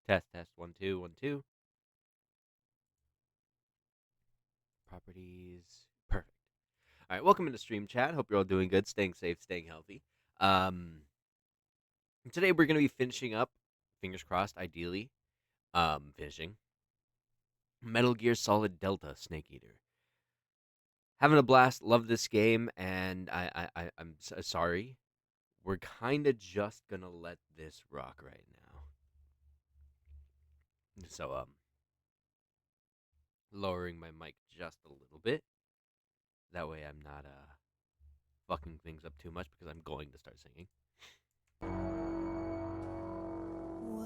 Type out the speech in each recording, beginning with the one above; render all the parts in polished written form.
Test, test, 1, 2, 1, 2. Properties. Perfect. All right, welcome into Stream Chat. Hope you're all doing good, staying safe, staying healthy. Today we're going to be finishing up, fingers crossed, ideally, finishing Metal Gear Solid Delta Snake Eater. Having a blast, love this game, and I'm sorry. We're kind of just going to let this rock right now. So, lowering my mic just a little bit. That way I'm not, fucking things up too much because I'm going to start singing.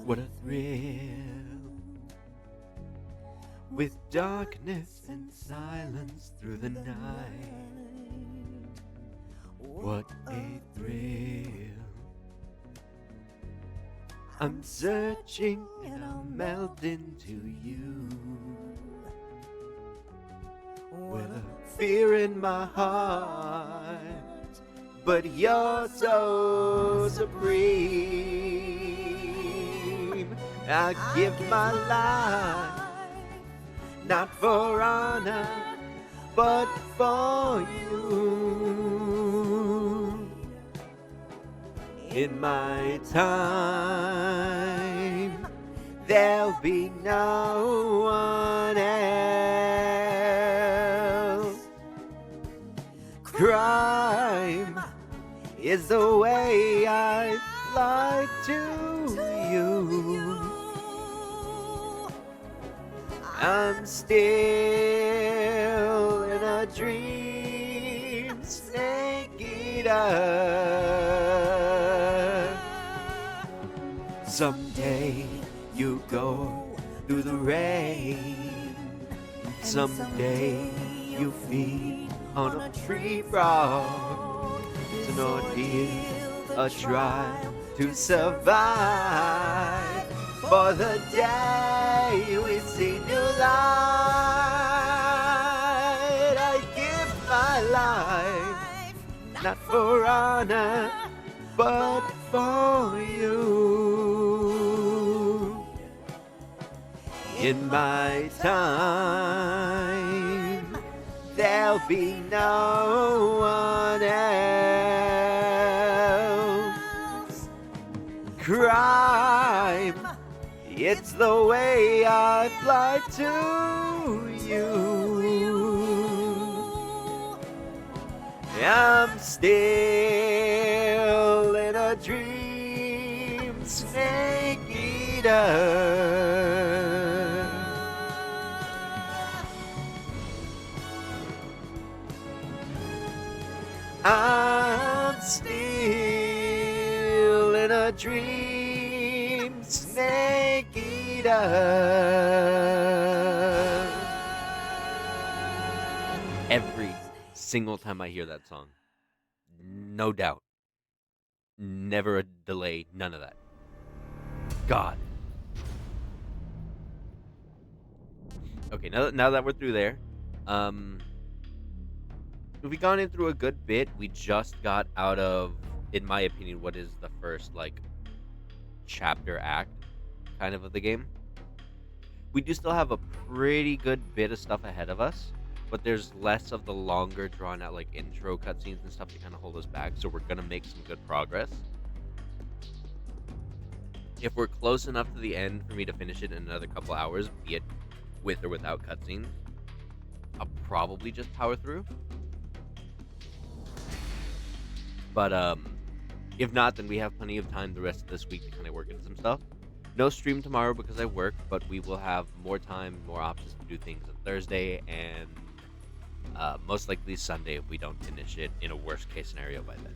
What a thrill, with darkness and silence through the night. What a thrill. I'm searching and I'll melt into you. Well, a fear in my heart, but you're so supreme. I give my life, not for honor, but for you. In my time, there'll be no one else. Crime is the way I lie to you. I'm still in a dream, snake eater. Someday you go through the rain. Someday you feed on a tree frog. It's an ordeal, a trial to survive. For the day we see new light, I give my life, not for honor, but for you. In my time, there'll be no one else. Crime, it's the way I fly to you. I'm still in a dream, snake eater. I'm still in a dream, snake eater. Every single time I hear that song, no doubt, never a delay, none of that. God. Okay, now that we're through there, we've gone in through a good bit. We just got out of, in my opinion, what is the first, like, chapter act kind of the game. We do still have a pretty good bit of stuff ahead of us, but there's less of the longer drawn out, like, intro cutscenes and stuff to kind of hold us back, so we're gonna make some good progress. If we're close enough to the end for me to finish it in another couple hours, be it with or without cutscenes, I'll probably just power through. But if not, then we have plenty of time the rest of this week to kind of work into some stuff. No stream tomorrow because I work, but we will have more time, more options to do things on Thursday, and most likely Sunday if we don't finish it in a worst case scenario by then.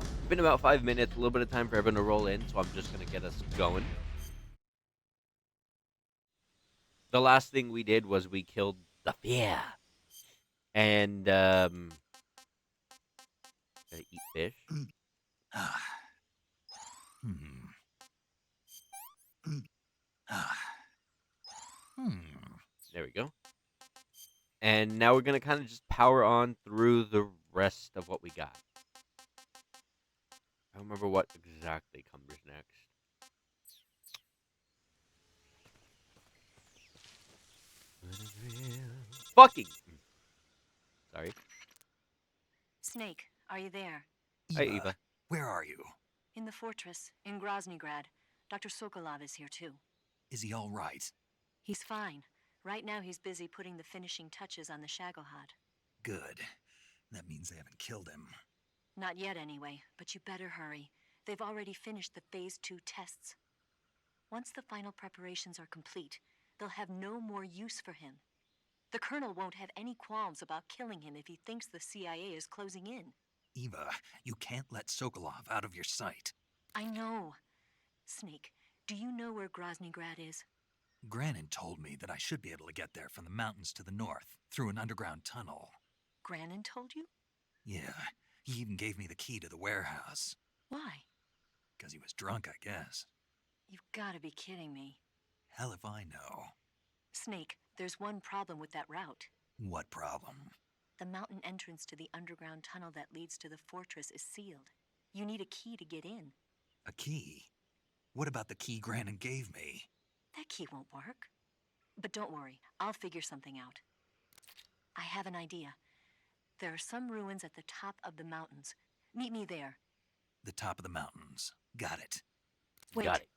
It's been about 5 minutes, a little bit of time for everyone to roll in, so I'm just going to get us going. The last thing we did was we killed the fear. And, gotta eat fish. There we go. And now we're going to kind of just power on through the rest of what we got. I don't remember what exactly comes next. fucking... Sorry. Snake, are you there? Hi, Eva, Eva. where are you? In the fortress, in Groznygrad. Dr. Sokolov is here too. Is he all right? He's fine. Right now he's busy putting the finishing touches on the Shagohod. Good. That means they haven't killed him. Not yet anyway, but you better hurry. They've already finished the Phase 2 tests. Once the final preparations are complete, they'll have no more use for him. The Colonel won't have any qualms about killing him if he thinks the CIA is closing in. Eva, you can't let Sokolov out of your sight. I know. Snake, do you know where Groznygrad is? Grannon told me that I should be able to get there from the mountains to the north, through an underground tunnel. Grannon told you? Yeah, he even gave me the key to the warehouse. Why? 'Cause he was drunk, I guess. You've gotta be kidding me. Hell if I know. Snake, there's one problem with that route. What problem? The mountain entrance to the underground tunnel that leads to the fortress is sealed. You need a key to get in. A key? What about the key Grannon gave me? That key won't work. But don't worry, I'll figure something out. I have an idea. There are some ruins at the top of the mountains. Meet me there. The top of the mountains. Got it. Wait, Got it.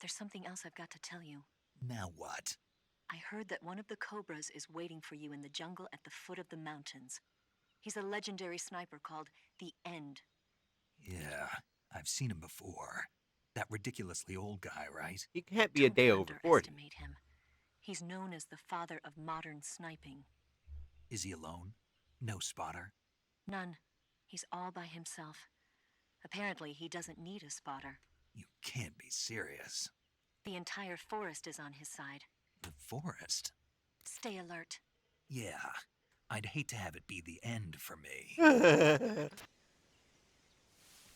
there's something else I've got to tell you. Now what? I heard that one of the Cobras is waiting for you in the jungle at the foot of the mountains. He's a legendary sniper called the End. Yeah, I've seen him before. That ridiculously old guy, right? He can't be a Don't day over 40. underestimate him. He's known as the father of modern sniping. Is he alone? No spotter? None. He's all by himself. Apparently, he doesn't need a spotter. You can't be serious. The entire forest is on his side. The forest? Stay alert. Yeah, I'd hate to have it be the end for me.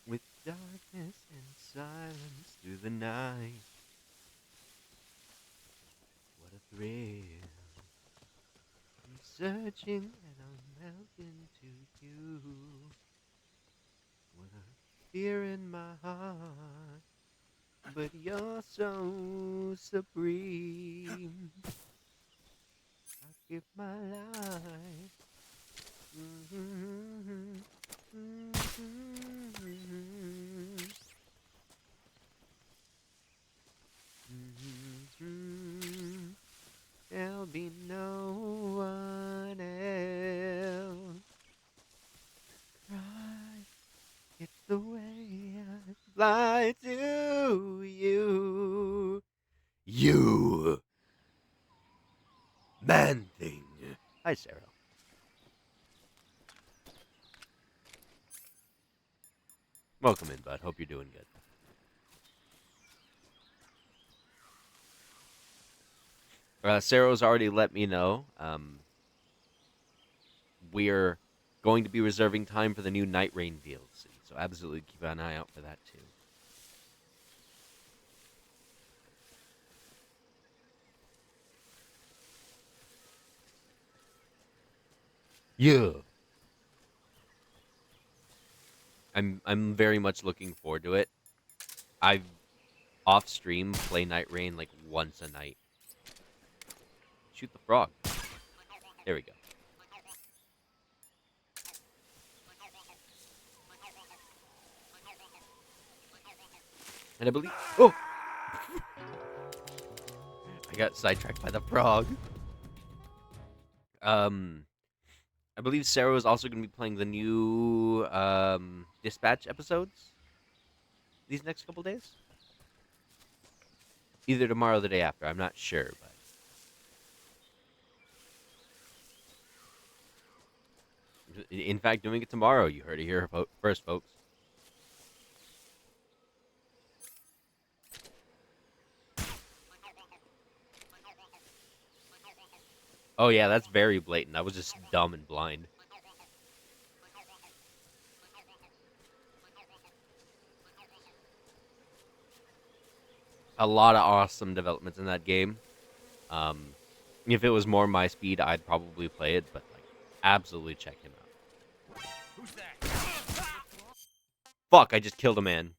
With darkness and silence through the night. What a thrill. I'm searching and I'm melting to you. What a fear in my heart. But you're so supreme. I'll give my life. There'll be no one else. Right, it's the way I fly to you. You man thing. Hi, Sarah. Welcome in, bud. Hope you're doing good. Sarah's already let me know. We're going to be reserving time for the new Night Rain DLC, so absolutely keep an eye out for that too. Yeah. I'm very much looking forward to it. I've off stream play Night Rain like once a night. Shoot the frog. There we go. And I believe... Oh! I got sidetracked by the frog. I believe Sarah is also going to be playing the new Dispatch episodes these next couple days. Either tomorrow or the day after. I'm not sure, but... In fact, doing it tomorrow. You heard it here first, folks. Oh yeah, that's very blatant. I was just dumb and blind. A lot of awesome developments in that game. If it was more my speed, I'd probably play it, but like, absolutely check him out. Who's that? Fuck, I just killed a man.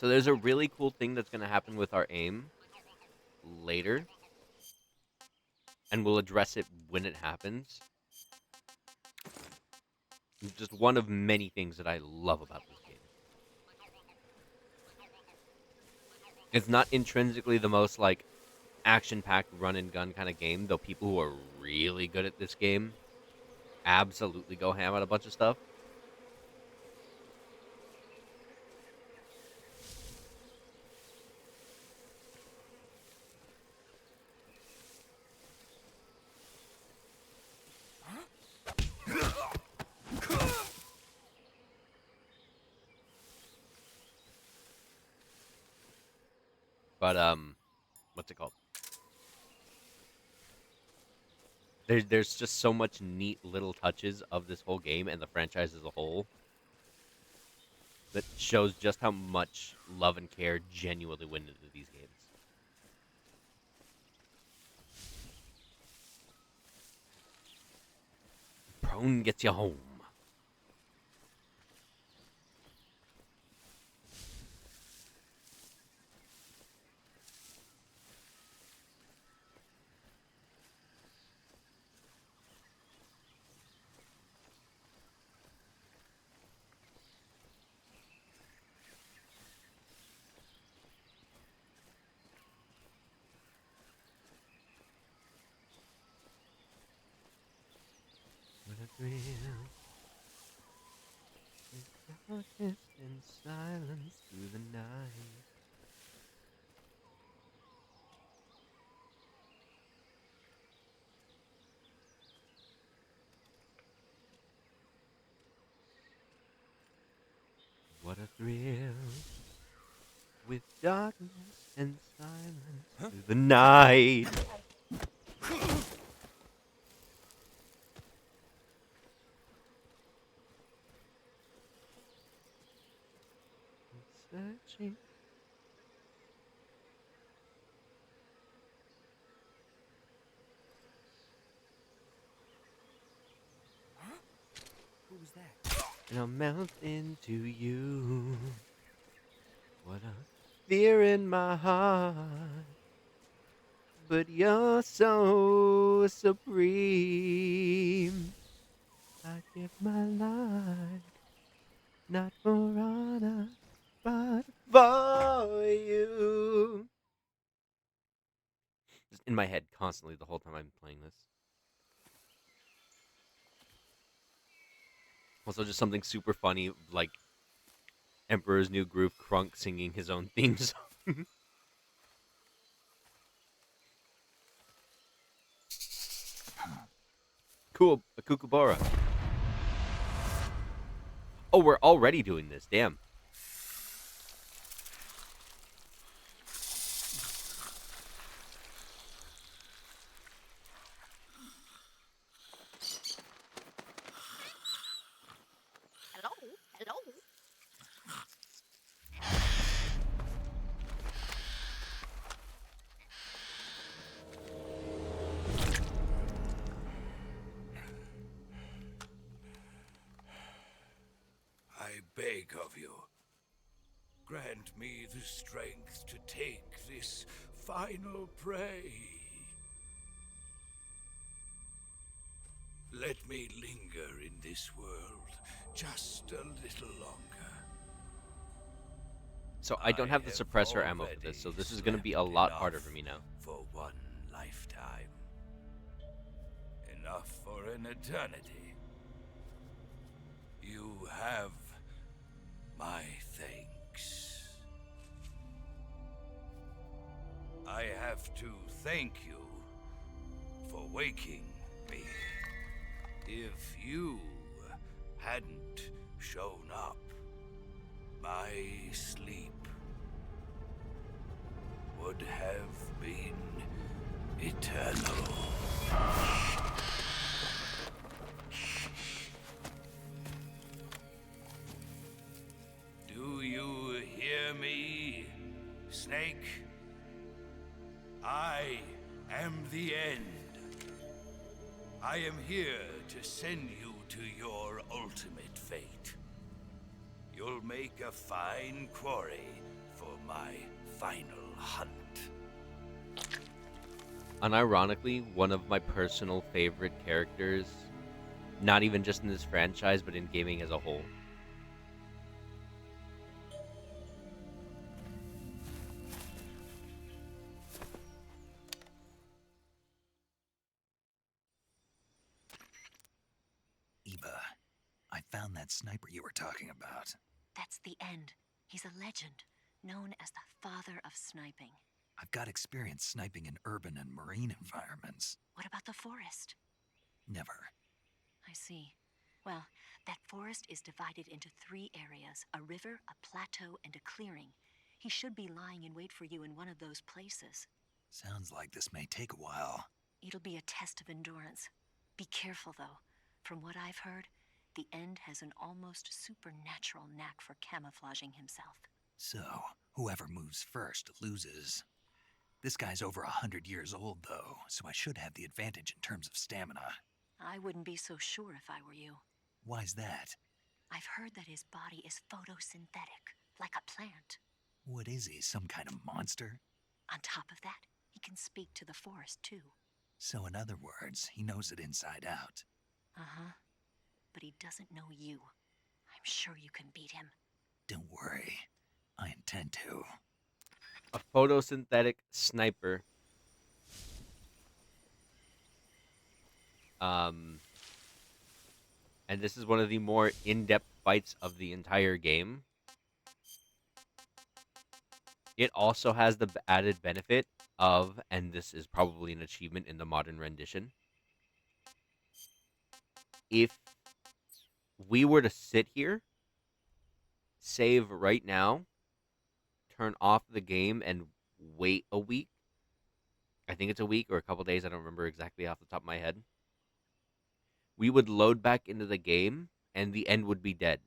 So there's a really cool thing that's going to happen with our aim later, and we'll address it when it happens. It's just one of many things that I love about this game. It's not intrinsically the most like action-packed run and gun kind of game, though people who are really good at this game absolutely go ham on a bunch of stuff. But what's it called? There's just so much neat little touches of this whole game and the franchise as a whole that shows just how much love and care genuinely went into these games. Prone gets you home. What a thrill. Darkness and silence through the night. What a thrill with darkness and silence through the night. Searching. Who was that? And I'll melt into you. What a fear in my heart. But you're so supreme. I'd give my life, not for honor, but for you. Just in my head constantly the whole time I'm playing this. Also, just something super funny, like Emperor's New Groove Crunk singing his own theme song. Cool, a Kookaburra. Oh, we're already doing this. Damn. Hello? Hello? I beg of you, grant me the strength to take this final prey. Let me linger in this world just a little longer. So I don't have the have suppressor ammo for this, so already this is going to be a slept lot harder enough for me now. For one lifetime. Enough for an eternity. You have my thanks. I have to thank you for waking me. If you hadn't shown up, my sleep would have been eternal. Do you hear me, Snake? I am the end. I am here to send you to your ultimate fate. You'll make a fine quarry my final hunt. Unironically, one of my personal favorite characters, not even just in this franchise, but in gaming as a whole. Eva, I found that sniper you were talking about. That's the end. He's a legend, known as the father of sniping. I've got experience sniping in urban and marine environments. What about the forest? Never. I see. Well, that forest is divided into 3 areas, a river, a plateau, and a clearing. He should be lying in wait for you in one of those places. Sounds like this may take a while. It'll be a test of endurance. Be careful, though. From what I've heard, the End has an almost supernatural knack for camouflaging himself. So, whoever moves first loses. This guy's over 100 years old, though, so I should have the advantage in terms of stamina. I wouldn't be so sure if I were you. Why's that? I've heard that his body is photosynthetic, like a plant. What is he, some kind of monster? On top of that, he can speak to the forest, too. So in other words, he knows it inside out. Uh-huh. But he doesn't know you. I'm sure you can beat him. Don't worry. I intend to. A photosynthetic sniper. And this is one of the more in-depth fights of the entire game. It also has the added benefit of, and this is probably an achievement in the modern rendition, if we were to sit here, save right now, turn off the game, and wait a week, I think it's a week or a couple days, I don't remember exactly off the top of my head, we would load back into the game, and the End would be dead.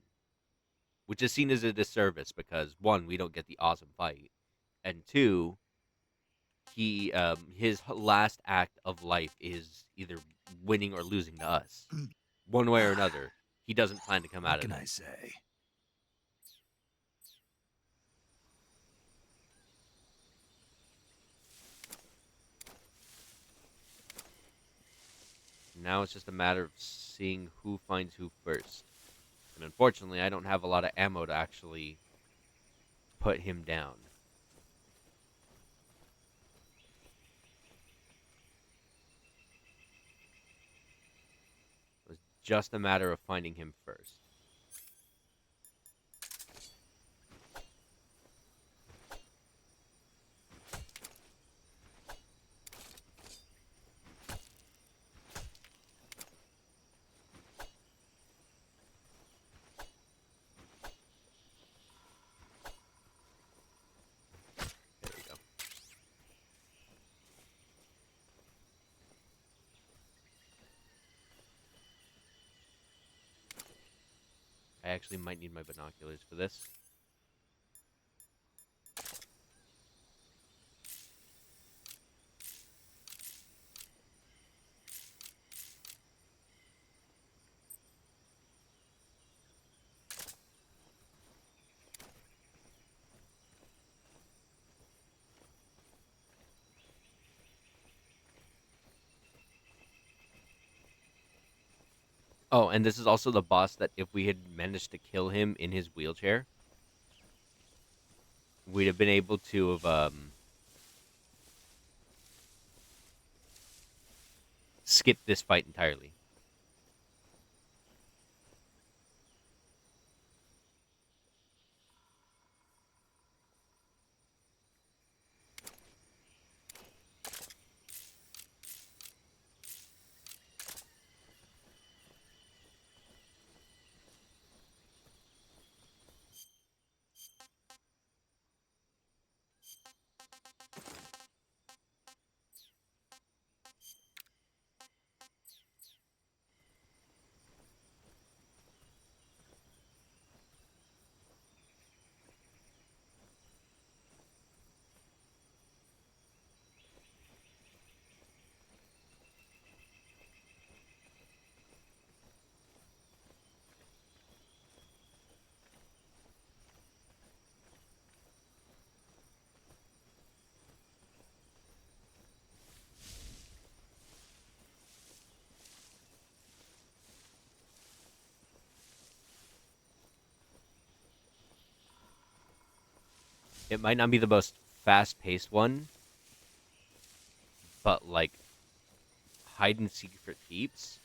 Which is seen as a disservice because, one, we don't get the awesome fight, and two, his last act of life is either winning or losing to us. One way or another, he doesn't plan to come out What of can it. I say? Now it's just a matter of seeing who finds who first. And unfortunately, I don't have a lot of ammo to actually put him down. It was just a matter of finding him first. There we go. I actually might need my binoculars for this. Oh, and this is also the boss that if we had managed to kill him in his wheelchair, we'd have been able to have skipped this fight entirely. It might not be the most fast-paced one, but like hide and seek for keeps.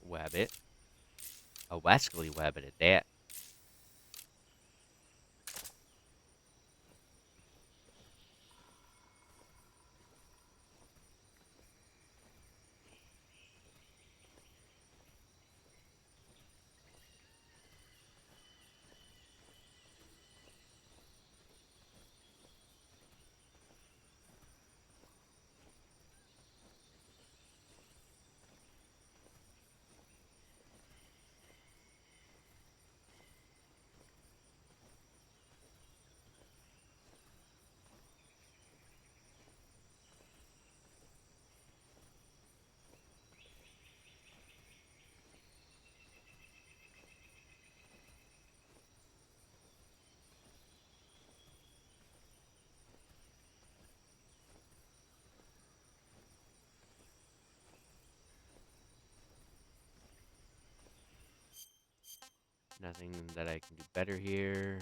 Wabbit. A wascally wabbit at that. Nothing that I can do better here.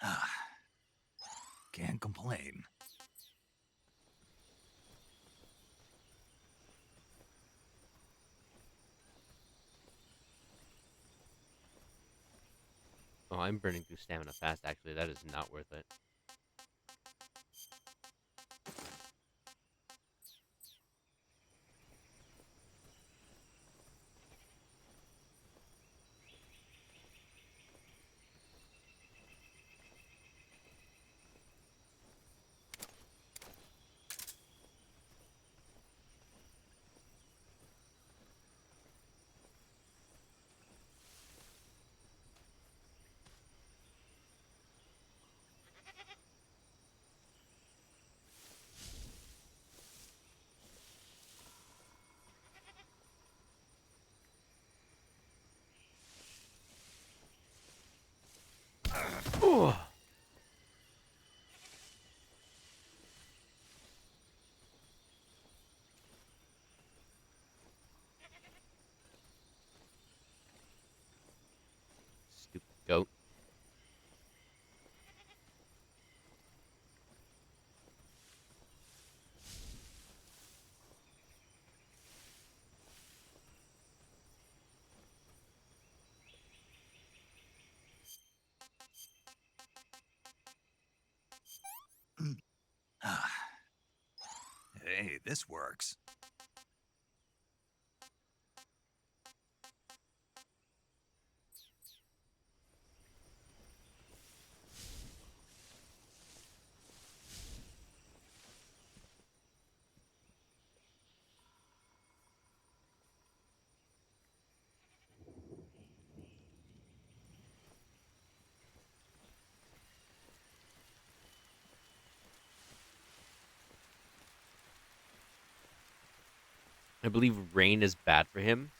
Ah, can't complain. Oh, I'm burning through stamina fast, actually. That is not worth it. Oh, stupid goat. Ah, hey, this works. I believe rain is bad for him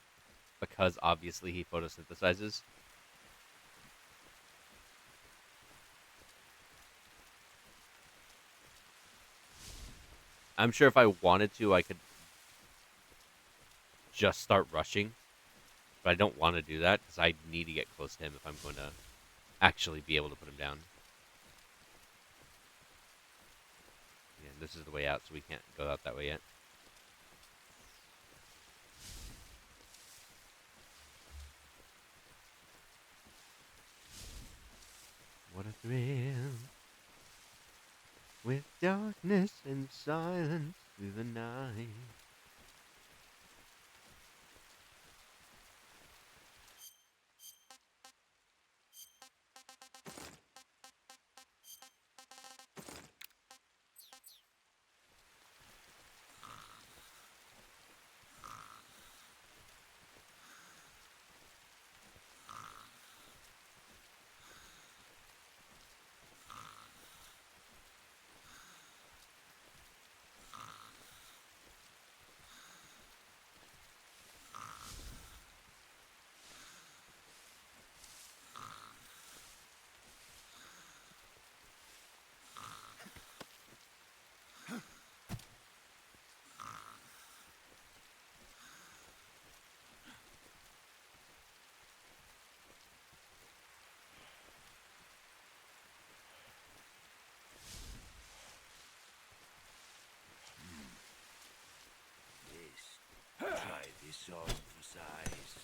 because obviously he photosynthesizes. I'm sure if I wanted to, I could just start rushing, but I don't want to do that because I need to get close to him if I'm going to actually be able to put him down. Yeah, this is the way out, so we can't go out that way yet. thrill with darkness and silence through the night. Try this on for size.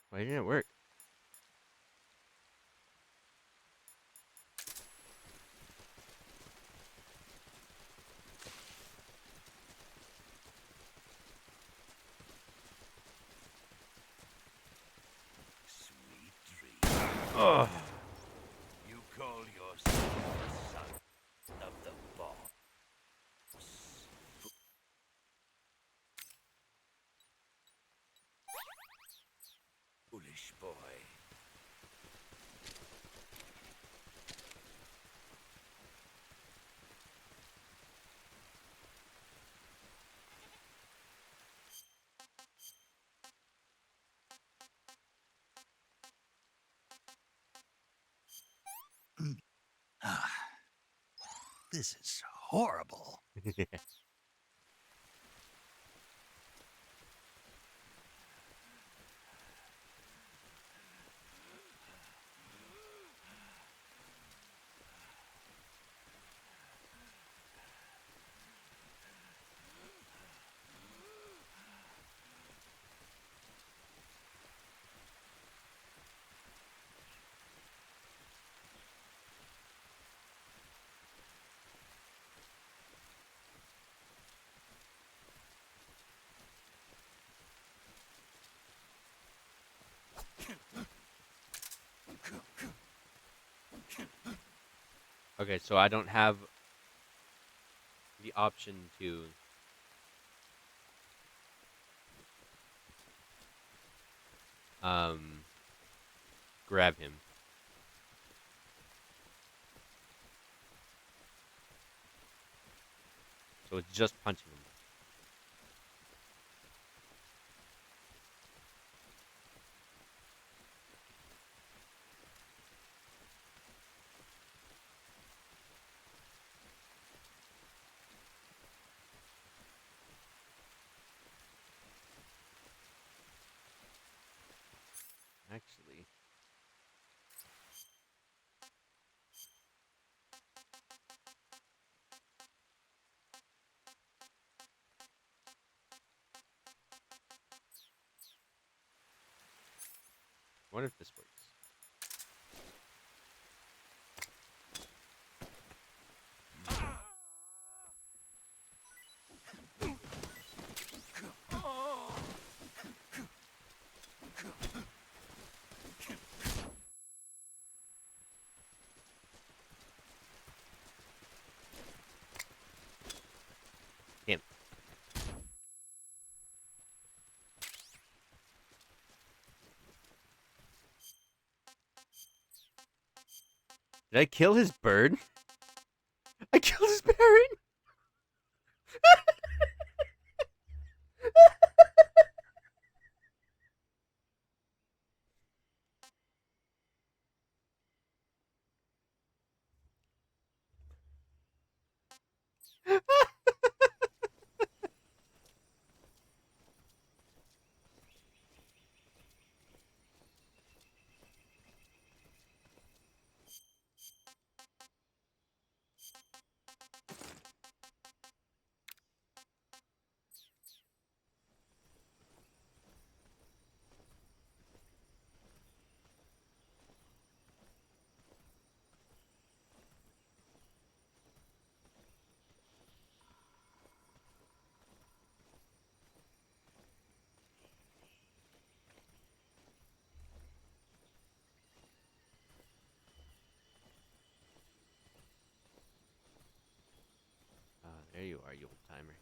Why didn't it work? Sweet dreams. Ugh. You call yourself the son of the boss. Foolish boy. Ah, this is horrible. Okay, so I don't have the option to um grab him. So it's just punching him. Actually, I wonder if this works. Damn. Did I kill his bird? I killed his parrot. There you are, you old timer.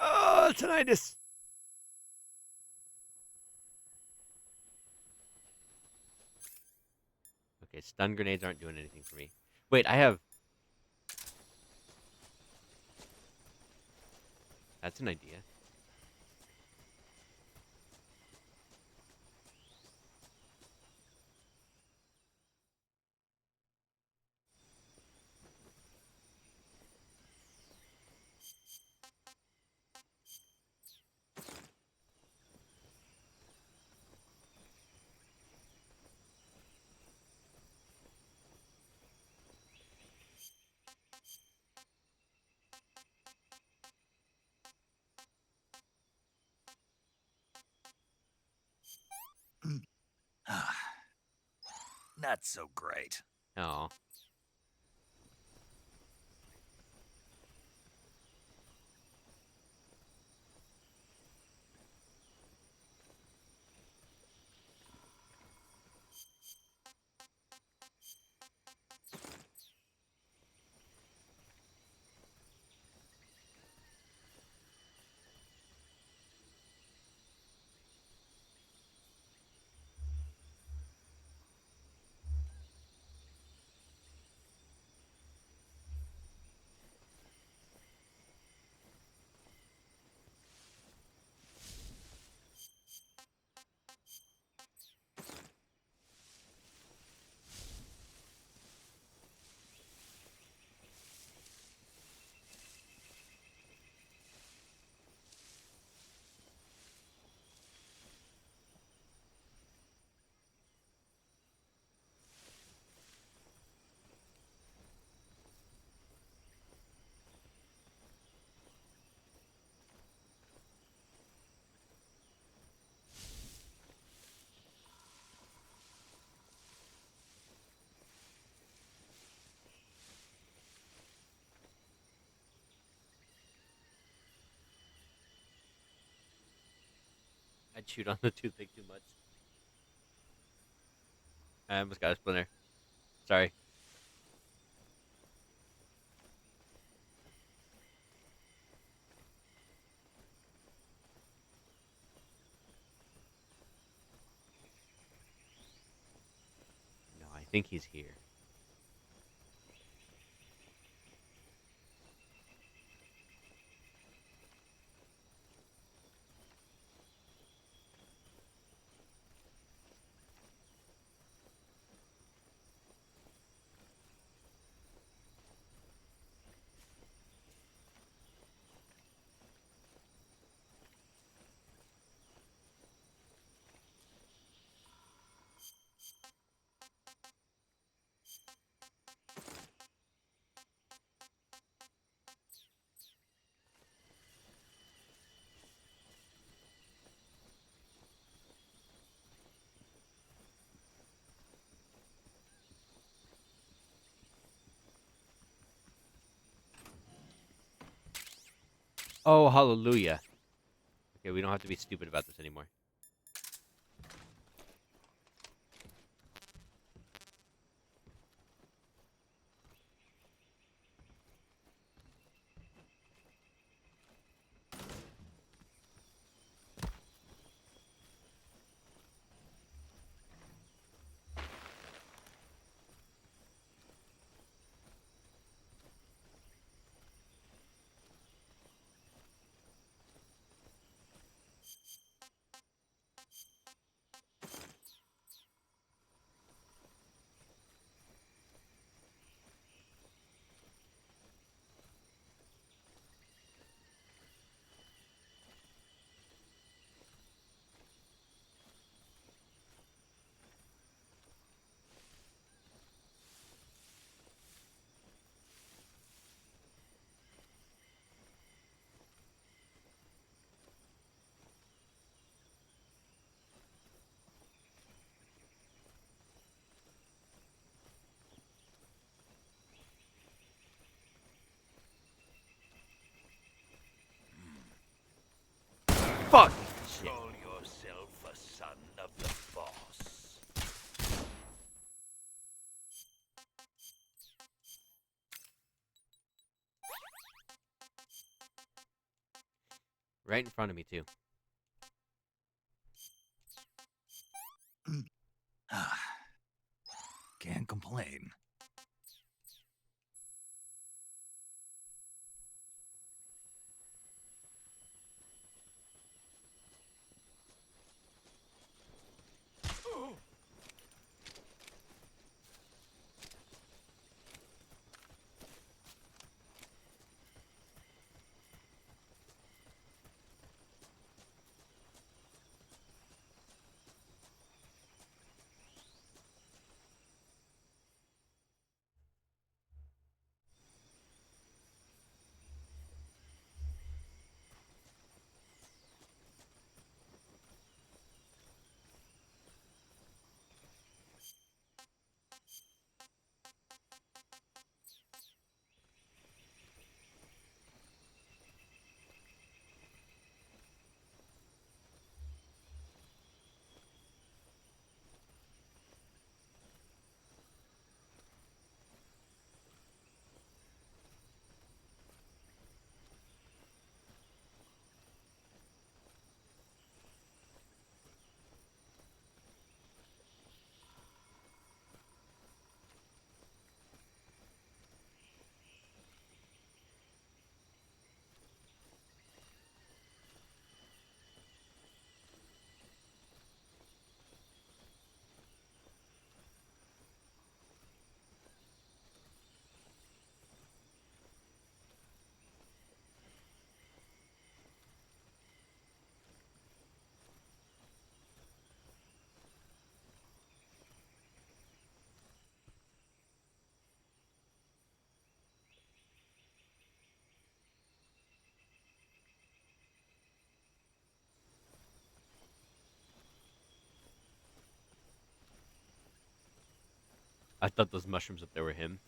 Oh, tinnitus! Okay, stun grenades aren't doing anything for me. Wait, I have... That's an idea. Not so great. Oh. I chewed on the toothpick too much. I almost got a splinter. Sorry. No, I think he's here. Oh, hallelujah. Okay, we don't have to be stupid about this anymore. Fuck shit. Call yourself a son of the boss. Right in front of me too. Ah, can't complain. I thought those mushrooms up there were him.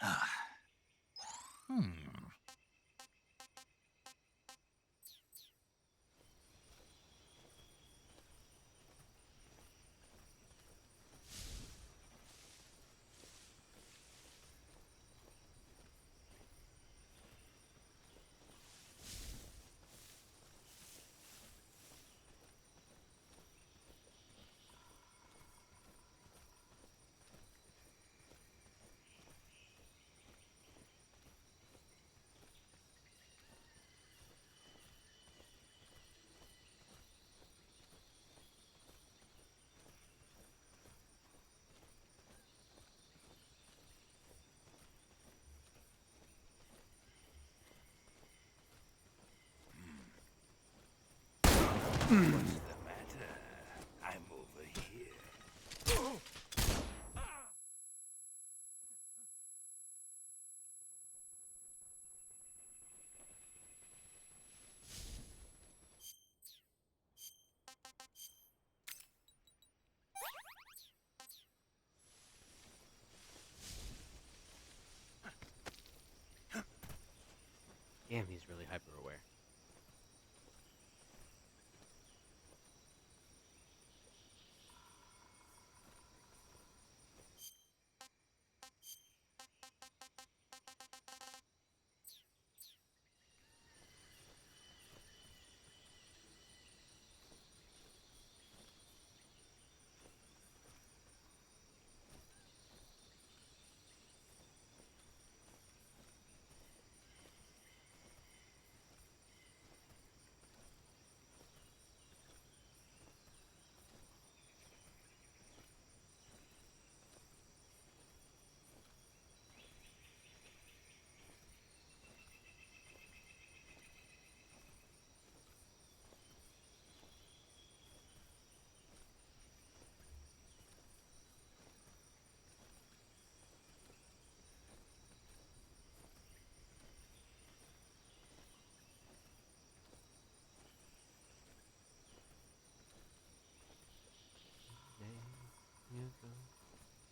Ah. Hmm. What's the matter? I'm over here. Damn, he's really hyper aware.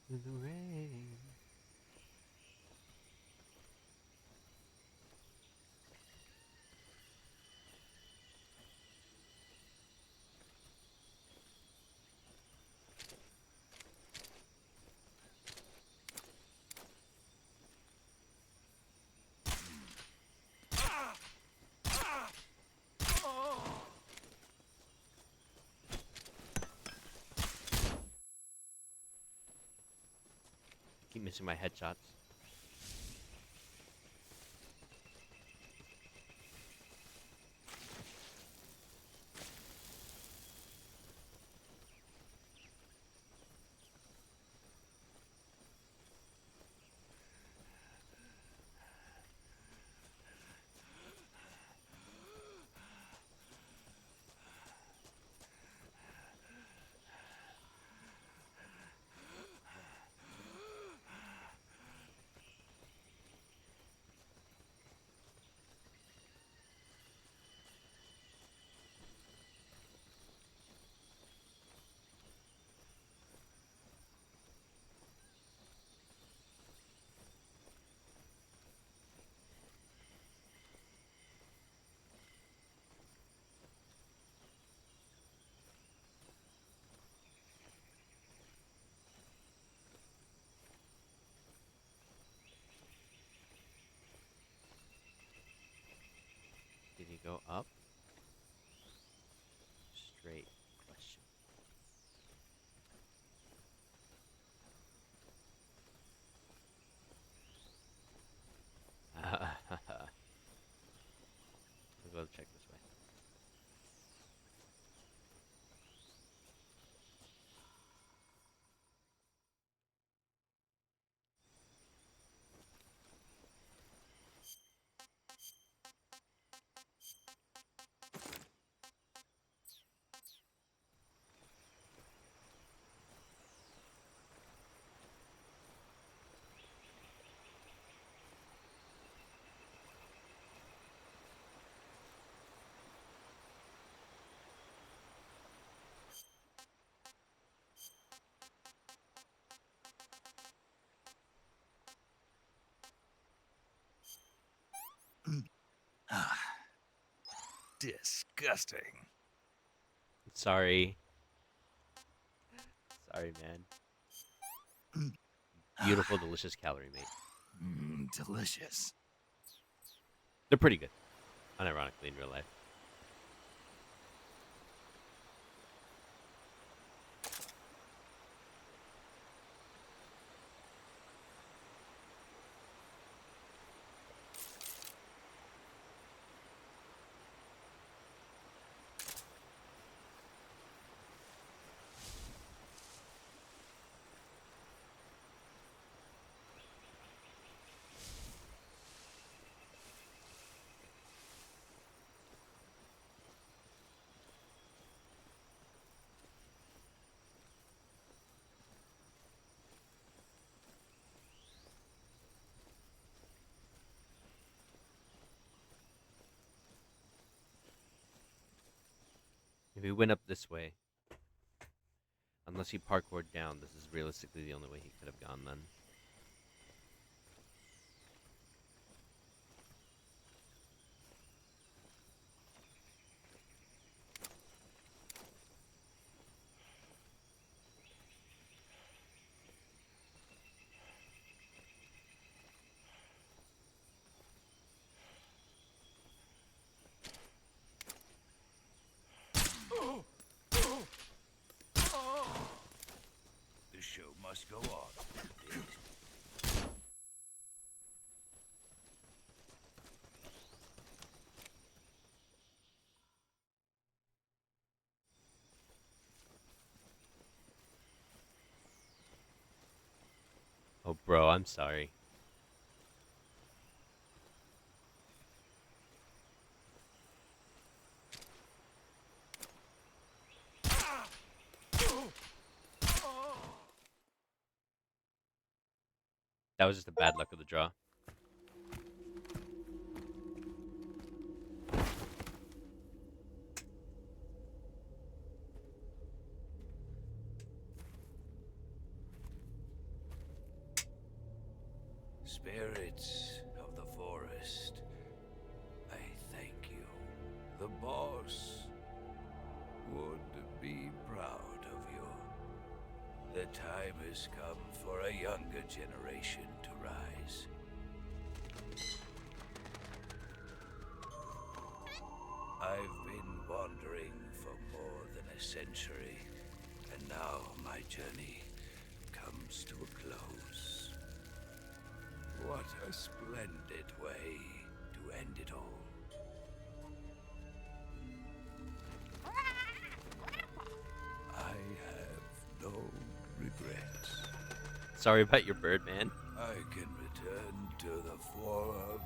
In the rain. Keep missing my headshots. Did he go up? Straight question. We'll go check this way. Ah, disgusting. Sorry. Sorry, man. Ah, Beautiful, delicious calorie, mate. delicious. They're pretty good, unironically, in real life. If he went up this way, unless he parkoured down, this is realistically the only way he could have gone then. The show must go on. Oh, bro, I'm sorry. That was just a bad luck of the draw. Spirits of the forest, I thank you. The boss would be proud of you. The time has come for a younger generation to rise. I've been wandering for more than a century, and now my journey comes to a close. What a splendid way to end it all. I have no regrets. Sorry about your bird, man. I can return to the Forum.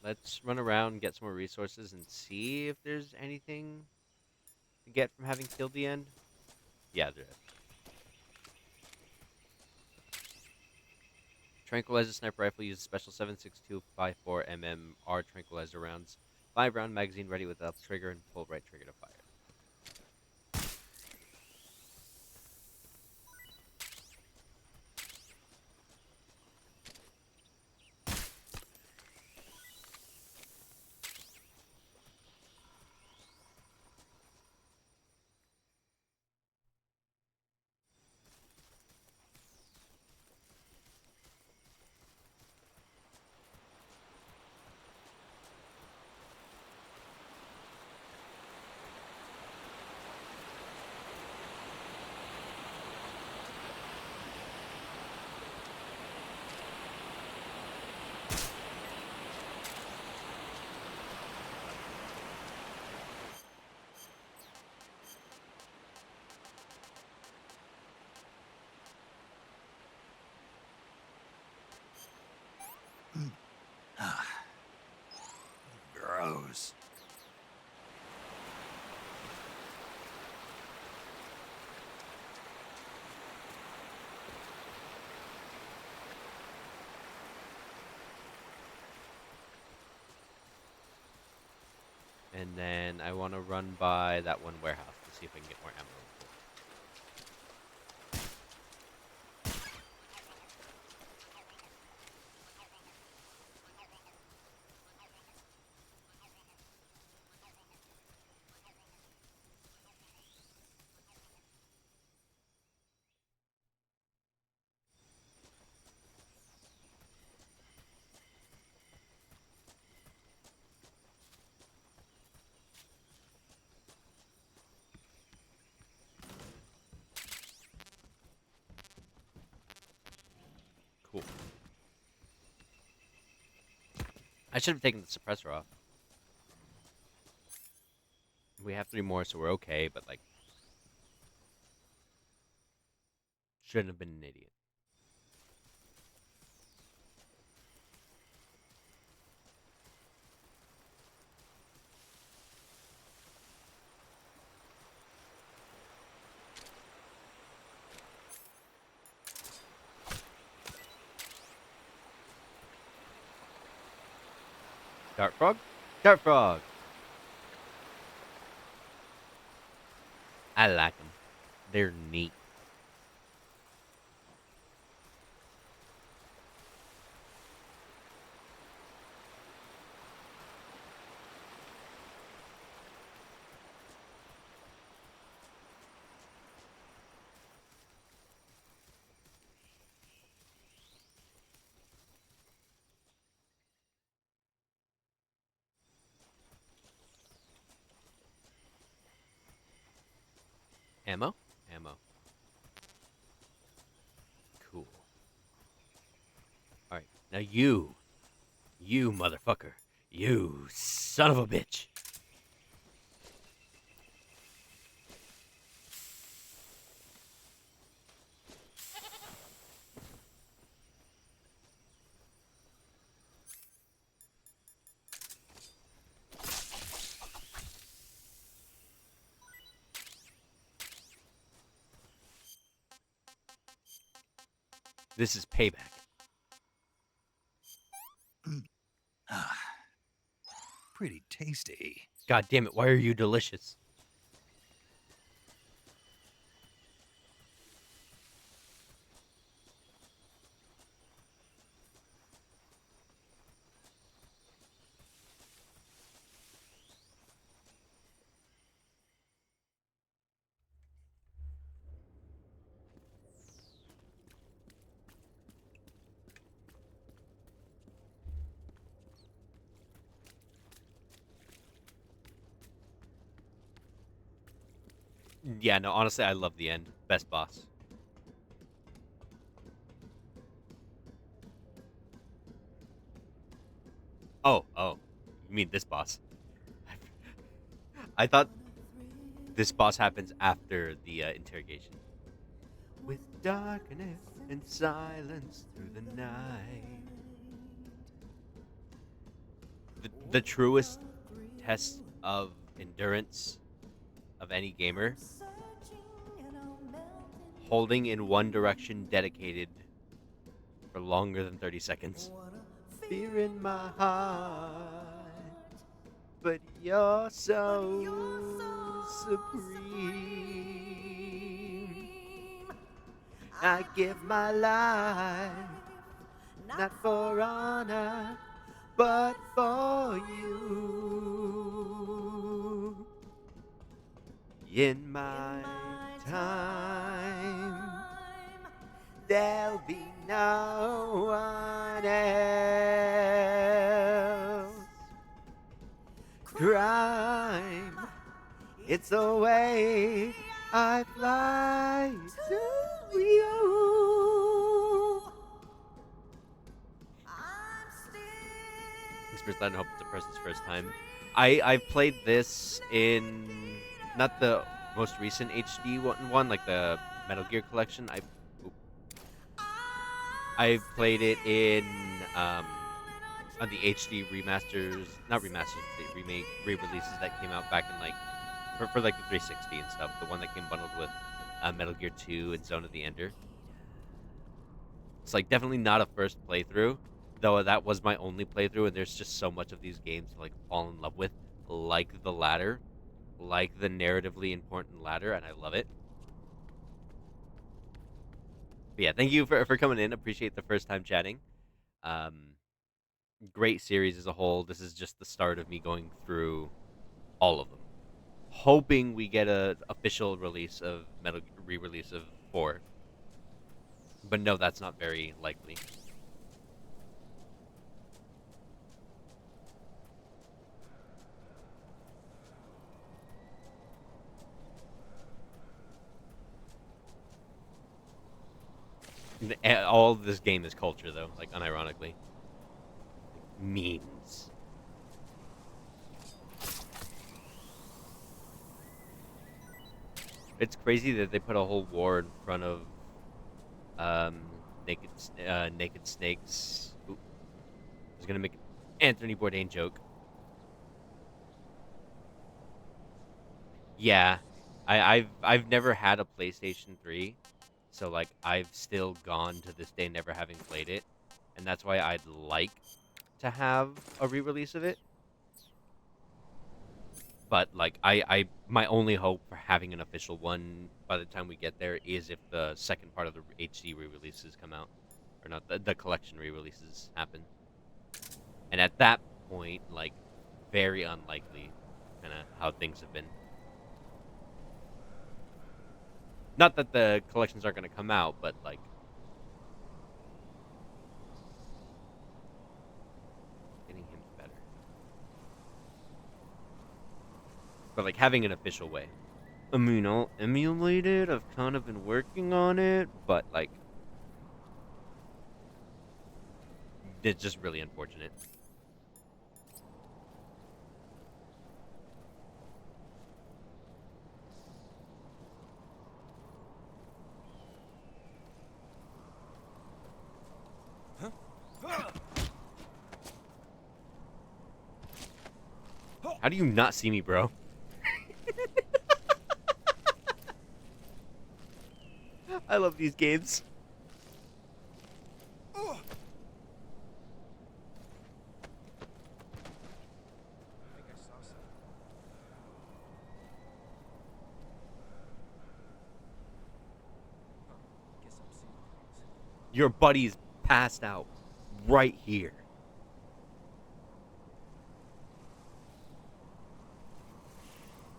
Let's run around, get some more resources, and see if there's anything to get from having killed the end. Yeah, there is. Tranquilizer sniper rifle uses special 7.62 mmR tranquilizer rounds. 5-round magazine ready with left trigger and pull right trigger to fire. Gross. And then I want to run by that one warehouse to see if I can get more ammo. Cool. I should have taken the suppressor off. We have 3 more, so we're okay, but like, shouldn't have been an idiot. Dart frog? Dart frog! I like them. They're neat. Ammo? Ammo. Cool. Alright. Now you. You motherfucker. You son of a bitch. This is payback. Ah, pretty tasty. God damn it, why are you delicious? Yeah, no, honestly, I love the end. Best boss. Oh. You mean this boss? I thought this boss happens after the interrogation. With darkness and silence through the night. The truest test of endurance of any gamer. Holding in one direction dedicated for longer than 30 seconds. Fear in my heart, but you're so supreme. I give my life, not for honor, but for you. In my time, there'll be no one else. Crime, it's the way I fly to you. Experience that and hope it's a person's first time. I've played this in not the most recent HD one like the Metal Gear collection. I've played it in on the HD remasters, not remasters, the remake re-releases that came out back in like for like the 360 and stuff. The one that came bundled with Metal Gear 2 and Zone of the Ender. It's like definitely not a first playthrough, though that was my only playthrough, and there's just so much of these games to like fall in love with, like the ladder, like the narratively important ladder, and I love it. But yeah, thank you for coming in. Appreciate the first time chatting. Um, Great series as a whole. This is just the start of me going through all of them, hoping we get a official release of Metal re-release of 4. But no, that's not very likely. All of this game is culture, though, like unironically. Memes. It's crazy that they put a whole war in front of um, naked snakes. Ooh, I was gonna make an Anthony Bourdain joke. Yeah, I've never had a PlayStation 3, so like I've still gone to this day never having played it, and that's why I'd like to have a re-release of it. But like I my only hope for having an official one by the time we get there is if the second part of the HD re-releases come out, or not the collection re-releases happen. And at that point, like very unlikely, kind of how things have been. Not that the collections aren't going to come out, but like getting him better. But like having an official way. I mean, I'll emulate it. I've kind of been working on it, but like, it's just really unfortunate. How do you not see me, bro? I love these games. Your buddy's passed out right here.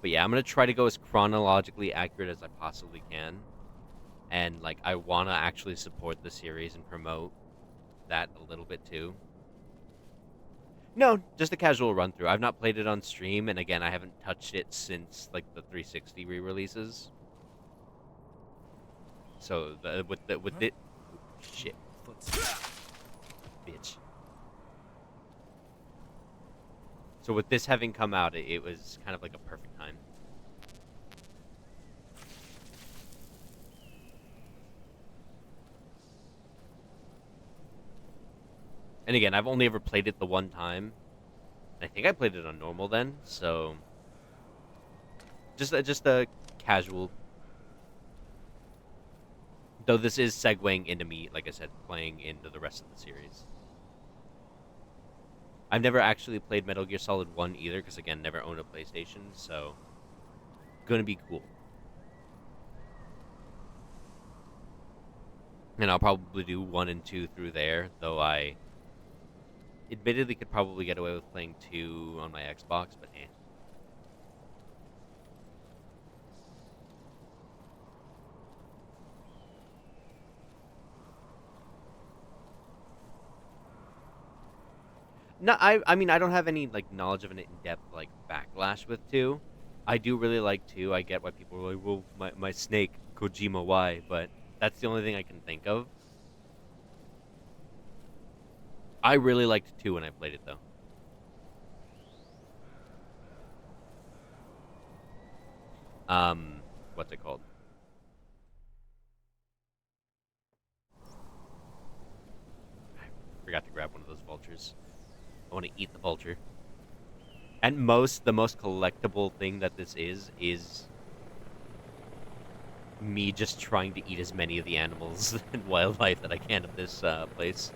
But yeah, I'm gonna try to go as chronologically accurate as I possibly can. And like, I wanna actually support the series and promote that a little bit too. No, just a casual run through. I've not played it on stream, and again, I haven't touched it since like the 360 re-releases. So with it, shit, bitch. So with this having come out, it was kind of like a perfect time. And again, I've only ever played it the one time. I think I played it on normal then, so just a casual. Though this is segueing into me, like I said, playing into the rest of the series. I've never actually played Metal Gear Solid 1 either, because again, never owned a PlayStation, so gonna be cool. And I'll probably do 1 and 2 through there, though I admittedly could probably get away with playing 2 on my Xbox, but eh. No, I mean, I don't have any like knowledge of an in-depth like backlash with 2. I do really like 2. I get why people are like, well, my snake Kojima, why? But that's the only thing I can think of. I really liked 2 when I played it though. What's it called? I forgot to grab one of those vultures. I want to eat the vulture. At most, the most collectible thing that this is me just trying to eat as many of the animals and wildlife that I can at this place.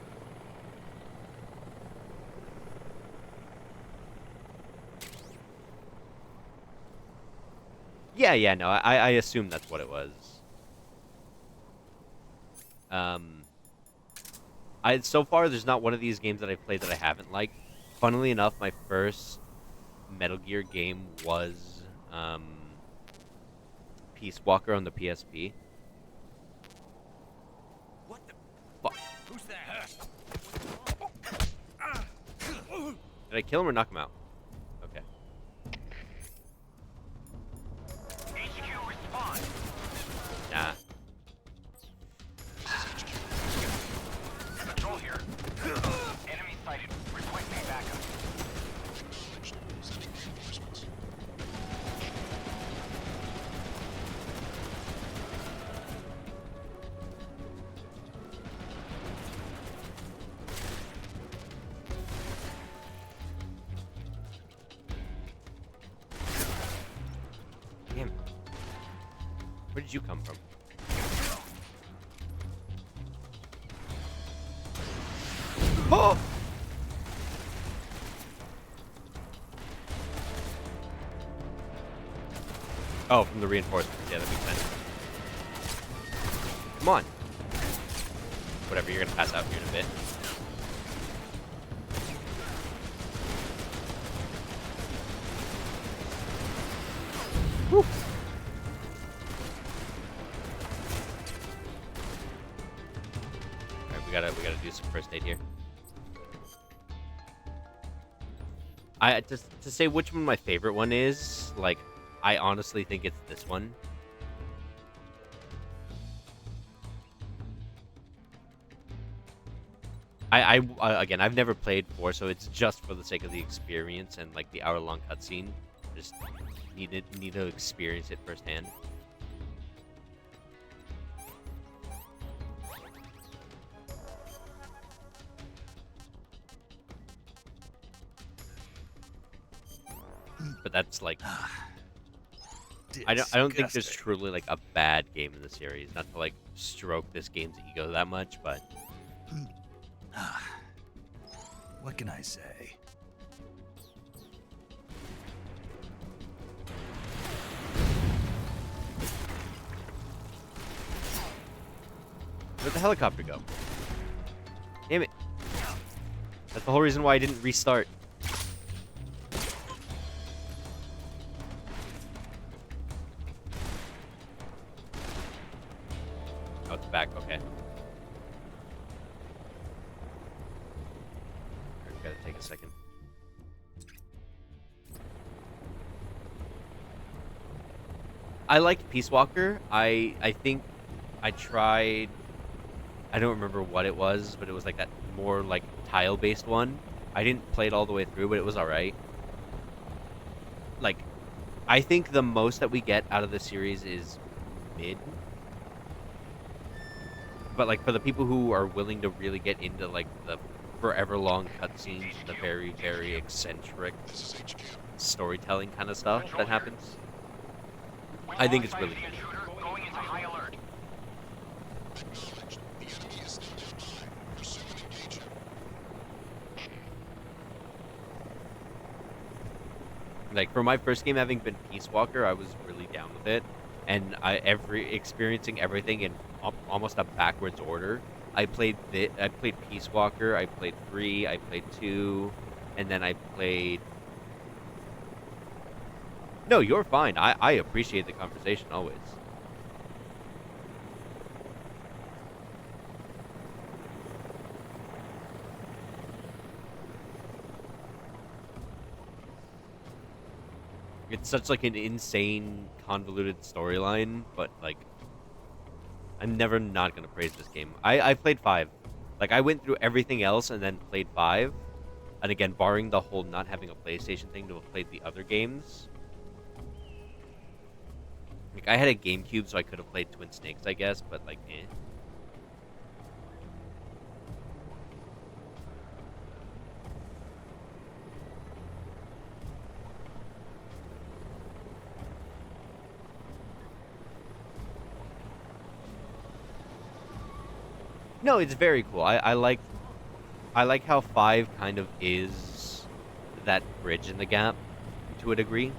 Yeah, no, I assume that's what it was. So far, there's not one of these games that I've played that I haven't liked. Funnily enough, my first Metal Gear game was Peace Walker on the PSP. What the Fuck. Who's that? Did I kill him or knock him out? Okay. HQ respond. Nah. Control here. Enemy sighted. Requesting backup. Damn it. Where did you come from? Oh! Oh, from the reinforcements. Yeah, that makes sense. Come on. Whatever, you're gonna pass out here in a bit. Woo! Alright, we gotta do some first aid here. To say which one my favorite one is, like, I honestly think it's this one. Again, I've never played 4, so it's just for the sake of the experience and like the hour-long cutscene. Just need to experience it firsthand. But that's like I don't think there's Disgusting. truly like a bad game in the series. Not to like stroke this game's ego that much, but What can I say? where'd the helicopter go? Damn it! That's the whole reason why I didn't restart. Oh, it's back. Okay. Alright, gotta take a second. I liked Peace Walker. I think I tried. I don't remember what it was, but it was like that more like tile-based one. I didn't play it all the way through, but it was alright. Like, I think the most that we get out of the series is mid. But like for the people who are willing to really get into like the forever long cutscenes, the very, very eccentric storytelling kind of stuff that happens, I think it's really good. Going into high alert. Like for my first game having been Peace Walker, I was really down with it, and experiencing everything in almost a backwards order. I played Peace Walker, I played 3, I played 2, and then I played. No, you're fine. I appreciate the conversation always. It's such like an insane, convoluted storyline, but like I'm never not gonna praise this game. I played 5. Like I went through everything else and then played 5. And again, barring the whole not having a PlayStation thing to have played the other games. Like I had a GameCube, so I could have played Twin Snakes, I guess, but like, eh. No, it's very cool. I like how 5 kind of is that bridge in the gap to a degree.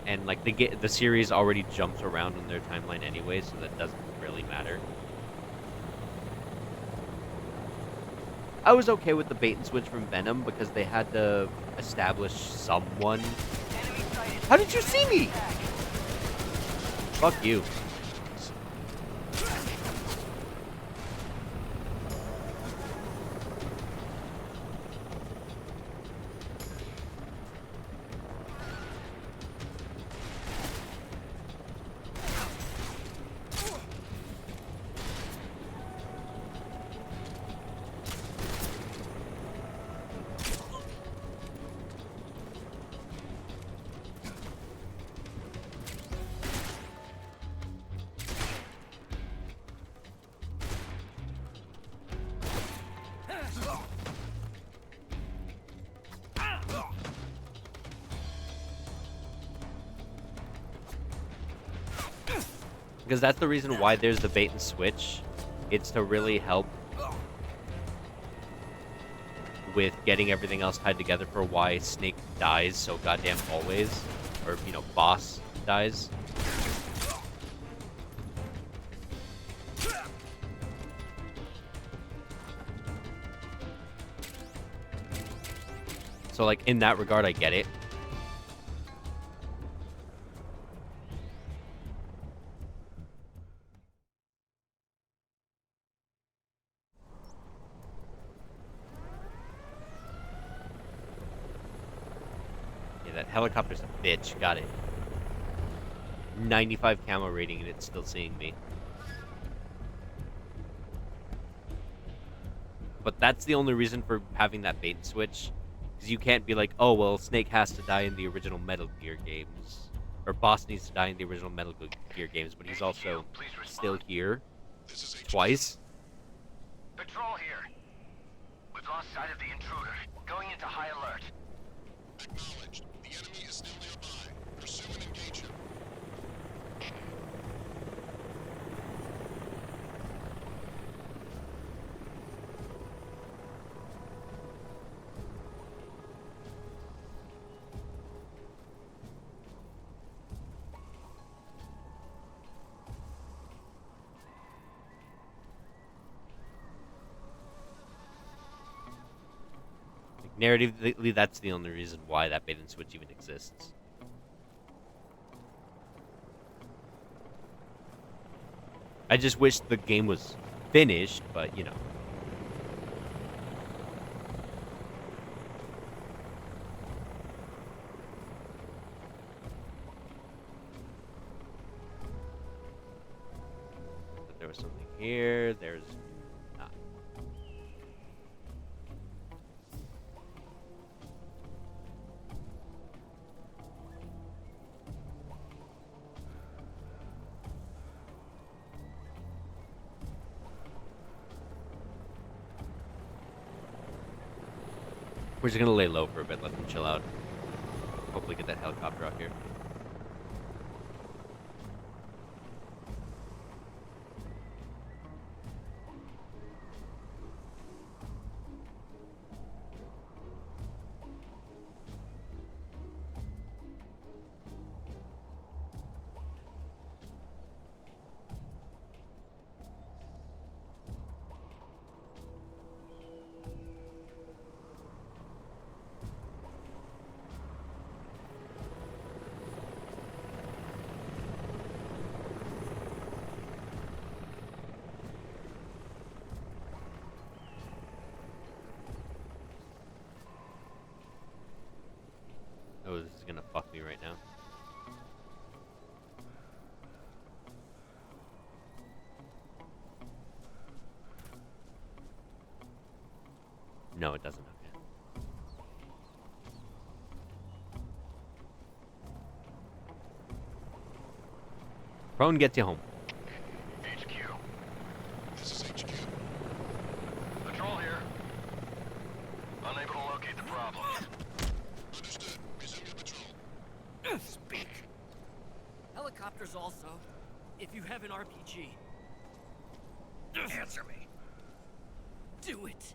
And like the series already jumps around in their timeline anyway, so that doesn't really matter. I was okay with the bait and switch from Venom because they had to establish someone. How did you see me? Fuck you. Because that's the reason why there's the bait and switch. It's to really help with getting everything else tied together for why Snake dies so goddamn always. Or, you know, Boss dies. So, like, in that regard, I get it. Okay, that helicopter's a bitch. Got it. 95 camo rating and it's still seeing me. But that's the only reason for having that bait and switch. Because you can't be like, oh, well, Snake has to die in the original Metal Gear games. Or Boss needs to die in the original Metal Gear games, but he's also still here twice. Patrol here. We've lost sight of the intruder. Going into high alert. Acknowledged. The enemy is still nearby. Pursue and engage him. Like, narratively, that's the only reason why that bait and switch even exists. I just wish the game was finished, but you know. But there was something here. There's not. We're just gonna lay low for a bit, let them chill out. Hopefully get that helicopter out here. Oh, this is gonna fuck me right now. No, it doesn't. Okay. Prone gets you home. HQ. This is HQ. Patrol here. Unable to locate the problem. Understood. Resume your patrol. Speak. Helicopters also, if you have an RPG. Answer me. Do it!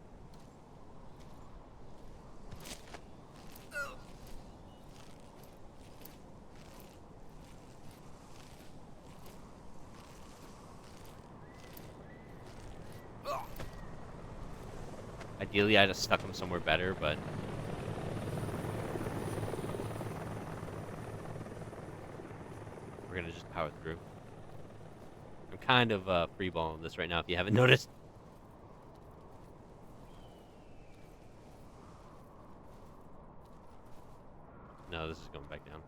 Ideally, I'd have stuck him somewhere better, but we're gonna just power through. I'm kind of freeballing this right now, if you haven't noticed. No, this is going back down.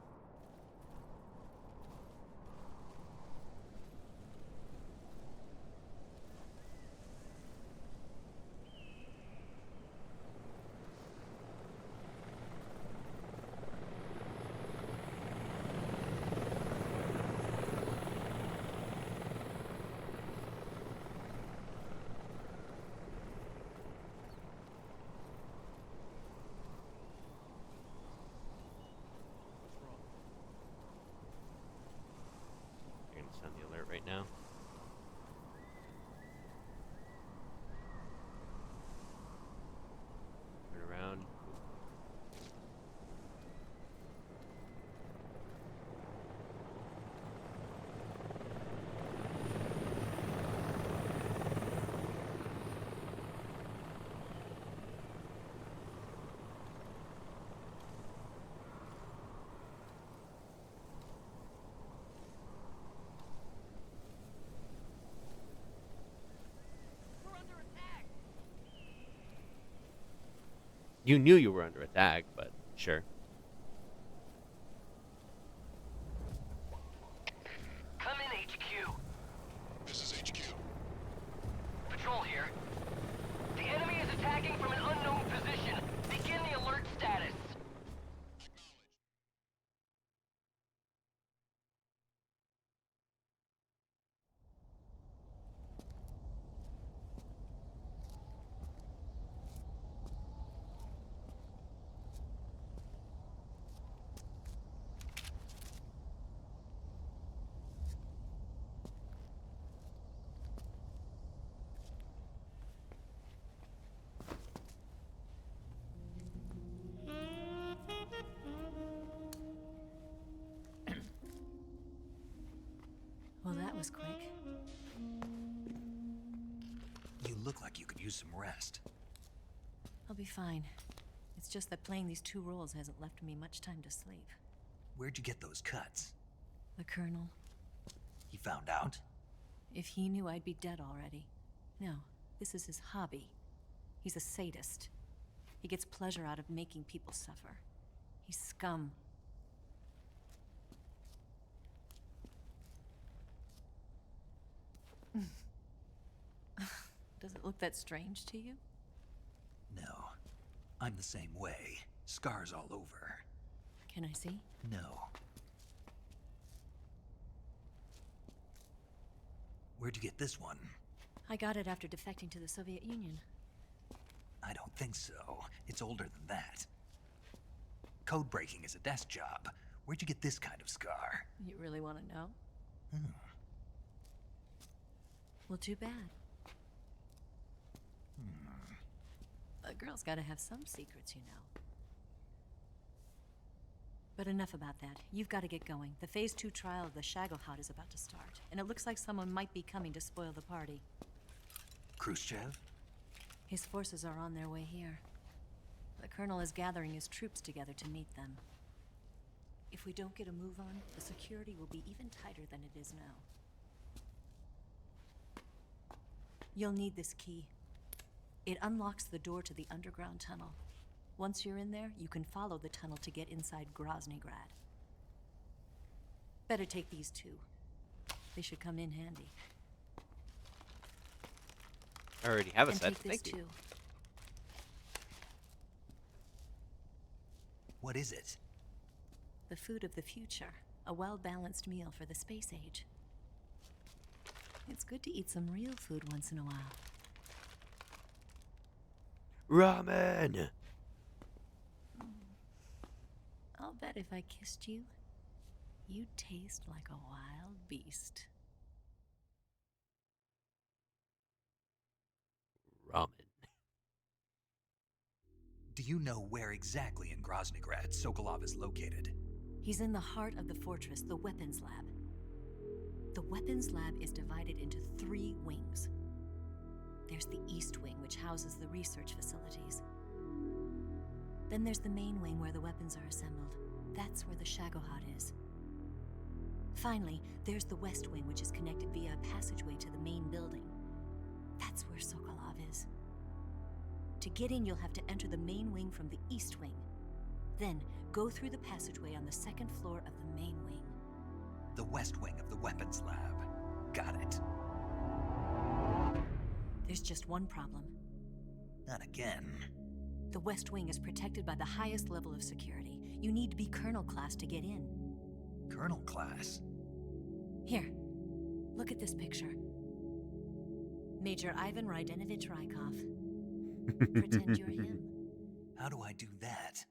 You're gonna send the alert right now. Turn around. We're under attack! You knew you were under attack, but sure. was quick. You look like you could use some rest. I'll be fine. It's just that playing these 2 roles hasn't left me much time to sleep. Where'd you get those cuts? The Colonel. He found out? If he knew, I'd be dead already. No, this is his hobby. He's a sadist. He gets pleasure out of making people suffer. He's scum. Does it look that strange to you? No. I'm the same way. Scars all over. Can I see? No. Where'd you get this one? I got it after defecting to the Soviet Union. I don't think so. It's older than that. Code breaking is a desk job. Where'd you get this kind of scar? You really want to know? Hmm. Well, too bad. A girl's gotta have some secrets, you know. But enough about that. You've got to get going. The Phase 2 trial of the Shagohod is about to start, and it looks like someone might be coming to spoil the party. Khrushchev? His forces are on their way here. The Colonel is gathering his troops together to meet them. If we don't get a move on, the security will be even tighter than it is now. You'll need this key. It unlocks the door to the underground tunnel. Once you're in there, you can follow the tunnel to get inside Groznygrad. Better take these 2. They should come in handy. I already have a And set. take this Thank you. too. What is it? The food of the future. A well-balanced meal for the space age. It's good to eat some real food once in a while. Ramen! I'll bet if I kissed you, you'd taste like a wild beast. Ramen. Do you know where exactly in Groznygrad Sokolov is located? He's in the heart of the fortress, the weapons lab. The weapons lab is divided into 3 wings. There's the East Wing, which houses the research facilities. Then there's the main wing where the weapons are assembled. That's where the Shagohod is. Finally, there's the West Wing, which is connected via a passageway to the main building. That's where Sokolov is. To get in, you'll have to enter the main wing from the East Wing. Then, go through the passageway on the 2nd floor of the main wing. The West Wing of the weapons lab. Got it. There's just one problem. Not again. The West Wing is protected by the highest level of security. You need to be Colonel class to get in. Colonel class? Here, look at this picture. Major Ivan Rydenovich Rykov. Pretend you're him. How do I do that?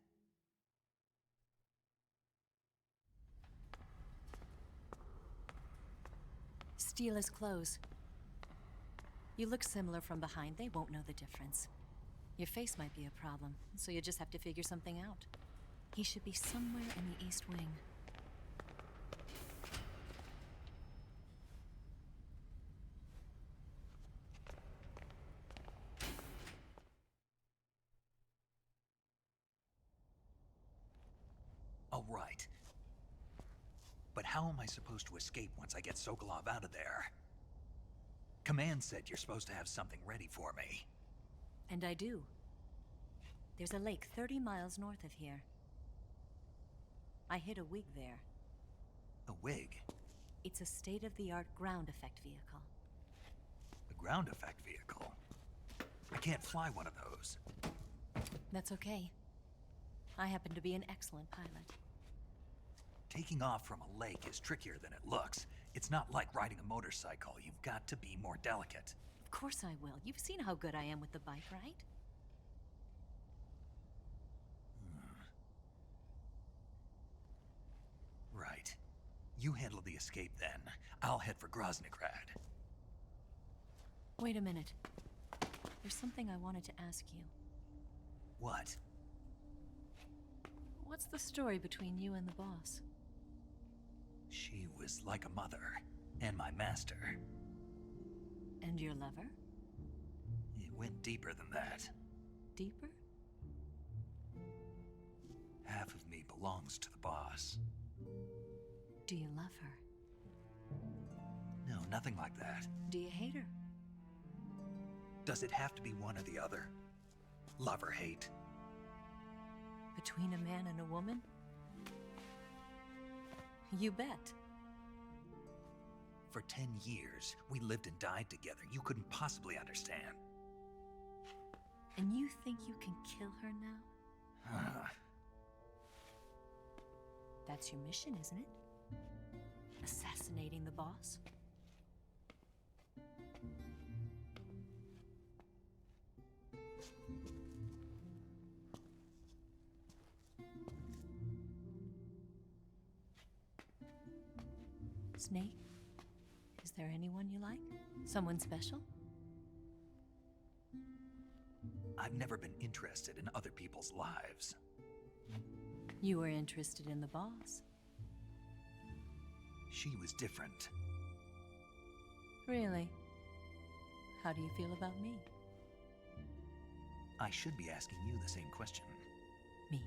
Steal his clothes. You look similar from behind. They won't know the difference. Your face might be a problem, so you just have to figure something out. He should be somewhere in the East Wing. All right. But how am I supposed to escape once I get Sokolov out of there? Command said you're supposed to have something ready for me. And I do. There's a lake 30 miles north of here. I hid a wig there. A wig? It's a state-of-the-art ground effect vehicle. A ground effect vehicle? I can't fly one of those. That's okay. I happen to be an excellent pilot. Taking off from a lake is trickier than it looks. It's not like riding a motorcycle. You've got to be more delicate. Of course I will. You've seen how good I am with the bike, right? Right. You handle the escape then. I'll head for Groznygrad. Wait a minute. There's something I wanted to ask you. What? What's the story between you and the boss? She was like a mother. And my master. And your lover? It went deeper than that. Deeper? Half of me belongs to the boss. Do you love her? No, nothing like that. Do you hate her? Does it have to be one or the other? Love or hate? Between a man and a woman? You bet. For 10 years, we lived and died together. You couldn't possibly understand. And you think you can kill her now? That's your mission, isn't it? Assassinating the boss? Snake? Is there anyone you like? Someone special? I've never been interested in other people's lives. You were interested in the boss. She was different. Really? How do you feel about me? I should be asking you the same question. Me?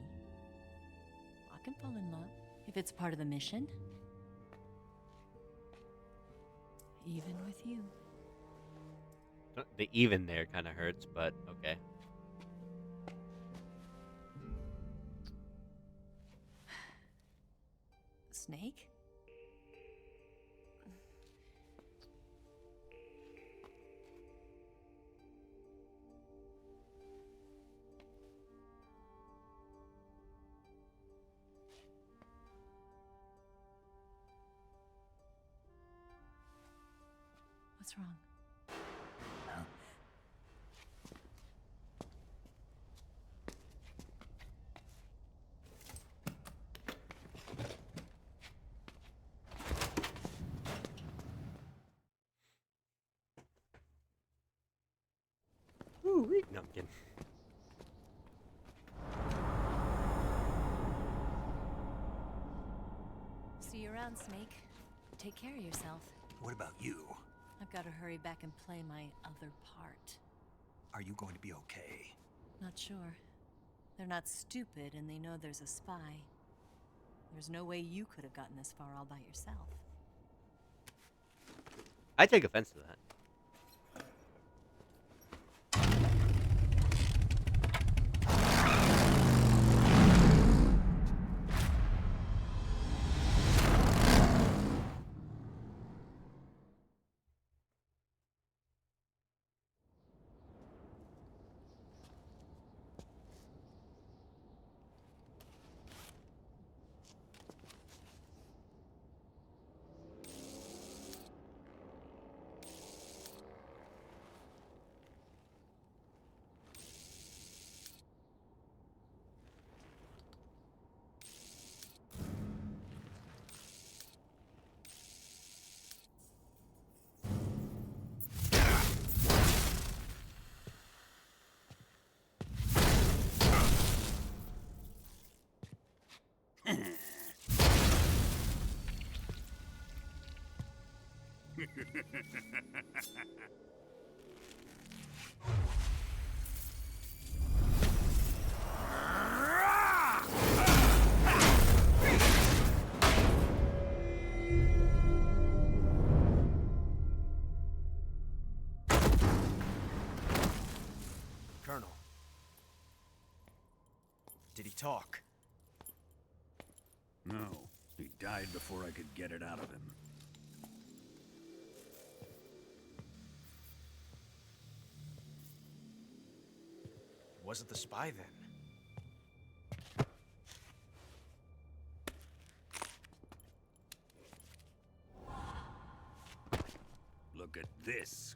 I can fall in love if it's part of the mission. Even with you. The even there kind of hurts, but okay. Snake? What's wrong? Huh? Ooh, no, I'm kidding. See you around, Snake. Take care of yourself. What about you? I've got to hurry back and play my other part. Are you going to be okay? Not sure. They're not stupid and they know there's a spy. There's no way you could have gotten this far all by yourself. I take offense to that. Colonel. Did he talk? No, he died before I could get it out of him. Was it the spy then? Look at this.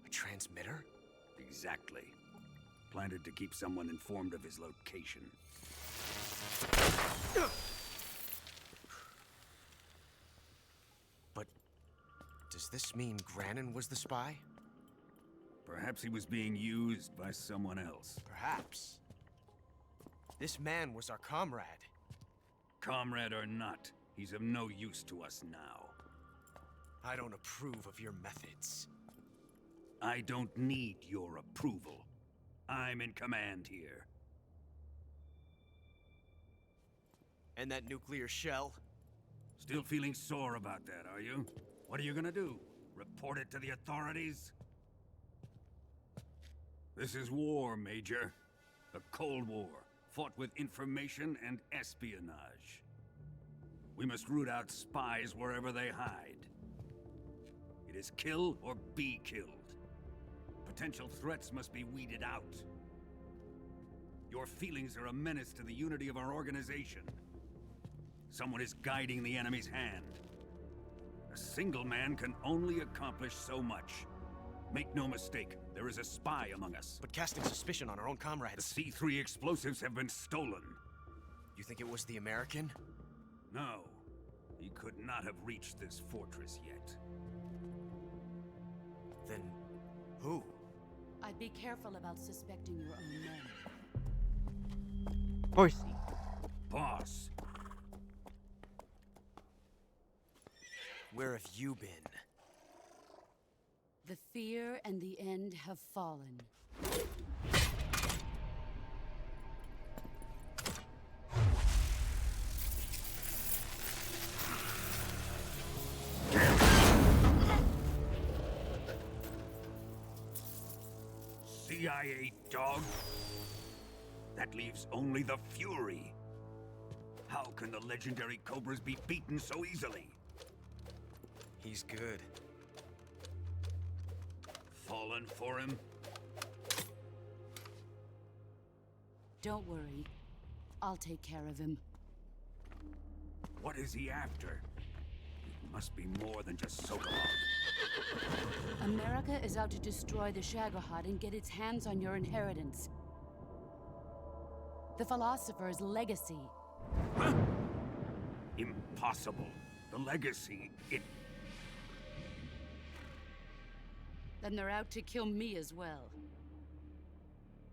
A transmitter? Exactly. Planted to keep someone informed of his location. But does this mean Granin was the spy? Perhaps he was being used by someone else. Perhaps. This man was our comrade. Comrade or not, he's of no use to us now. I don't approve of your methods. I don't need your approval. I'm in command here. And that nuclear shell? Still feeling sore about that, are you? What are you gonna do? Report it to the authorities? This is war, Major. A Cold War, fought with information and espionage. We must root out spies wherever they hide. It is kill or be killed. Potential threats must be weeded out. Your feelings are a menace to the unity of our organization. Someone is guiding the enemy's hand. A single man can only accomplish so much. Make no mistake, there is a spy among us. But casting suspicion on our own The comrades. C3 explosives have been stolen. You think it was the American? No, he could not have reached this fortress yet. Then who? I'd be careful about suspecting your own men. Horsey. Boss, Where have you been? The fear and the end have fallen. CIA dog? That leaves only the Fury. How can the legendary Cobras be beaten so easily? He's good. Fallen for him? Don't worry. I'll take care of him. What is he after? It must be more than just Sokolov. America is out to destroy the Shagohod and get its hands on your inheritance. The philosopher's legacy. Huh? Impossible. The legacy, Then they're out to kill me as well.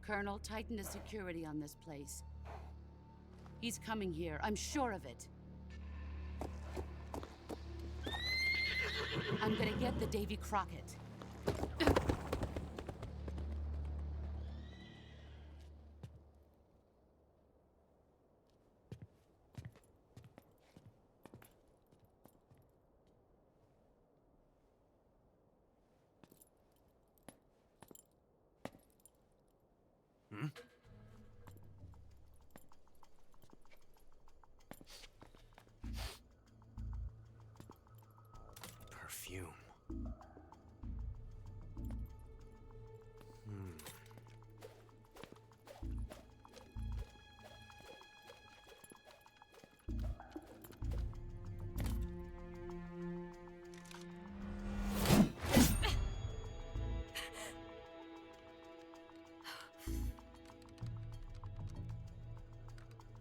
Colonel, tighten the security on this place. He's coming here, I'm sure of it. I'm gonna get the Davy Crockett. Perfume.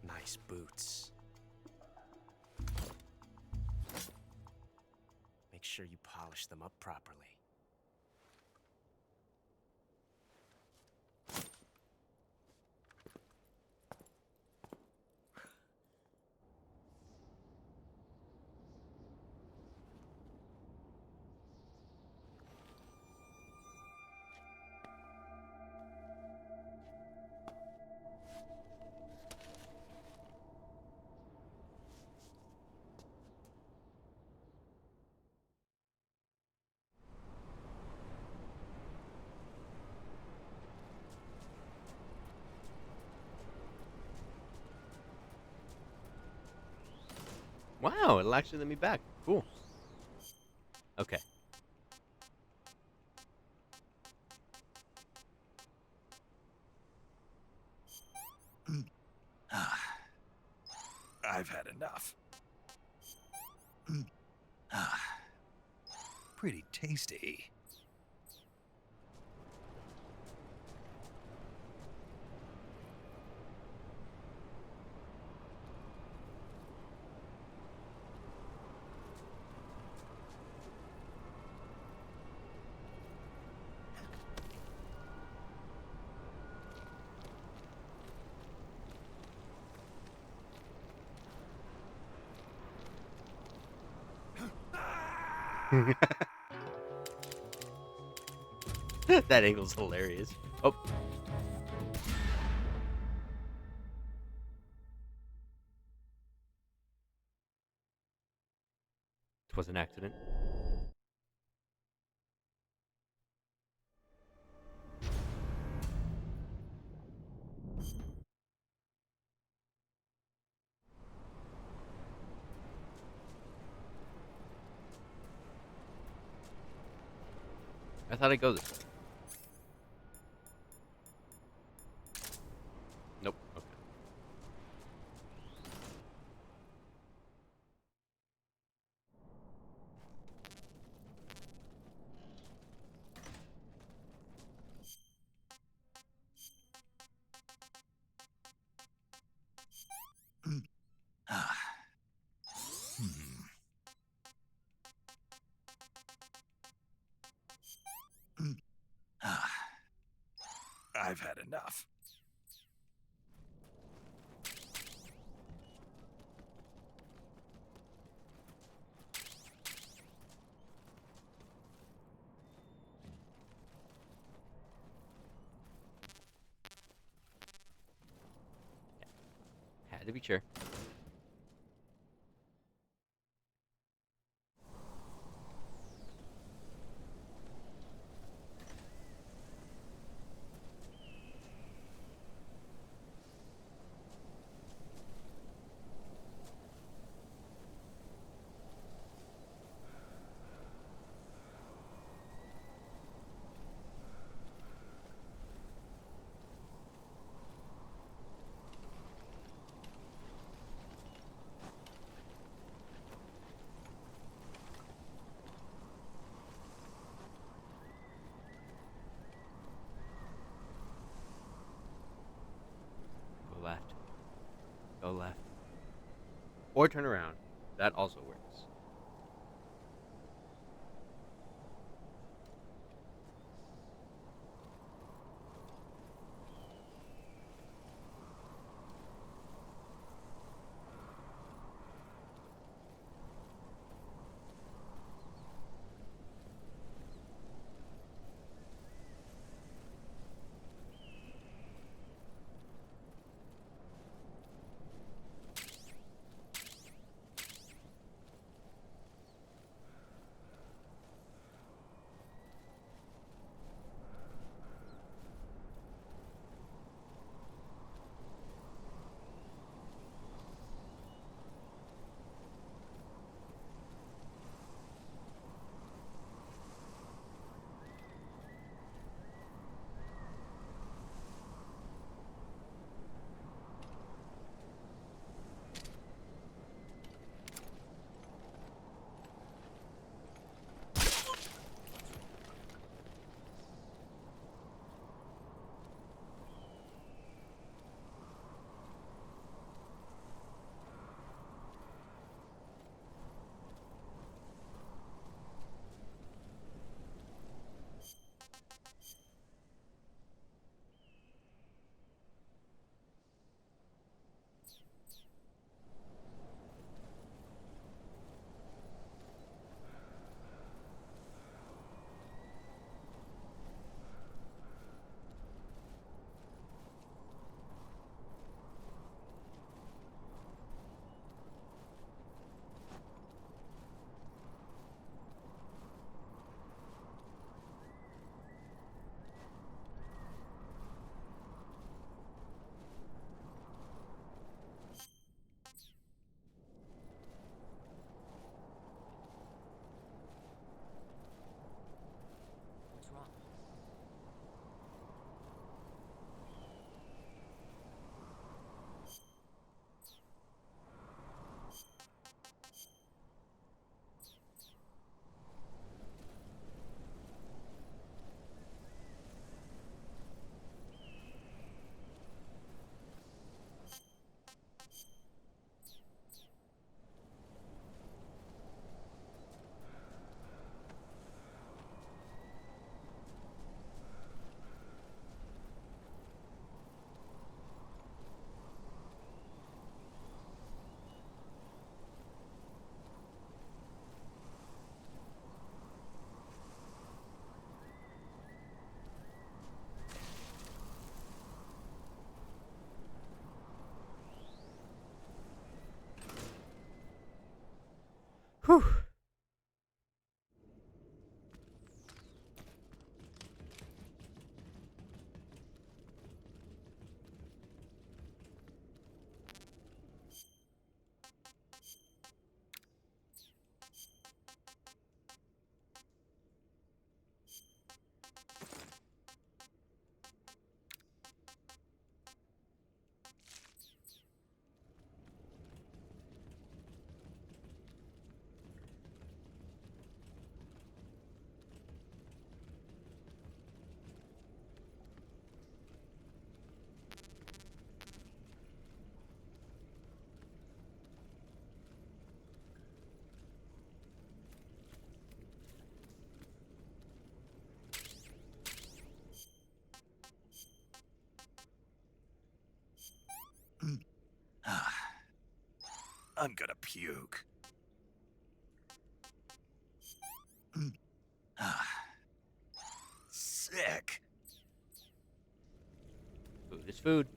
Nice boots. Make sure you polish them up properly. Wow, it'll actually let me back. Cool. Okay. I've had enough. Pretty tasty. That angle's hilarious. Oh. It was an accident. I thought I'd go this way. Nope. Okay. Ah. Hmm. Ah. I've had enough. Had to be sure. Go left. Go left. Or turn around. That also works. Whew. I'm gonna puke. Sick. Food is food.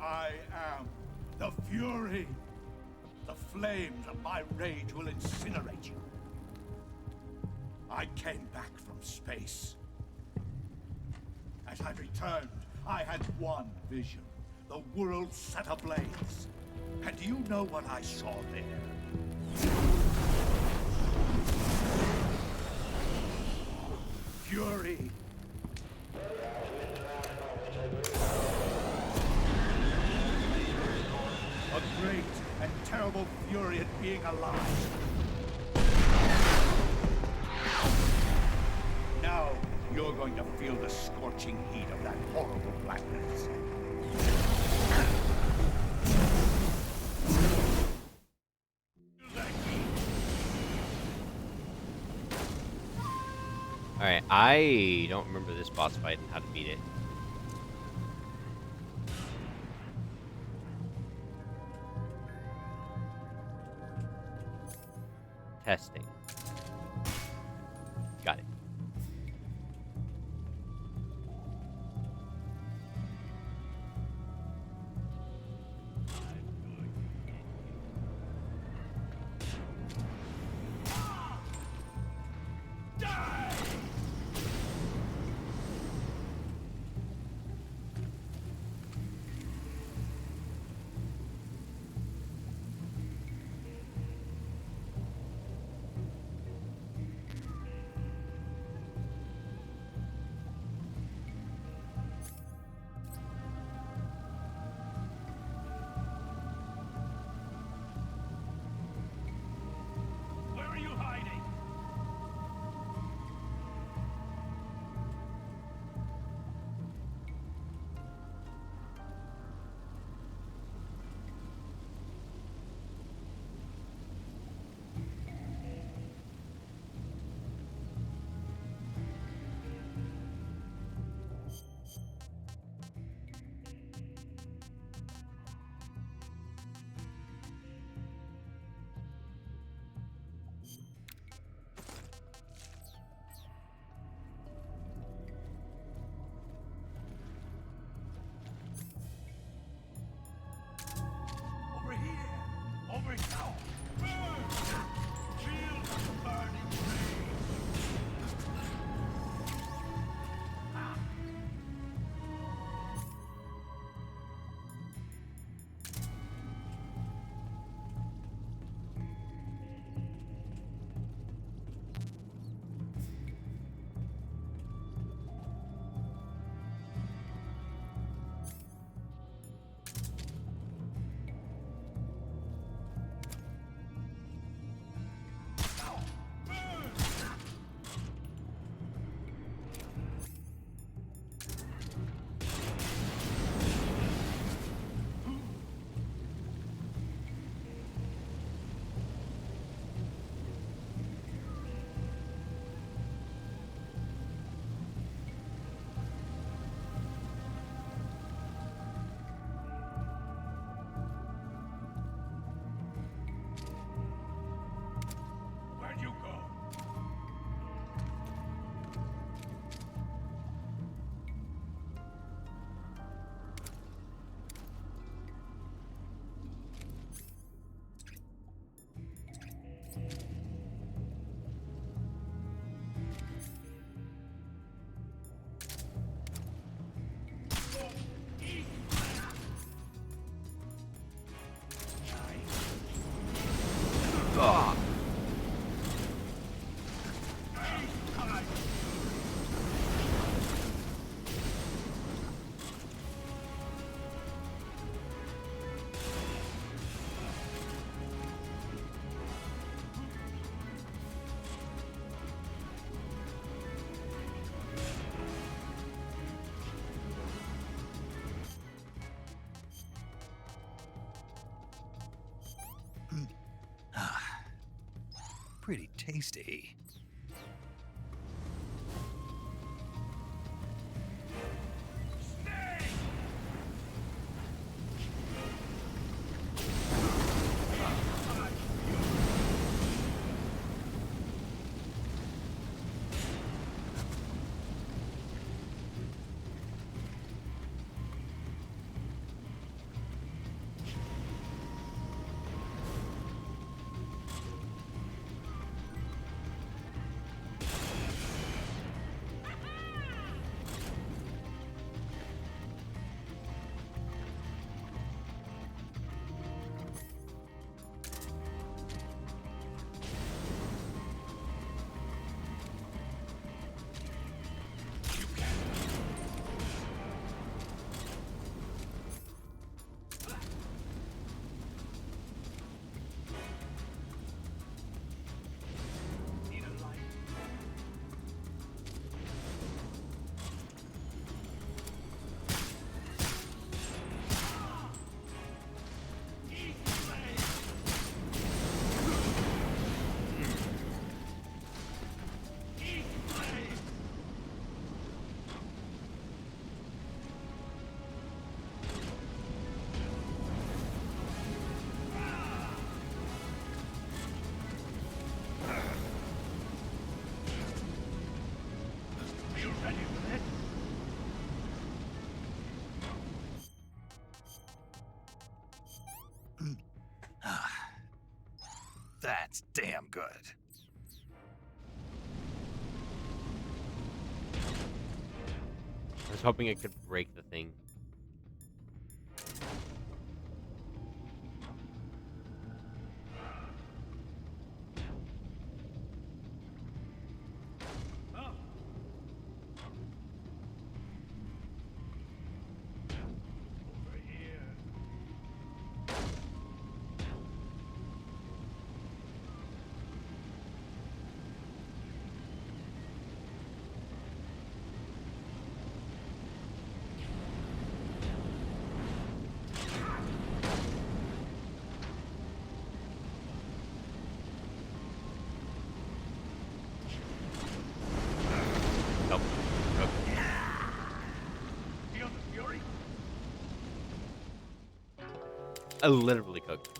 I am the Fury. The flames of my rage will incinerate you. I came back from space. As I returned, I had one vision. The world set ablaze. And do you know what I saw there? Fury. A great and terrible fury at being alive. Now, you're going to feel the scorching heat of that horrible blackness. Alright, I don't remember this boss fight and how to beat it. Testing. Got it. pretty tasty. That's damn good. I was hoping it could break the thing. Nope. Okay. Feel the fury? I literally cooked.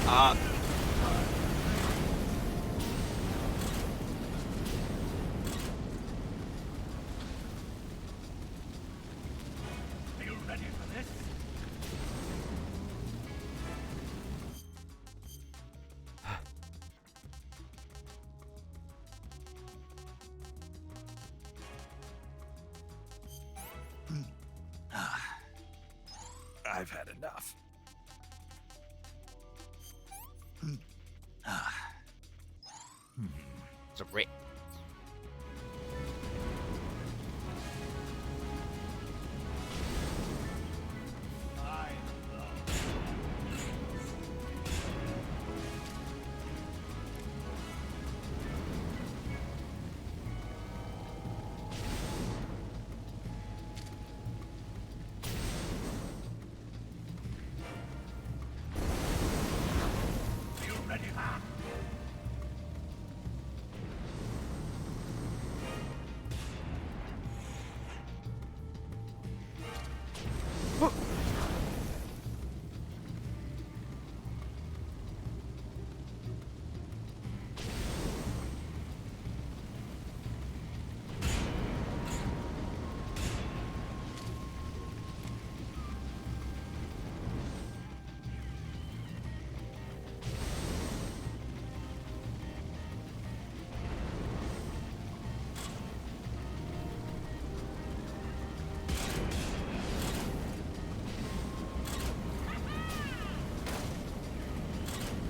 Ah. Are you ready for this? I've had enough. It's a rip. Are you ready, huh?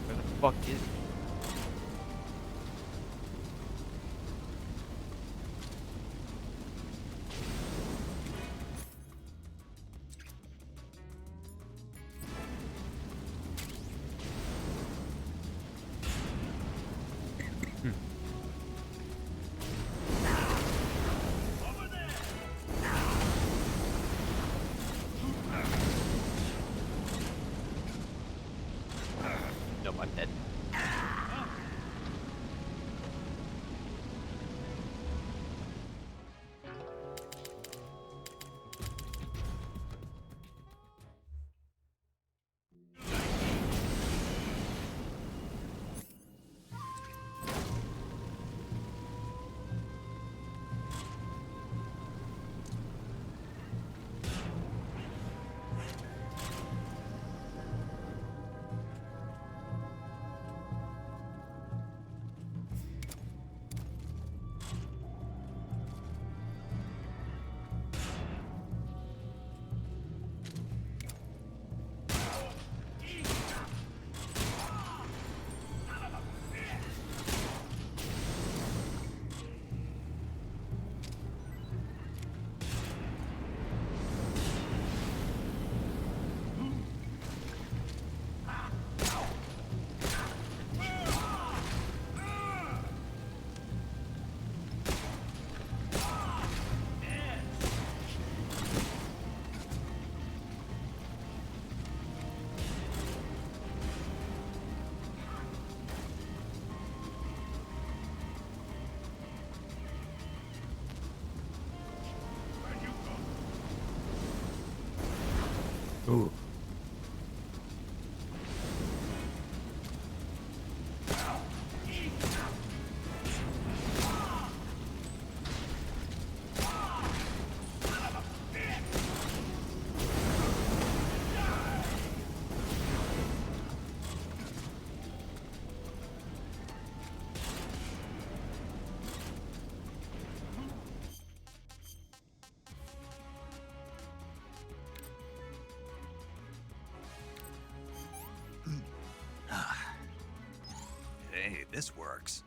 Where the fuck is he? Nope, I'm dead. Ooh. Hey, this works.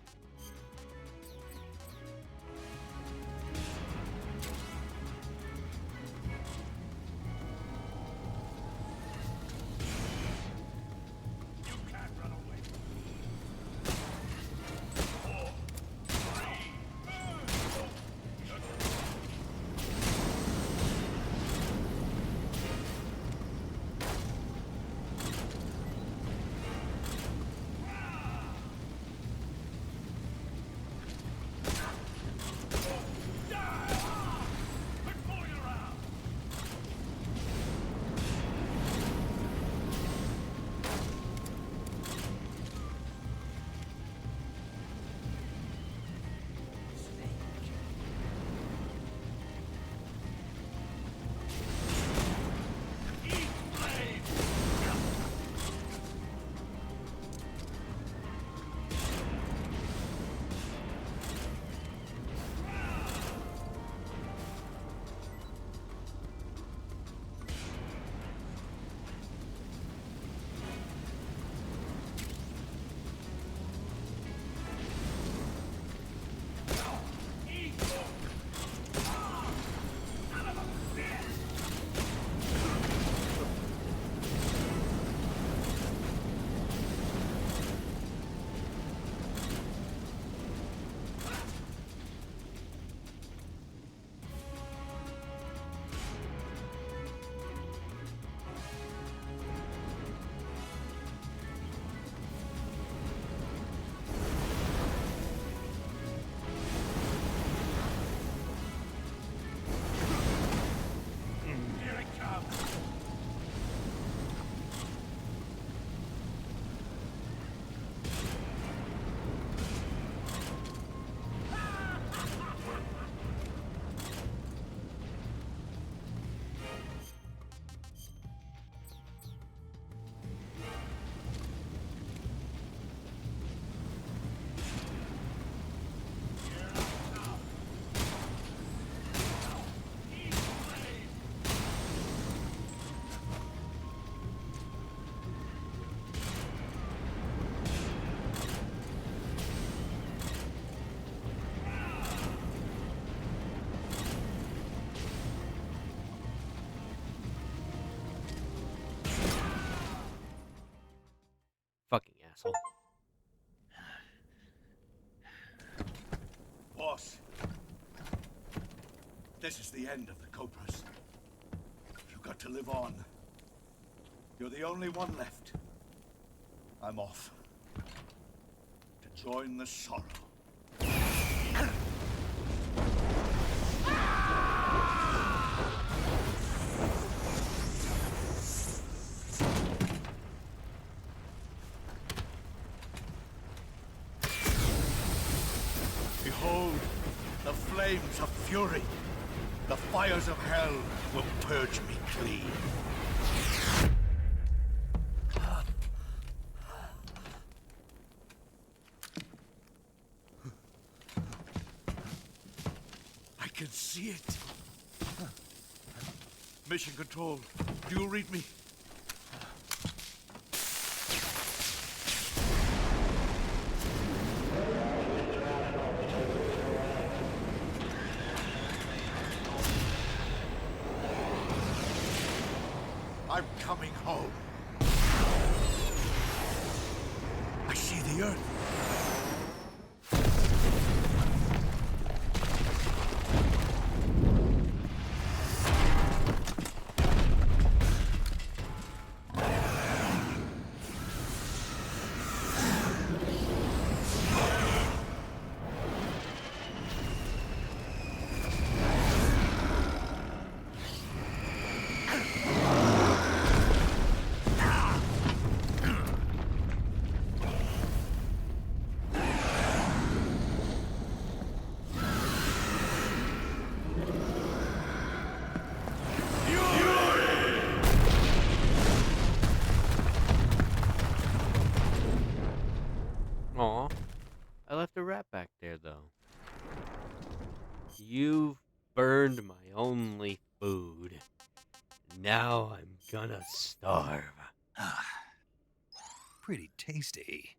asshole. Boss, this is the end of the Cobras. You've got to live on. You're the only one left. I'm off. To join the sorrow. Behold, the flames of fury. The fires of hell will purge me clean. I can see it. Mission Control, do you read me? I'm coming home. I see the Earth. Aw. I left a rat back there, though. You've burned my only food. Now I'm gonna starve. Pretty tasty.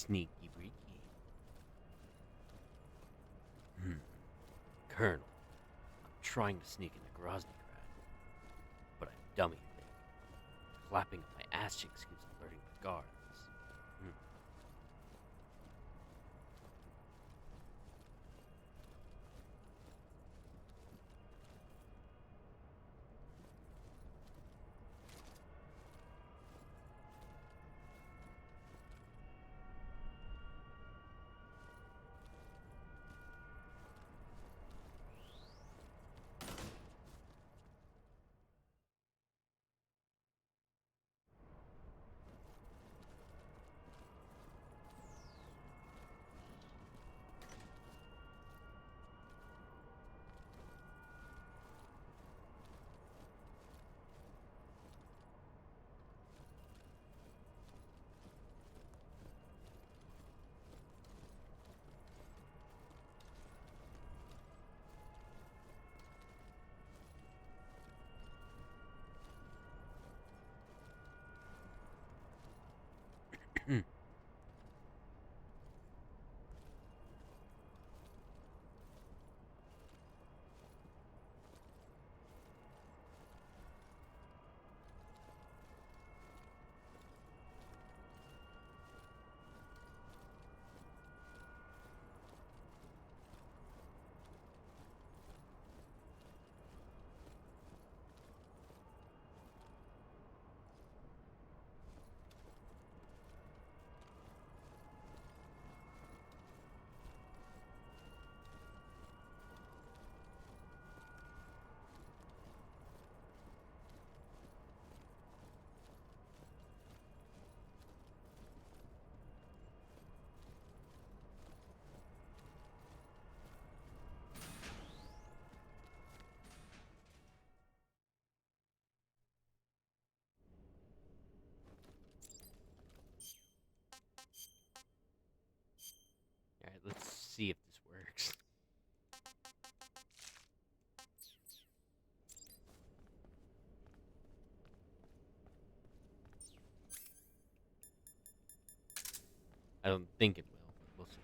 Sneaky breaky. Colonel, I'm trying to sneak into Groznygrad, but I'm dummy thick. Clapping up my ass cheeks keeps alerting the guards. Hmm. Alright, let's see if this works. I don't think it will, but we'll see.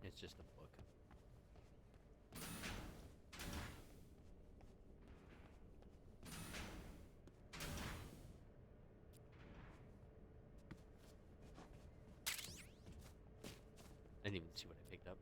It's just a book. I didn't even see what I picked up.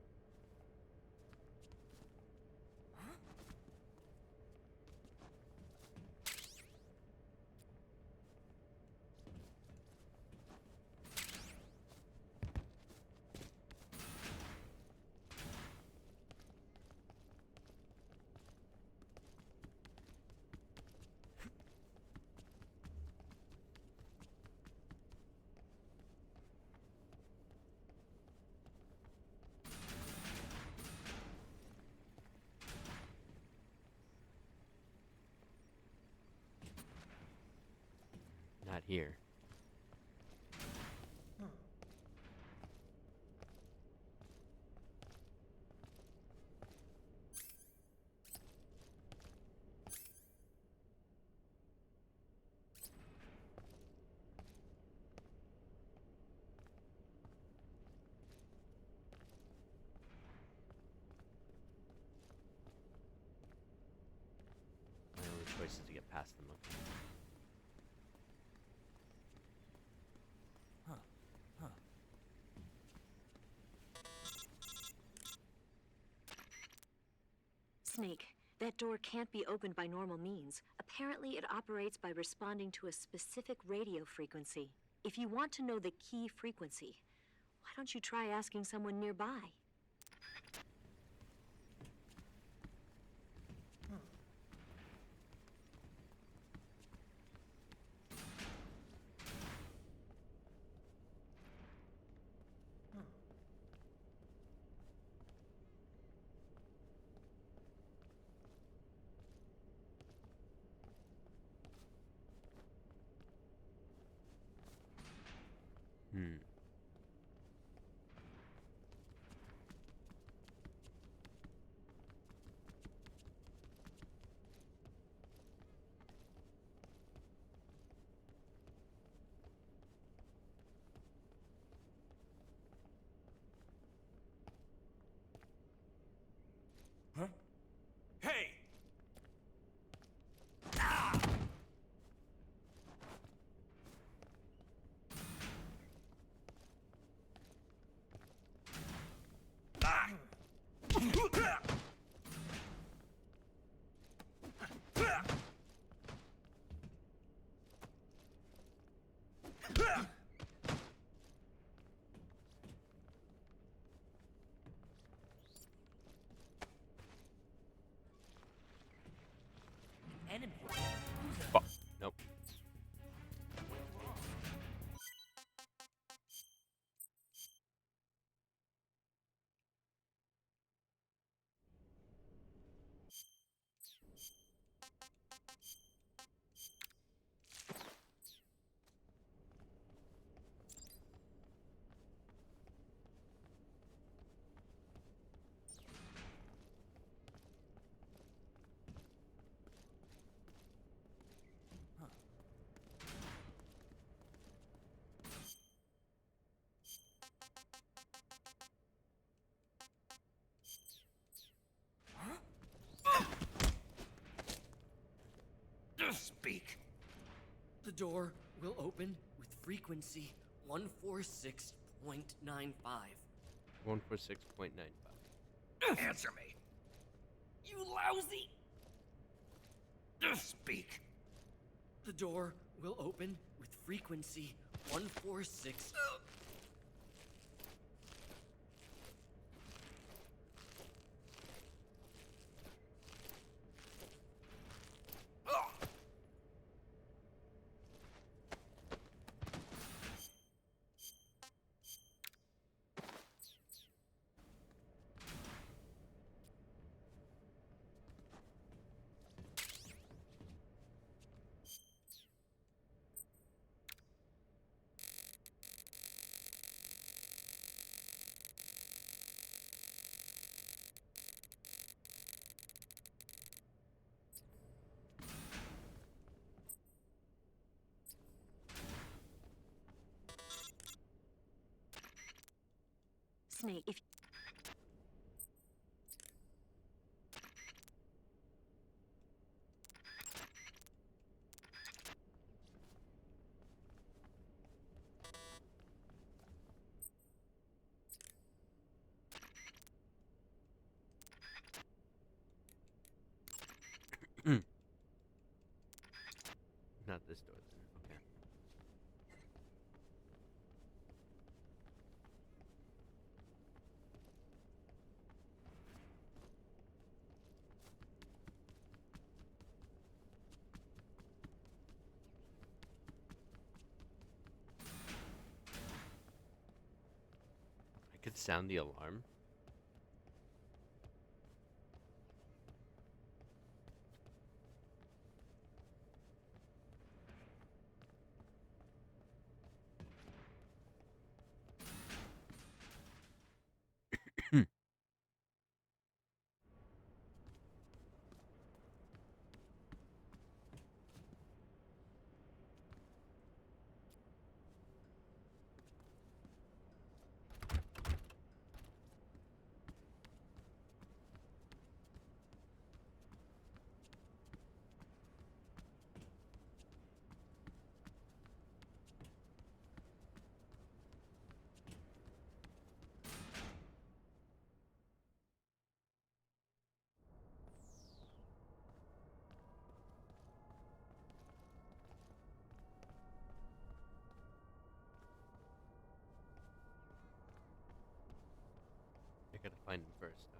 Not here. choices to get past them. Okay. Snake, that door can't be opened by normal means. Apparently, it operates by responding to a specific radio frequency. If you want to know the key frequency, why don't you try asking someone nearby? Hmm. Huh? Hey! Enemy. Fuck. Nope. Speak. The door will open with frequency 146.95. 146.95. Answer me. You lousy! Speak. The door will open with frequency 146. Snake, if Not this door then. Okay. I could sound the alarm. gotta find him first. Okay.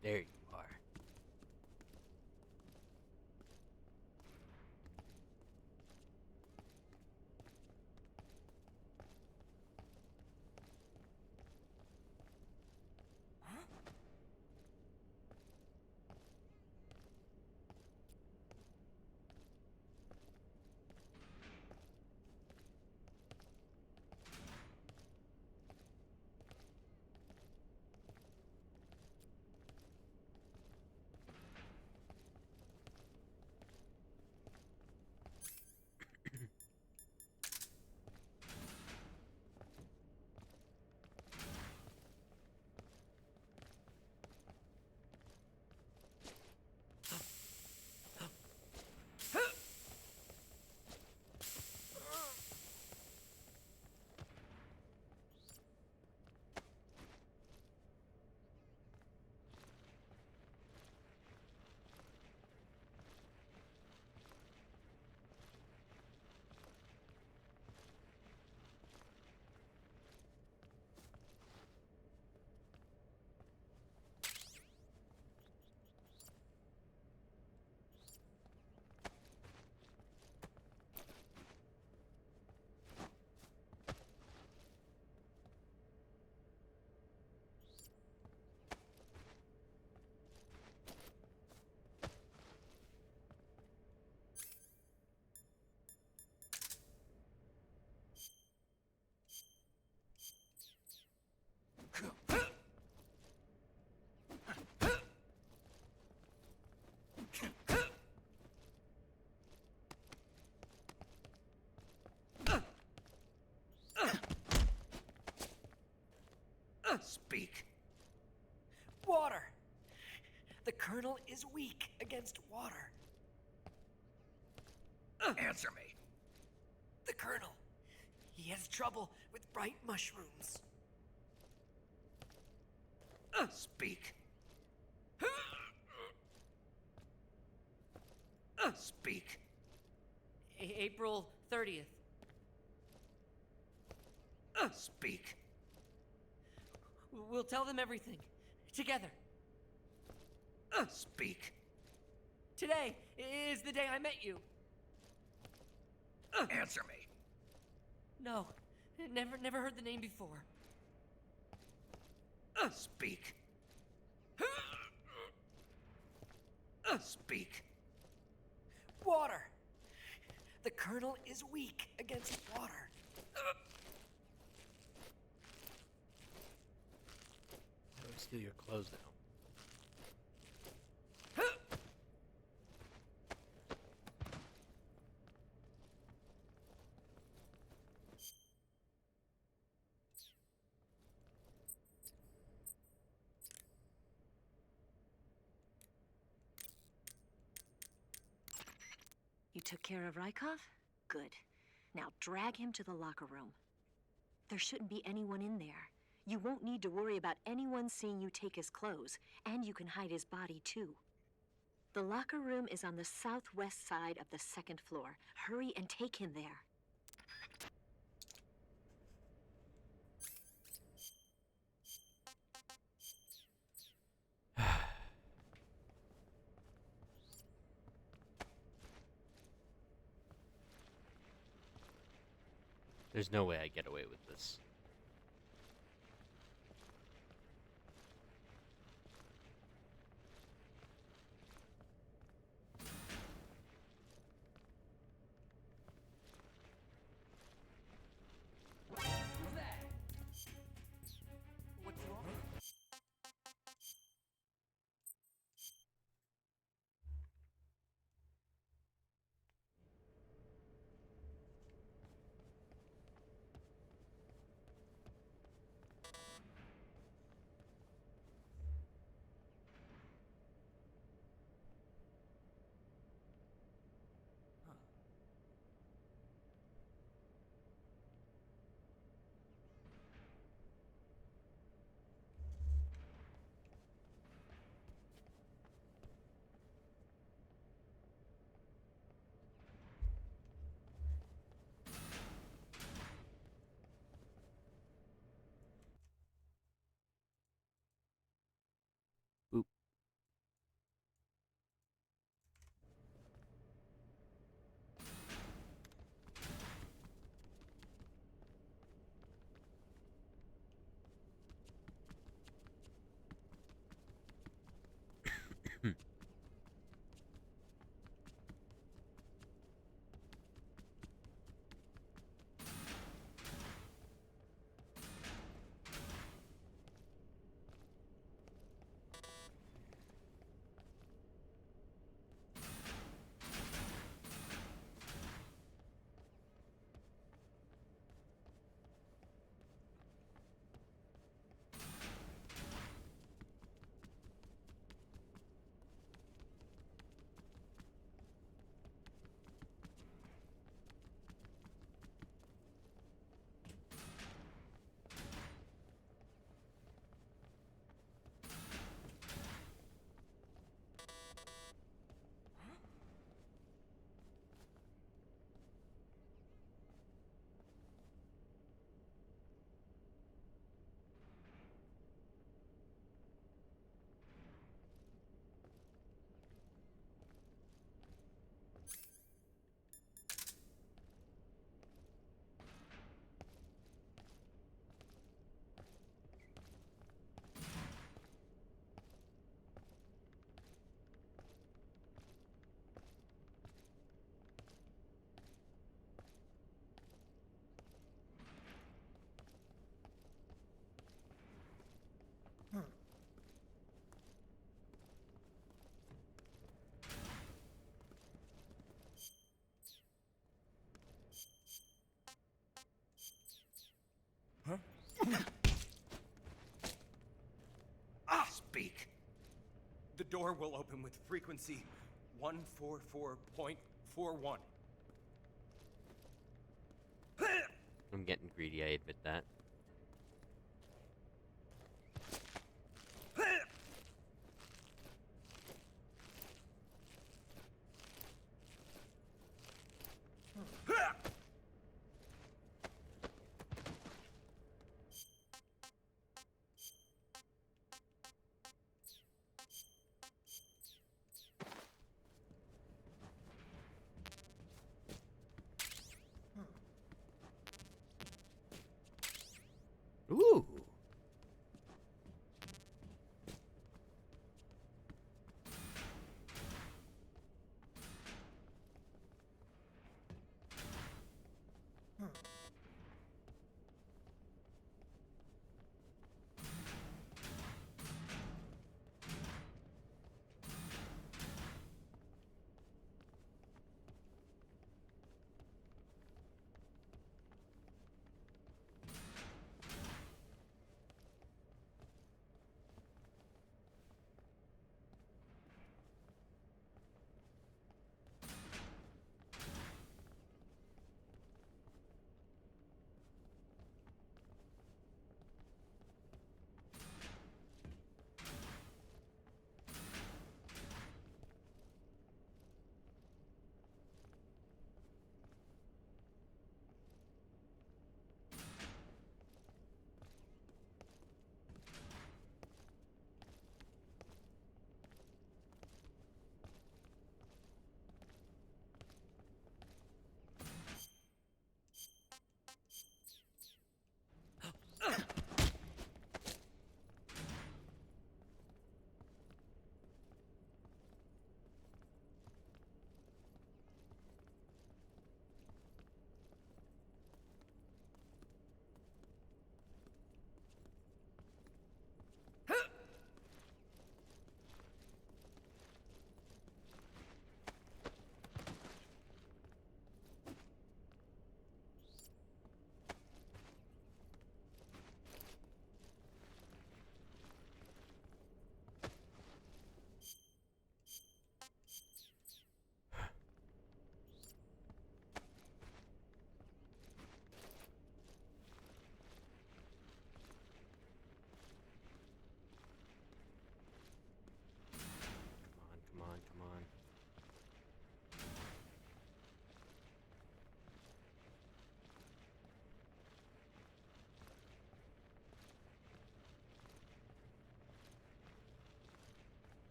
There you are. Speak. Water! The Colonel is weak against water. Answer me. The Colonel. He has trouble with bright mushrooms. Speak. Speak. April 30th. Speak. We'll tell them everything. Together. Speak. Today is the day I met you. Answer me. No. Never heard the name before. Speak. Speak. Water! The Colonel is weak against water. How do I steal your clothes now? took care of Rykov? Good. Now drag him to the locker room. There shouldn't be anyone in there. You won't need to worry about anyone seeing you take his clothes, and you can hide his body too. The locker room is on the southwest side of the second floor. Hurry and take him there. There's no way I get away with this. What's wrong? Boop. Speak. The door will open with frequency 144.41. I'm getting greedy, I admit that.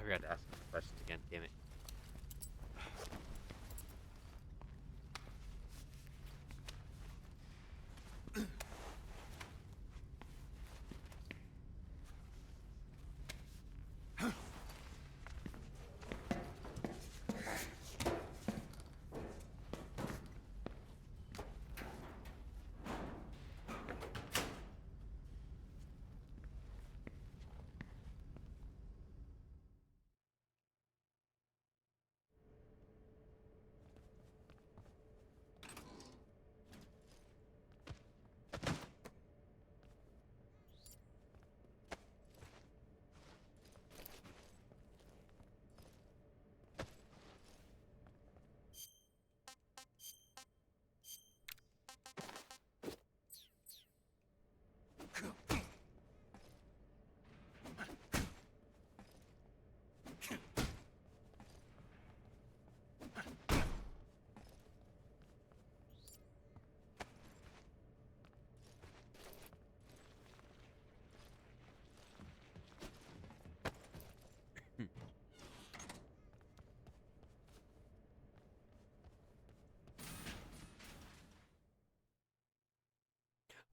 forgot to ask him questions again. Damn it.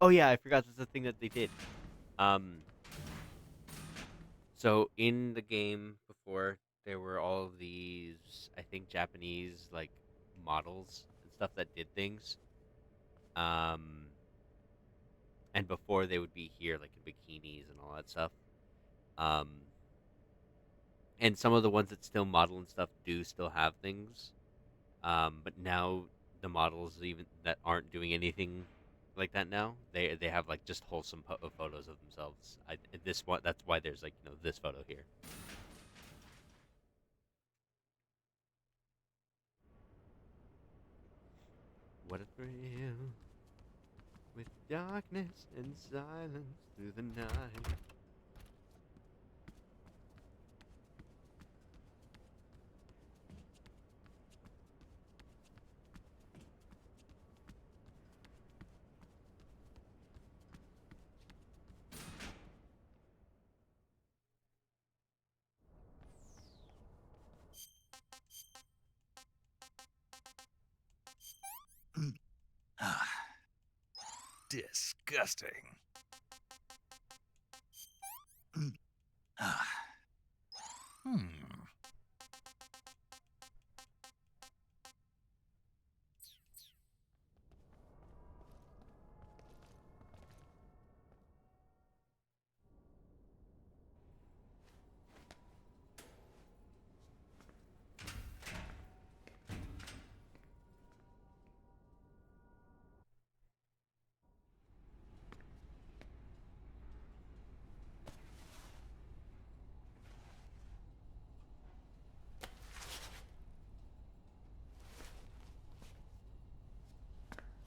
Oh yeah, I forgot that's the thing that they did. Um, so in the game before, there were all of these, I think, Japanese like models and stuff that did things. Um, and before they would be here like in bikinis and all that stuff. Um, and some of the ones that still model and stuff do still have things. But now the models even that aren't doing anything like that now, they have like just wholesome photos of themselves. This one, that's why there's like this photo here. What a thrill with darkness and silence through the night. Ah, disgusting. Ah. Hmm.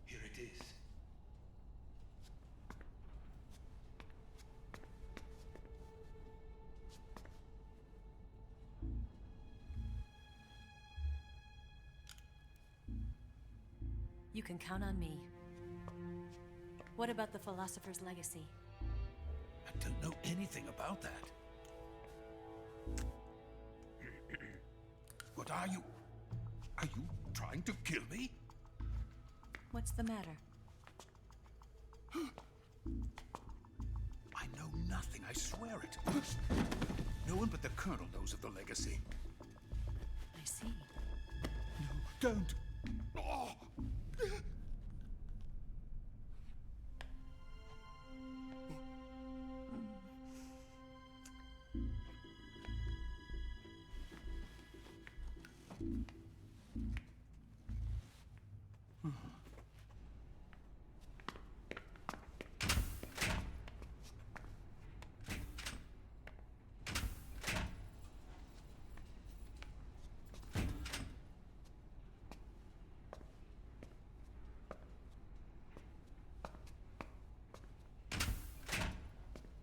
Here it is. You can count on me. What about the philosopher's legacy? I don't know anything about that. What are you? Are you trying to kill me? What's the matter? I know nothing, I swear it. No one but the Colonel knows of the legacy. I see. No, don't. Oh.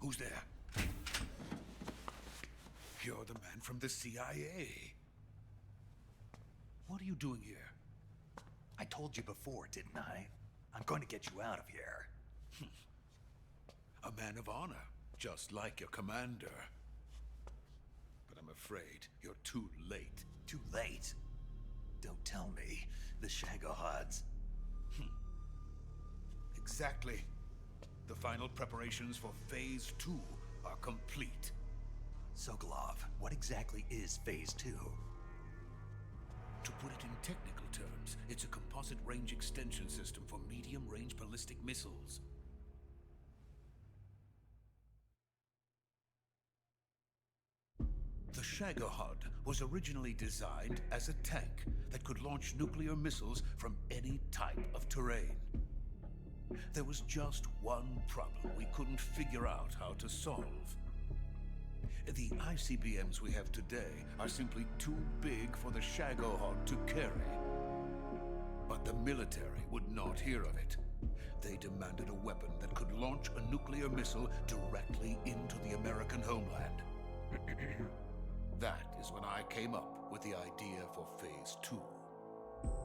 Who's there? You're the man from the CIA. What are you doing here? I told you before, didn't I? I'm going to get you out of here. A man of honor, just like your commander. But I'm afraid you're too late. Too late? Don't tell me. The Shagohods. Exactly. The final preparations for Phase 2 are complete. Sokolov, what exactly is Phase 2? To put it in technical terms, it's a composite range extension system for medium-range ballistic missiles. The Shagohod was originally designed as a tank that could launch nuclear missiles from any type of terrain. There was just one problem we couldn't figure out how to solve. The ICBMs we have today are simply too big for the Shagohod to carry. But the military would not hear of it. They demanded a weapon that could launch a nuclear missile directly into the American homeland. That is when I came up with the idea for Phase 2.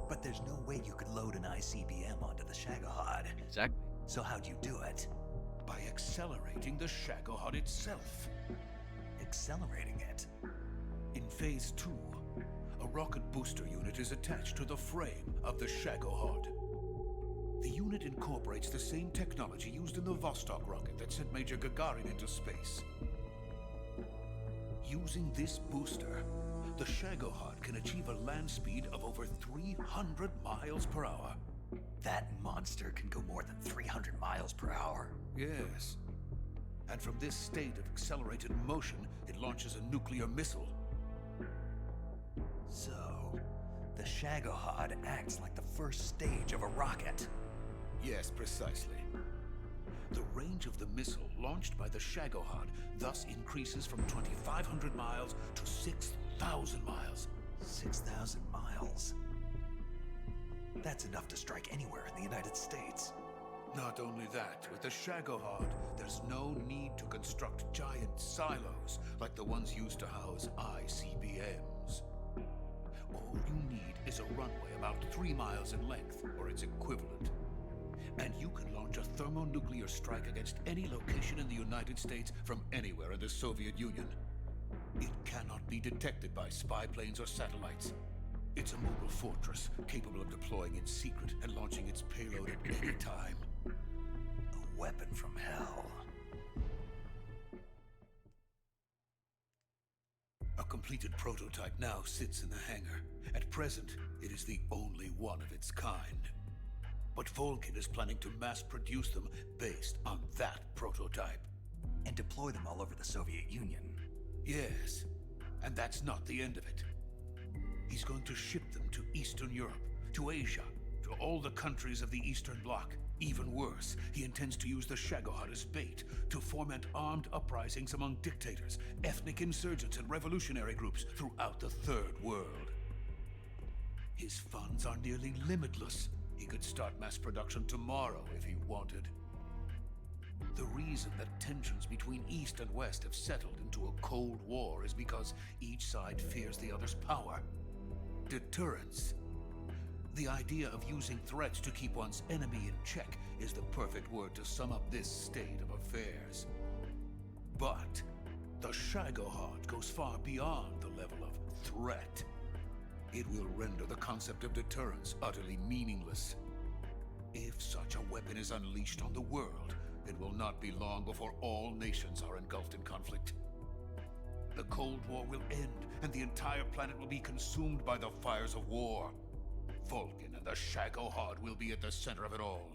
But there's no way you could load an ICBM onto the Shagohod. Exactly. So how'd you do it? By accelerating the Shagohod itself. Accelerating it? In Phase 2, a rocket booster unit is attached to the frame of the Shagohod. The unit incorporates the same technology used in the Vostok rocket that sent Major Gagarin into space. Using this booster, the Shagohod can achieve a land speed of over 300 miles per hour. That monster can go more than 300 miles per hour? Yes. And from this state of accelerated motion, it launches a nuclear missile. So, the Shagohod acts like the first stage of a rocket. Yes, precisely. The range of the missile launched by the Shagohod thus increases from 2,500 miles to 6,000 miles. 6,000 miles? That's enough to strike anywhere in the United States. Not only that, with the Shagohod, there's no need to construct giant silos like the ones used to house ICBMs. All you need is a runway about 3 miles in length, or its equivalent. And you can launch a thermonuclear strike against any location in the United States from anywhere in the Soviet Union. It cannot be detected by spy planes or satellites. It's a mobile fortress, capable of deploying in secret and launching its payload at any time. A weapon from hell. A completed prototype now sits in the hangar. At present, it is the only one of its kind. But Volkin is planning to mass produce them based on that prototype. And deploy them all over the Soviet Union. Yes, and that's not the end of it. He's going to ship them to Eastern Europe, to Asia, to all the countries of the Eastern Bloc. Even worse, he intends to use the Shagohod as bait to foment armed uprisings among dictators, ethnic insurgents, and revolutionary groups throughout the Third World. His funds are nearly limitless. He could start mass production tomorrow if he wanted. The reason that tensions between East and West have settled into a Cold War is because each side fears the other's power. Deterrence. The idea of using threats to keep one's enemy in check is the perfect word to sum up this state of affairs. But the Shagohod goes far beyond the level of threat. It will render the concept of deterrence utterly meaningless. If such a weapon is unleashed on the world, it will not be long before all nations are engulfed in conflict. The Cold War will end, and the entire planet will be consumed by the fires of war. Vulcan and the Shagohod will be at the center of it all.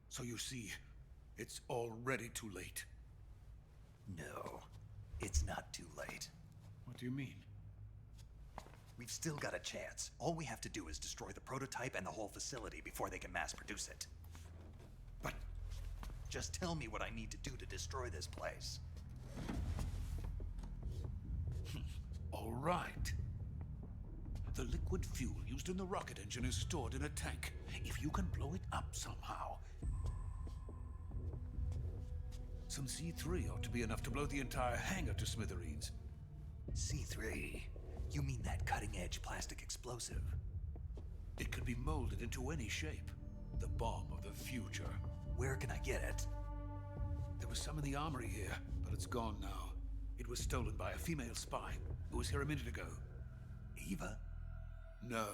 So you see, it's already too late. No, it's not too late. What do you mean? We've still got a chance. All we have to do is destroy the prototype and the whole facility before they can mass produce it. But just tell me what I need to do to destroy this place. All right. The liquid fuel used in the rocket engine is stored in a tank. If you can blow it up somehow, some C3 ought to be enough to blow the entire hangar to smithereens. C3? You mean that cutting-edge plastic explosive? It could be molded into any shape. The bomb of the future. Where can I get it? The was some in the armory here, but it's gone now. It was stolen by a female spy who was here a minute ago. Eva? No,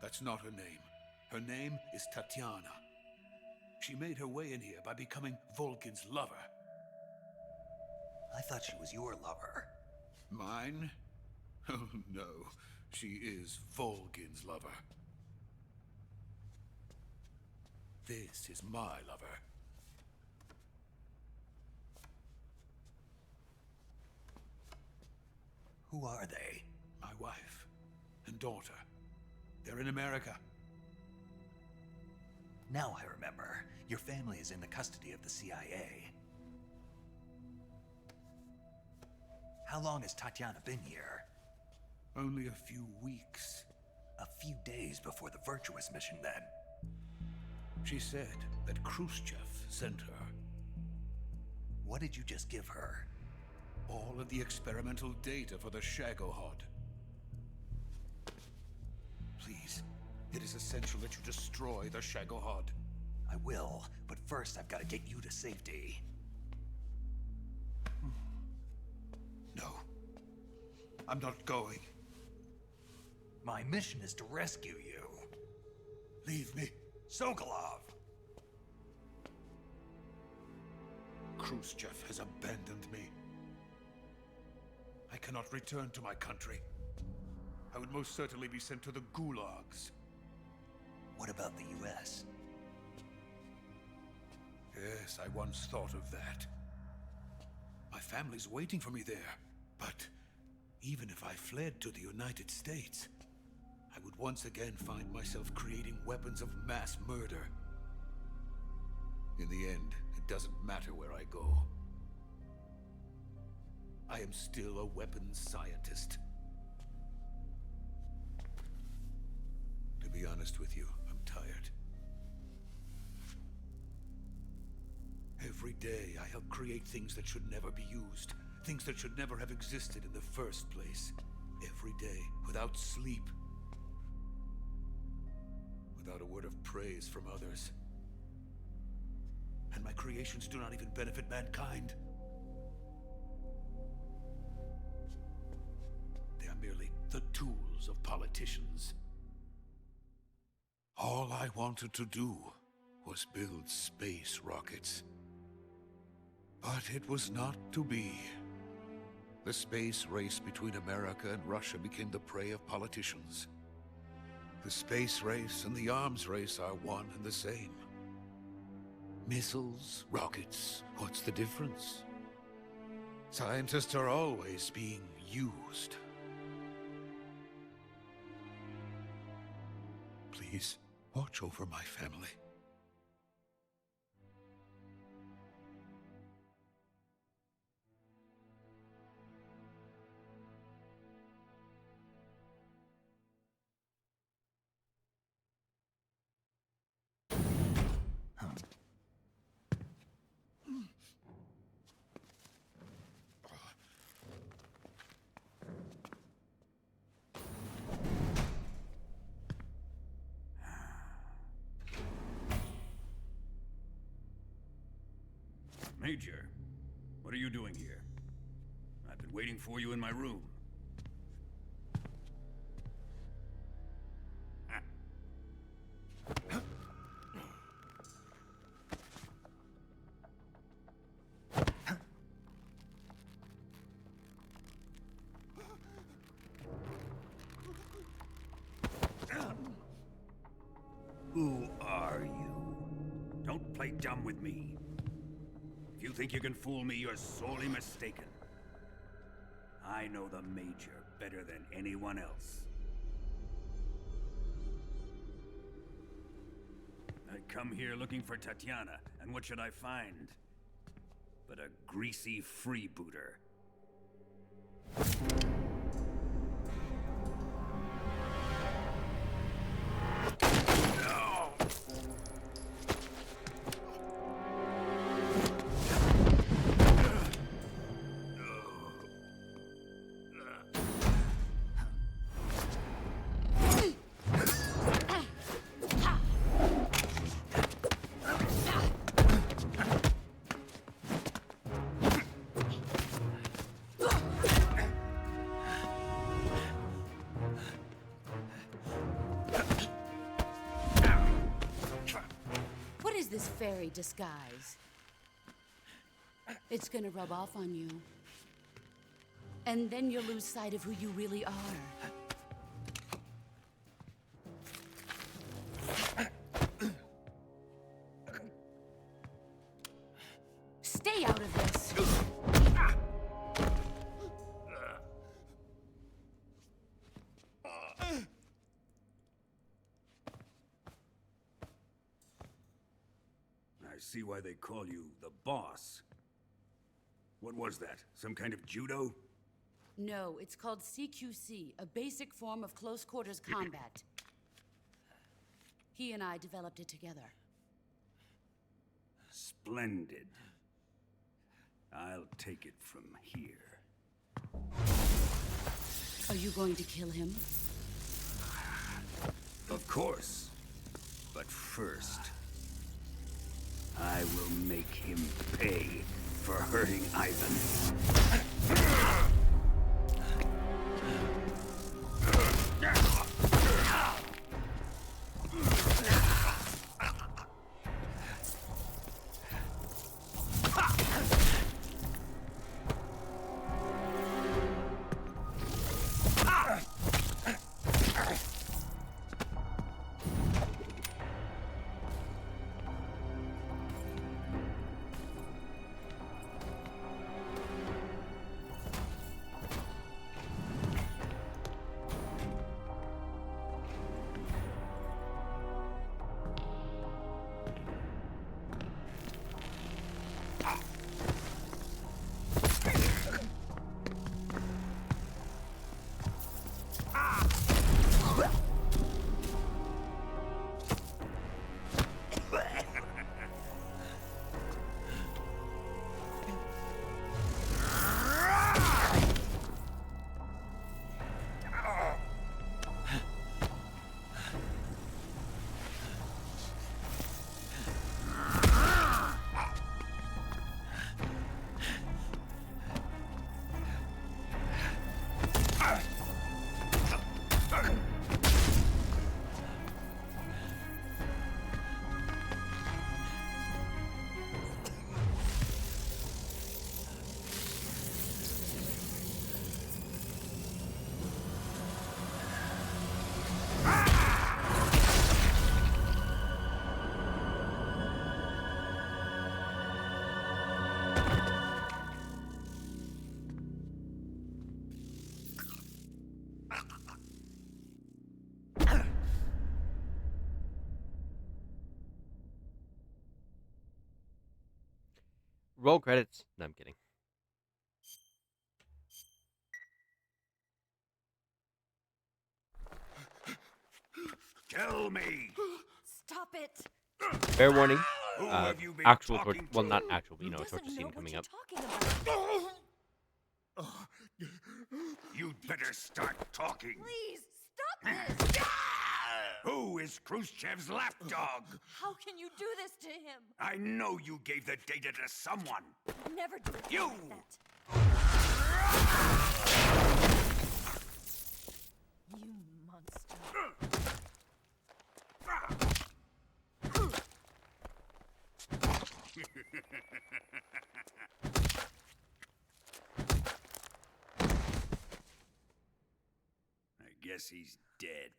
that's not her name. Her name is Tatiana. She made her way in here by becoming Volkin's lover. I thought she was your lover. Mine? Oh no, she is Volkin's lover. This is my lover. Who are they? My wife and daughter. They're in America. Now I remember. Your family is in the custody of the CIA. How long has Tatiana been here? Only a few weeks. A few days before the Virtuous mission, then. She said that Khrushchev sent her. What did you just give her? All of the experimental data for the Shagohod. Please, it is essential that you destroy the Shagohod. I will, but first I've got to get you to safety. No. I'm not going. My mission is to rescue you. Leave me. Sokolov! Khrushchev has abandoned me. I cannot return to my country. I would most certainly be sent to the gulags. What about the US? Yes, I once thought of that. My family's waiting for me there. But even if I fled to the United States, I would once again find myself creating weapons of mass murder. In the end, it doesn't matter where I go. I am still a weapons scientist. To be honest with you, I'm tired. Every day, I help create things that should never be used. Things that should never have existed in the first place. Every day, without sleep. Without a word of praise from others. And my creations do not even benefit mankind. They are merely the tools of politicians. All I wanted to do was build space rockets. But it was not to be. The space race between America and Russia became the prey of politicians. The space race and the arms race are one and the same. Missiles, rockets, what's the difference? Scientists are always being used. Please, watch over my family. Major, what are you doing here? I've been waiting for you in my room. Who are you? Don't play dumb with me. If you think you can fool me, you're sorely mistaken. I know the Major better than anyone else. I come here looking for Tatiana, and what should I find? But a greasy freebooter. fairy disguise. It's gonna rub off on you. And then you'll lose sight of who you really are. Stay out of this! I see why they call you the boss. What was that? Some kind of judo? No, it's called CQC, a basic form of close quarters combat. He and I developed it together. Splendid. I'll take it from here. Are you going to kill him? Of course. But first, I will make him pay for hurting Ivan. Roll credits. No, I'm kidding. Kill me! Stop it! Fair warning. Who have you been Actual talking torture. Well, to? not actual, but you know, a Doesn't torture know scene what coming you're up. talking about. You'd better start talking. Please, stop this! Who is Khrushchev's lapdog? How can you do this to him? I know you gave the data to someone. Never do it You! like that. You monster. I guess he's dead.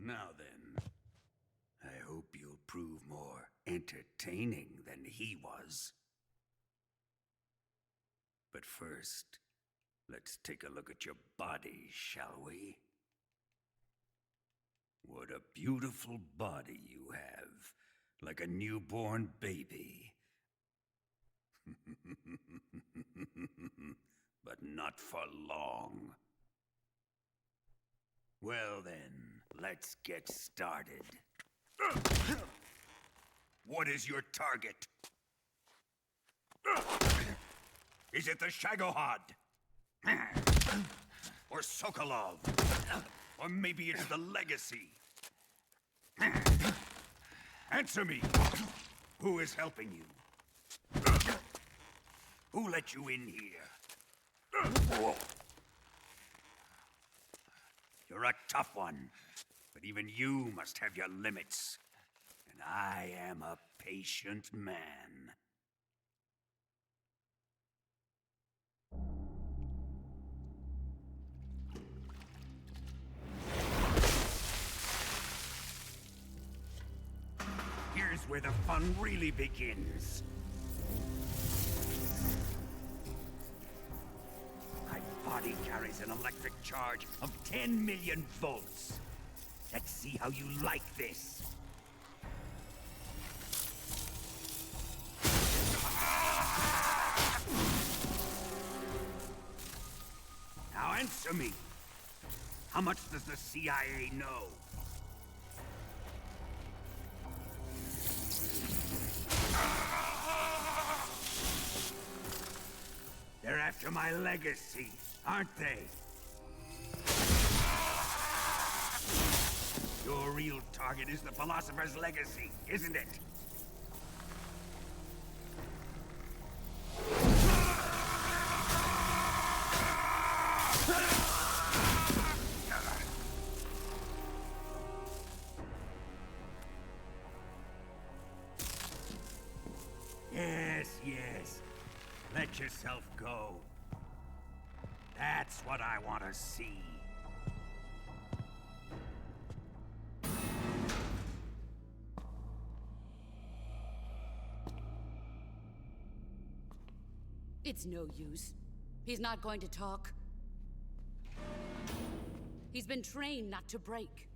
Now then, I hope you'll prove more entertaining than he was. But first, let's take a look at your body, shall we? What a beautiful body you have, like a newborn baby. But not for long. Well then, let's get started. What is your target? Is it the Shagohod? Or Sokolov? Or maybe it's the Legacy? Answer me! Who is helping you? Who let you in here? You're a tough one, but even you must have your limits. And I am a patient man. Here's where the fun really begins. My body carries an electric charge of 10 million volts. Let's see how you like this. Now answer me. How much does the CIA know? They're after my legacy, aren't they? Your real target is the Philosopher's legacy, isn't it? Yes. Let yourself go. That's what I want to see. It's no use. He's not going to talk. He's been trained not to break.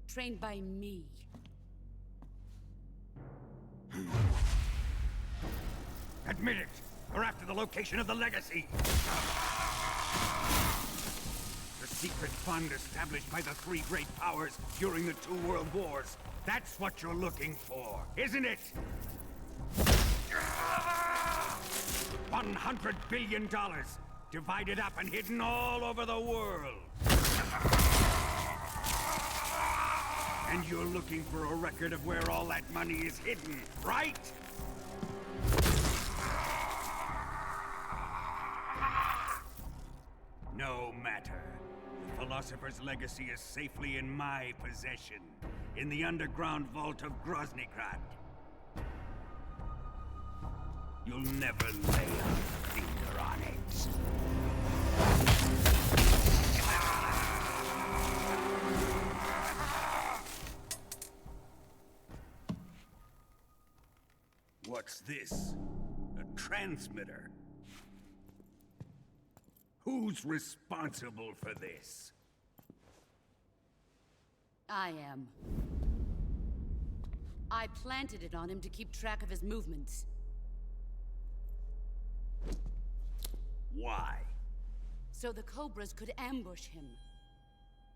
Trained by me. Admit it! You're after the location of the legacy! The secret fund established by the three great powers during the 2 world wars. That's what you're looking for, isn't it? $100 billion, divided up and hidden all over the world. And you're looking for a record of where all that money is hidden, right? No matter. The Philosopher's legacy is safely in my possession, in the underground vault of Groznygrad. You'll never lay a finger on it. What's this? A transmitter? Who's responsible for this? I am. I planted it on him to keep track of his movements. Why? So the Cobras could ambush him.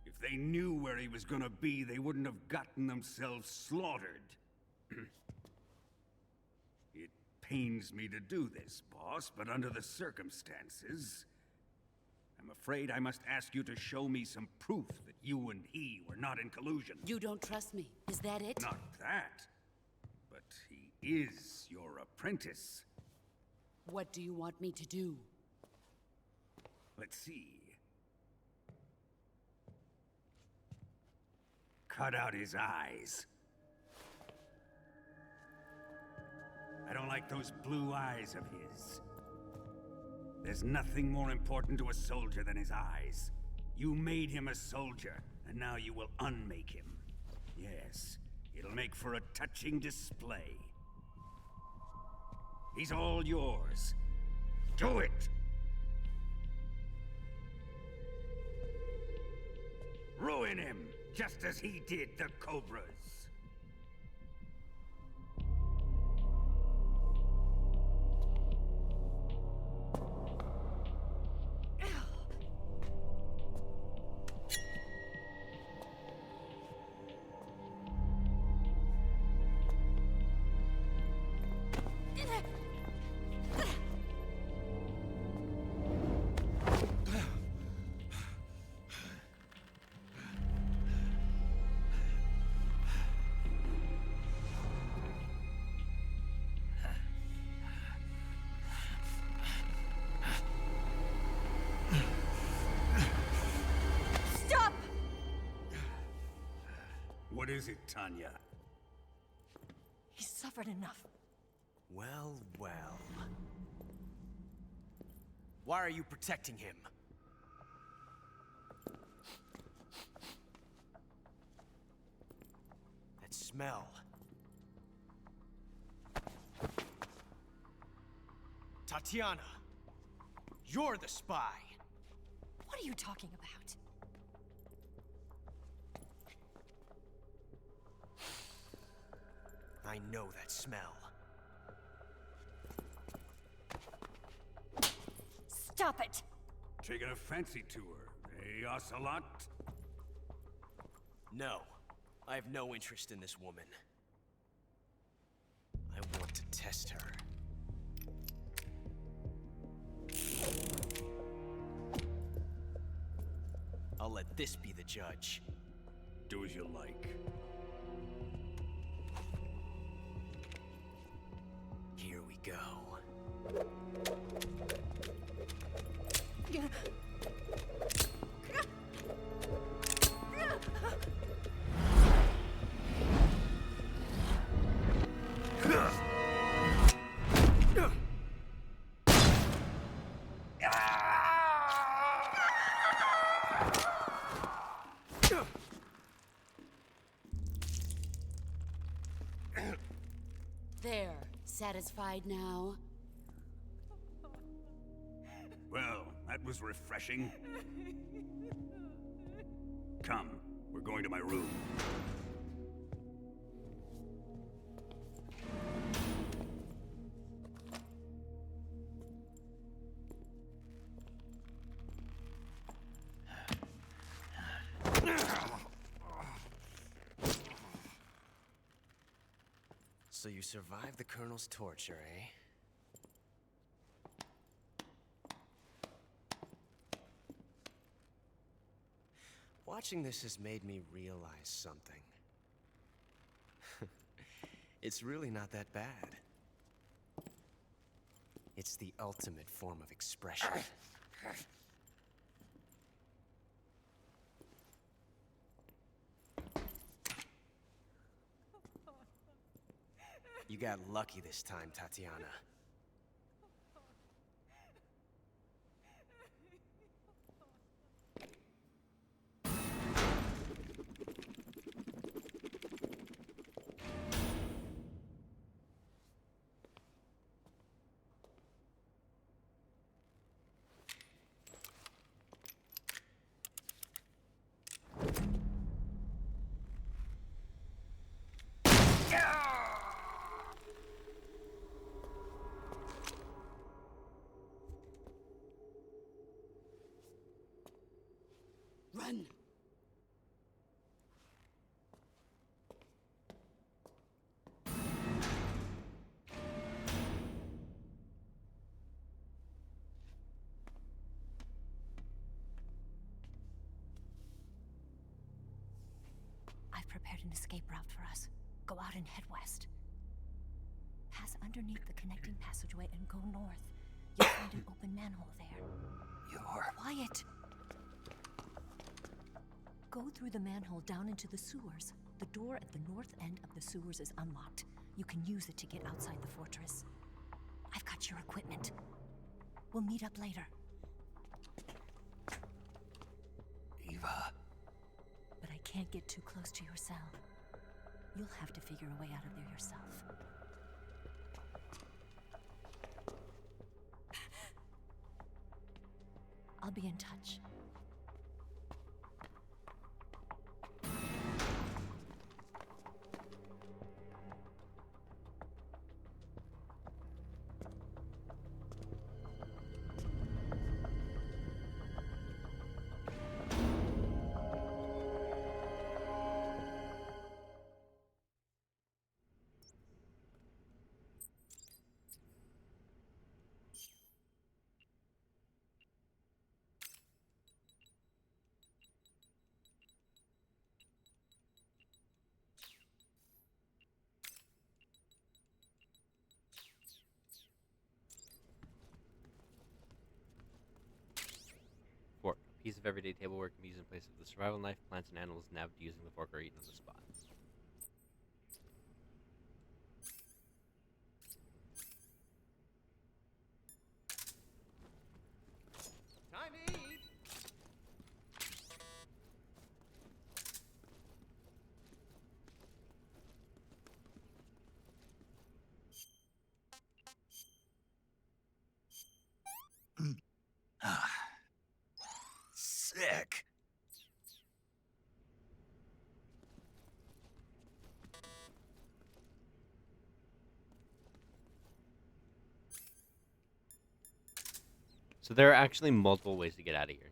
If they knew where he was gonna be, they wouldn't have gotten themselves slaughtered. It pains me to do this, boss, but under the circumstances, I'm afraid I must ask you to show me some proof that you and he were not in collusion. You don't trust me, is that it? Not that. But he is your apprentice. What do you want me to do? Let's see. Cut out his eyes. I don't like those blue eyes of his. There's nothing more important to a soldier than his eyes. You made him a soldier, and now you will unmake him. Yes, it'll make for a touching display. He's all yours. Do it! Ruin him, just as he did the Cobras. is it, Tanya? He's suffered enough. Well, well. Why are you protecting him? That smell. Tatiana, you're the spy. What are you talking about? I know that smell. Stop it! Taking a fancy to her, eh, Ocelot? No, I have no interest in this woman. I want to test her. I'll let this be the judge. Do as you like. Here we go. There. Satisfied now? Well, that was refreshing. Come, we're going to my room. So you survived the Colonel's torture, eh? Watching this has made me realize something. It's really not that bad. It's the ultimate form of expression. You got lucky this time, Tatiana. Run! I've prepared an escape route for us. Go out and head west. Pass underneath the connecting passageway and go north. You'll find an open manhole there. You're... Quiet! Go through the manhole down into the sewers. The door at the north end of the sewers is unlocked. You can use it to get outside the fortress. I've got your equipment. We'll meet up later. Eva. But I can't get too close to your cell. You'll have to figure a way out of there yourself. I'll be in touch. Fork. A piece of everyday tableware can be used in place of the survival knife. Plants and animals nabbed using the fork are eaten on the spot. So there are actually multiple ways to get out of here.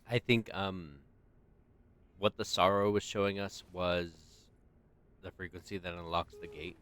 I think what the sorrow was showing us was the frequency that unlocks the gate.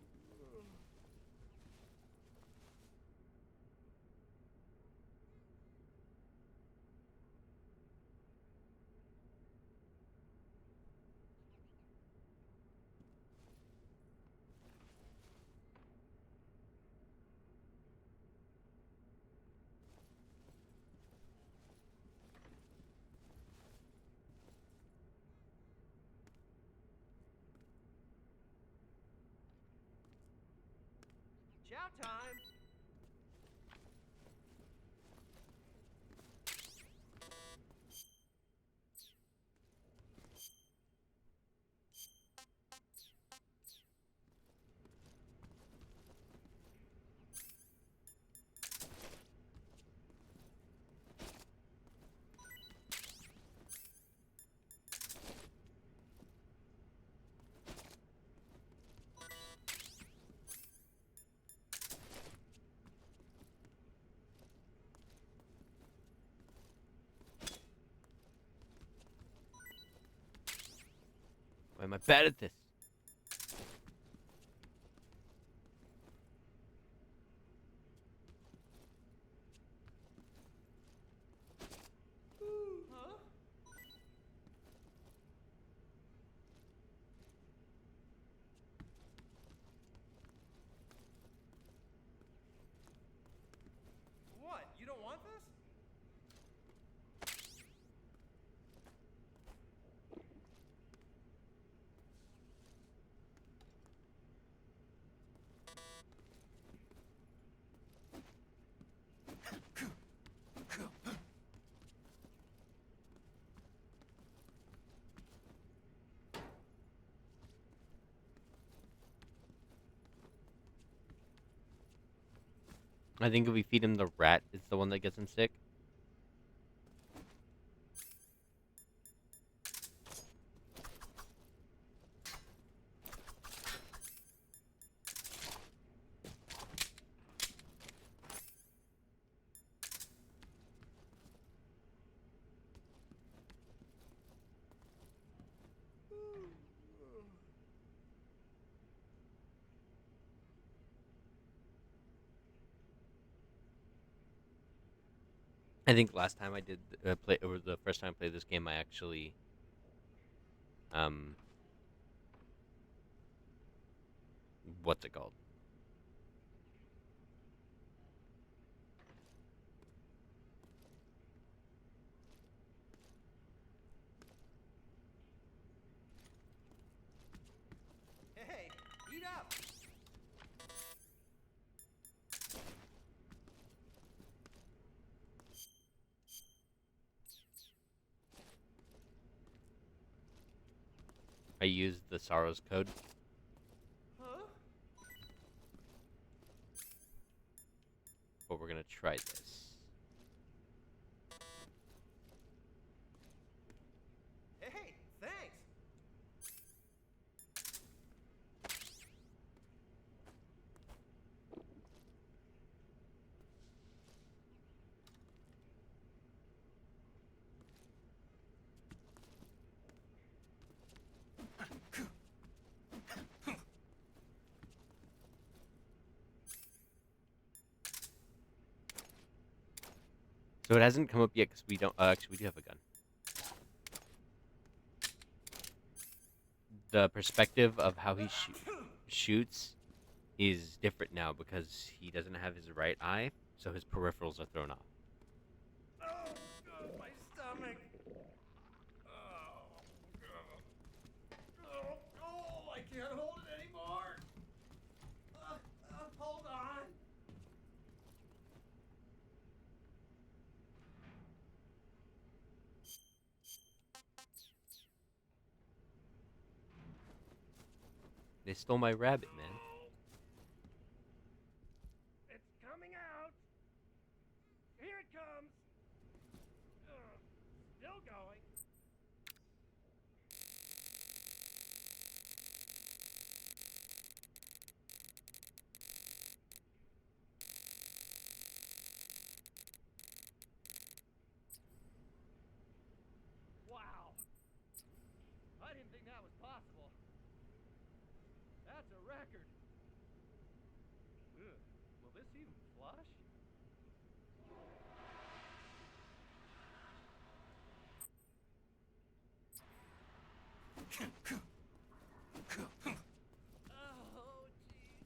Chow time! Why am I bad at this? Huh? What? You don't want this? I think if we feed him the rat, it's the one that gets him sick. I think last time I did play, or the first time I played this game, I actually, um, what's it called? Hey, eat up! I used the Sorrow's code. Huh? But we're gonna try this. So it hasn't come up yet because we don't. Actually, we do have a gun. The perspective of how he shoots is different now because he doesn't have his right eye, so his peripherals are thrown off. Oh, God, my stomach. Oh, I can't hold it anymore. Hold on. They stole my rabbit, man. It's coming out. Here it comes. Still going. Wow. I didn't think that was possible. That's a record. Ugh. Will this even flush? Oh, jeez.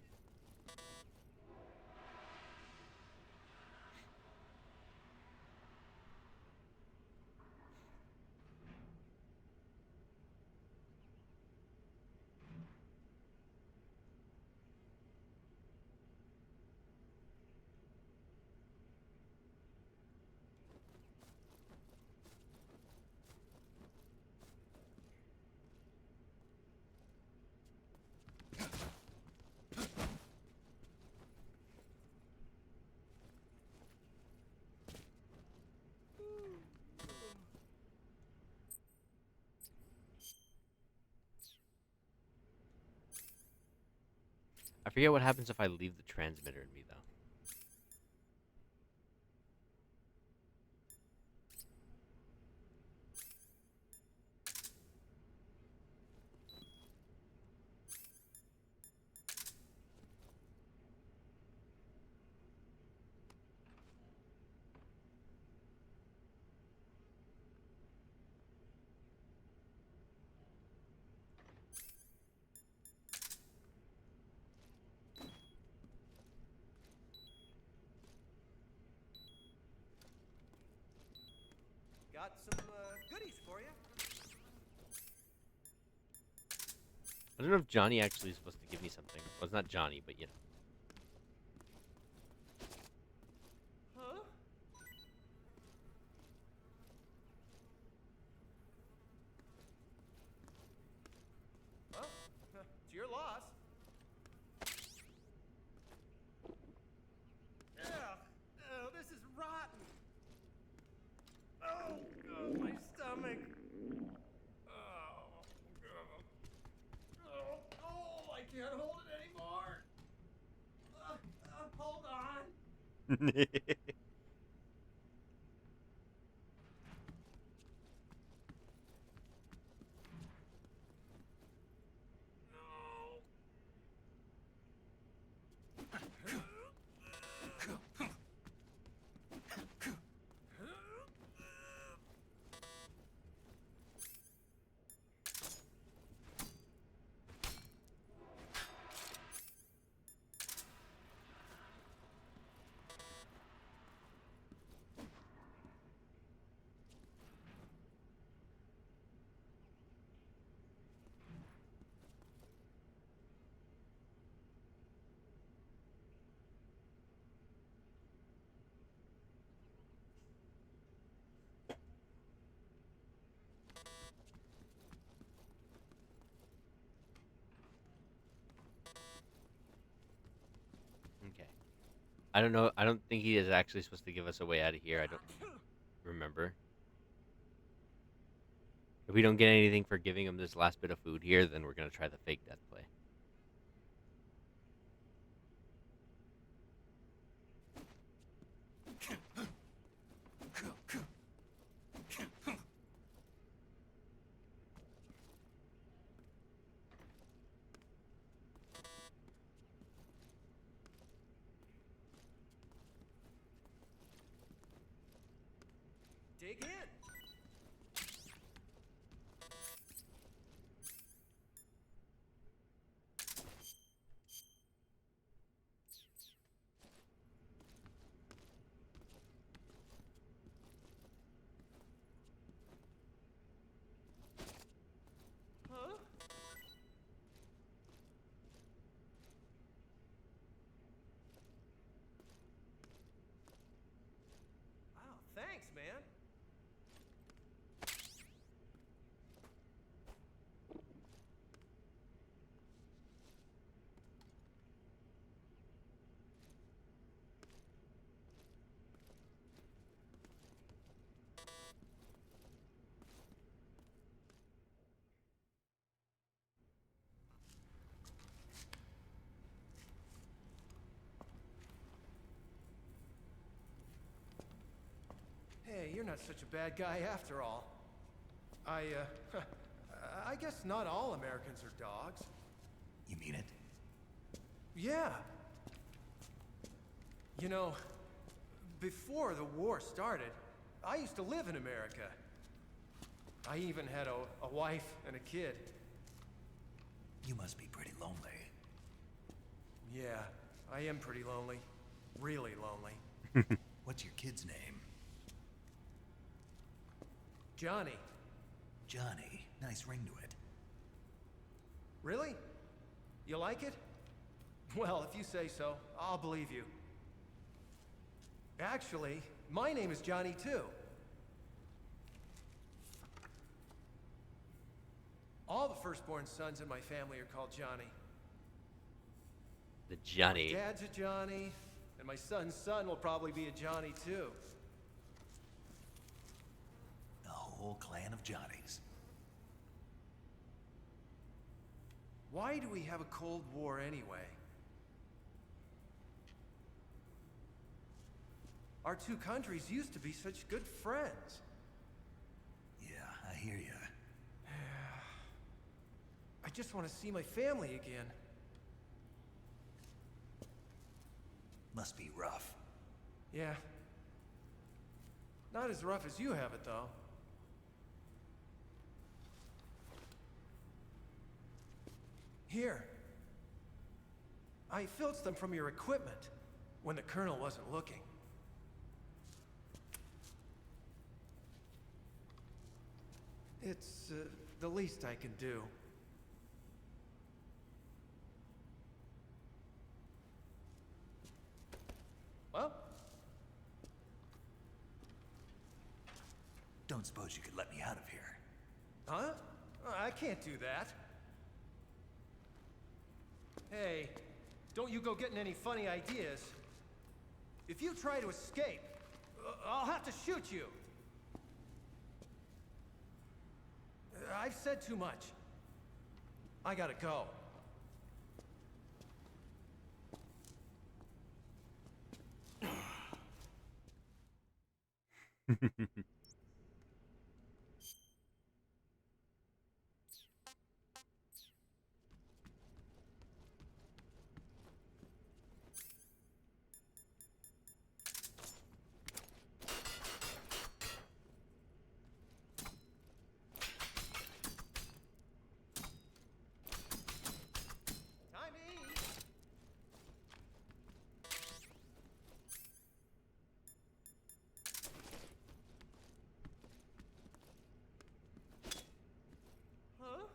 I forget what happens if I leave the transmitter in me, though. Got some goodies for you. I don't know if Johnny actually is supposed to give me something. Well, it's not Johnny, but you know. Huh? Well, it's your loss. Ugh. Oh, this is rotten. Oh, God, my stomach. I can't hold it anymore. Hold on. Okay. I don't know. I don't think he is actually supposed to give us a way out of here. I don't remember. If we don't get anything for giving him this last bit of food here, then we're going to try the fake death play. Dig in. Huh? Wow, thanks, man. Hey, you're not such a bad guy after all. I guess not all Americans are dogs. You mean it? Yeah. You know, before the war started, I used to live in America. I even had a wife and a kid. You must be pretty lonely. Yeah, I am pretty lonely. Really lonely. What's your kid's name? Johnny. Johnny. Nice ring to it. Really? You like it? Well, if you say so, I'll believe you. Actually, my name is Johnny too. All the firstborn sons in my family are called Johnny. The Johnny. My dad's a Johnny, and my son's son will probably be a Johnny too. A whole clan of Johnnies. Why do we have a Cold War anyway? Our two countries used to be such good friends. Yeah, I hear you. I just want to see my family again. Must be rough. Yeah. Not as rough as you have it, though. Here. I filched them from your equipment when the Colonel wasn't looking. It's the least I can do. Well? Don't suppose you could let me out of here? Huh? I can't do that. Hey, don't you go getting any funny ideas. If you try to escape, I'll have to shoot you. I've said too much. I gotta go. Time to eat. Huh?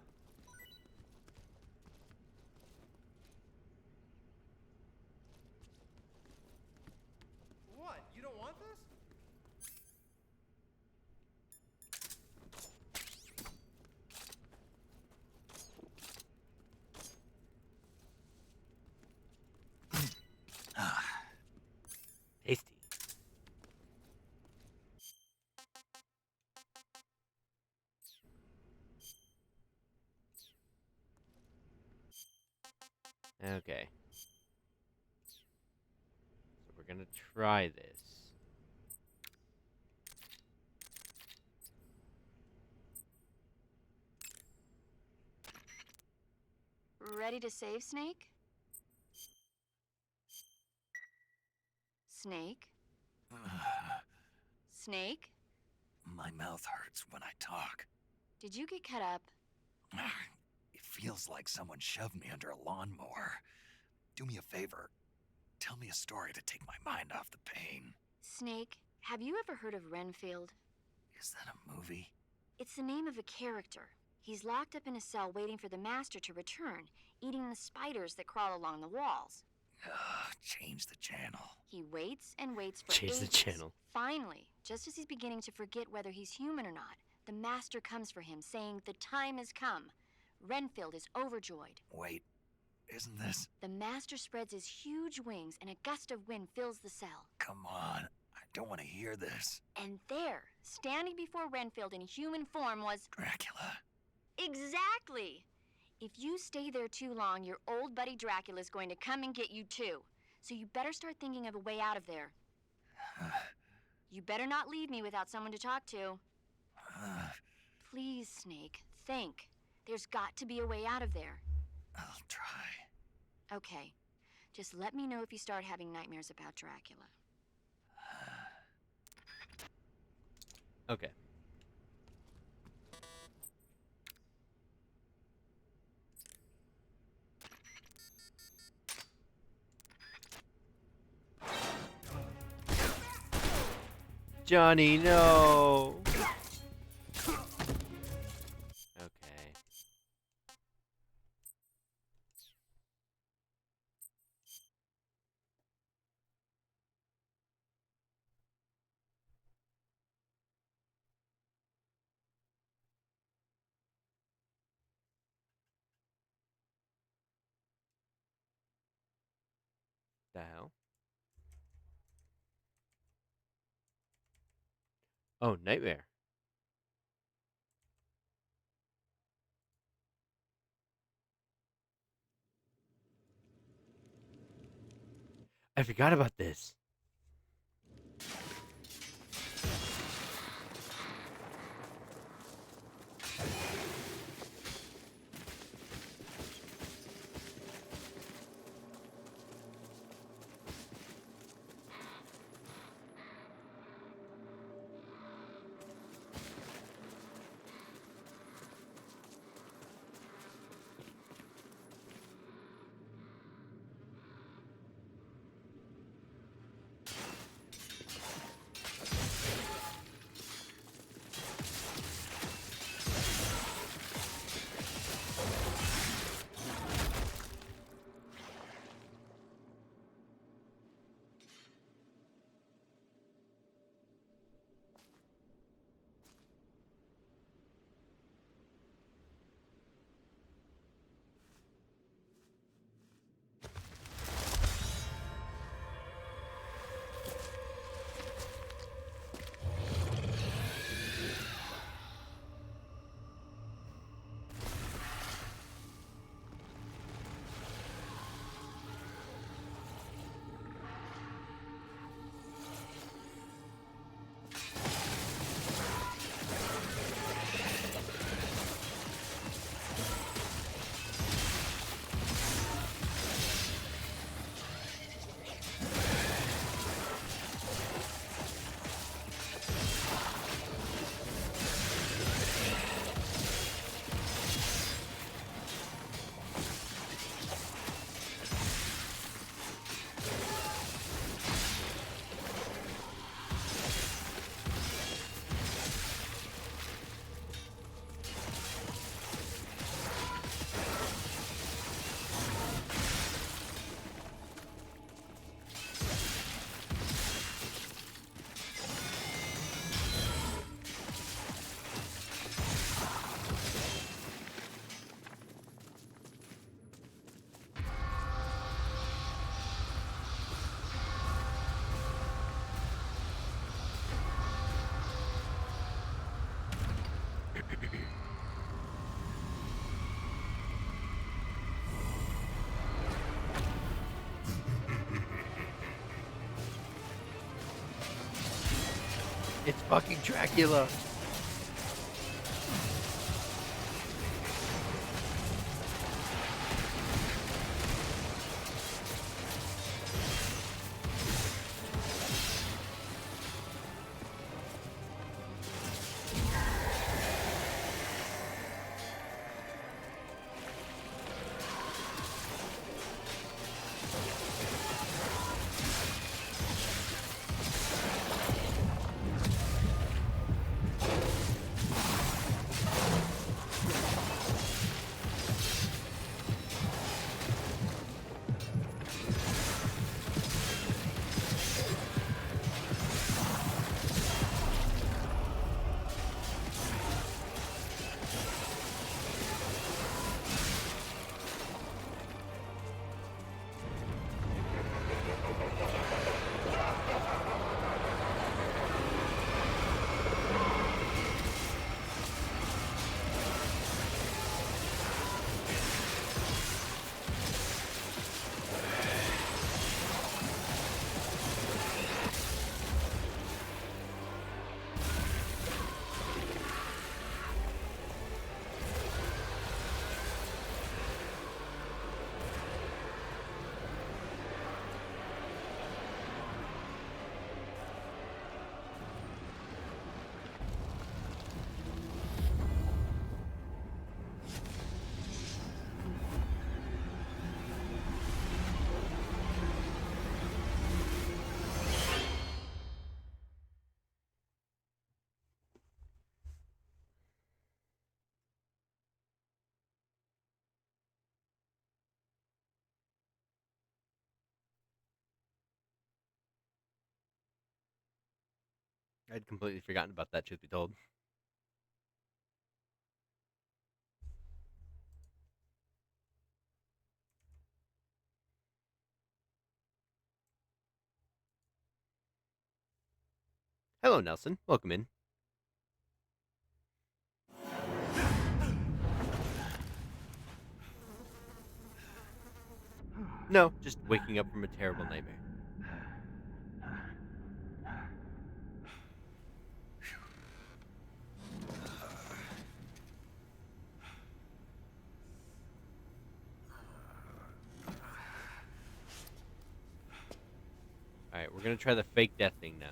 What? You don't want this? Tasty. Okay. So we're gonna try this. Ready to save, Snake? Snake? Snake? My mouth hurts when I talk. Did you get cut up? It feels like someone shoved me under a lawnmower. Do me a favor. Tell me a story to take my mind off the pain. Snake, have you ever heard of Renfield? Is that a movie? It's the name of a character. He's locked up in a cell waiting for the master to return, eating the spiders that crawl along the walls. Change the channel. He waits and waits for Change the ages. channel. Finally, just as he's beginning to forget whether he's human or not, the master comes for him, saying the time has come. Renfield is overjoyed. Wait, isn't this? The master spreads his huge wings and a gust of wind fills the cell. Come on, I don't want to hear this. And there, standing before Renfield in human form was... Dracula. Exactly! If you stay there too long, your old buddy Dracula's going to come and get you too. So you better start thinking of a way out of there. You better not leave me without someone to talk to. Please, Snake, think. There's got to be a way out of there. I'll try. Okay. Just let me know if you start having nightmares about Dracula. Okay. Johnny, no! Okay. The hell? Oh, nightmare. I forgot about this. It's fucking Dracula. I'd completely forgotten about that, truth be told. Hello, Nelson. Welcome in. No, just waking up from a terrible nightmare. Alright, we're gonna try the fake death thing now.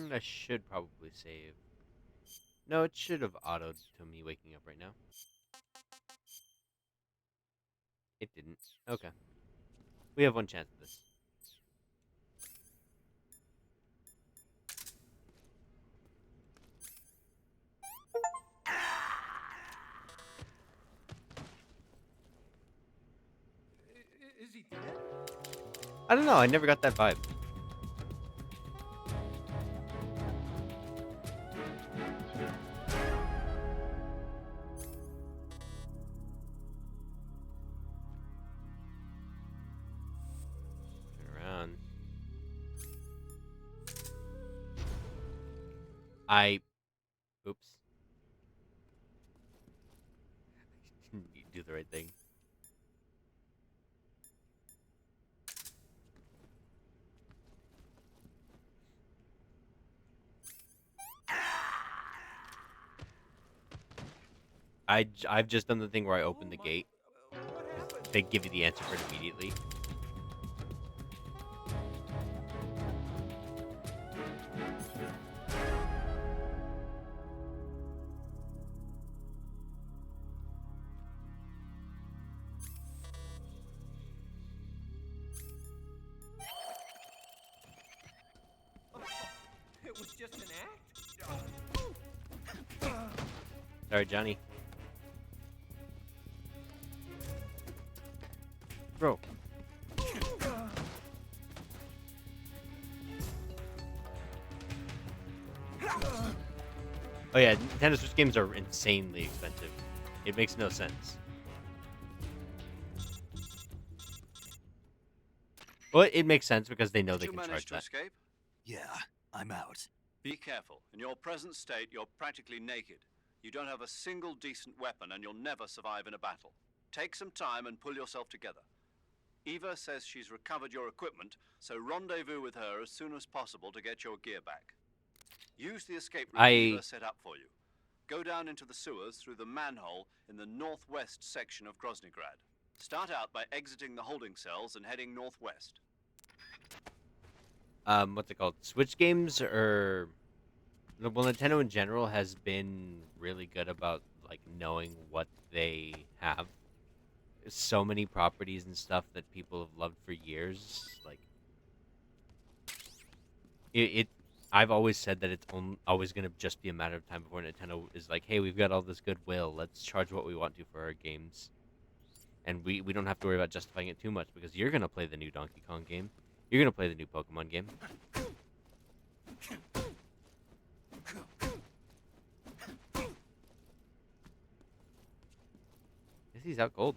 I should probably save. No, it should have autoed to me waking up right now. It didn't. Okay. We have one chance at this. Is he dead? I don't know, I never got that vibe. Turn around. Oops. Didn't do the right thing. I've just done the thing where I open the gate. They give you the answer for it immediately. It was just an act? Sorry, Johnny. Bro. Oh yeah, Nintendo Switch games are insanely expensive. It makes no sense. Well, it makes sense because they know Did they you can manage charge to that. escape? Yeah, I'm out. Be careful. In your present state, you're practically naked. You don't have a single decent weapon, and you'll never survive in a battle. Take some time and pull yourself together. Eva says she's recovered your equipment, so rendezvous with her as soon as possible to get your gear back. Use the escape route Eva set up for you. Go down into the sewers through the manhole in the northwest section of Groznygrad. Start out by exiting the holding cells and heading northwest. What's it called? Switch games or well, Nintendo in general has been really good about like knowing what they have. So many properties and stuff that people have loved for years. Like I've always said that it's always going to just be a matter of time before Nintendo is like, hey, we've got all this goodwill. Let's charge what we want to for our games. And we don't have to worry about justifying it too much because you're going to play the new Donkey Kong game. You're going to play the new Pokemon game. Guess he's out cold.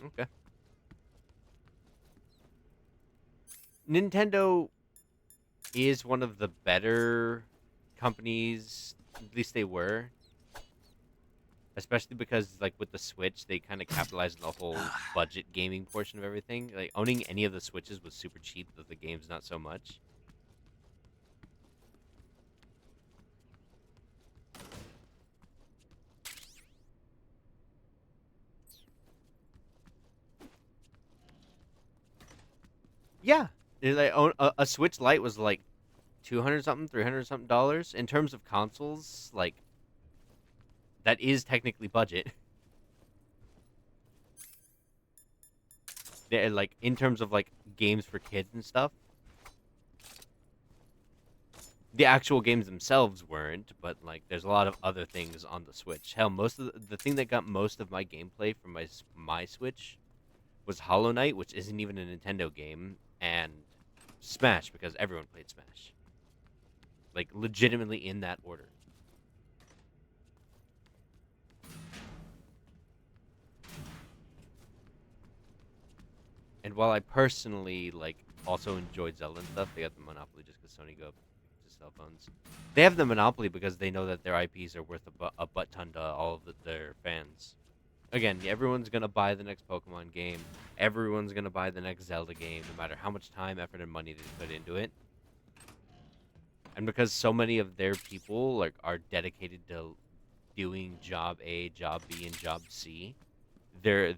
Okay. Nintendo is one of the better companies, at least they were. Especially because, like, with the Switch, they kind of capitalized on the whole budget gaming portion of everything. Like, owning any of the Switches was super cheap, but the game's not so much. Yeah, a Switch Lite was like 200 something, 300 something dollars. In terms of consoles, like that is technically budget. Like in terms of like games for kids and stuff. The actual games themselves weren't, but like there's a lot of other things on the Switch. Hell, most of the thing that got most of my gameplay from my Switch was Hollow Knight, which isn't even a Nintendo game, and Smash because everyone played Smash. Like legitimately in that order. And while I personally like also enjoyed Zelda and stuff, they got the monopoly just because Sony go up to cell phones. They have the monopoly because they know that their IPs are worth a butt ton to all of their fans. Again, everyone's gonna buy the next Pokemon game. Everyone's gonna buy the next Zelda game, no matter how much time, effort, and money they put into it. And because so many of their people like are dedicated to doing job A, job B, and job C, they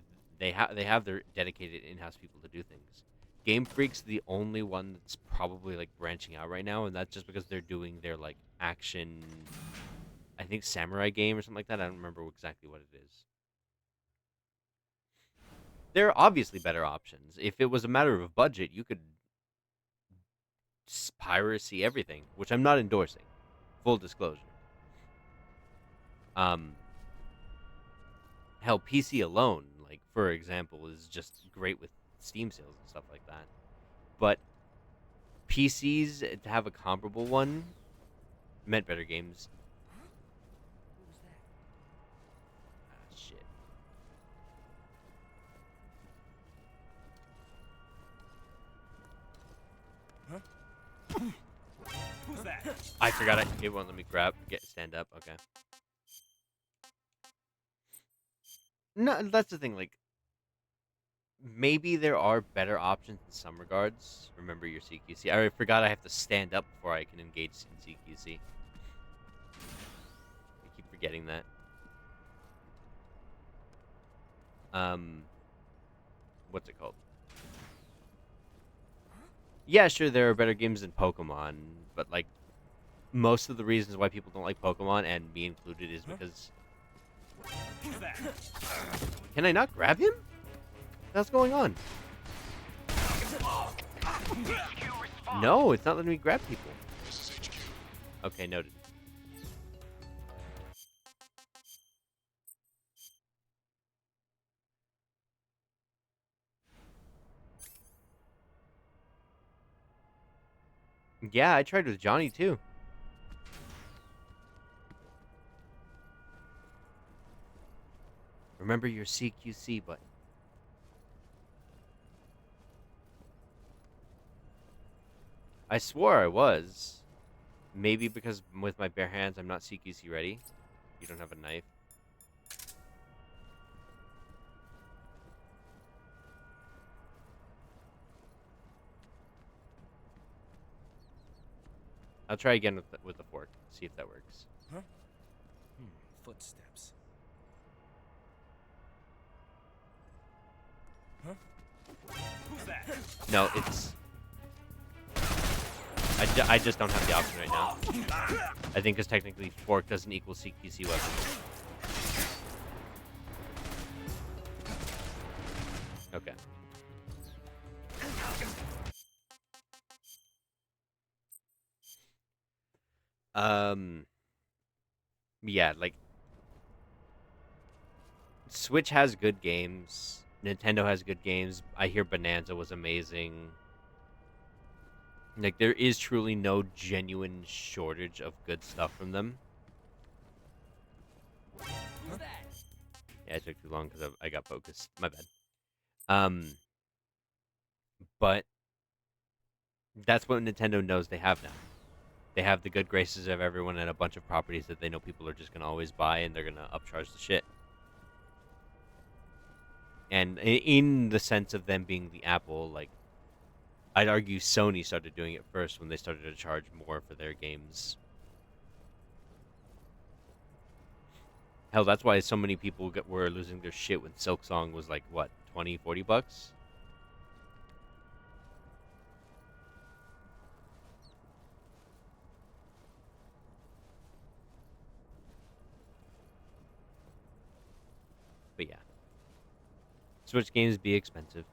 have their dedicated in-house people to do things. Game Freak's the only one that's probably like branching out right now, and that's just because they're doing their like action, I think samurai game or something like that. I don't remember exactly what it is. There are obviously better options. If it was a matter of budget, you could piracy everything, which I'm not endorsing. Full disclosure. Um, Hell, PC alone, like for example, is just great with Steam sales and stuff like that. But PCs to have a comparable one meant better games. Ah, shit. Who's that? I forgot it won't let me stand up. Okay. No, that's the thing. Like, maybe there are better options in some regards. Remember your CQC. I forgot I have to stand up before I can engage in CQC. I keep forgetting that. What's it called? Yeah, sure, there are better games than Pokemon, but like most of the reasons why people don't like Pokemon, and me included, is because. Who's that? Can I not grab him? What's going on? No, it's not letting me grab people. Okay, noted. Yeah, I tried with Johnny too. Remember your CQC button. I swore I was. Maybe because with my bare hands I'm not CQC ready. You don't have a knife. I'll try again with the fork. See if that works. Huh? Footsteps. Huh? Who's that? No, it's... I just don't have the option right now. I think because technically fork doesn't equal CQC weapon. Okay. Yeah, like Switch has good games. Nintendo has good games. I hear Bonanza was amazing. Like there is truly no genuine shortage of good stuff from them. Who's that? Yeah, it took too long because I got focused. My bad. But that's what Nintendo knows they have now. They have the good graces of everyone and a bunch of properties that they know people are just gonna always buy, and they're gonna upcharge the shit. And in the sense of them being the Apple, like I'd argue Sony started doing it first when they started to charge more for their games. Hell, that's why so many people were losing their shit when Silk Song was like, what, 20, 40 bucks? Switch games be expensive,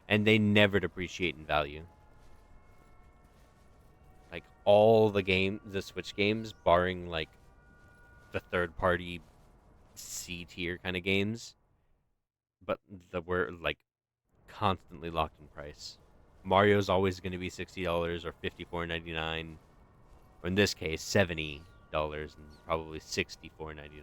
and they never depreciate in value. Like all the Switch games, barring like the third party C tier kind of games, but we're like constantly locked in price. Mario's always going to be $60 or $54.99, or in this case $70 and probably $64.99.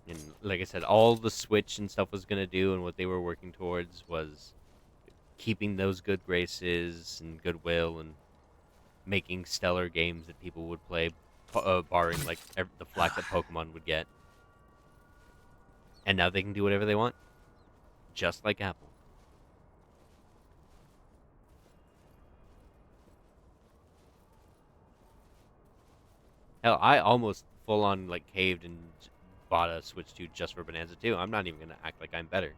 And like I said, all the Switch and stuff was gonna do, and what they were working towards was keeping those good graces and goodwill, and making stellar games that people would play, barring like the flack that Pokemon would get. And now they can do whatever they want, just like Apple. Hell, I almost full on like caved and bought a Switch 2 just for Bonanza 2. I'm not even gonna act like I'm better.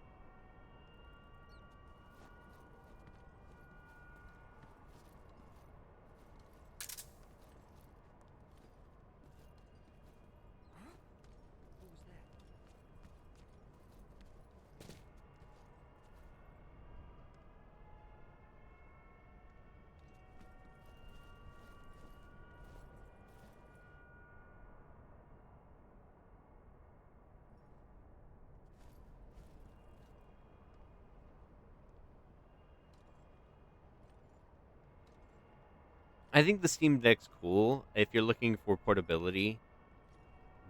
I think the Steam Deck's cool. If you're looking for portability,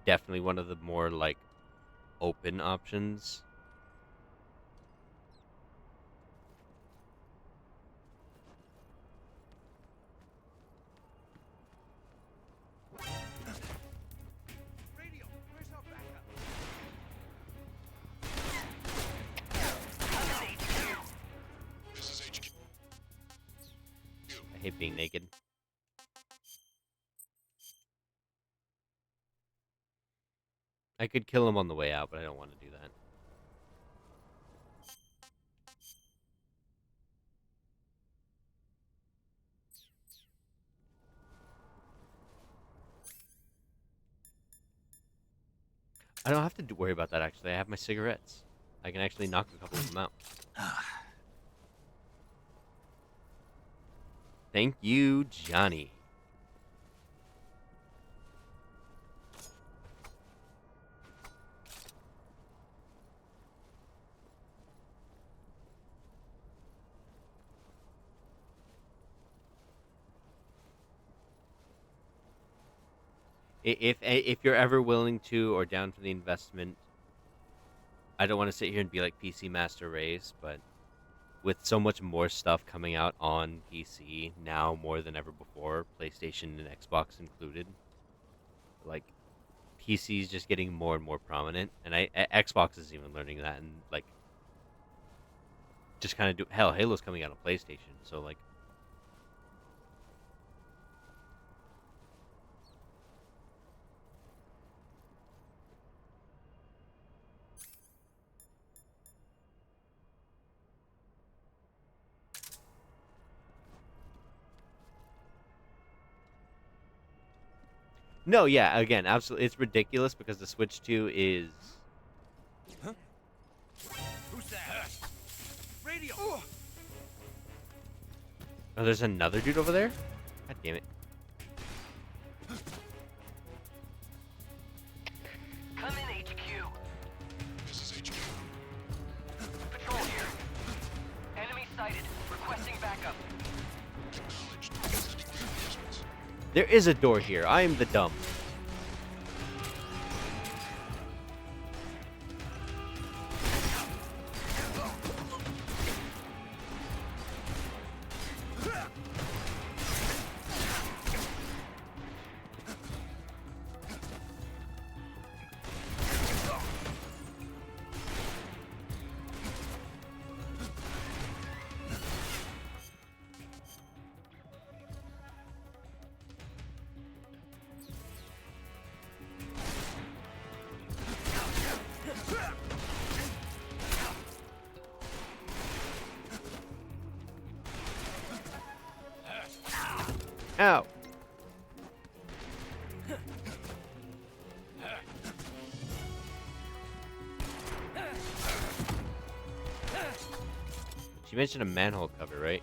definitely one of the more like open options. Radio, where's our backup? This is HQ. I hate being naked. I could kill him on the way out, but I don't want to do that. I don't have to worry about that, actually. I have my cigarettes. I can actually knock a couple of them out. Thank you, Johnny. If you're ever willing to or down for the investment, I don't want to sit here and be like PC Master Race, but with so much more stuff coming out on PC now more than ever before, PlayStation and Xbox included, like PC is just getting more and more prominent, and Xbox is even learning that, and like just kind of do hell. Halo's coming out on PlayStation, so like. No, yeah, again, absolutely, it's ridiculous because the Switch 2 is. Huh? Who's that? Radio. Oh, there's another dude over there? God damn it. Come in, HQ. This is HQ. Patrol here. Enemy sighted. Requesting backup. Acknowledged. Sending reinforcements. There is a door here. I am the dumb. Ow. She mentioned a manhole cover, right?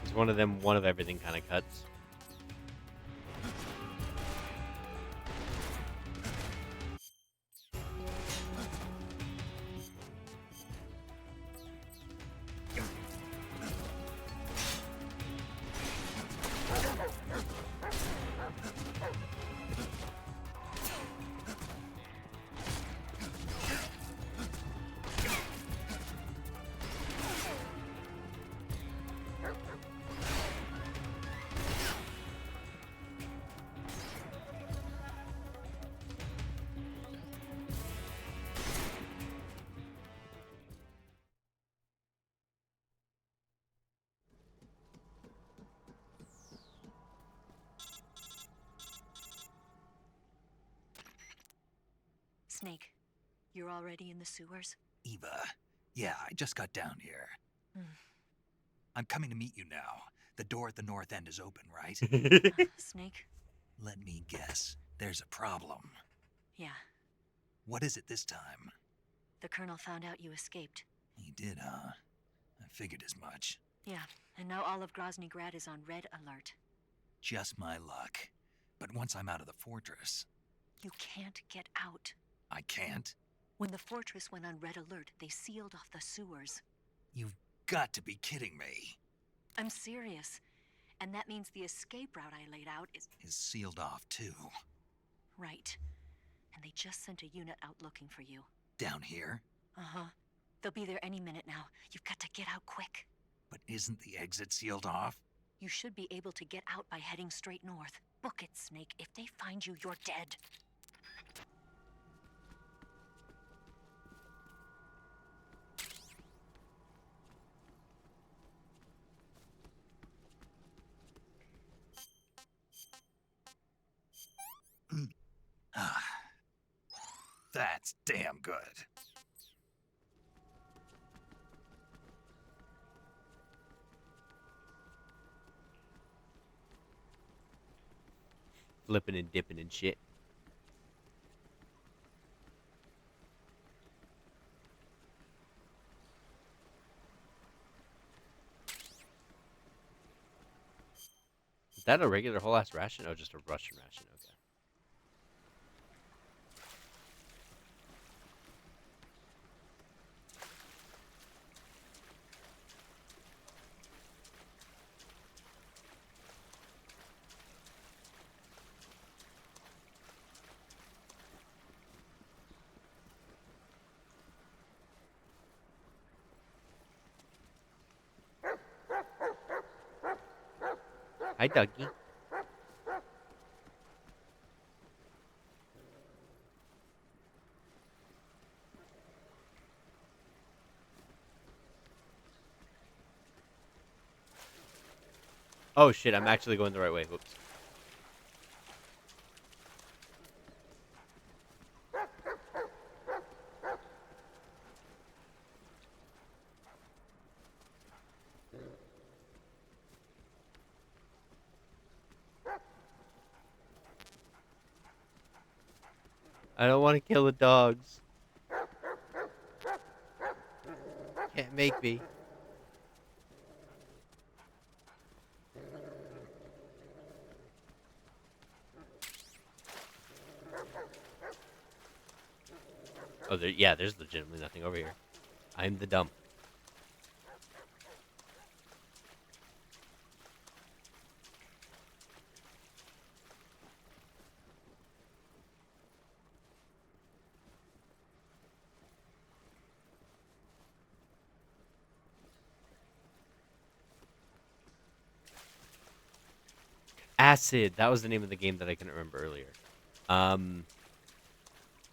It's one of them one of everything kind of cuts. Snake, you're already in the sewers? Eva, yeah, I just got down here. I'm coming to meet you now. The door at the north end is open, right? Snake? Let me guess. There's a problem. Yeah. What is it this time? The Colonel found out you escaped. He did, huh? I figured as much. Yeah, and now all of Grozny Grad is on red alert. Just my luck. But once I'm out of the fortress... You can't get out. I can't? When the fortress went on red alert, they sealed off the sewers. You've got to be kidding me. I'm serious. And that means the escape route I laid out is sealed off, too. Right. And they just sent a unit out looking for you. Down here? Uh-huh. They'll be there any minute now. You've got to get out quick. But isn't the exit sealed off? You should be able to get out by heading straight north. Book it, Snake. If they find you, you're dead. That's damn good. Flipping and dipping and shit. Is that a regular whole ass ration? Oh, just a Russian ration. Okay. Hi, Dougie. Oh shit, I'm actually going the right way. Whoops. I don't want to kill the dogs. Can't make me. Oh, yeah, there's legitimately nothing over here. I'm the dumb. Acid. That was the name of the game that I couldn't remember earlier.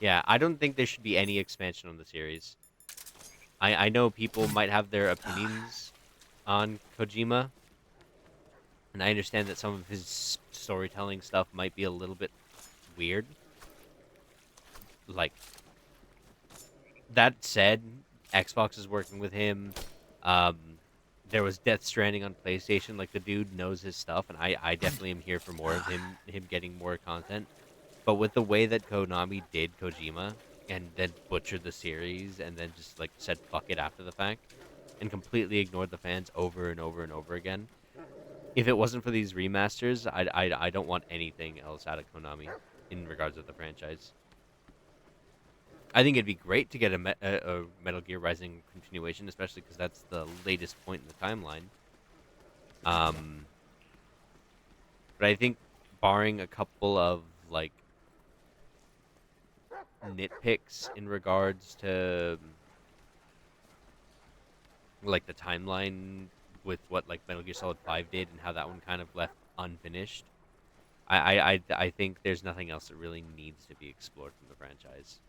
Yeah, I don't think there should be any expansion on the series. I know people might have their opinions on Kojima, and I understand that some of his storytelling stuff might be a little bit weird. Like, that said, Xbox is working with him. Um, there was Death Stranding on PlayStation. Like, the dude knows his stuff, and I definitely am here for more of him getting more content. But with the way that Konami did Kojima, and then butchered the series, and then just, like, said fuck it after the fact, and completely ignored the fans over and over and over again, if it wasn't for these remasters, I don't want anything else out of Konami in regards to the franchise. I think it'd be great to get a Metal Gear Rising continuation, especially because that's the latest point in the timeline. But I think, barring a couple of, like, nitpicks in regards to, like, the timeline with what, like, Metal Gear Solid 5 did and how that one kind of left unfinished, I think there's nothing else that really needs to be explored from the franchise.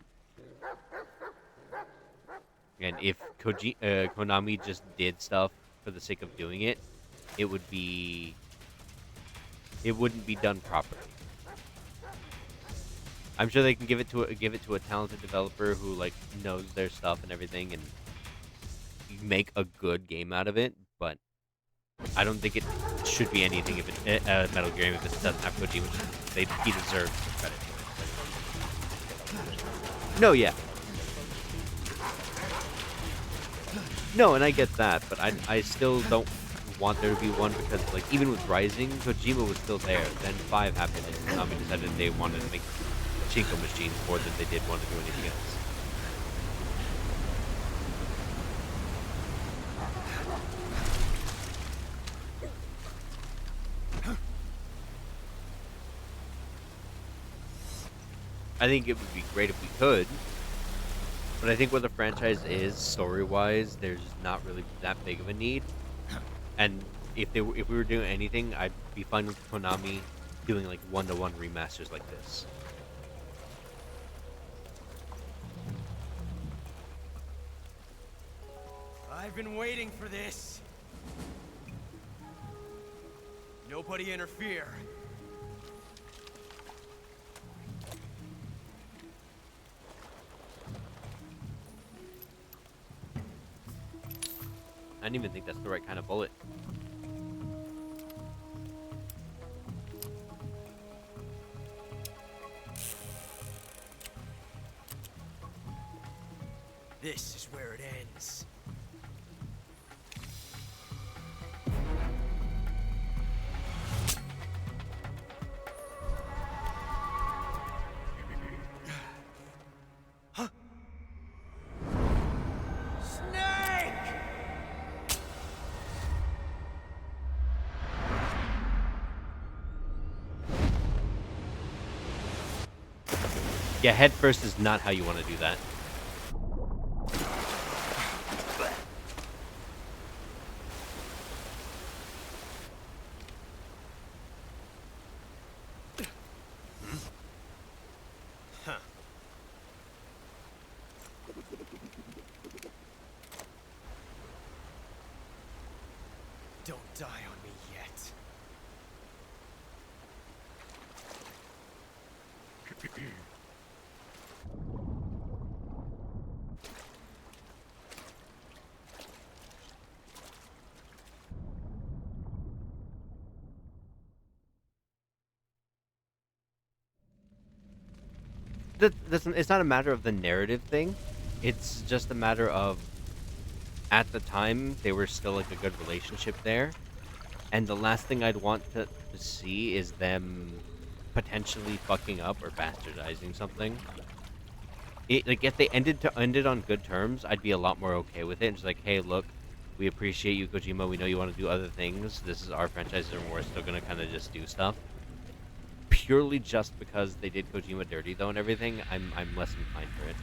And if Konami just did stuff for the sake of doing it, it wouldn't be done properly. I'm sure they can give it to a talented developer who, like, knows their stuff and everything, and make a good game out of it. But I don't think it should be anything if it Metal Gear game if it doesn't have Kojima. He deserves the credit for it. No, yeah. No, and I get that, but I still don't want there to be one because, like, even with Rising, Kojima was still there. Then 5 happened, and Konami decided they wanted to make Pachinko machines more than they did want to do anything else. I think it would be great if we could, but I think where the franchise is story-wise, there's not really that big of a need. And if we were doing anything, I'd be fine with Konami doing, like, one-to-one remasters like this. I've been waiting for this. Nobody interfere. I didn't even think that's the right kind of bullet. This is where it ends. Yeah, head first is not how you want to do that. Don't die on me yet. It's not a matter of the narrative thing. It's just a matter of, at the time, they were still, like, a good relationship there. And the last thing I'd want to see is them potentially fucking up or bastardizing something. Like, if they ended on good terms, I'd be a lot more okay with it, and just like, "Hey, look, we appreciate you, Kojima, we know you wanna do other things, this is our franchise, and we're still gonna kinda just do stuff." Purely just because they did Kojima dirty, though, and everything, I'm less inclined for it.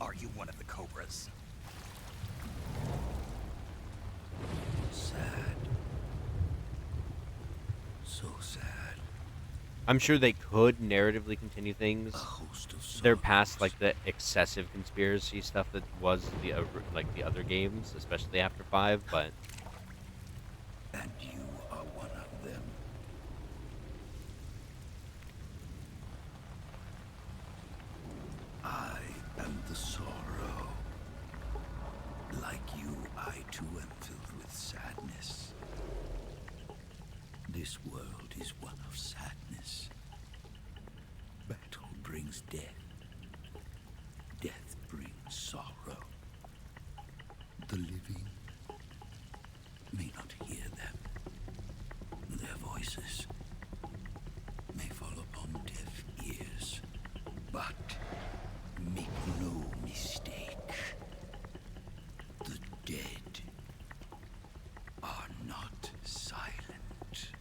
Are you one of the Cobras? Sad. So sad. I'm sure they could narratively continue things. They're past, like, the excessive conspiracy stuff that was like, the other games, especially after 5, but And you are one of them. I am the sorrow. Like you, I too am filled with sadness. This world is one of sadness. Battle brings death. Death brings sorrow. The living may not hear them. Their voices may fall upon deaf ears. But make no mistake, the dead are not silent.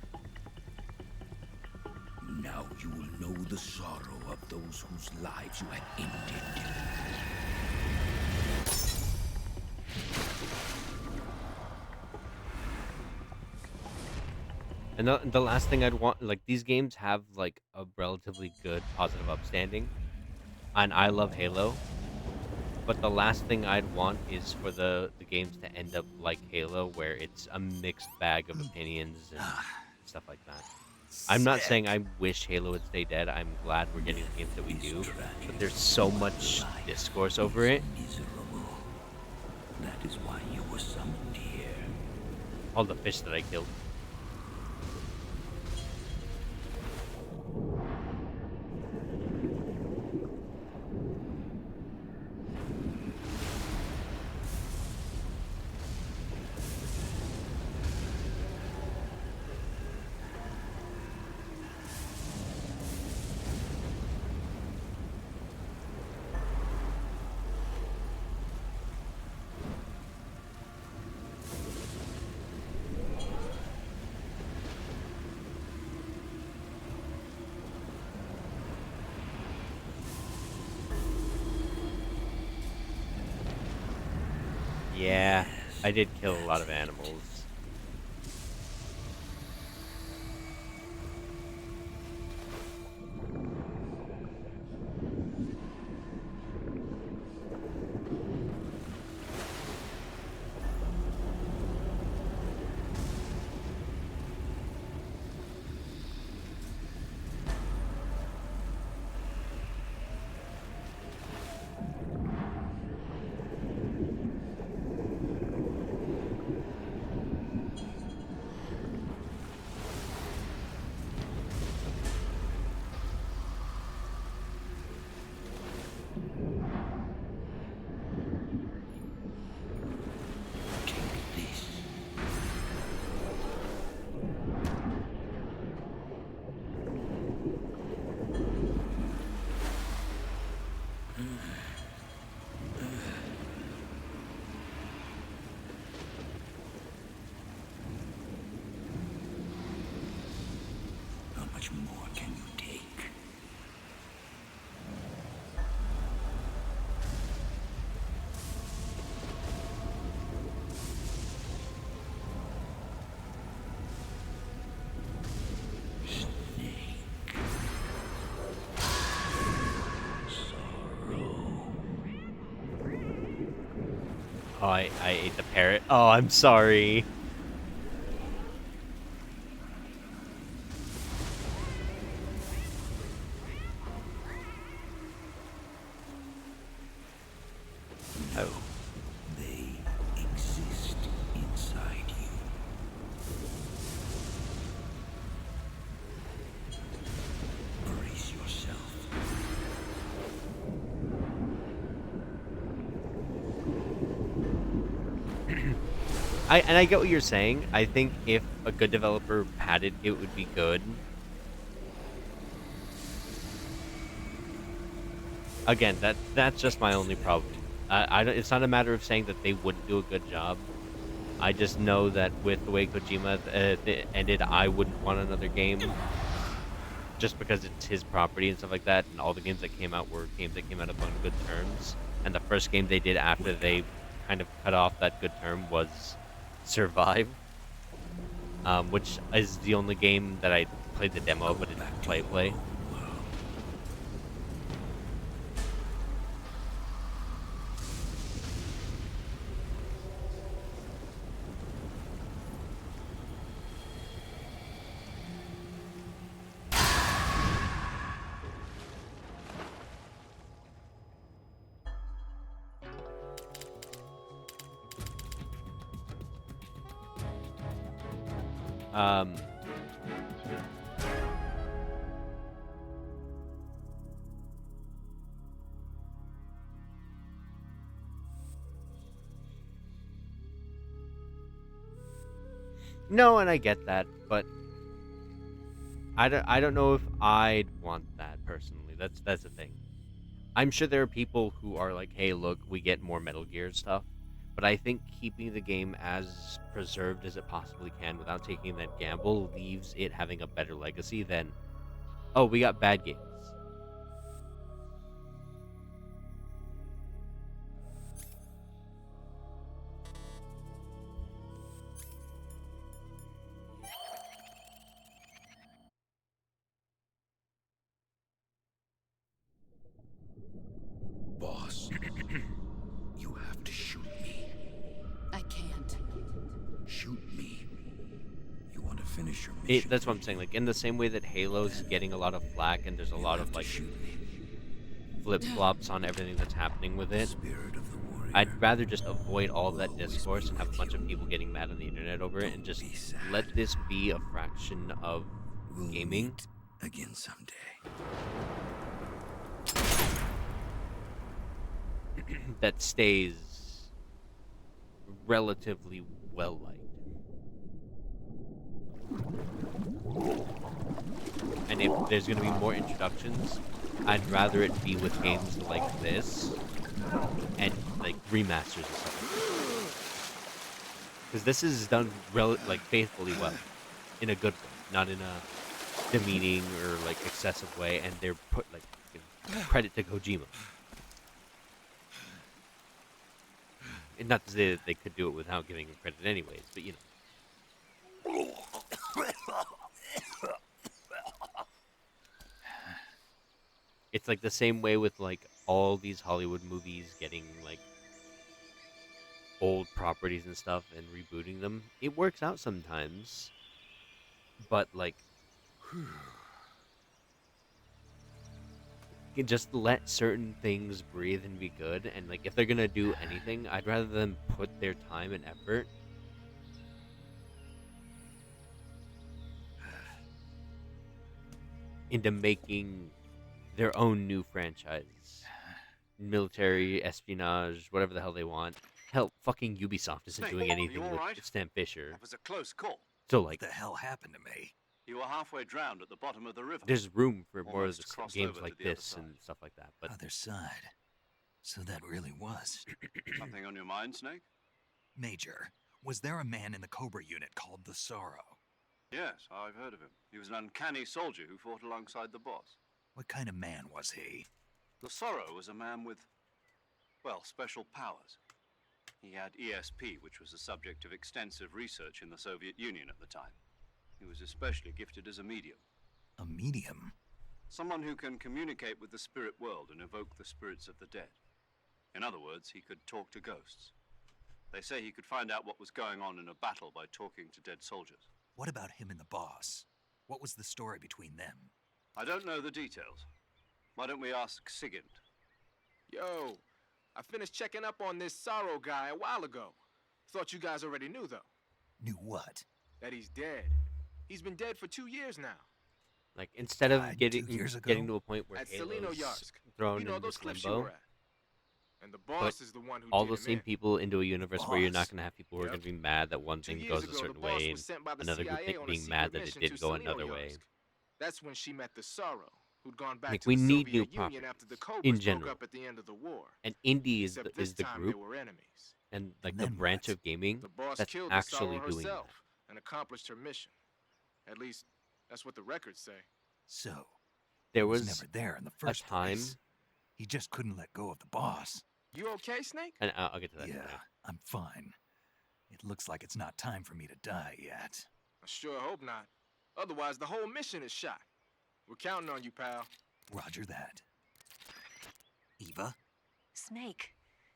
Now you will know the sorrow of those whose lives you have ended. and the last thing I'd want, like, these games have, like, a relatively good positive upstanding, and I love Halo, but the last thing I'd want is for the games to end up like Halo, where it's a mixed bag of opinions and stuff like that. I'm not saying I wish Halo would stay dead, I'm glad we're getting the games that we do, but there's so much discourse over it. Miserable. That is why you were summoned here. All the fish that I killed. Yeah, I did kill a lot of animals. How much more can you take? Oh, I ate the parrot. Oh, I'm sorry. No, they exist inside you. Brace yourself. I get what you're saying. I think if a good developer had it, it would be good. Again, that's just my only problem. I don't, it's not a matter of saying that they wouldn't do a good job. I just know that with the way Kojima ended, I wouldn't want another game just because it's his property and stuff like that. And all the games that came out were games that came out upon good terms. And the first game they did after they kind of cut off that good term was Survive, which is the only game that I played the demo but didn't play. Um, no, and I get that, but I don't know if I'd want that personally. That's the thing. I'm sure there are people who are like, "Hey, look, we get more Metal Gear stuff," but I think keeping the game as preserved as it possibly can without taking that gamble leaves it having a better legacy than, "Oh, we got bad games." Boss, you have to shoot me. I can't. Shoot me. You want to finish your mission? That's what I'm saying. Like in the same way that Halo's getting a lot of flack, and there's a lot of like flip flops on everything that's happening with it. I'd rather just avoid all of that discourse and have a bunch of people getting mad on the internet over it, and just let this be a fraction of gaming. Again someday. That stays relatively well liked. And if there's going to be more introductions, I'd rather it be with games like this and like remasters and stuff like that. Because this is done like faithfully well, in a good way, not in a demeaning or like excessive way. And they're put like credit to Kojima. And not to say that they could do it without giving him credit anyways, but you know. It's like the same way with like all these Hollywood movies getting like old properties and stuff and rebooting them. It works out sometimes, but like you can just let certain things breathe and be good. And like if they're gonna do anything, I'd rather them put their time and effort into making their own new franchise, military espionage, whatever the hell they want. Hell, fucking Ubisoft isn't Snake, doing are anything you all right? with Stan Fisher. That was a close call. So like, What the hell happened to me? You were halfway drowned at the bottom of the river. there's room for more of Almost the crossed games over like to the other this side. and stuff like that. But Other side. So that really was. Something on your mind, Snake? Major, was there a man in the Cobra unit called the Sorrow? Yes, I've heard of him. He was an uncanny soldier who fought alongside the boss. What kind of man was he? The Sorrow was a man with, well, special powers. He had ESP, which was the subject of extensive research in the Soviet Union at the time. He was especially gifted as a medium. A medium? Someone who can communicate with the spirit world and evoke the spirits of the dead. In other words, he could talk to ghosts. They say he could find out what was going on in a battle by talking to dead soldiers. What about him and the boss? What was the story between them? I don't know the details. Why don't we ask Sigint? Yo, I finished checking up on this Sorrow guy a while ago. Thought you guys already knew, though. Knew what? That he's dead. He's been dead for 2 years now. like instead of Died getting 2 years ago? getting to a point where At Selino Halo's Yarsk. thrown You know in those this cliffs you limbo, were at. And the put boss is the one who all did those him same in. people into a universe where you're not Boss? going to have people who are Yep. going to be mad that one 2 thing years goes a ago, the certain boss way was and sent by the another group CIA on a being mad secret that it mission to didn't go another way. Selenoyarsk. That's when she met the Sorrow, who'd gone back Like, to we the need new Soviet Union after the properties in Cobras broke general. up at the end of the war. And indie Except this is the time they group were enemies. and like And the then branch what? of gaming The boss that's killed the actually Sorrow doing herself that. and accomplished her mission. At least, that's what the records say. So, There he was was never there in the a first time, place. He just couldn't let go of the boss. You okay, Snake? and I'll get to that in a Yeah, second. I'm fine. It looks like it's not time for me to die yet. I sure hope not. Otherwise, the whole mission is shot. We're counting on you, pal. Roger that. Eva? Snake,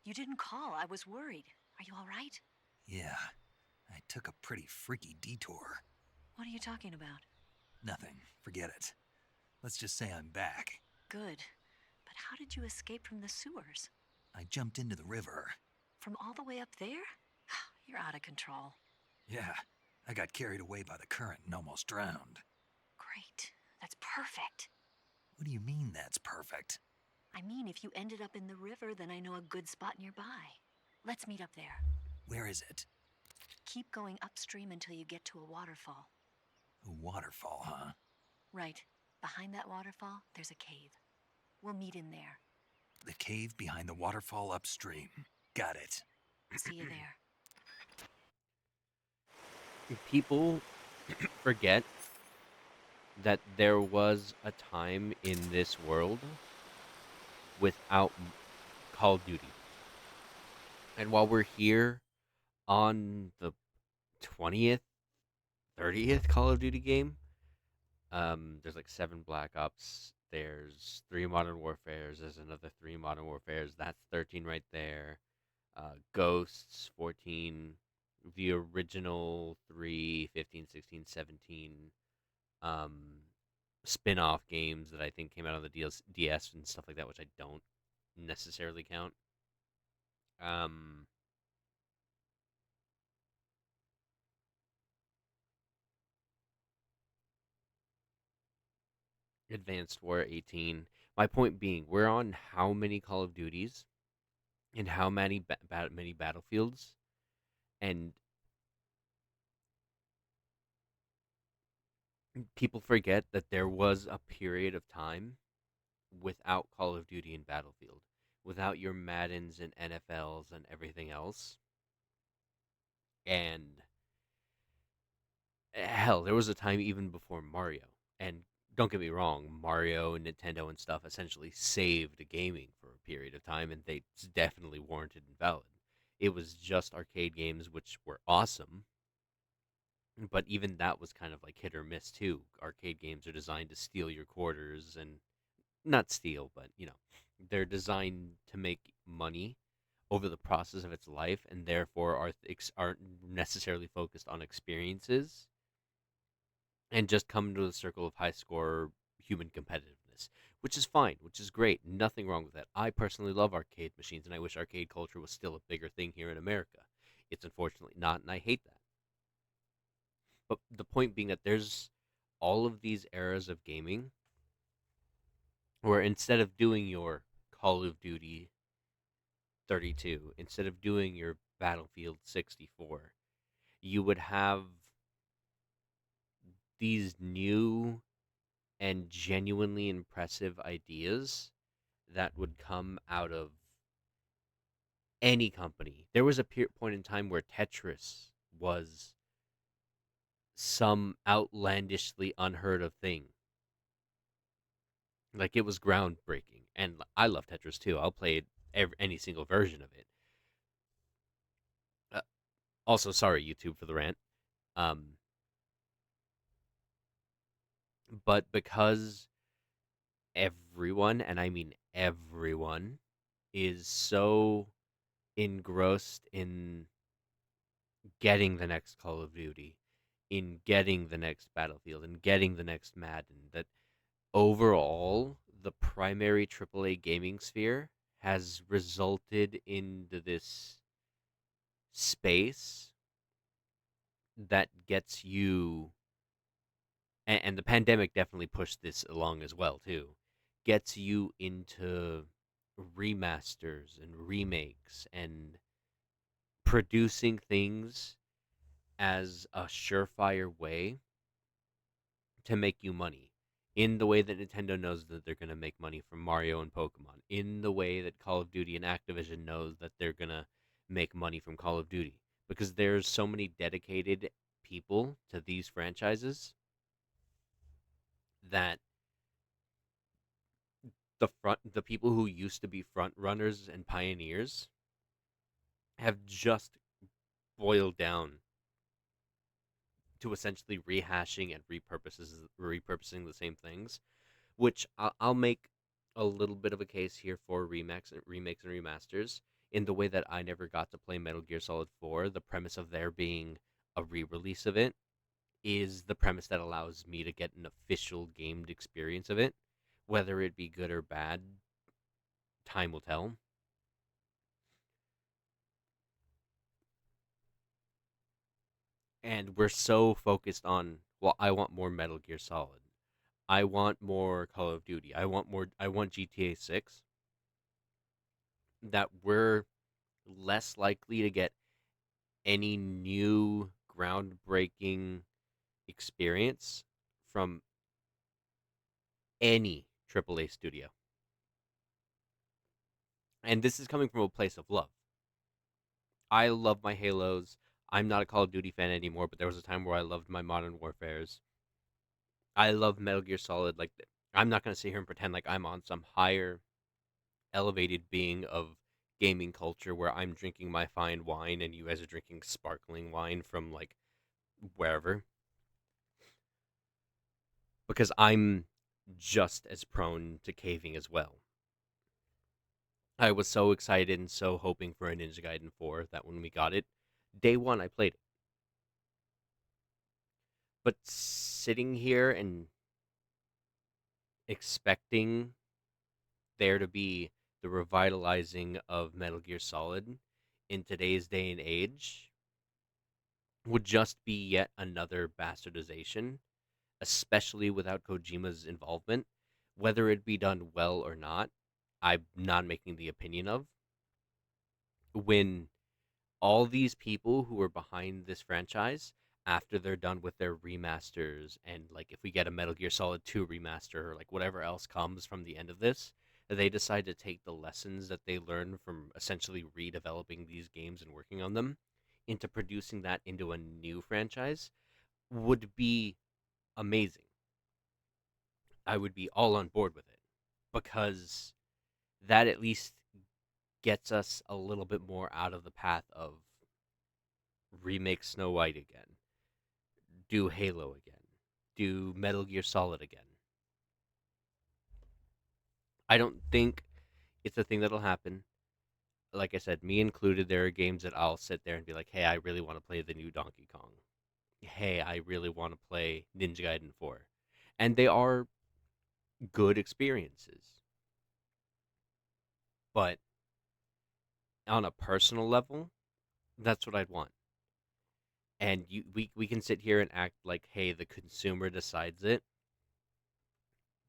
you didn't call. I was worried. Are you all right? Yeah, I took a pretty freaky detour. What are you talking about? Nothing. Forget it. Let's just say I'm back. Good. But how did you escape from the sewers? I jumped into the river. From all the way up there? You're out of control. Yeah, I got carried away by the current and almost drowned. Great. That's perfect. What do you mean that's perfect? I mean, if you ended up in the river, then I know a good spot nearby. Let's meet up there. Where is it? Keep going upstream until you get to a waterfall. A waterfall, huh? Right. Behind that waterfall, there's a cave. We'll meet in there. The cave behind the waterfall upstream. Got it. See you there. People forget that there was a time in this world without Call of Duty. And while we're here on the 20th, 30th Call of Duty game, there's like 7 Black Ops, there's 3 Modern Warfares, there's another 3 Modern Warfares, that's 13 right there. Ghosts, 14, the original 3, 15, 16, 17 spin-off games that I think came out on the DS and stuff like that, which I don't necessarily count. Advanced War 18. My point being, we're on how many Call of Duties and how many many Battlefields, and people forget that there was a period of time without Call of Duty and Battlefield, without your Maddens and NFLs and everything else. And hell, there was a time even before Mario. And don't get me wrong, Mario and Nintendo and stuff essentially saved gaming for a period of time, and they definitely warranted and valid. It was just arcade games, which were awesome, but even that was kind of like hit or miss too. Arcade games are designed to steal your quarters, and not steal, but they're designed to make money over the process of its life, and therefore aren't necessarily focused on experiences and just come into the circle of high score human competitiveness, which is fine, which is great. Nothing wrong with that. I personally love arcade machines, and I wish arcade culture was still a bigger thing here in America. It's unfortunately not, and I hate that. But the point being that there's all of these eras of gaming where instead of doing your Call of Duty 32, instead of doing your Battlefield 64, you would have these new and genuinely impressive ideas that would come out of any company. There was a point in time where Tetris was some outlandishly unheard of thing. Like, it was groundbreaking. And I love Tetris too. I'll play any single version of it. Also, sorry, YouTube, for the rant. But because everyone, and I mean everyone, is so engrossed in getting the next Call of Duty, in getting the next Battlefield, and getting the next Madden, that overall, the primary AAA gaming sphere has resulted into this space that gets you, and the pandemic definitely pushed this along as well too, gets you into remasters and remakes and producing things as a surefire way to make you money. In the way that Nintendo knows that they're going to make money from Mario and Pokemon. In the way that Call of Duty and Activision knows that they're going to make money from Call of Duty. Because there's so many dedicated people to these franchises that the people who used to be front runners and pioneers have just boiled down to essentially rehashing and repurposing the same things, which I'll make a little bit of a case here for remakes and remasters in the way that I never got to play Metal Gear Solid 4. The premise of there being a re-release of it is the premise that allows me to get an official gamed experience of it. Whether it be good or bad, time will tell. And we're so focused on, well, I want more Metal Gear Solid. I want more Call of Duty. I want GTA 6, that we're less likely to get any new groundbreaking experience from any AAA studio. And this is coming from a place of love. I love my Halos. I'm not a Call of Duty fan anymore, but there was a time where I loved my Modern Warfares. I love Metal Gear Solid. Like, I'm not going to sit here and pretend like I'm on some higher elevated being of gaming culture where I'm drinking my fine wine and you guys are drinking sparkling wine from like wherever. Because I'm just as prone to caving as well. I was so excited and so hoping for a Ninja Gaiden 4 that when we got it, day one I played it. But sitting here and expecting there to be the revitalizing of Metal Gear Solid in today's day and age would just be yet another bastardization, especially without Kojima's involvement. Whether it be done well or not, I'm not making the opinion of. When all these people who are behind this franchise, after they're done with their remasters, and like if we get a Metal Gear Solid 2 remaster or like whatever else comes from the end of this, they decide to take the lessons that they learned from essentially redeveloping these games and working on them into producing that into a new franchise, would be amazing. I would be all on board with it because that at least gets us a little bit more out of the path of remake Snow White again, do Halo again, do Metal Gear Solid again. I don't think it's a thing that'll happen. Like I said, me included, there are games that I'll sit there and be like, hey, I really want to play the new Donkey Kong. Hey, I really want to play Ninja Gaiden 4. And they are good experiences. But on a personal level, that's what I'd want. And we can sit here and act like, hey, the consumer decides it.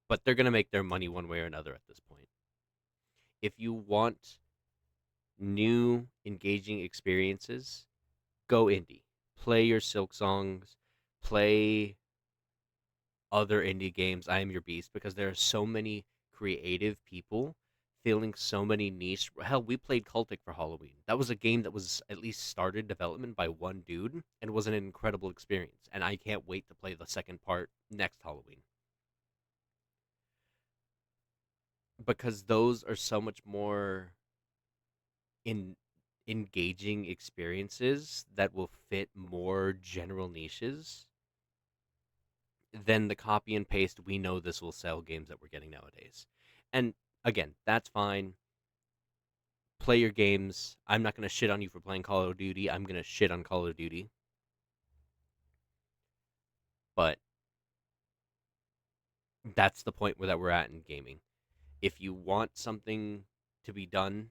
But they're going to make their money one way or another at this point. If you want new, engaging experiences, go indie. Play your Silk Songs, play other indie games, I Am Your Beast, because there are so many creative people filling so many niche. Hell, we played Cultic for Halloween. That was a game that was at least started development by one dude and was an incredible experience. And I can't wait to play the second part next Halloween. Because those are so much more in engaging experiences that will fit more general niches than the copy and paste, we know this will sell games that we're getting nowadays. And again, that's fine. Play your games. I'm not going to shit on you for playing Call of Duty. I'm going to shit on Call of Duty. But that's the point that we're at in gaming. If you want something to be done,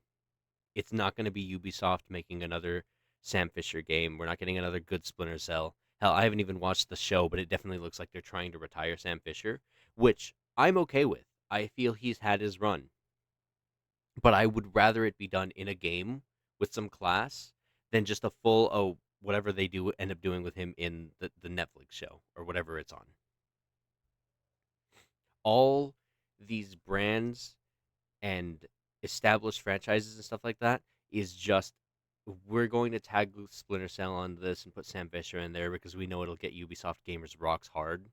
it's not going to be Ubisoft making another Sam Fisher game. We're not getting another good Splinter Cell. Hell, I haven't even watched the show, but it definitely looks like they're trying to retire Sam Fisher, which I'm okay with. I feel he's had his run. But I would rather it be done in a game with some class than just a full, oh, whatever they do end up doing with him in the Netflix show or whatever it's on. All these brands and established franchises and stuff like that is just, we're going to tag Splinter Cell on this and put Sam Fisher in there because we know it'll get Ubisoft gamers rocks hard,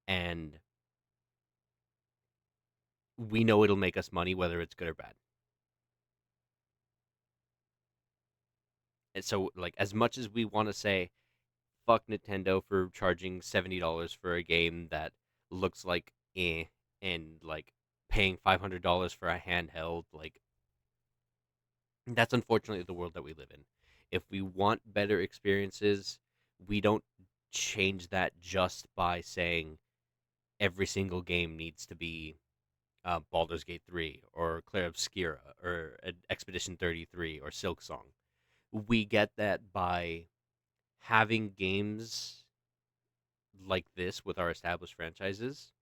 and we know it'll make us money whether it's good or bad. And so, like, as much as we want to say fuck Nintendo for charging $70 for a game that looks like and like paying $500 for a handheld, like, that's unfortunately the world that we live in. If we want better experiences, we don't change that just by saying every single game needs to be Baldur's Gate 3 or Clair Obscura or Expedition 33 or Silksong. We get that by having games like this with our established franchises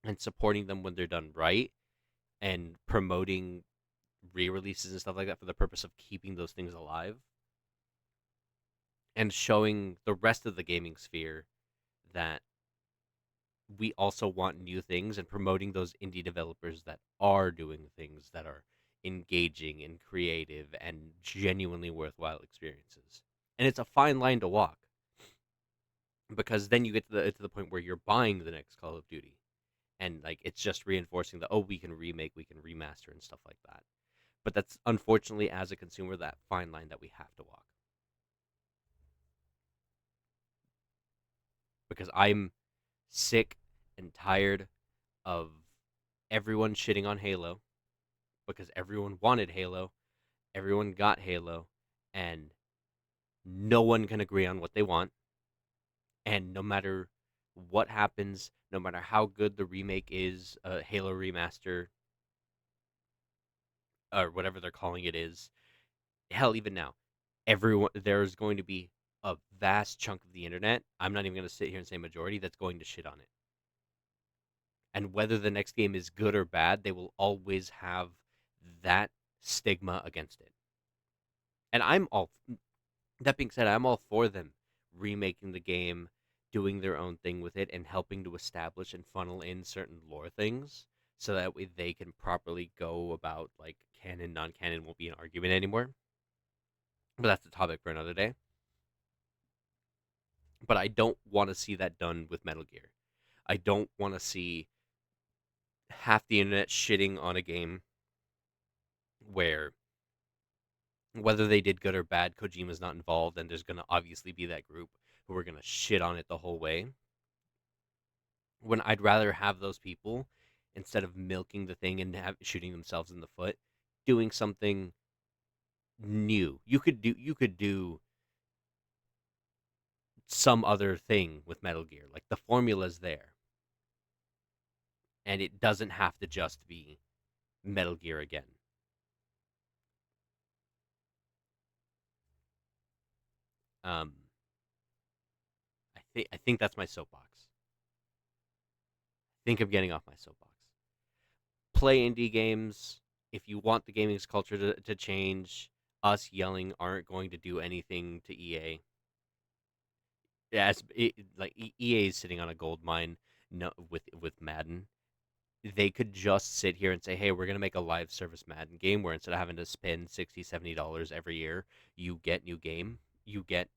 and supporting them when they're done right and promoting re-releases and stuff like that for the purpose of keeping those things alive and showing the rest of the gaming sphere that we also want new things and promoting those indie developers that are doing things that are engaging and creative and genuinely worthwhile experiences. And it's a fine line to walk because then you get to the point where you're buying the next Call of Duty and like it's just reinforcing the, oh, we can remake, we can remaster and stuff like that. But that's unfortunately, as a consumer, that fine line that we have to walk. Because I'm sick and tired of everyone shitting on Halo because everyone wanted Halo, everyone got Halo, and no one can agree on what they want. And no matter what happens, no matter how good the remake is, Halo remaster, or whatever they're calling it is, hell, even now, everyone, there's going to be a vast chunk of the internet. I'm not even going to sit here and say majority that's going to shit on it. And whether the next game is good or bad, they will always have that stigma against it. And that being said, I'm all for them remaking the game, doing their own thing with it, and helping to establish and funnel in certain lore things so that way they can properly go about, like, canon, non-canon won't be an argument anymore. But that's a topic for another day. But I don't want to see that done with Metal Gear. I don't want to see half the internet shitting on a game where whether they did good or bad, Kojima's not involved, and there's going to obviously be that group who are going to shit on it the whole way. When I'd rather have those people, instead of milking the thing and shooting themselves in the foot, doing something new. You could do some other thing with Metal Gear. Like, the formula's there. And it doesn't have to just be Metal Gear again. I think that's my soapbox. I think I'm getting off my soapbox. Play indie games. If you want the gaming culture to change, us yelling aren't going to do anything to EA. Like EA is sitting on a gold mine, with Madden. They could just sit here and say, hey, we're going to make a live service Madden game where instead of having to spend $60, $70 every year, you get new game. You get,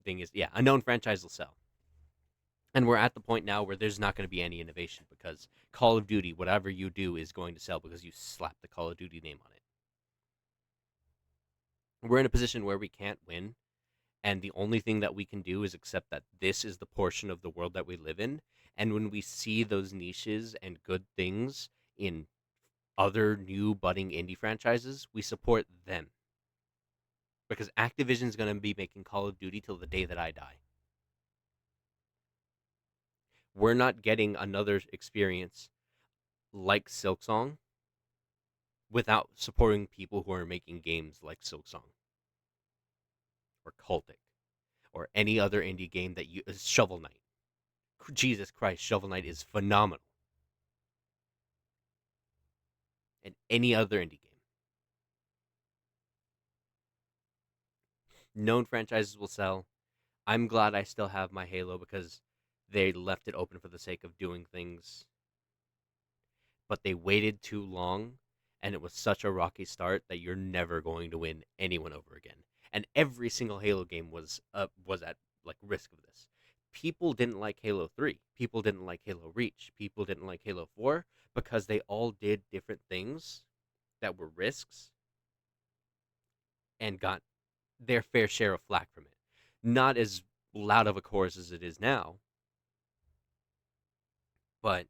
thing is, yeah, a known franchise will sell. And we're at the point now where there's not going to be any innovation because Call of Duty, whatever you do, is going to sell because you slap the Call of Duty name on it. We're in a position where we can't win, and the only thing that we can do is accept that this is the portion of the world that we live in. And when we see those niches and good things in other new budding indie franchises, we support them. Because Activision's going to be making Call of Duty till the day that I die. We're not getting another experience like Silksong without supporting people who are making games like Silksong or Cultic or any other indie game that you Shovel Knight. Jesus Christ, Shovel Knight is phenomenal. and any other indie game. Known franchises will sell. I'm glad I still have my Halo because they left it open for the sake of doing things, but they waited too long, and it was such a rocky start that you're never going to win anyone over again. And every single Halo game was at like risk of this. People didn't like Halo 3. People didn't like Halo Reach. People didn't like Halo 4 because they all did different things that were risks and got their fair share of flack from it. Not as loud of a chorus as it is now, but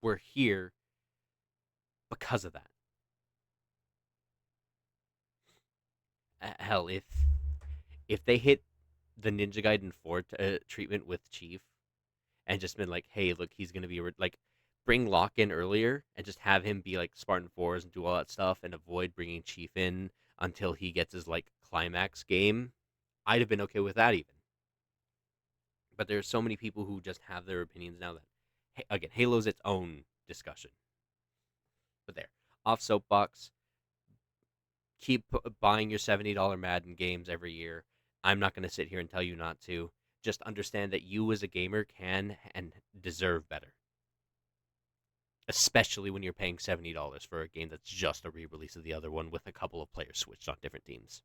we're here because of that. Hell, if they hit the Ninja Gaiden 4 treatment with Chief and just been like, hey, look, he's gonna be like, bring Locke in earlier and just have him be like Spartan 4s and do all that stuff and avoid bringing Chief in until he gets his like climax game, I'd have been okay with that even. But there's so many people who just have their opinions now that, again, Halo's its own discussion. But there, off soapbox. Keep buying your $70 Madden games every year. I'm not going to sit here and tell you not to. Just understand that you as a gamer can and deserve better. Especially when you're paying $70 for a game that's just a re-release of the other one with a couple of players switched on different teams.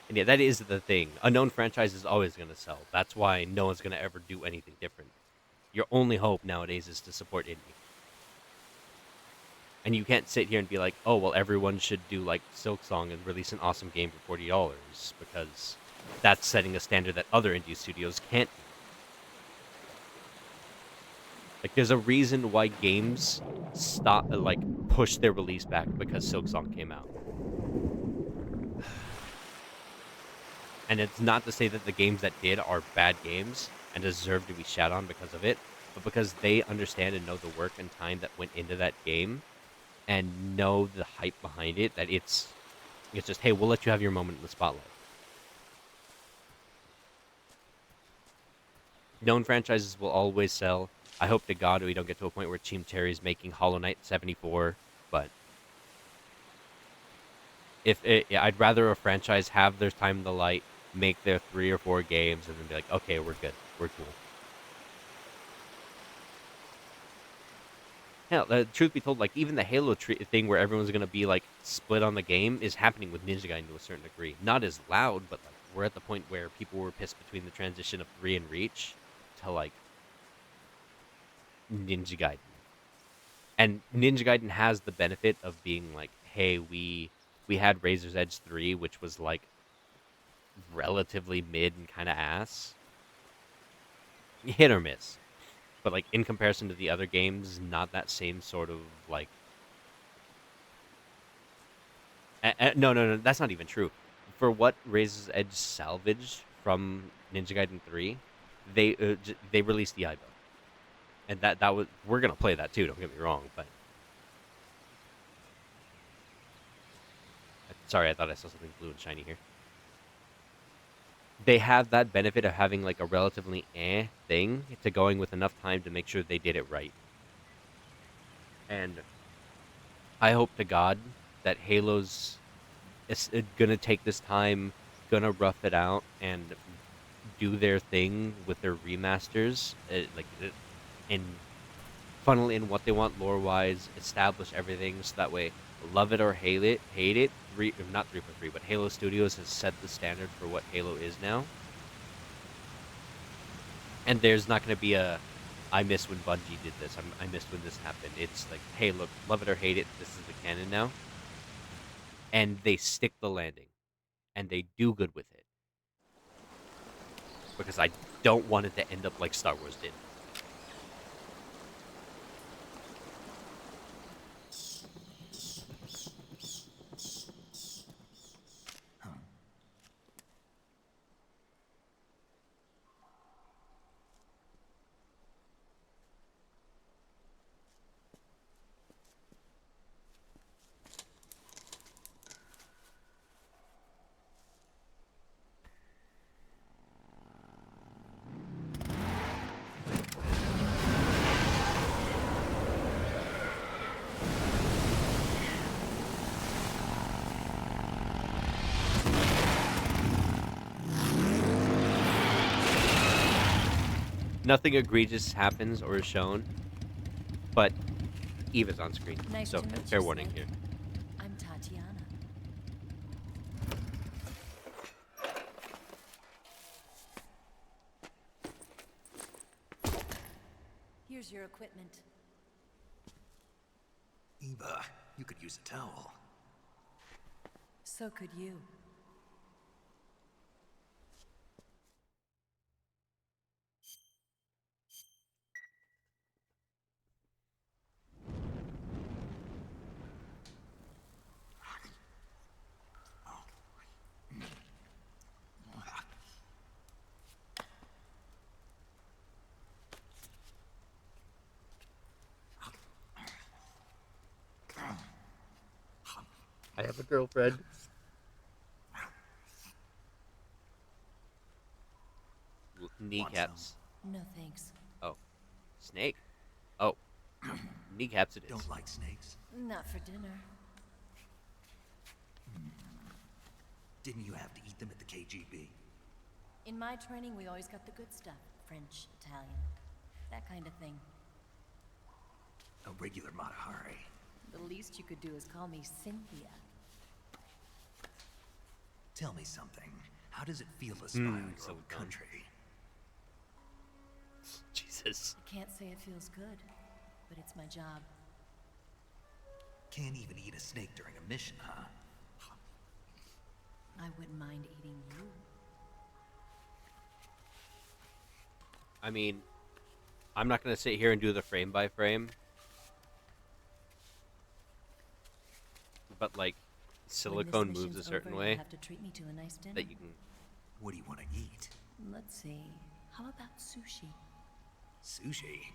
And yeah, that is the thing. A known franchise is always going to sell. That's why no one's going to ever do anything different. Your only hope nowadays is to support indie. And you can't sit here and be like, oh, well, everyone should do like Silksong and release an awesome game for $40 because that's setting a standard that other indie studios can't do. Like, there's a reason why games push their release back because Silksong came out. And it's not to say that the games that did are bad games and deserve to be shat on because of it, but because they understand and know the work and time that went into that game and know the hype behind it, that it's just, hey, we'll let you have your moment in the spotlight. Known franchises will always sell. I hope to God we don't get to a point where Team Terry's making Hollow Knight 74, but I'd rather a franchise have their time in the light, make their 3 or 4 games, and then be like, okay, we're good, we're cool. Hell, truth be told, like, even the Halo thing where everyone's going to be, like, split on the game is happening with Ninja Gaiden to a certain degree. Not as loud, but, like, we're at the point where people were pissed between the transition of 3 and Reach to, like, Ninja Gaiden. And Ninja Gaiden has the benefit of being, like, hey, we had Razor's Edge 3, which was, like, relatively mid and kind of ass. Hit or miss. But, like, in comparison to the other games, not that same sort of, like... No, that's not even true. For what Razor's Edge salvaged from Ninja Gaiden 3, they released the iBo. And that was... We're going to play that, too, don't get me wrong, but... Sorry, I thought I saw something blue and shiny here. They have that benefit of having, like, a relatively thing to going with enough time to make sure they did it right. And I hope to God that Halo's gonna take this time, gonna rough it out, and do their thing with their remasters, and funnel in what they want lore-wise, establish everything, so that way, love it or hate it, not 343, but Halo Studios has set the standard for what Halo is now. And there's not going to be I miss when Bungie did this, I missed when this happened. It's like, hey, look, love it or hate it, this is the canon now. And they stick the landing. And they do good with it. Because I don't want it to end up like Star Wars did. Nothing egregious happens or is shown, but Eva's on screen. Nice So to meet fair you, warning Snake. here. I'm Tatiana. Here's your equipment. Eva, you could use a towel. So could you. I have a girlfriend. Kneecaps. No thanks. Oh. Snake. Oh. Kneecaps it is. Don't like snakes? Not for dinner. Didn't you have to eat them at the KGB? In my training, we always got the good stuff. French, Italian, that kind of thing. A regular Matahari. The least you could do is call me Cynthia. Tell me something. How does it feel to spy on your own country? Jesus. I can't say it feels good, but it's my job. Can't even eat a snake during a mission, huh? I wouldn't mind eating you. I mean, I'm not going to sit here and do the frame by frame. But, like, silicone moves a certain way. You have to treat me to a nice dinner. That you can... What do you want to eat? Let's see. How about sushi? Sushi?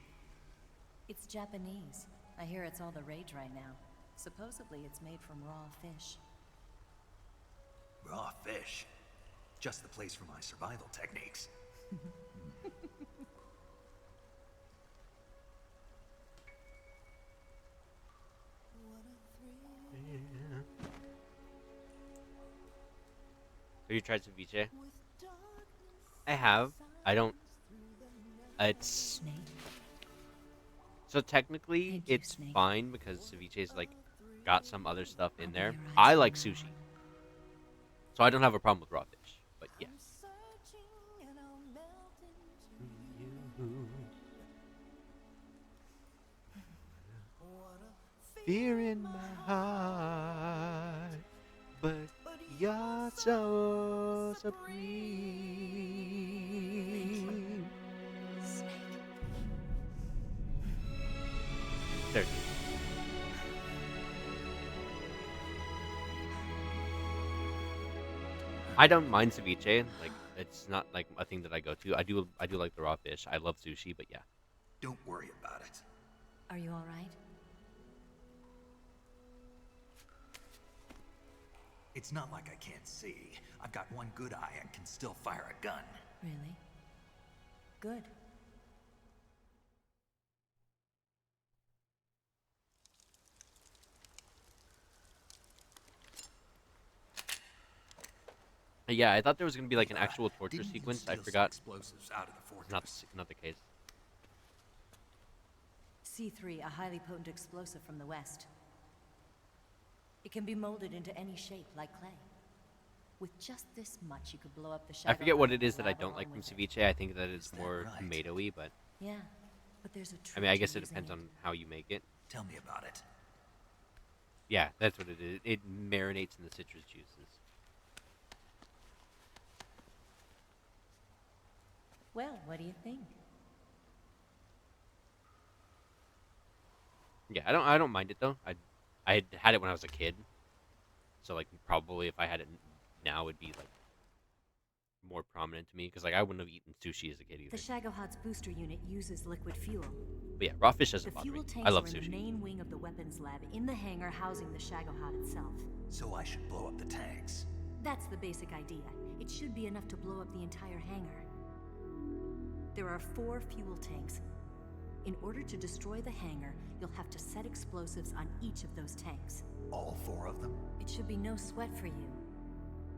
It's Japanese. I hear it's all the rage right now. Supposedly it's made from raw fish. Raw fish? Just the place for my survival techniques. Have you tried ceviche? I have. I don't... It's... So technically, it's fine because ceviche's, like, got some other stuff in there. I like sushi. So I don't have a problem with raw fish. But, yeah. Fear in my heart, but you're so supreme. There. I don't mind ceviche. Like, it's not like a thing that I go to. I do like the raw fish. I love sushi, but yeah. Don't worry about it. Are you all right? It's not like I can't see. I've got one good eye and can still fire a gun. Really? Good. Yeah, I thought there was gonna be like an actual torture sequence. I forgot. Explosives out of the fortress. Not the case. C3, a highly potent explosive from the west. It can be molded into any shape, like clay. With just this much, you could blow up the shadow. I forget what it is that I don't like from ceviche. I think that it's more tomato-y, but... Yeah, but there's a I mean, I guess it depends on how you make it. Tell me about it. Yeah, that's what it is. It marinates in the citrus juices. Well, what do you think? Yeah, I don't mind it though. I had it when I was a kid, so like probably if I had it now, it'd be like more prominent to me because like I wouldn't have eaten sushi as a kid either. The Shagohod's booster unit uses liquid fuel. But yeah, raw fish doesn't The bother me. fuel tanks I love are in sushi. the main wing of the weapons lab in the hangar housing the Shagohod itself. So I should blow up the tanks. That's the basic idea. It should be enough to blow up the entire hangar. There are 4 fuel tanks. In order to destroy the hangar, you'll have to set explosives on each of those tanks. All 4 of them? It should be no sweat for you.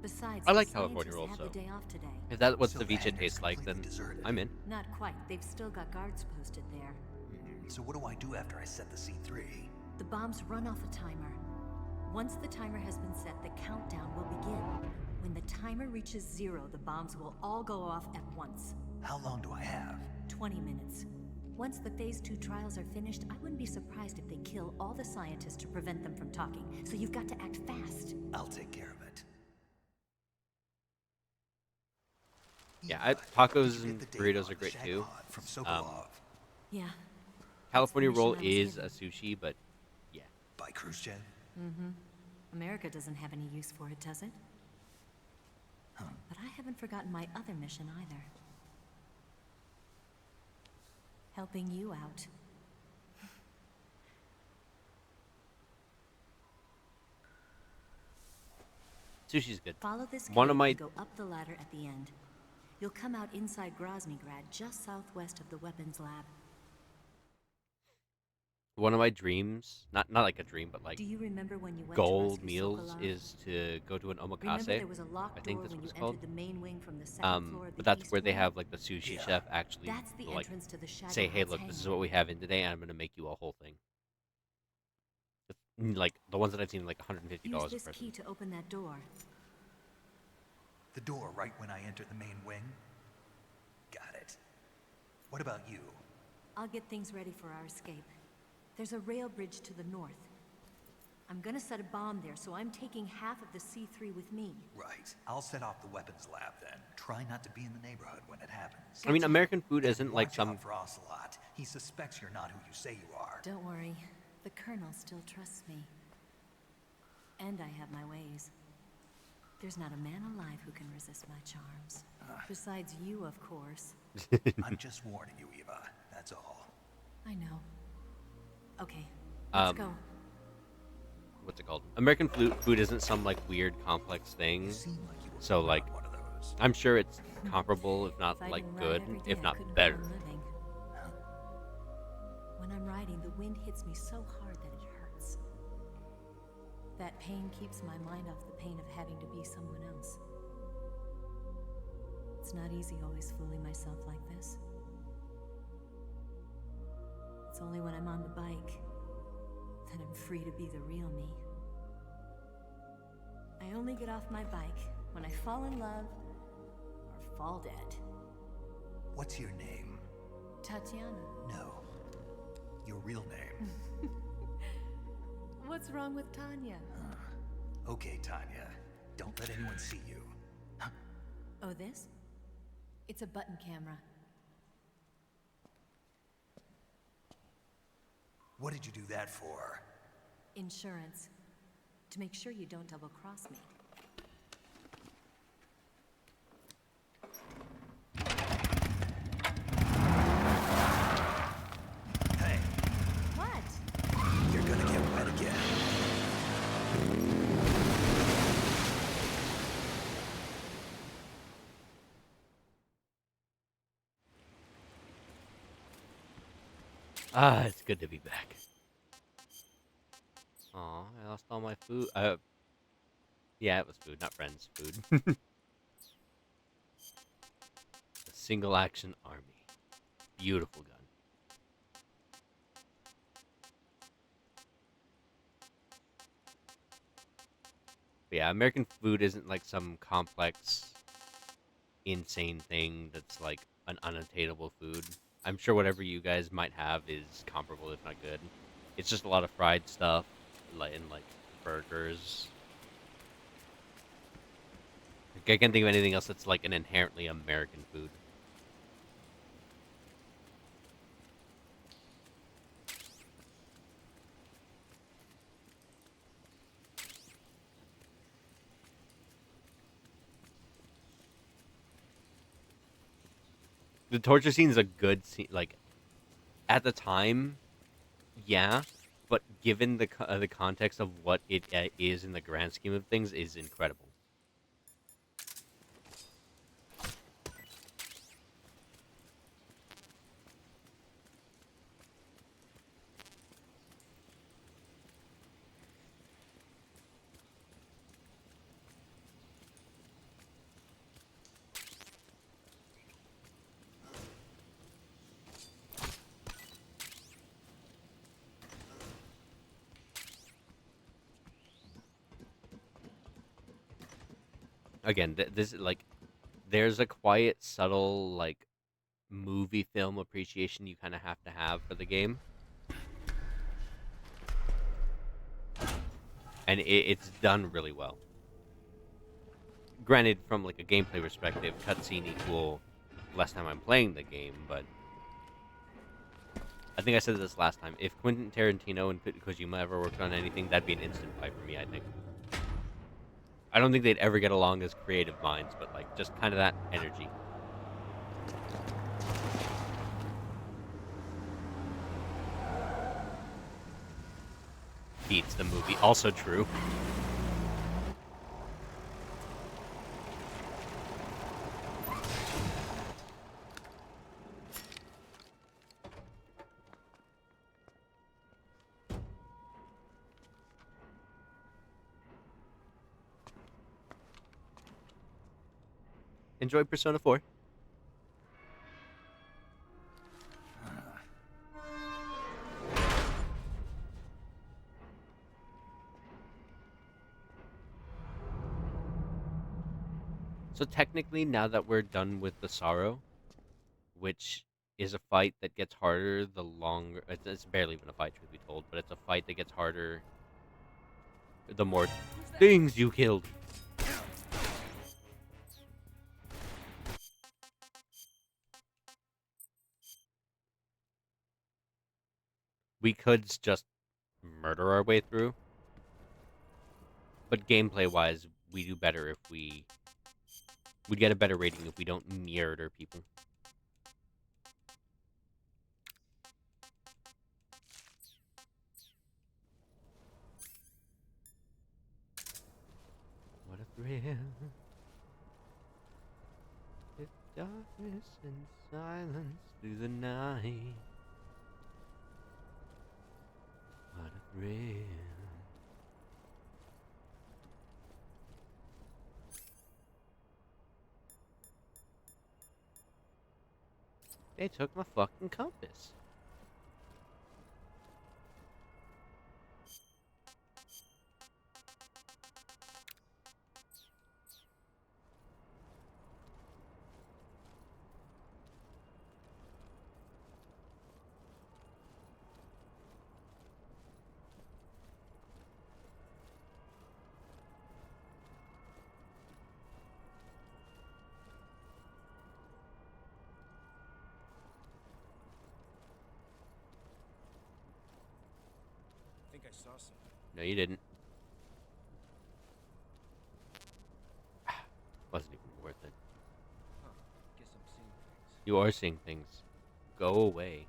Besides, I the like California scientists rolls, have so the day off today. if that's what So the ceviche hangar's tastes like, then completely deserted. I'm in. Not quite. They've still got guards posted there. So what do I do after I set the C3? The bombs run off a timer. Once the timer has been set, the countdown will begin. When the timer reaches 0, the bombs will all go off at once. How long do I have? 20 minutes. Once the Phase 2 trials are finished, I wouldn't be surprised if they kill all the scientists to prevent them from talking. So you've got to act fast. I'll take care of it. Yeah, tacos and burritos are great too. From Um, Sokolov. Yeah. California That's the roll mission I was is a sushi, but yeah. By cruise jet? Mm-hmm. America doesn't have any use for it, does it? But I haven't forgotten my other mission either. Helping you out. Sushi's good. Follow this One of cave my and go up the ladder at the end. You'll come out inside Groznygrad, just southwest of the weapons lab. dreams, not like a dream, but like Do you remember when you went to goal rescue meals Sokolov? is to go to an Remember omakase. there was a locked I think door that's when what you it's called. entered the main wing from the second floor of the But that's east where they wing? have like the sushi chef actually That's the like entrance to the Shadow say, "Hey, Heart's look, this is hangar. what we have in today, and I'm gonna make you a whole thing." Like the ones that I've seen, like $150 Use a this person. key to open that door. The door right when I enter the main wing? Got it. What about you? I'll get things ready for our escape. There's a rail bridge to the north. I'm gonna set a bomb there, so I'm taking half of the C3 with me. Right. I'll set off the weapons lab then. Try not to be in the neighborhood when it happens. I mean, American food And isn't like watch some. out for Ocelot. He suspects you're not who you say you are. Don't worry. The Colonel still trusts me. And I have my ways. There's not a man alive who can resist my charms. Besides you, of course. I'm just warning you, Eva. That's all. I know. Okay, let's go. What's it called? American food isn't some like weird complex thing. So like, I'm sure it's comparable, if not If I like didn't ride good, every day, if I not couldn't go better. on living. When I'm riding, the wind hits me so hard that it hurts. That pain keeps my mind off the pain of having to be someone else. It's not easy always fooling myself like this. It's only when I'm on the bike that I'm free to be the real me. I only get off my bike when I fall in love or fall dead. What's your name? Tatiana. No. Your real name. What's wrong with Tanya? Okay, Tanya. Don't let anyone see you. Oh, this? It's a button camera. What did you do that for? Insurance. To make sure you don't double-cross me. Hey, What? you're gonna get wet again. Ah, it's good to be back. Aw, I lost all my food. Yeah, it was food, not friends. Food. The single action army. Beautiful gun. But yeah, American food isn't like some complex, insane thing that's like an unattainable food. I'm sure whatever you guys might have is comparable, if not good. It's just a lot of fried stuff, and like burgers. Like, I can't think of anything else that's like an inherently American food. The torture scene is a good scene. Like, at the time, yeah, but given the context of what it is in the grand scheme of things, is incredible. again, this like there's a quiet, subtle like movie film appreciation you kind of have to have for the game, and it's done really well. Granted, from like a gameplay perspective, cutscene equal less time I'm playing the game, but I think I said this last time. If Quentin Tarantino and Kojima ever worked on anything, that'd be an instant fight for me, I think. I don't think they'd ever get along as creative minds, but like just kind of that energy. Beats the movie. Also true. Enjoy Persona 4. So technically, now that we're done with the Sorrow, which is a fight that gets harder the longer... It's barely even a fight, truth be told, but it's a fight that gets harder the more things you killed. We could just murder our way through. But gameplay-wise, we do better if we... We'd get a better rating if we don't murder people. What a thrill. With darkness and silence through the night. What a thrill. They took my fucking compass. I think I saw something. No, you didn't. Wasn't even worth it. Huh. Guess I'm seeing things. You are seeing things. Go away.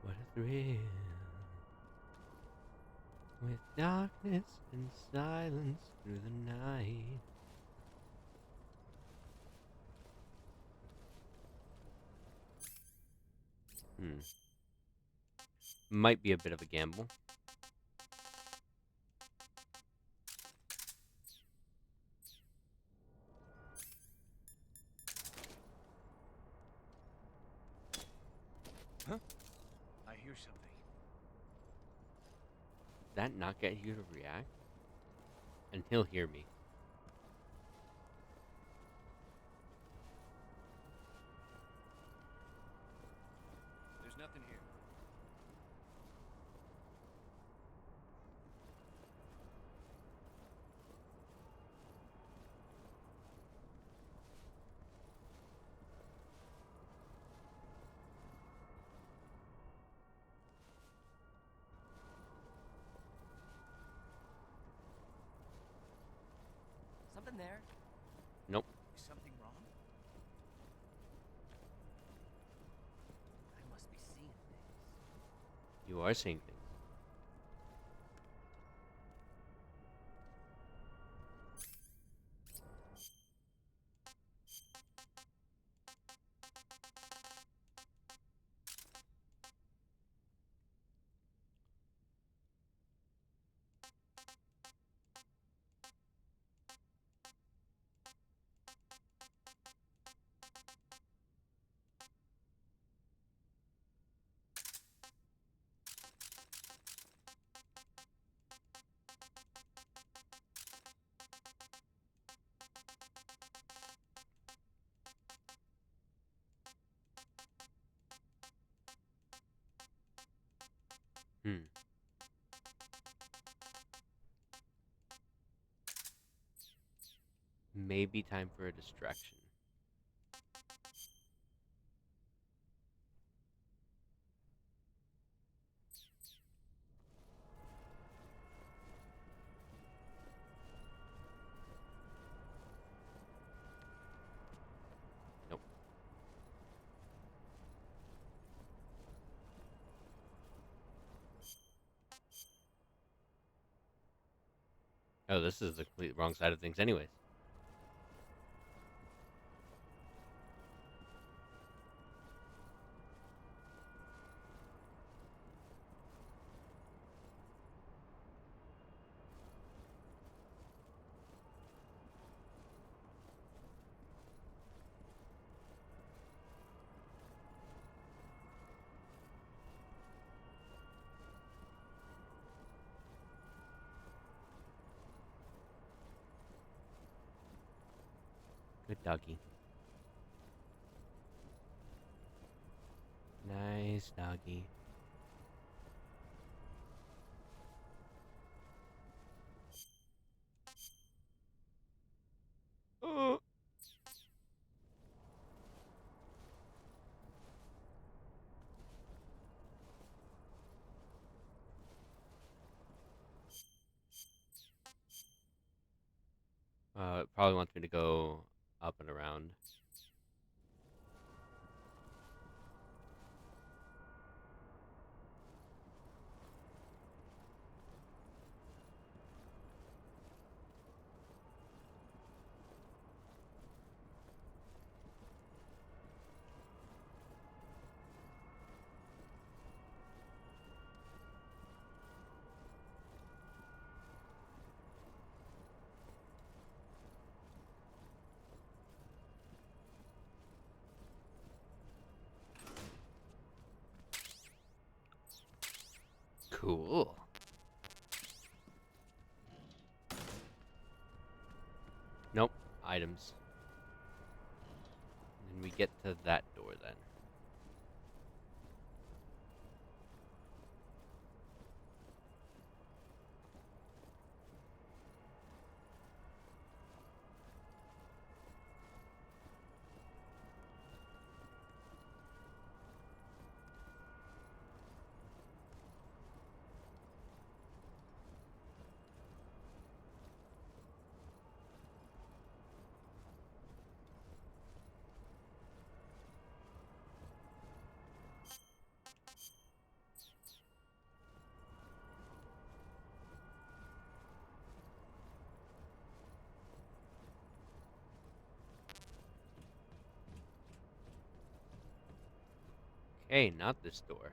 What a thrill. With darkness and silence through the night. Might be a bit of a gamble. Huh? I hear something. That not get you to react? And he'll hear me. There's nothing here. Something there? Nope. Is something wrong? I must be seeing things. You are seeing things. Hmm. Maybe time for a distraction. Nope. Oh, this is the complete wrong side of things anyways. Good doggy. Nice doggy. Oh. It probably wants me to go up and around. Cool. Nope. Items. And we get to that door then. Okay, not this door.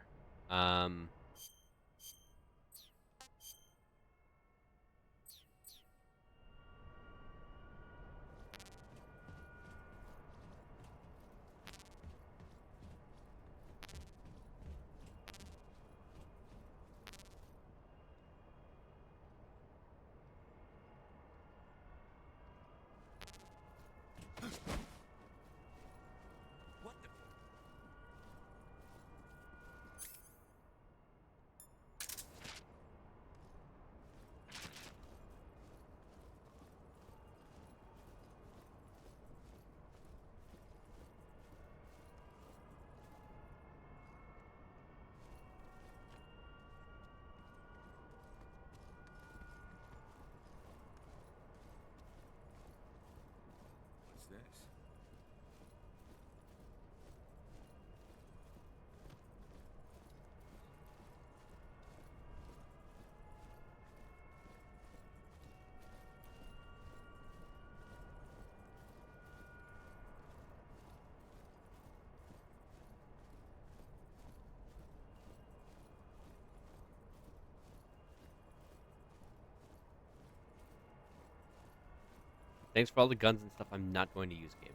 Thanks for all the guns and stuff I'm not going to use, game.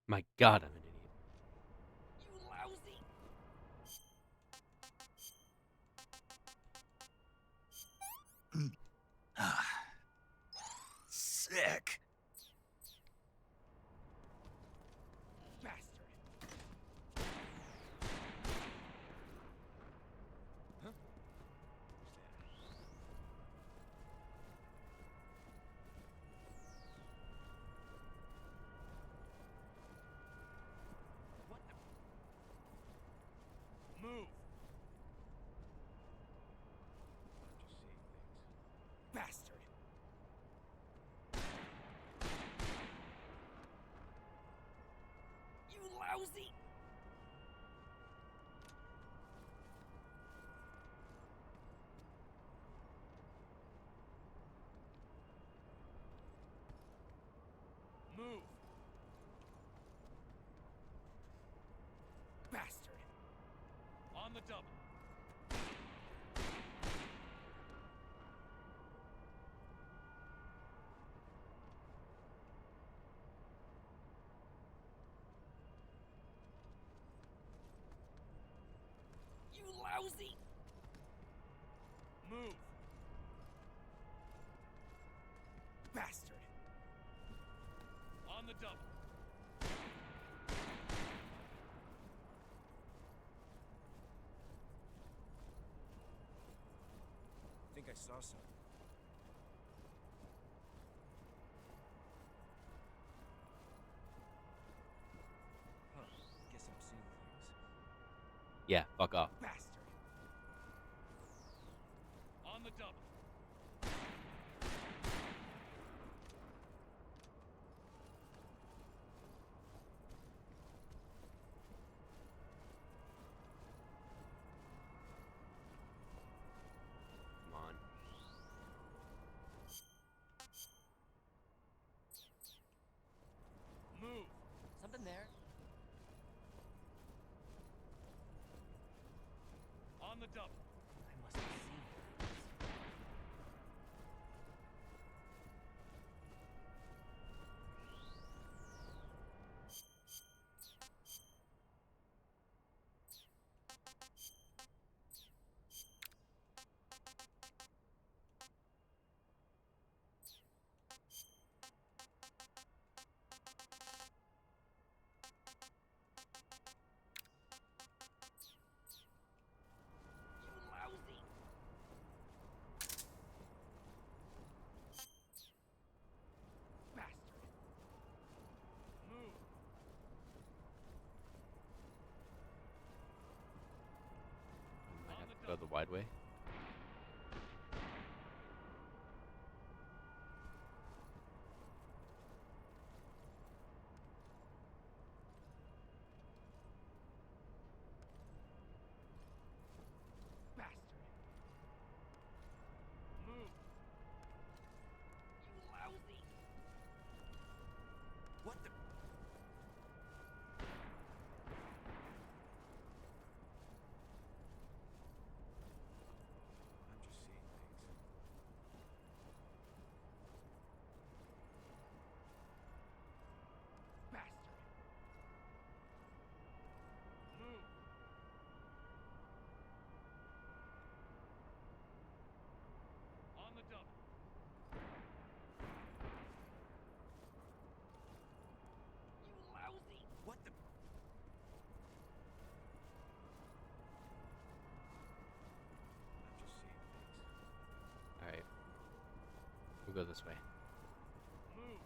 My God, I'm an idiot. You lousy! Sick. Bastard! Huh? What the? Move! I'm just seeing things. Bastard! You lousy! Move! Bastard! On the double. You lousy! Move! Bastard! On the double. Think I saw something. Huh. Guess I'm seeing things. Yeah, fuck off. Bastard! On the double. Come on. Move! Something there? On the double. I must have seen things. You lousy! Bastard! Move! Might have to go the wide way. Bastard! Move! You lousy! What the? I'm just seeing things. Bastard! Move! On the double. You lousy! What the? I'm just seeing things. Alright. We'll go this way. Move!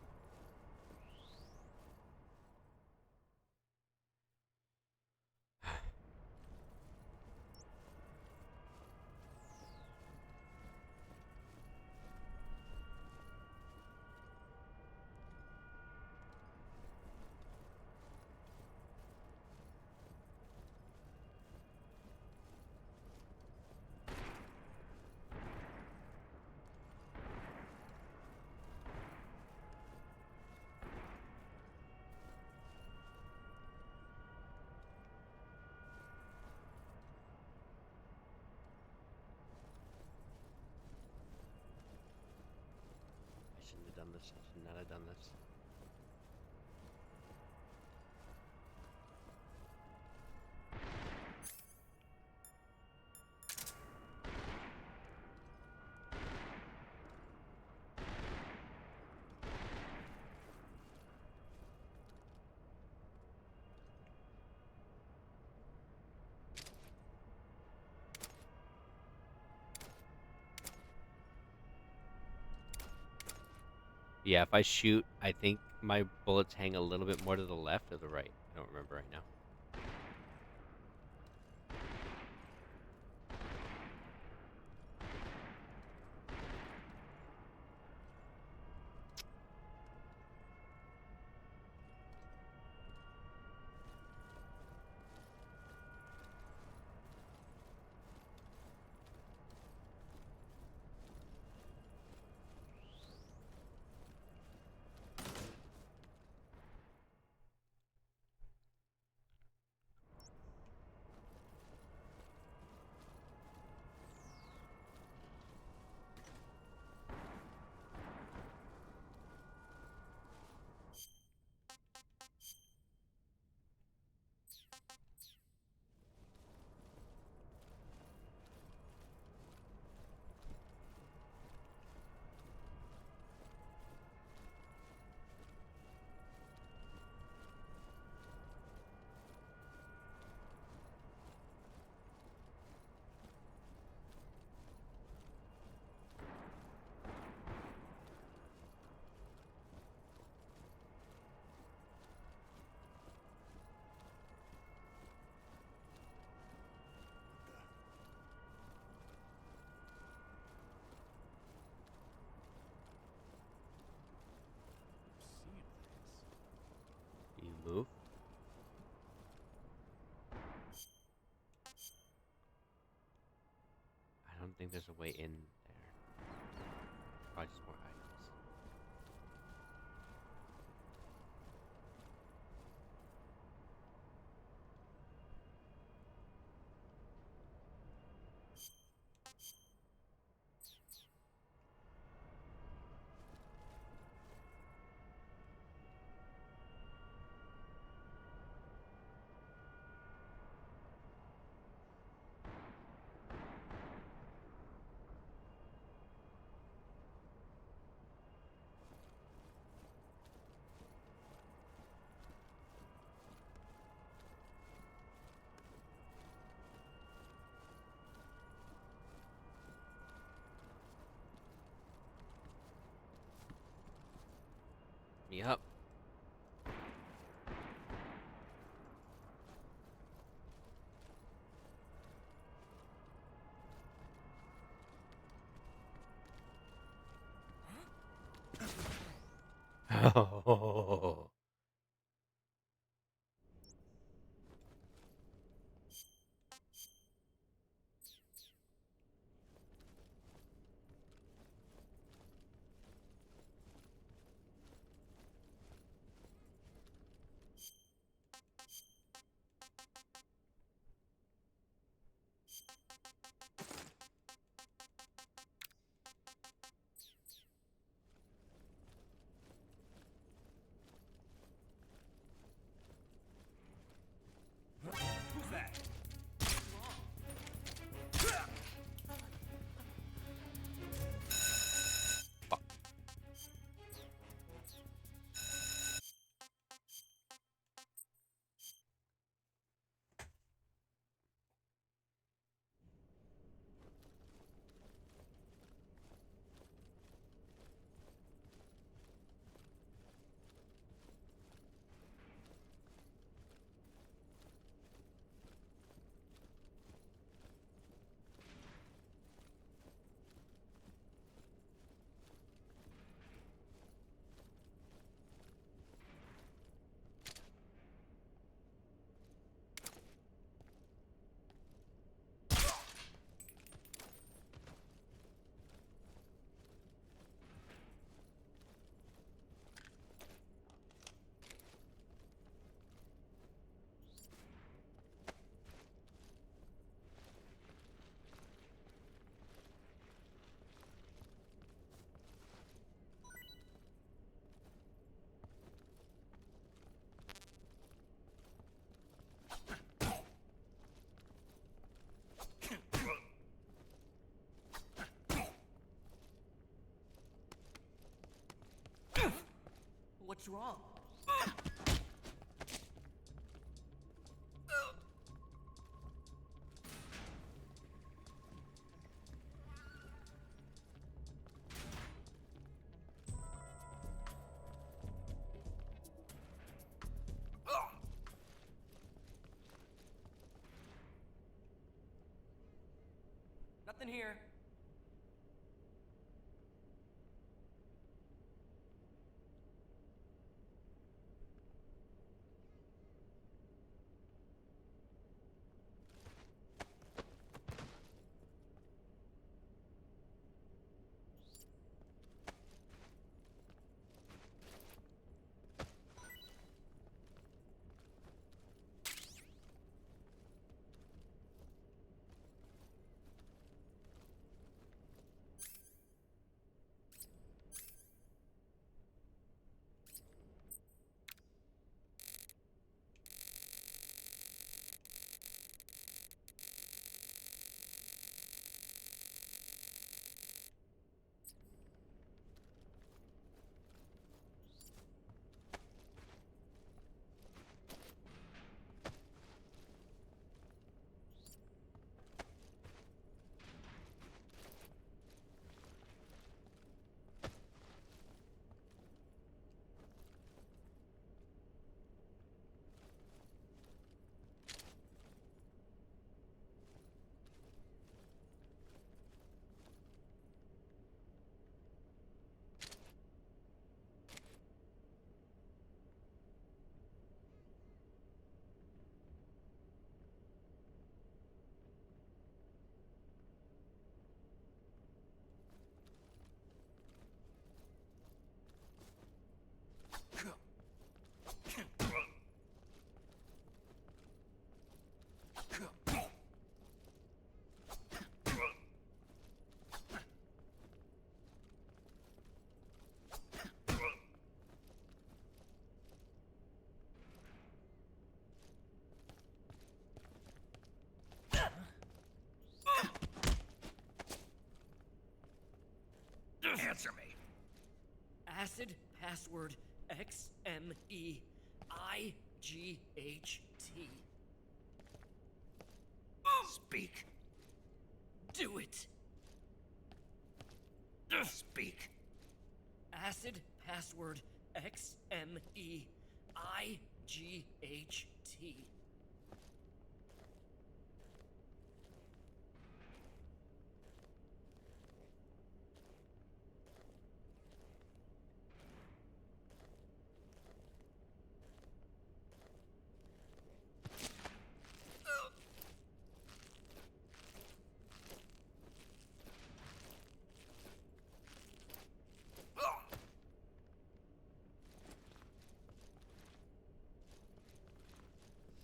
this. I should not have done this. Yeah, if I shoot, I think my bullets hang a little bit more to the left or the right. I don't remember right now. You move. I don't think there's a way in there. Probably just more items. Yup. Oh. What's wrong? Nothing here. Answer me. Acid password XMEIGHT. Speak. Do it. Speak. Acid password XMEIGHT.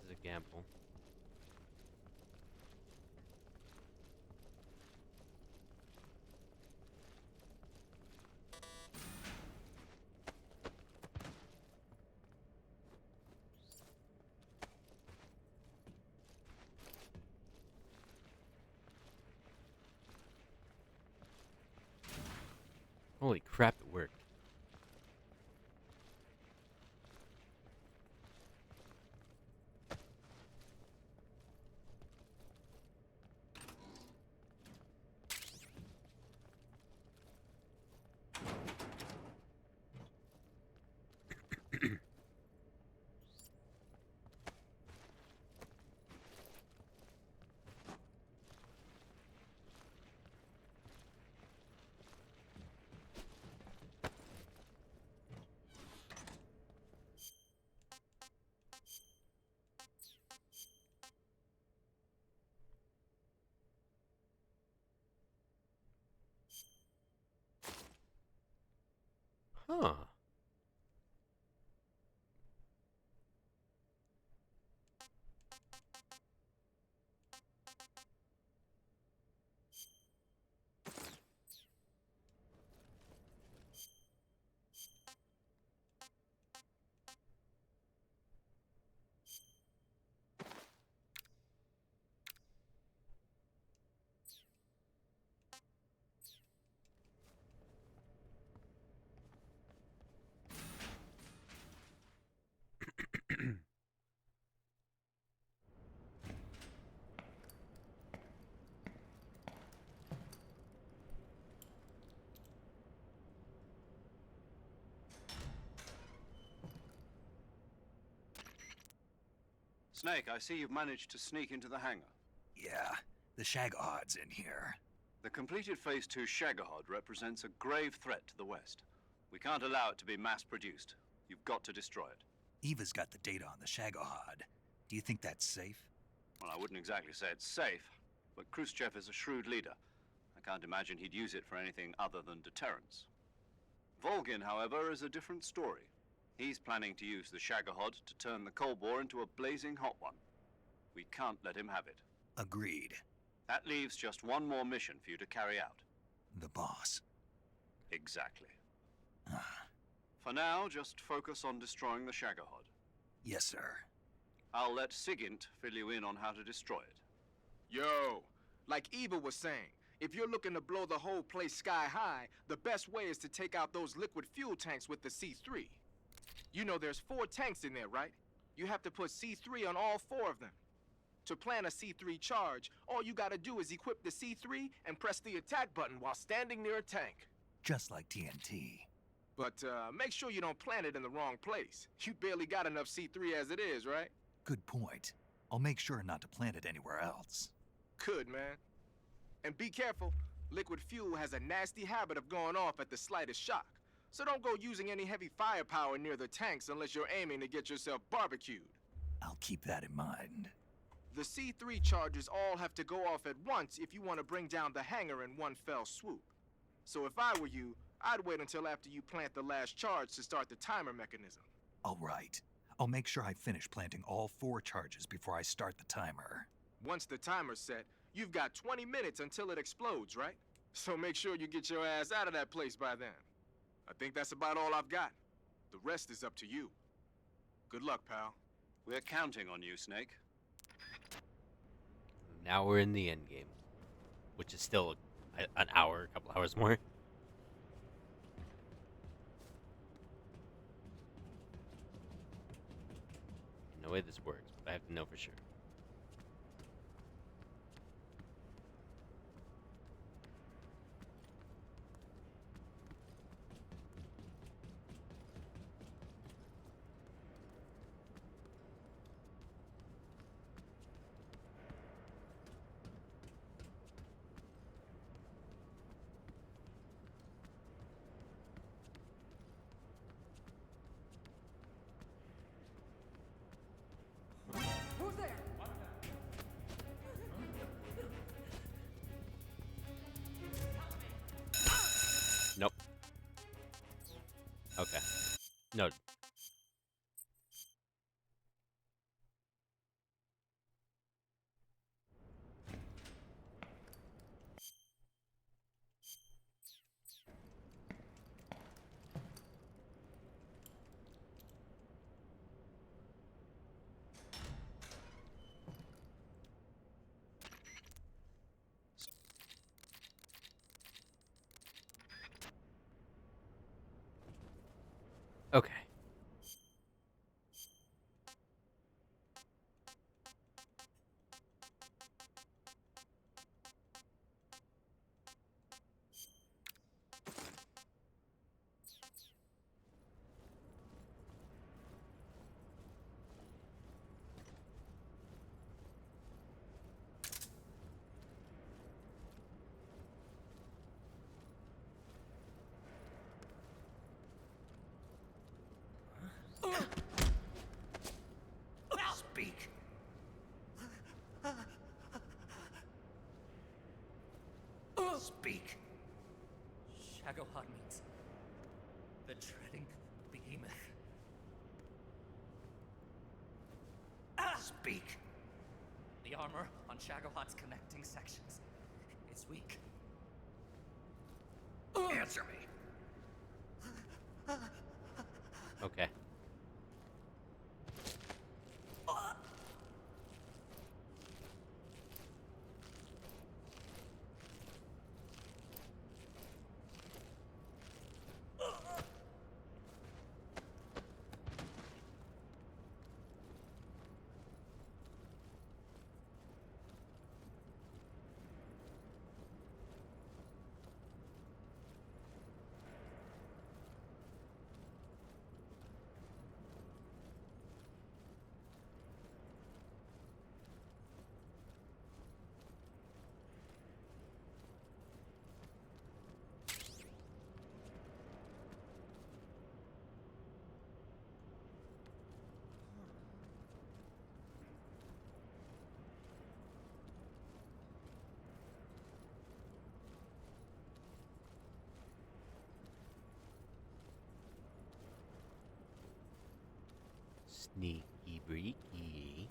This is a gamble. Holy crap, it worked. Huh. Snake, I see you've managed to sneak into the hangar. Yeah, the Shagahad's in here. The completed Phase 2 Shagahod represents a grave threat to the West. We can't allow it to be mass-produced. You've got to destroy it. Eva's got the data on the Shagahad. Do you think that's safe? Well, I wouldn't exactly say it's safe, but Khrushchev is a shrewd leader. I can't imagine he'd use it for anything other than deterrence. Volgin, however, is a different story. He's planning to use the Shagahod to turn the Cold War into a blazing hot one. We can't let him have it. Agreed. That leaves just one more mission for you to carry out. The boss. Exactly. For now, just focus on destroying the Shagahod. Yes, sir. I'll let Sigint fill you in on how to destroy it. Yo, like Eva was saying, if you're looking to blow the whole place sky high, the best way is to take out those liquid fuel tanks with the C3. You know there's 4 tanks in there, right? You have to put C3 on all 4 of them. To plant a C3 charge, all you gotta do is equip the C3 and press the attack button while standing near a tank. Just like TNT. But make sure you don't plant it in the wrong place. You barely got enough C3 as it is, right? Good point. I'll make sure not to plant it anywhere else. Good, man. And be careful. Liquid fuel has a nasty habit of going off at the slightest shock. So don't go using any heavy firepower near the tanks unless you're aiming to get yourself barbecued. I'll keep that in mind. The C3 charges all have to go off at once if you want to bring down the hangar in one fell swoop. So if I were you, I'd wait until after you plant the last charge to start the timer mechanism. All right. I'll make sure I finish planting all 4 charges before I start the timer. Once the timer's set, you've got 20 minutes until it explodes, right? So make sure you get your ass out of that place by then. I think that's about all I've got. The rest is up to you. Good luck, pal. We're counting on you, Snake. Now we're in the end game, which is still an hour, a couple hours more. No way this works, but I have to know for sure. Who's there? Nope. Okay. No. Okay. Speak. Speak. Shagahad means the treading behemoth. Speak. The armor on Shagahad's connecting sections. It's weak. Answer me. Okay. Sneaky breaky.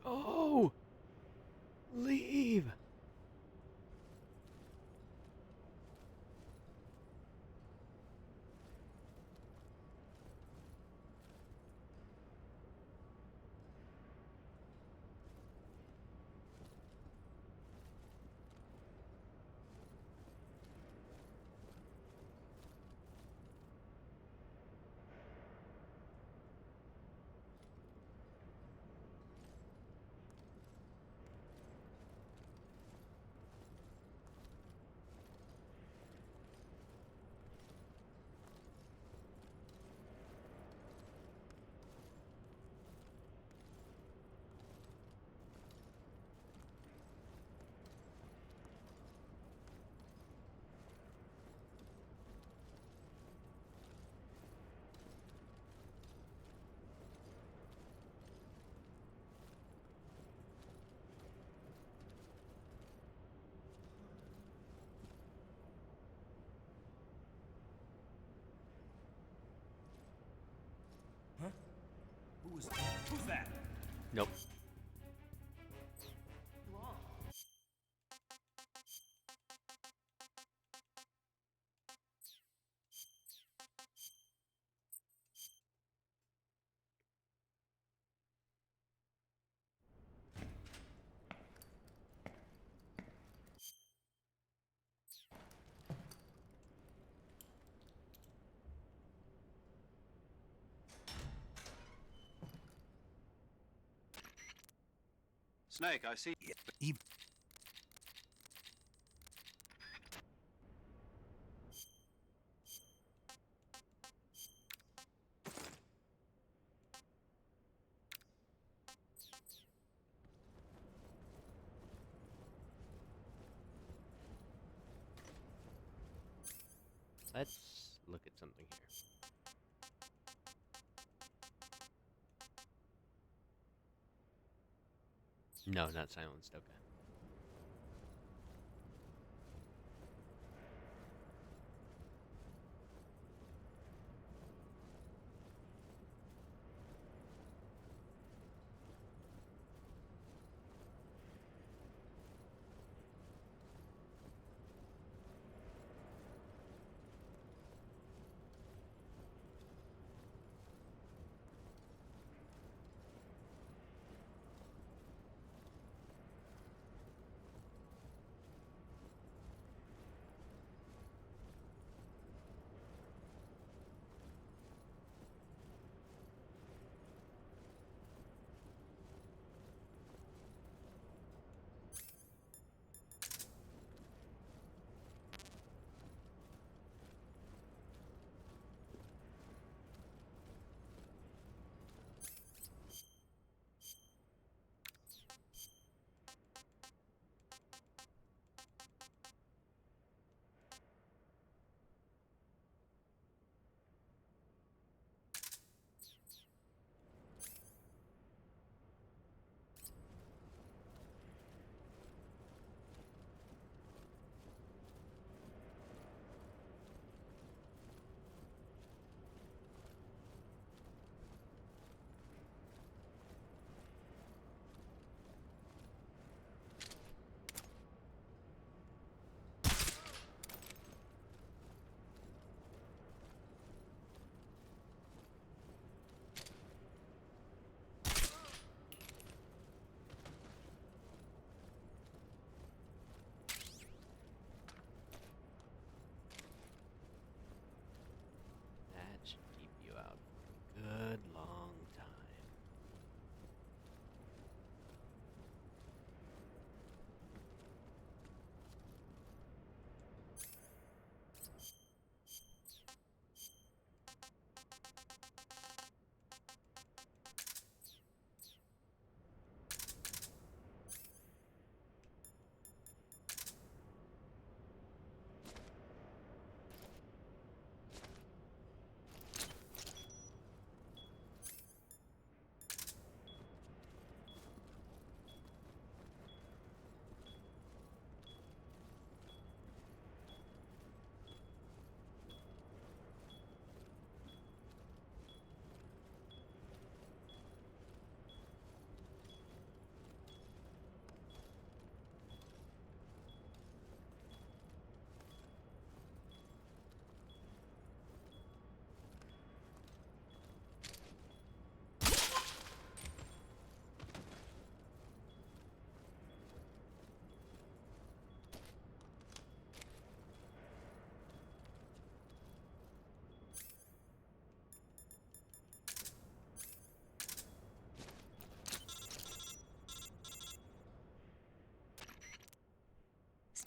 Go! Leave! Huh? Who's that? Nope. Snake, I see. Even Let's look at something here. No, not silenced. Okay.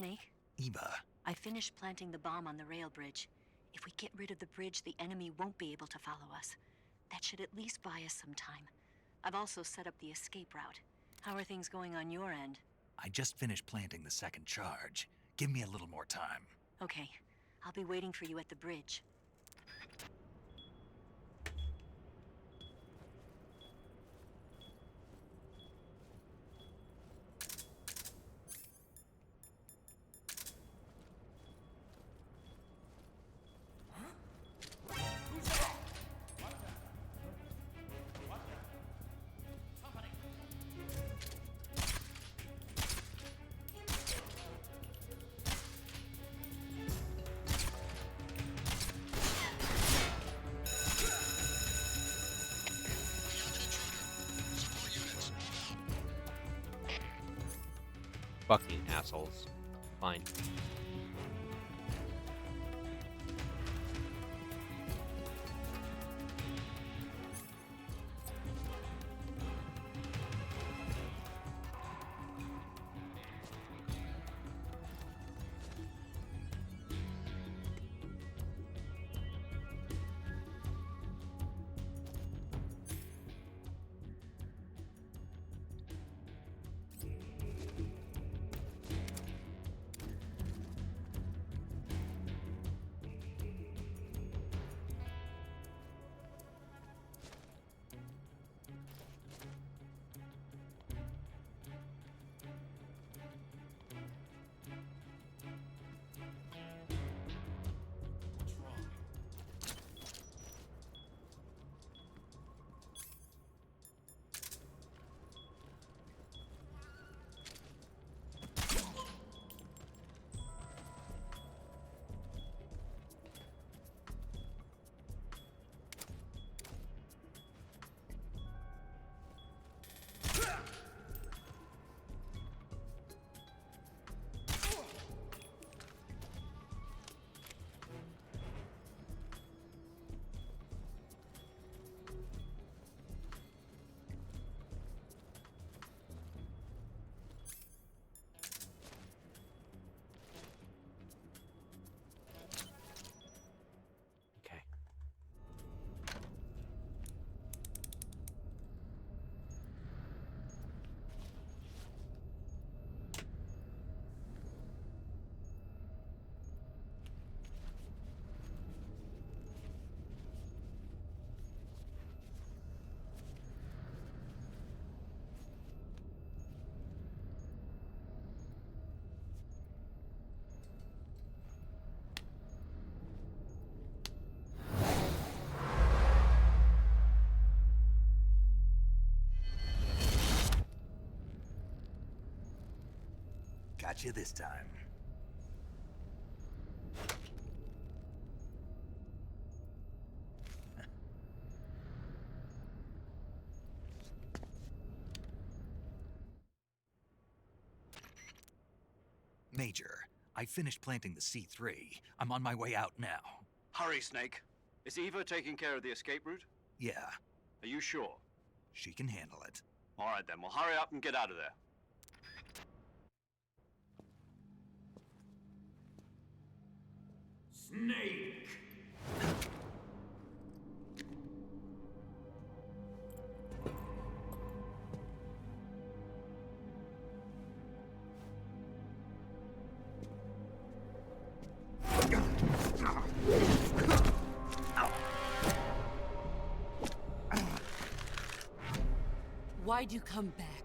Snake? Eva. I finished planting the bomb on the rail bridge. If we get rid of the bridge, the enemy won't be able to follow us. That should at least buy us some time. I've also set up the escape route. How are things going on your end? I just finished planting the second charge. Give me a little more time. Okay. I'll be waiting for you at the bridge. Fucking assholes. Fine. Got you this time. Major, I finished planting the C3. I'm on my way out now. Hurry, Snake. Is Eva taking care of the escape route? Yeah, Are you sure? she can handle it. All right, then. Well, hurry up and get out of there. Snake! Why'd you come back?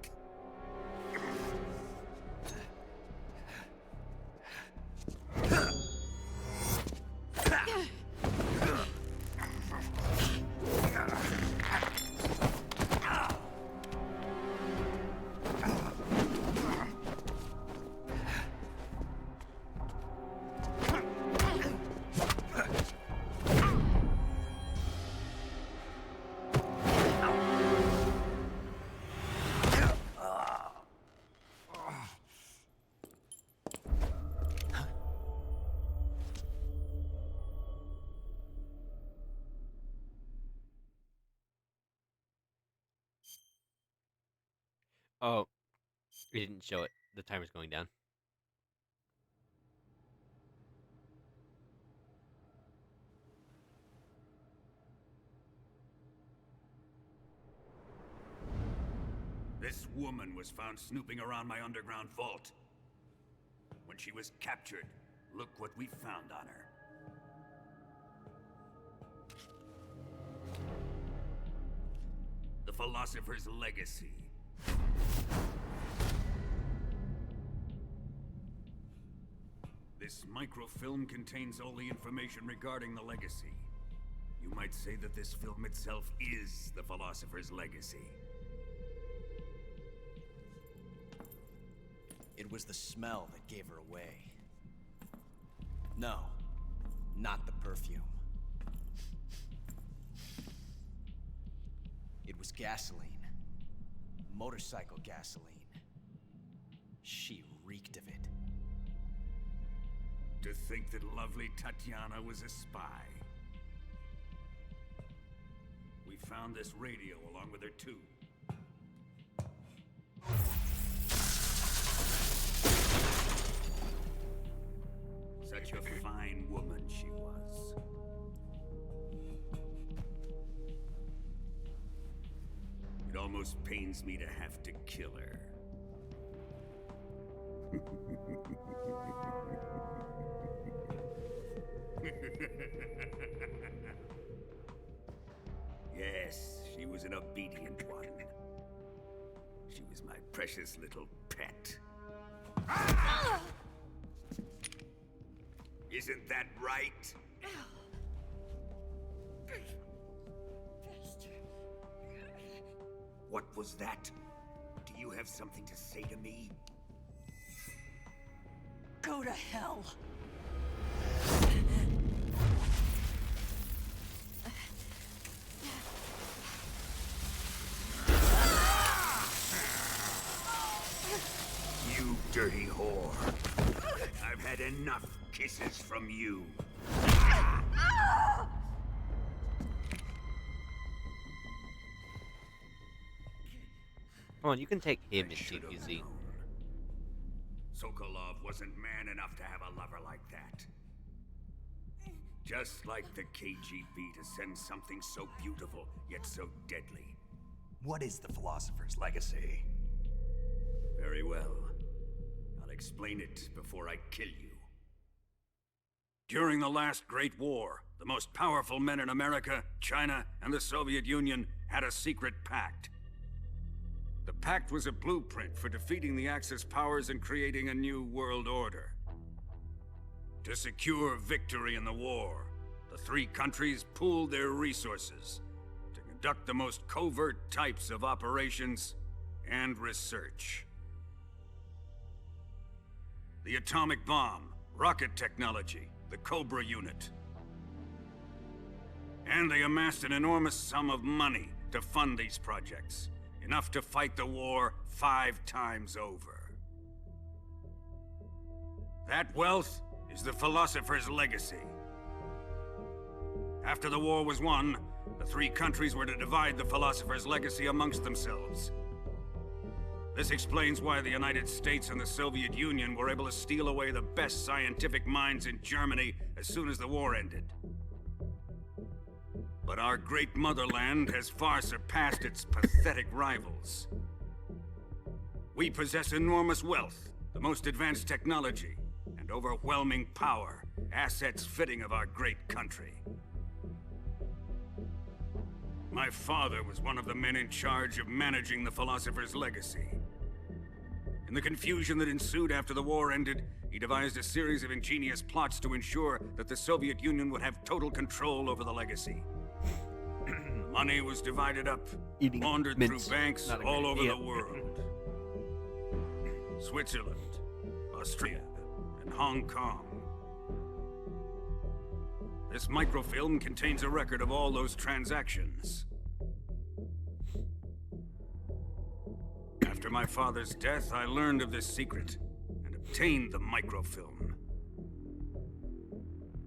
Oh, it didn't show it. The timer's going down. This woman was found snooping around my underground vault. When she was captured, look what we found on her. The Philosopher's Legacy. This microfilm contains all the information regarding the Legacy. You might say that this film itself is the Philosopher's Legacy. It was the smell that gave her away. No, not the perfume. It was gasoline. Motorcycle gasoline. She reeked of it. To think that lovely Tatiana was a spy. We found this radio along with her too. Such a fine woman she was. It almost pains me to have to kill her. Yes, she was an obedient one. She was my precious little pet. Ah! Isn't that right? What was that? Do you have something to say to me? Go to hell. You dirty whore. I've had enough kisses from you. Come on, you can take him and take easy. Sokolov wasn't man enough to have a lover like that. Just like the KGB to send something so beautiful, yet so deadly. What is the Philosopher's Legacy? Very well. I'll explain it before I kill you. During the last Great War, the most powerful men in America, China, and the Soviet Union had a secret pact. The pact was a blueprint for defeating the Axis powers and creating a new world order. To secure victory in the war, the three countries pooled their resources to conduct the most covert types of operations and research. The atomic bomb, rocket technology, the Cobra unit. And they amassed an enormous sum of money to fund these projects. Enough to fight the war 5 times over. That wealth is the Philosopher's Legacy. After the war was won, the three countries were to divide the Philosopher's Legacy amongst themselves. This explains why the United States and the Soviet Union were able to steal away the best scientific minds in Germany as soon as the war ended. But our great motherland has far surpassed its pathetic rivals. We possess enormous wealth, the most advanced technology, and overwhelming power, assets fitting of our great country. My father was one of the men in charge of managing the Philosopher's Legacy. In the confusion that ensued after the war ended, he devised a series of ingenious plots to ensure that the Soviet Union would have total control over the Legacy. Money was divided up, laundered through banks all over the world. Switzerland, Austria, and Hong Kong. This microfilm contains a record of all those transactions. After my father's death, I learned of this secret and obtained the microfilm.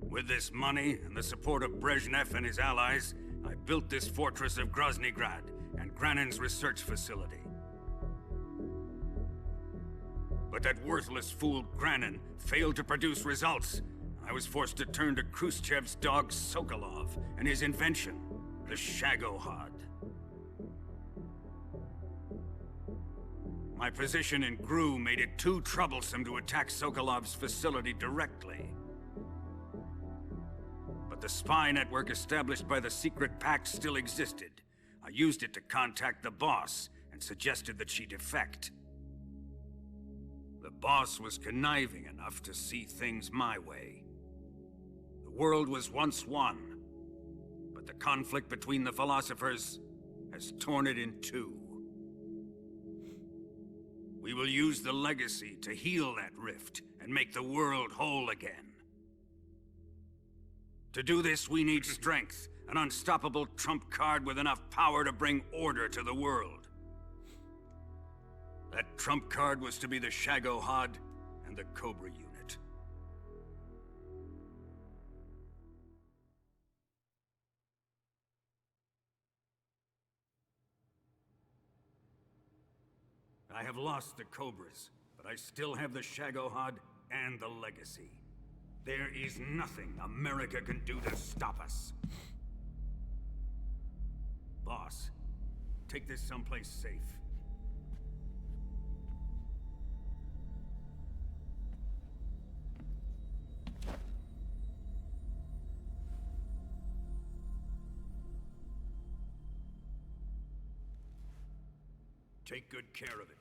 With this money and the support of Brezhnev and his allies, I built this fortress of Groznygrad and Granin's research facility. But that worthless fool Granin failed to produce results. I was forced to turn to Khrushchev's dog Sokolov and his invention, the Shagohod. My position in GRU made it too troublesome to attack Sokolov's facility directly. But the spy network established by the secret pact still existed. I used it to contact the boss and suggested that she defect. The boss was conniving enough to see things my way. The world was once one, but the conflict between the philosophers has torn it in two. We will use the legacy to heal that rift and make the world whole again. To do this, we need strength, an unstoppable trump card with enough power to bring order to the world. That trump card was to be the Shagohod and the Cobra unit. I have lost the Cobras, but I still have the Shagohod and the legacy. There is nothing America can do to stop us. Boss, take this someplace safe. Take good care of it.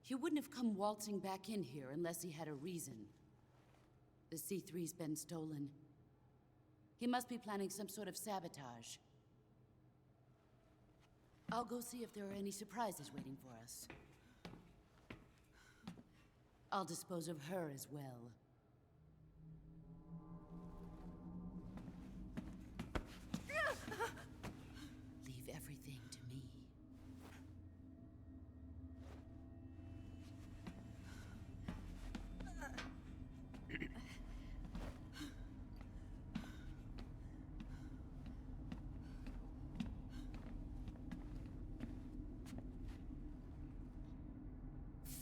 He wouldn't have come waltzing back in here unless he had a reason. The C3's been stolen. He must be planning some sort of sabotage. I'll go see if there are any surprises waiting for us. I'll dispose of her as well. Leave everything to me.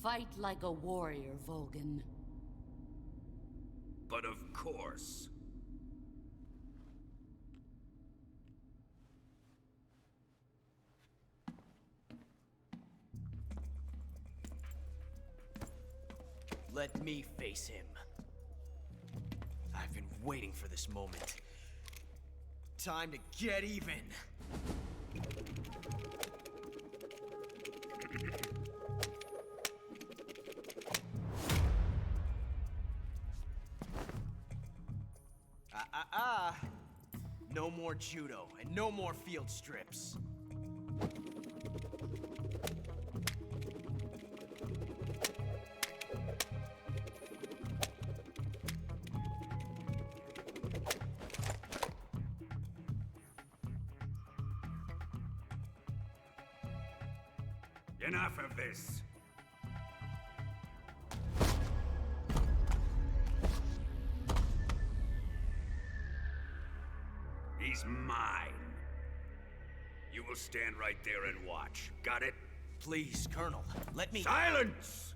Fight like a warrior, Volgan. But of course. Let me face him. I've been waiting for this moment. Time to get even. No more judo, and no more field strips. Enough of this. He's mine. You will stand right there and watch. Got it? Please, Colonel, let me— Silence!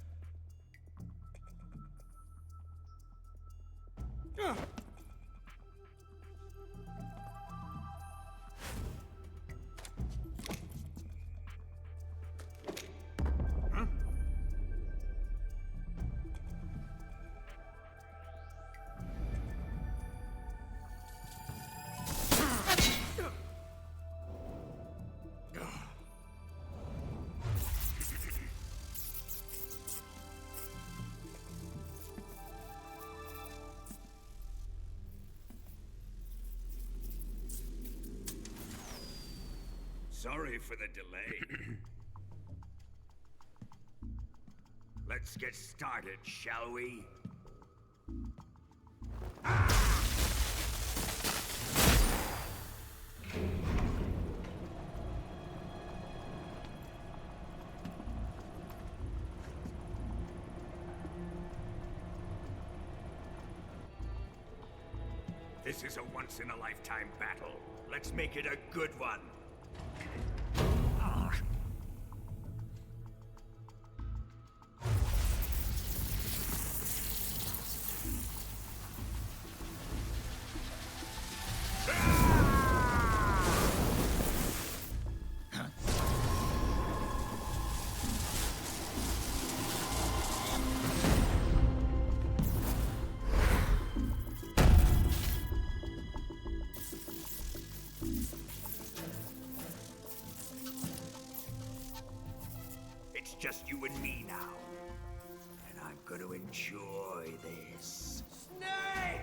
Sorry for the delay. Let's get started, shall we? This is a once-in-a-lifetime battle. Let's make it a good one. just you and me now. And I'm gonna enjoy this. Snake!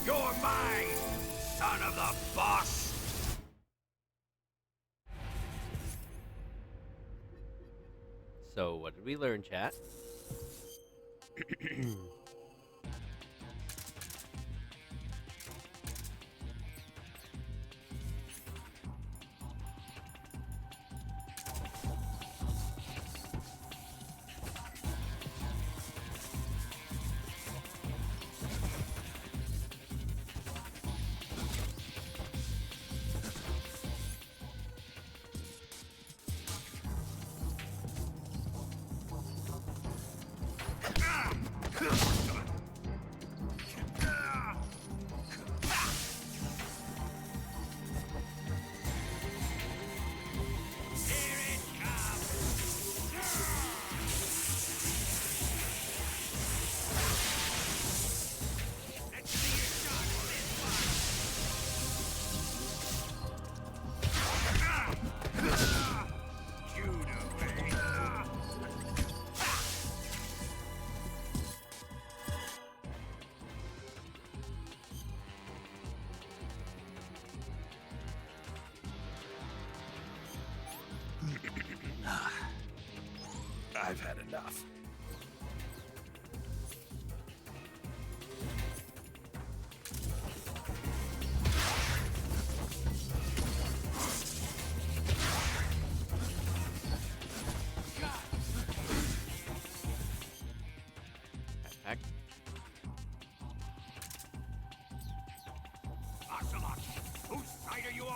You're mine, son of the boss! So, what did we learn, chat? I've had enough. Backpack. Ocelot, whose side are you on?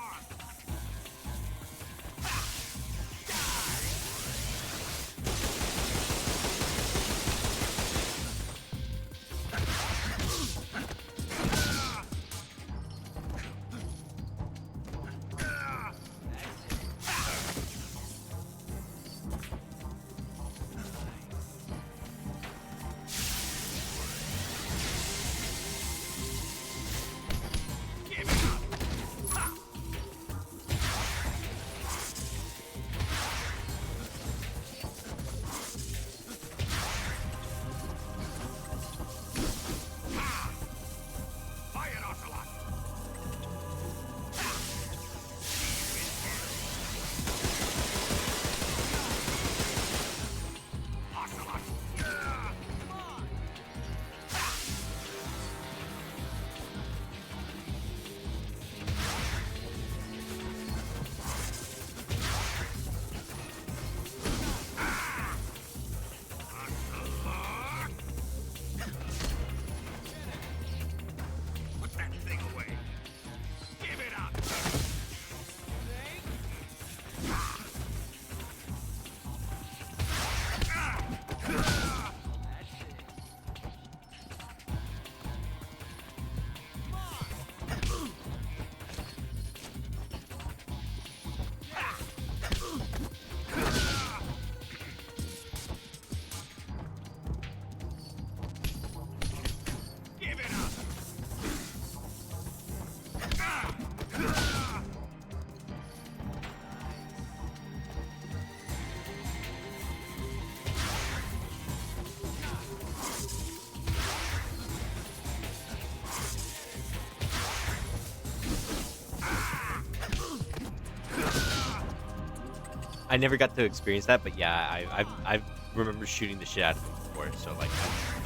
I never got to experience that, but yeah, I remember shooting the shit out of him before, so like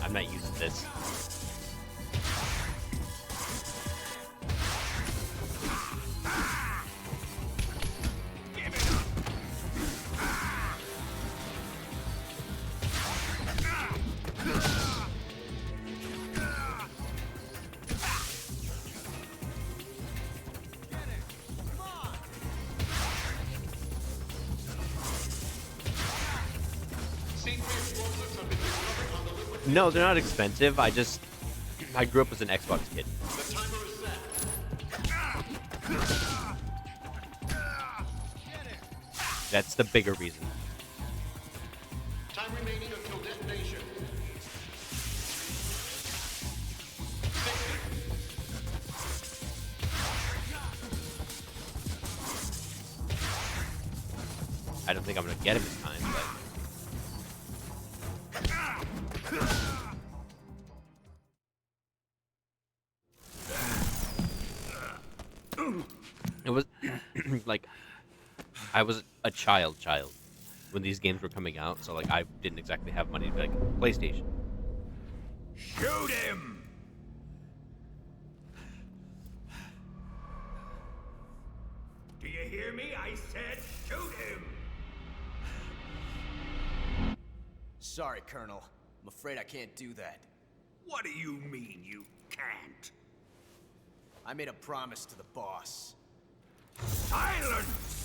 I'm not used to this. No, they're not expensive. I grew up as an Xbox kid. That's the bigger reason. Time remaining until detonation. I don't think I'm gonna get him in time, but it was like I was a child when these games were coming out, so like I didn't exactly have money to like PlayStation. Shoot him! Do you hear me? I said shoot him! Sorry, Colonel. I'm afraid I can't do that. What do you mean you can't? I made a promise to the boss. Silence!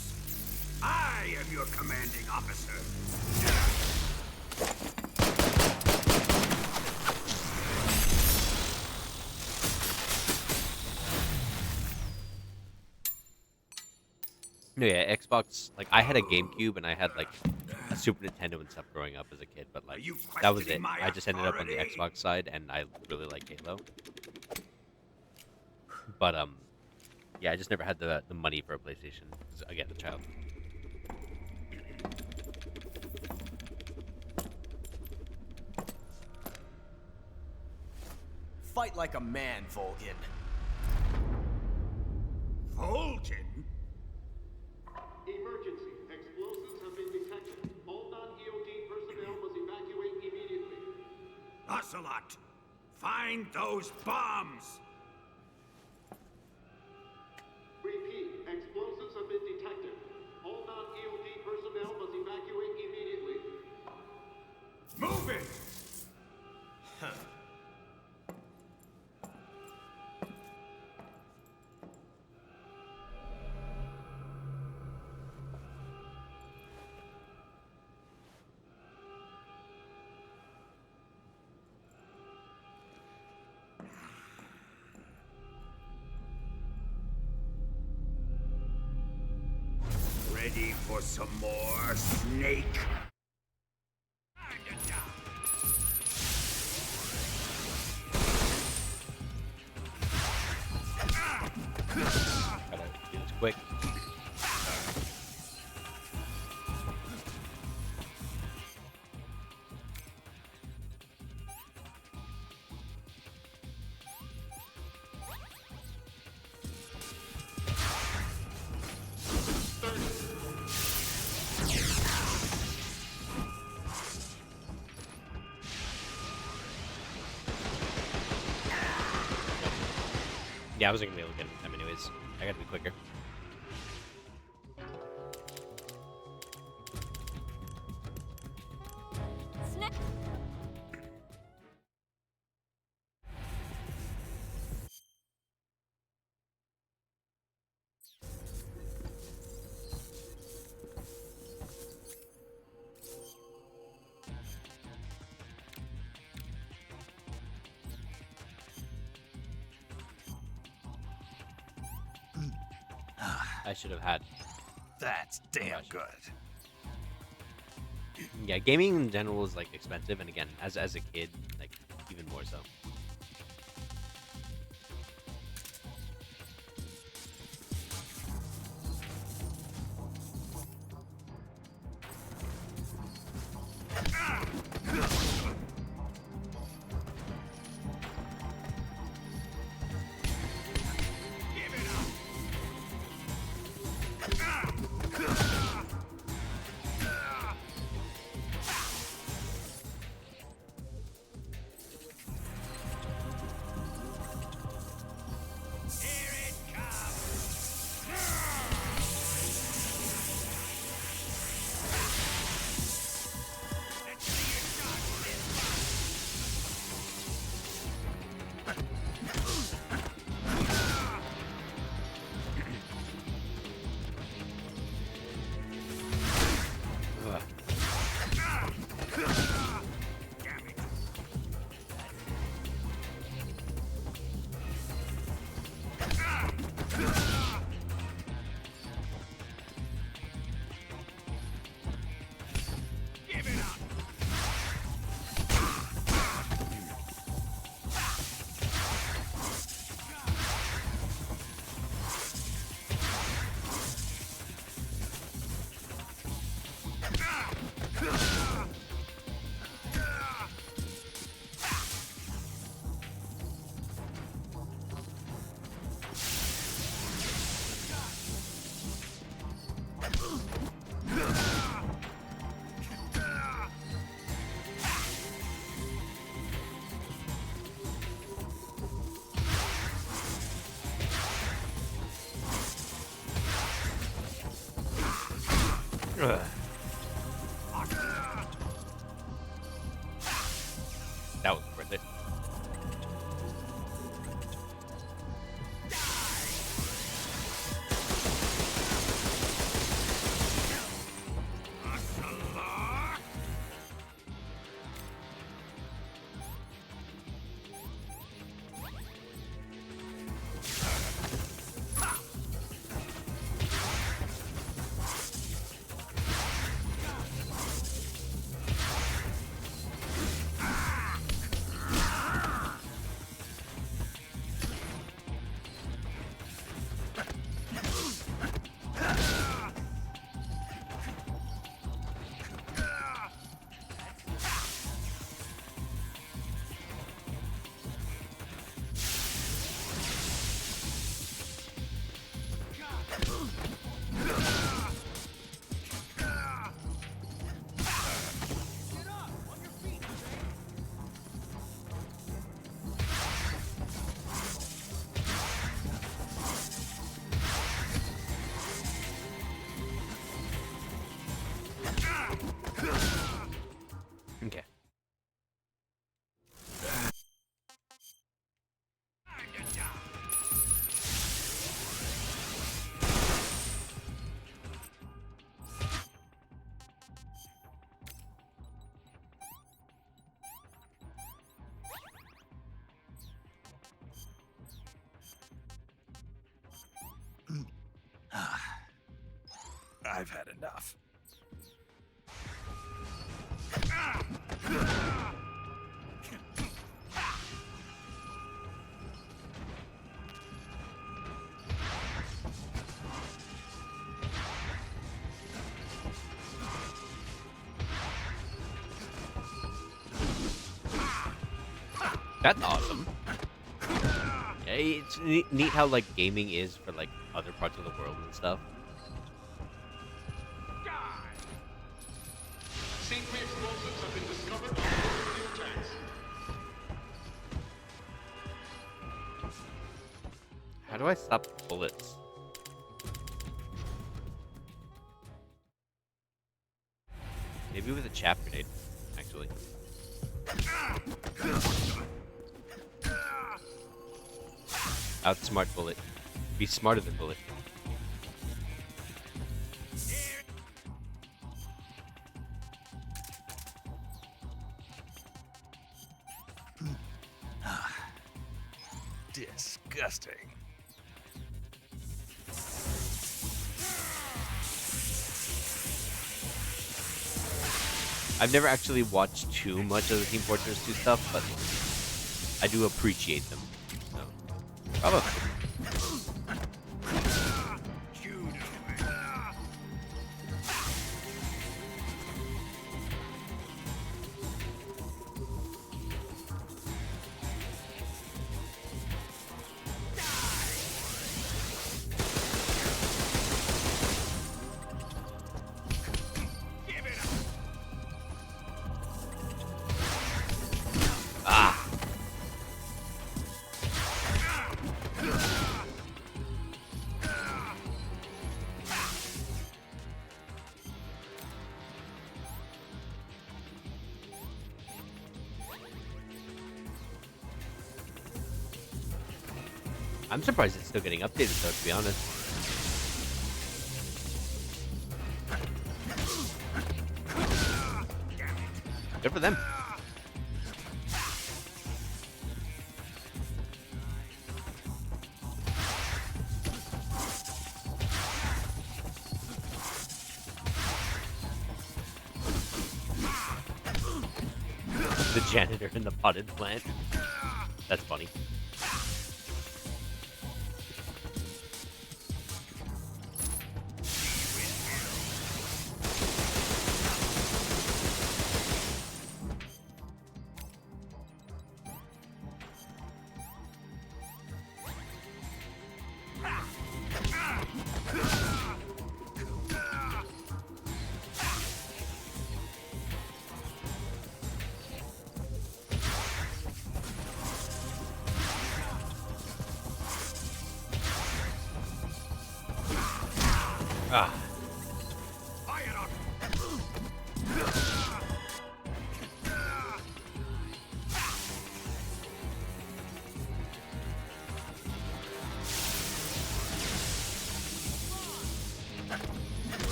I am your commanding officer. No, yeah, Xbox. Like I had a GameCube and I had like a Super Nintendo and stuff growing up as a kid, but like that was it. I just ended up on the Xbox side, and I really like Halo. But yeah, I just never had the money for a PlayStation. 'Cause, again, a child. Fight like a man, Volgin. Volgin? Emergency. Explosives have been detected. All non-EOD personnel must evacuate immediately. Ocelot, find those bombs! Repeat. Explosives have been detected. All non-EOD personnel must evacuate immediately. Move it! Ready for some more, Snake? Gotta do this quick. Yeah, I wasn't gonna be able to get them anyways. I gotta be quicker. I should have had. That's damn good. Yeah, gaming in general is like expensive, and again, as a kid, like even more so. Ugh. That was worth it. Okay. I've had enough. That's awesome. Yeah, it's neat how like gaming is for like other parts of the world and stuff. C3 explosives have been discovered on liquid fuel tanks. How do I stop the bullets? Maybe with a chaff grenade, actually. Outsmart bullet. Be smarter than bullet. Disgusting. I've never actually watched too much of the Team Fortress 2 stuff, but I do appreciate them. So, bravo. I'm surprised it's still getting updated, though, to be honest. Good for them. The janitor in the potted plant. That's funny.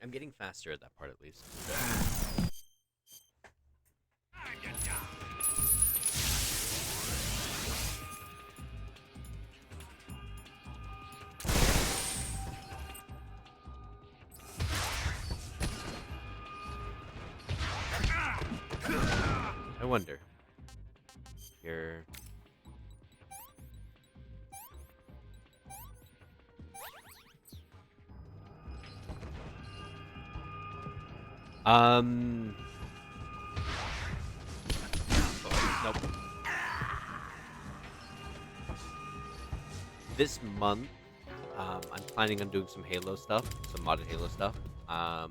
I'm getting faster at that part at least. I wonder. Here. Nope. This month, I'm planning on doing some Halo stuff, some modded Halo stuff. I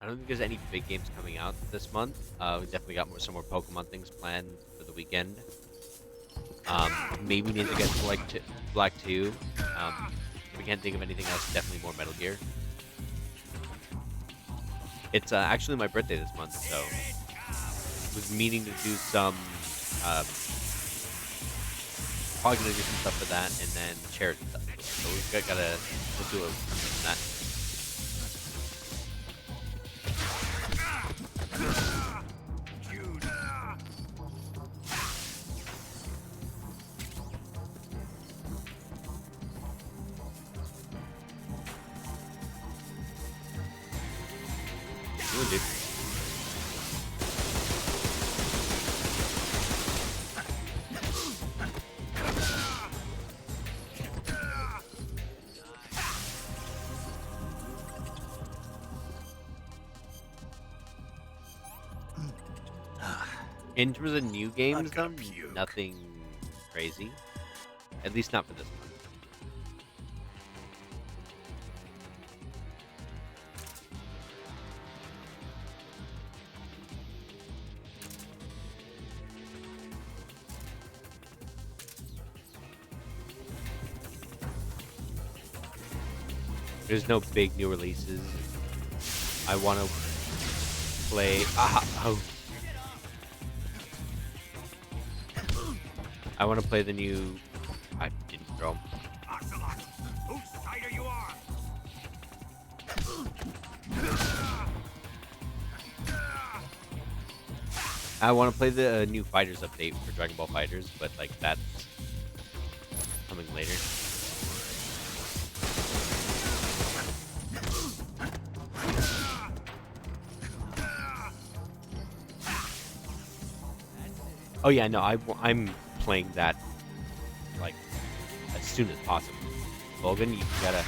don't think there's any big games coming out this month. We definitely got some more Pokemon things planned for the weekend. Maybe need to get to Black 2. If we can't think of anything else, definitely more Metal Gear. It's actually my birthday this month, so was meaning to do some probably gonna do some stuff for that, and then charity stuff. So we'll do something from that. Doing, dude. In terms of new games, nothing crazy. At least not for this month. There's no big new releases. I want to play. I want to play the new. I didn't throw him. Ocelot, whose side are you on? I want to play the new Fighters update for Dragon Ball Fighters, but like that's coming later. Oh yeah, no, I'm playing that like as soon as possible. Logan, you gotta.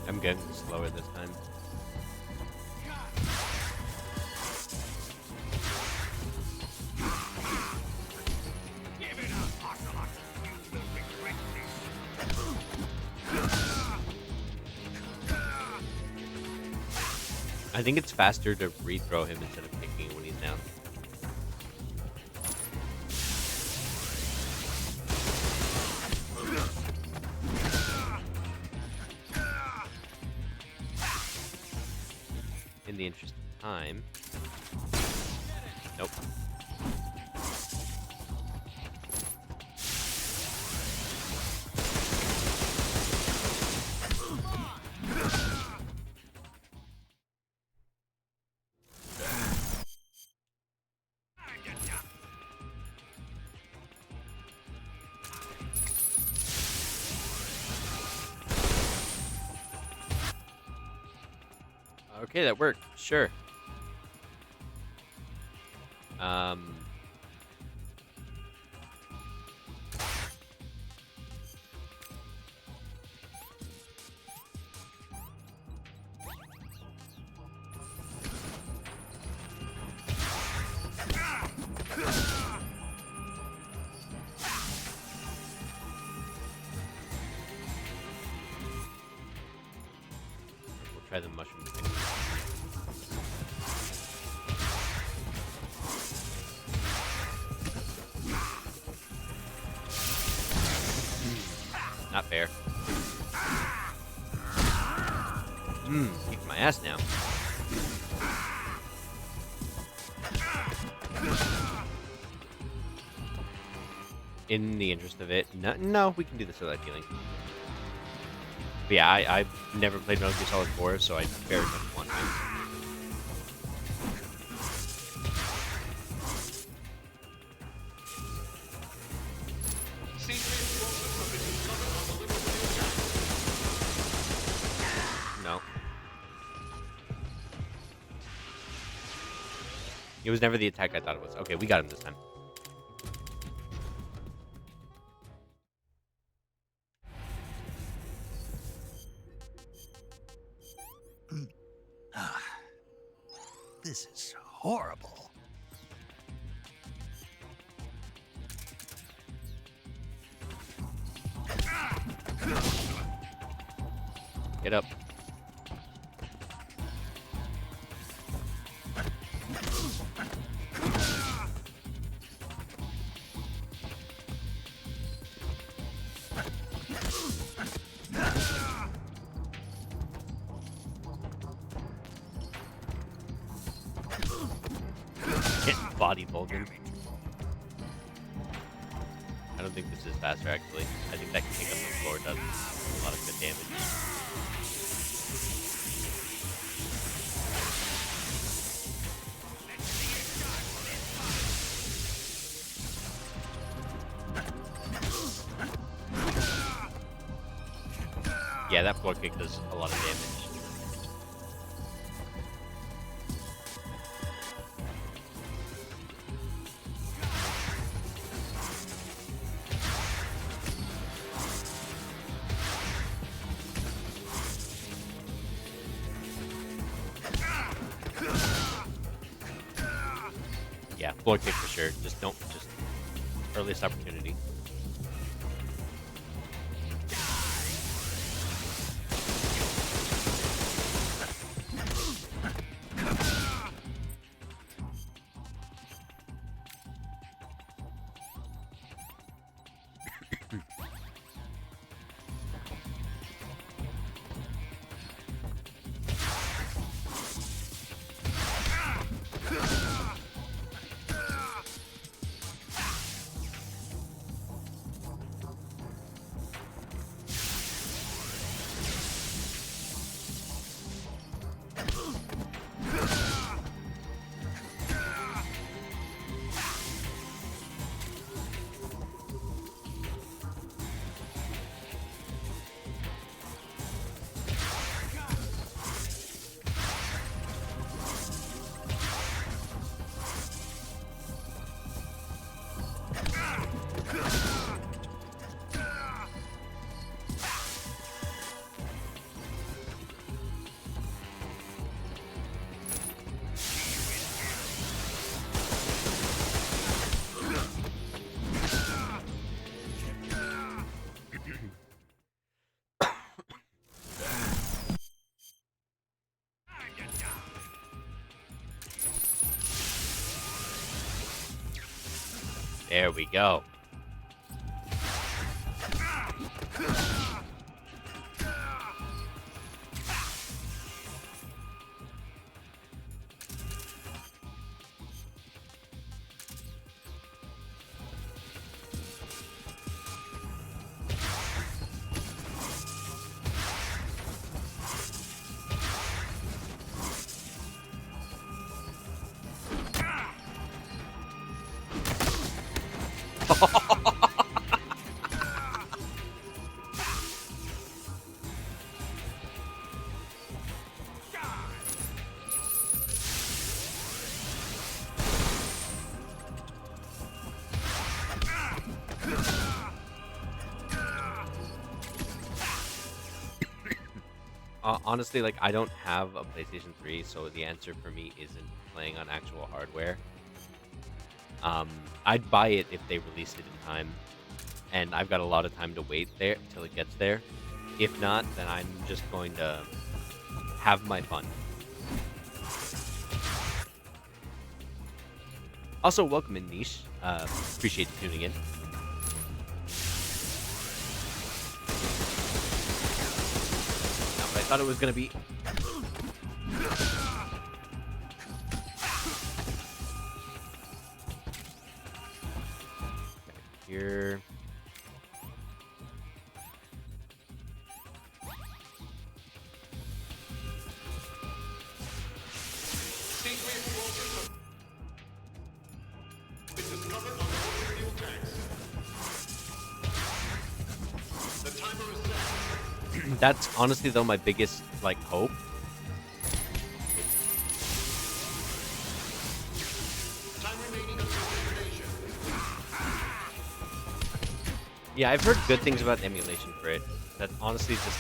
I'm getting slower this time. I think it's faster to rethrow him instead of kicking when he's down. In the interest of time. Nope. Okay, that worked. Sure. try the mushroom thing. Not fair. Kicking my ass now. In the interest of it, no, we can do this without healing. But yeah, I've never played Metal Gear Solid 4, so I very much want to. No. It was never the attack I thought it was. Okay, we got him this time. This is horrible. Get up. Get body Vulcan. I don't think this is faster actually. I think that kick on the floor does a lot of good damage. Yeah, that floor kick does a lot of damage. Yeah, floor kick for sure. Just earliest opportunity. There we go. Honestly, like, I don't have a PlayStation 3, so the answer for me isn't playing on actual hardware. I'd buy it if they released it in time, and I've got a lot of time to wait there till it gets there. If not, then I'm just going to have my fun. Also, welcome in, Niche. Appreciate you tuning in. Not what I thought it was gonna be. Here. That's honestly though my biggest like hope. Yeah, I've heard good things about emulation for it. That's honestly just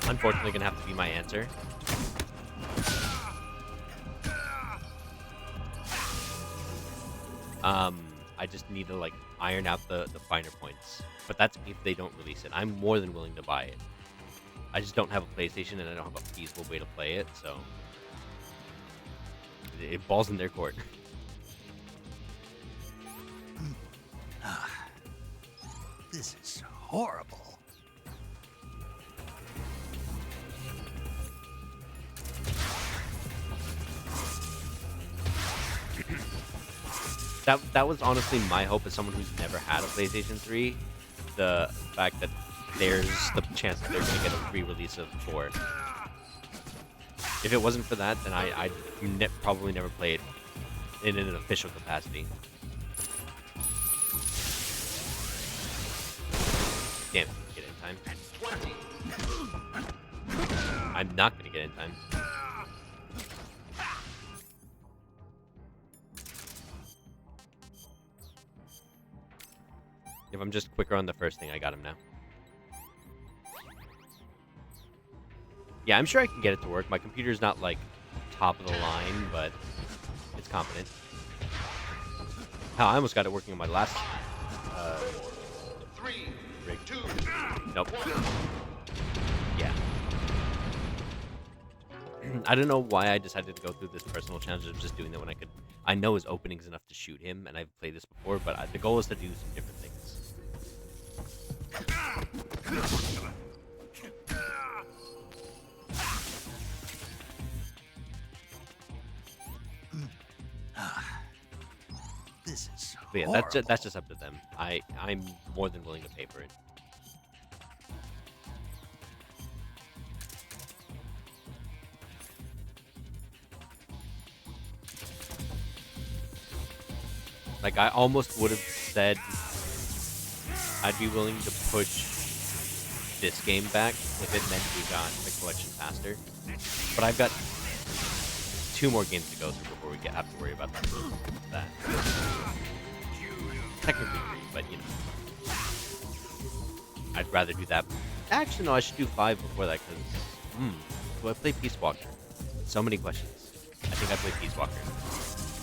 unfortunately gonna have to be my answer. I just need to like iron out the finer points. But that's if they don't release it. I'm more than willing to buy it. I just don't have a PlayStation and I don't have a feasible way to play it, so it balls in their court. This is horrible. That was honestly my hope as someone who's never had a PlayStation 3. The fact that there's the chance that they're going to get a re-release of 4. If it wasn't for that, then I'd probably never play it in an official capacity. Damn, get in time. I'm not going to get in time. If I'm just quicker on the first thing, I got him now. Yeah, I'm sure I can get it to work. My computer's not, like, top of the line, but it's competent. Hell, I almost got it working on my last, rig. Nope. Yeah. I don't know why I decided to go through this personal challenge of just doing that when I know his opening's enough to shoot him, and I've played this before, but the goal is to do some different things. This is But yeah, that's just up to them. I'm more than willing to pay for it. Like, I almost would have said I'd be willing to push this game back if it meant we got the collection faster. But I've got 2 more games to go through before we have to worry about that. Technically 3, but you know. I'd rather do that. Actually, no, I should do 5 before that, because, do I play Peace Walker? So many questions. I think I play Peace Walker.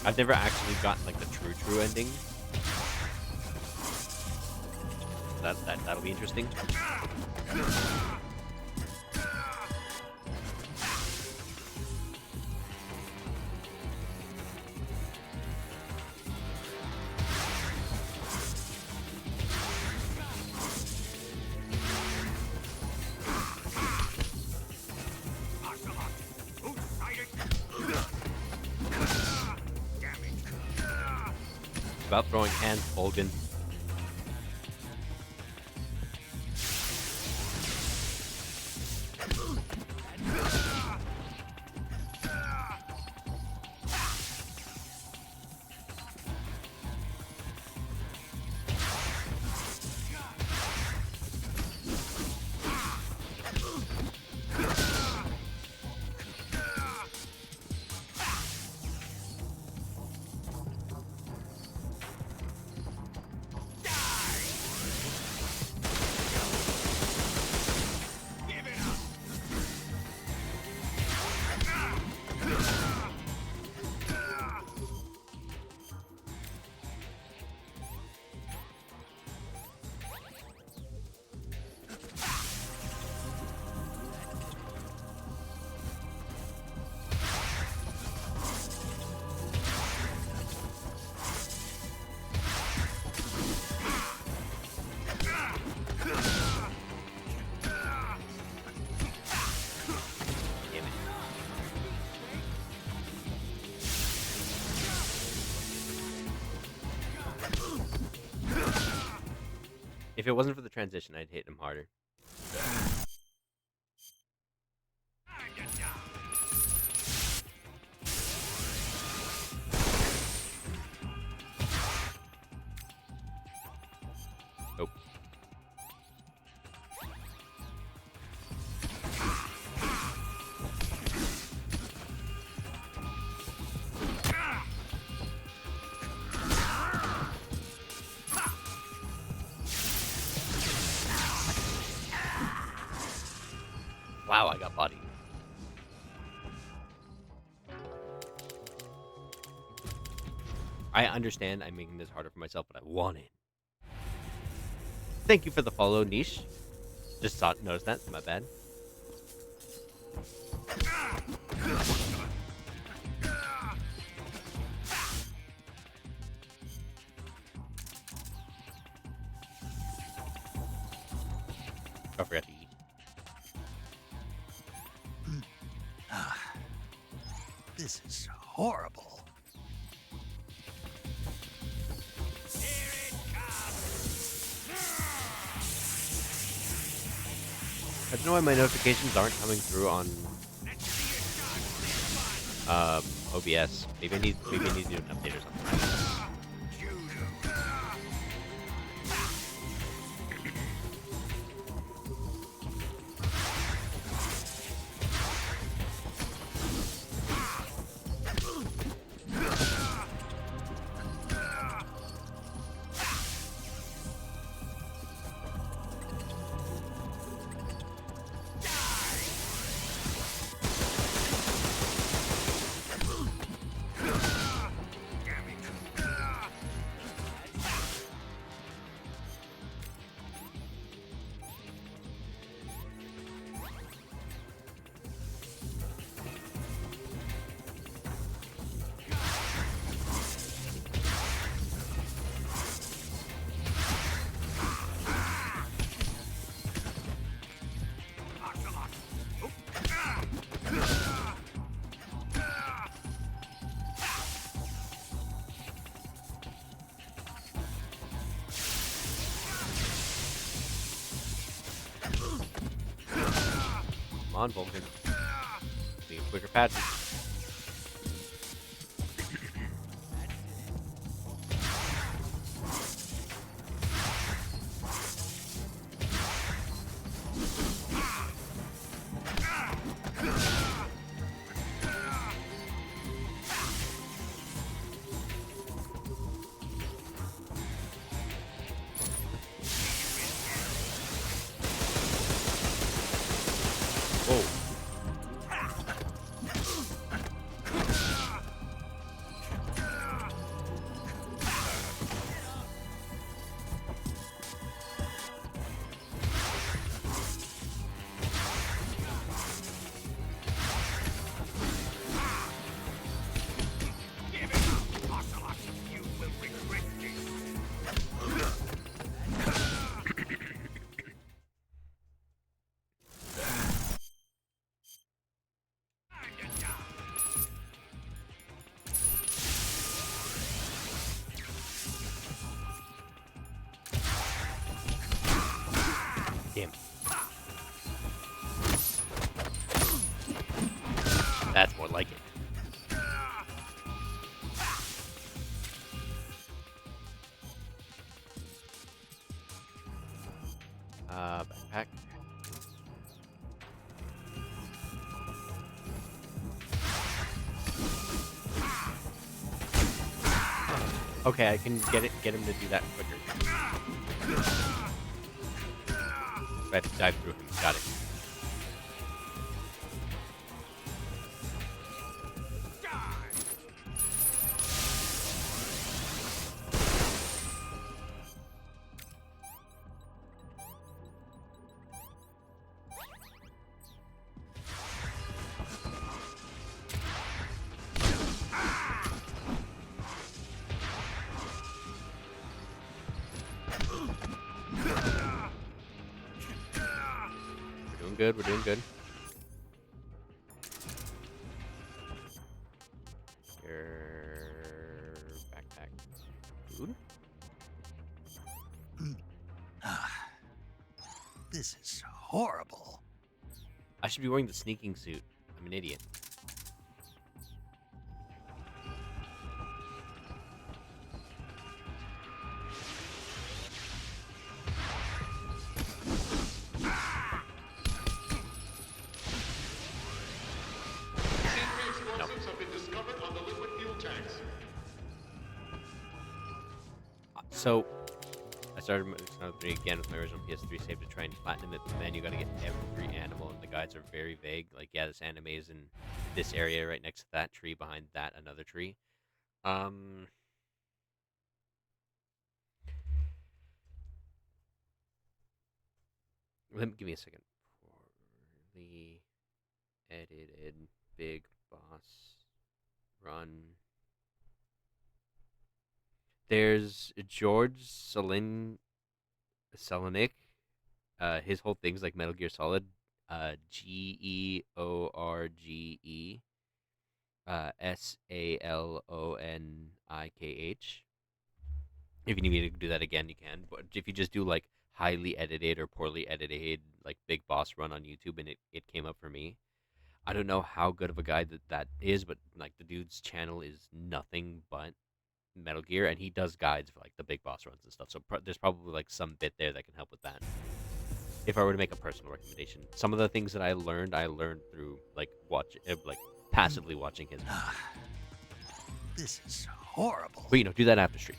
I've never actually gotten, like, the true ending. That'll be interesting. It's about throwing hands, Bolgan. If it wasn't for the transition, I'd hit him harder. Nope. Wow, I got bodied. I understand I'm making this harder for myself, but I want it. Thank you for the follow, Niche. Just noticed that. My bad. I forgot to eat. This is horrible. I don't know why my notifications aren't coming through on OBS. Maybe I need to do an update or something. Come on, Vulcan. Need a quicker pattern. Whoa. Damn. That's more like it. Backpack. Okay, I can get him to do that quicker. I have to dive through him. Got it. We're doing good. Your backpack. Food? is horrible. I should be wearing the sneaking suit. I'm an idiot. Explosives have been discovered on the liquid fuel tanks. So, I started Xenoblade 3 again with my original PS3 save to try and platinum it, but man, you gotta get every animal, and the guides are very vague. Like, yeah, this anime is in this area right next to that tree, behind that another tree. Let me give me a second. Poorly edited big boss run. There's George Selenik. His whole thing's like Metal Gear Solid. George Salonikh. If you need me to do that again, you can. But if you just do like highly edited or poorly edited like big boss run on YouTube, and it came up for me. I don't know how good of a guy that is, but like the dude's channel is nothing but Metal Gear, and he does guides for like the big boss runs and stuff. So there's probably like some bit there that can help with that. If I were to make a personal recommendation, some of the things that I learned through like passively watching his. This is horrible. But do that after stream.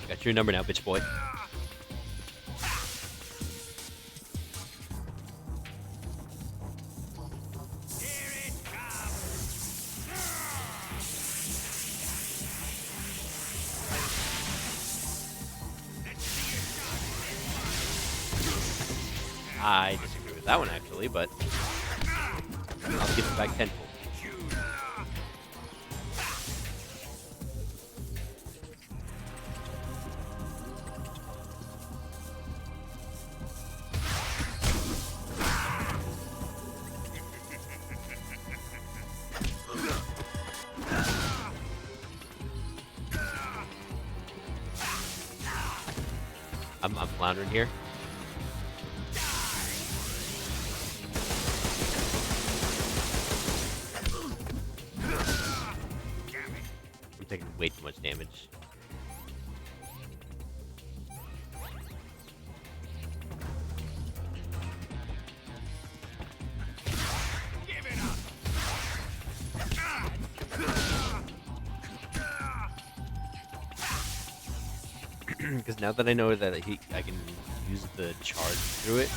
Got your number now, bitch boy. I disagree with that one actually, but I'll give it back tenfold. I'm floundering here. I'm taking way too much damage. Because now that I know that I can use the charge through it.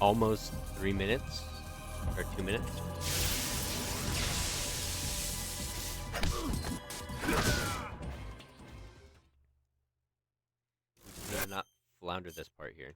Almost 3 minutes or 2 minutes. I'm gonna not flounder this part here.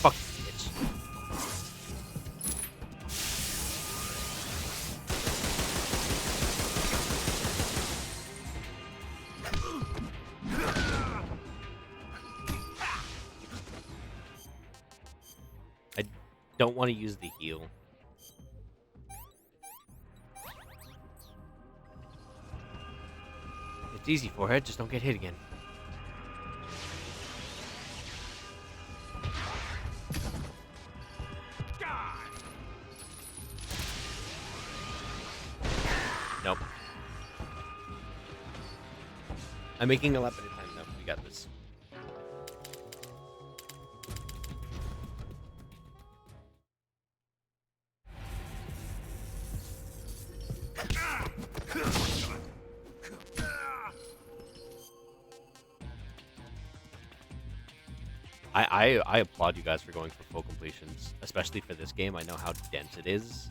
Fuck you, bitch. I don't want to use the heal. It's easy for her, just don't get hit again. I'm making a lot better time now. We got this. I applaud you guys for going for full completions, especially for this game. I know how dense it is.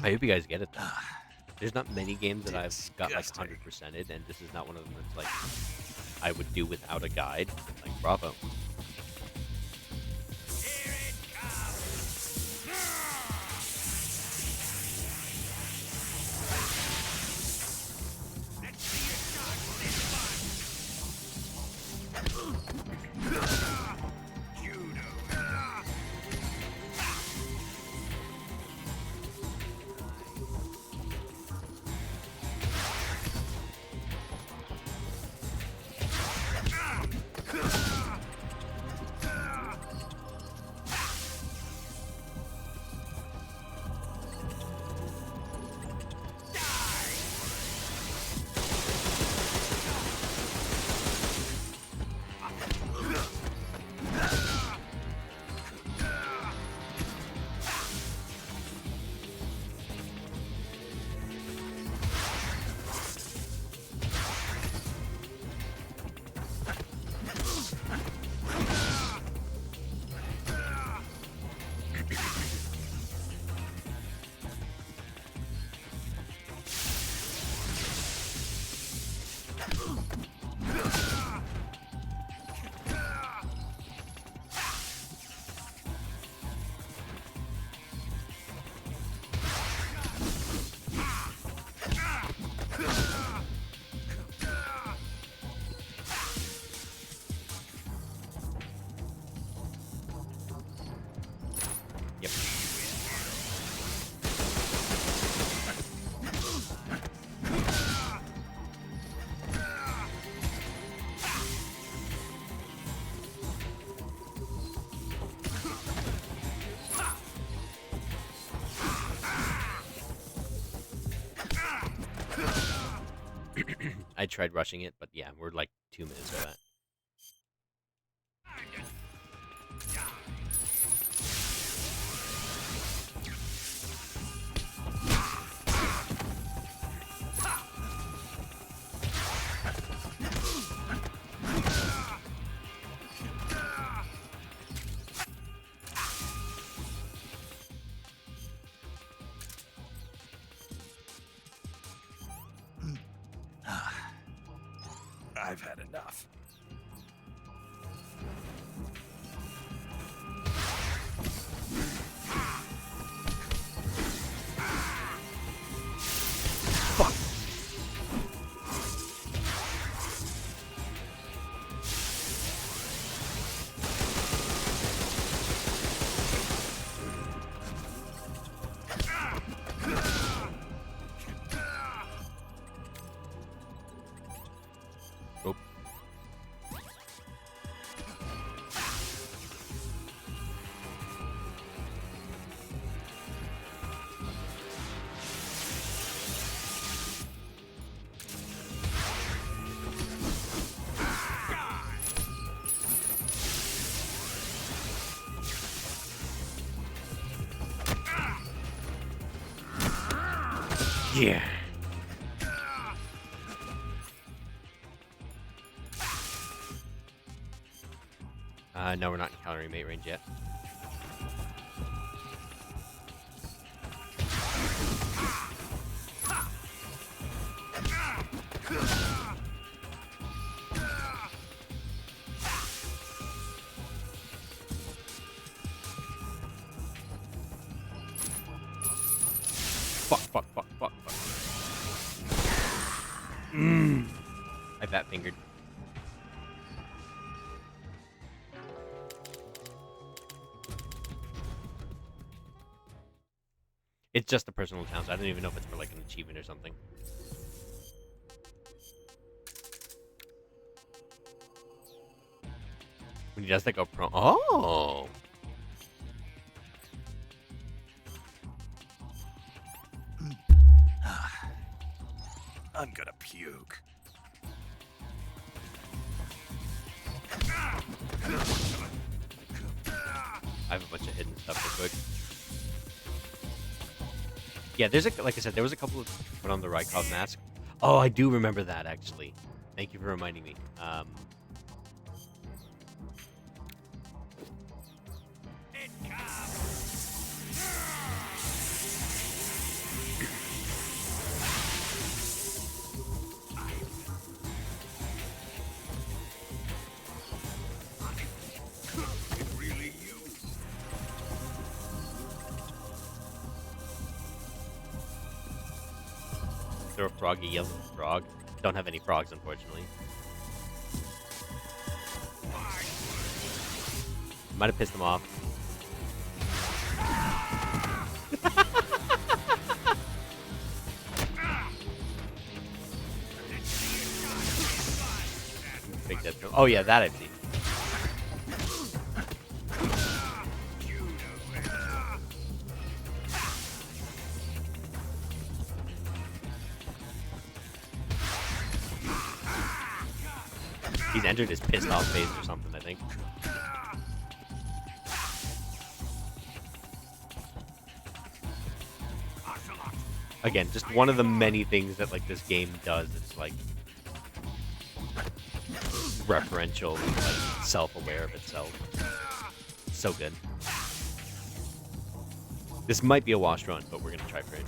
I hope you guys get it though. There's not many games that I've got like 100%ed, and this is not one of them that's like I would do without a guide. Like, bravo. I tried rushing it, but yeah, we're like 2 minutes for that. I've had enough. Fuck. Nope. Yeah. No, we're not encountering mate range yet. Fuck, fuck, fuck, fuck, fuck. I fat fingered. It's just a personal challenge. I don't even know if it's for like an achievement or something. When he does like a pro. Oh! I'm gonna puke. have a bunch of hidden stuff real quick. Yeah, like I said, there was a couple of put on the Rykov mask. Oh, I do remember that actually. Thank you for reminding me. Throw a froggy yellow frog. Don't have any frogs, unfortunately. Might have pissed them off. Big death. Oh yeah, that I've seen. He's entered his pissed off phase or something, I think. Again, just one of the many things that like this game does. It's like referential, like self-aware of itself. So good. This might be a wash run, but we're gonna try for it.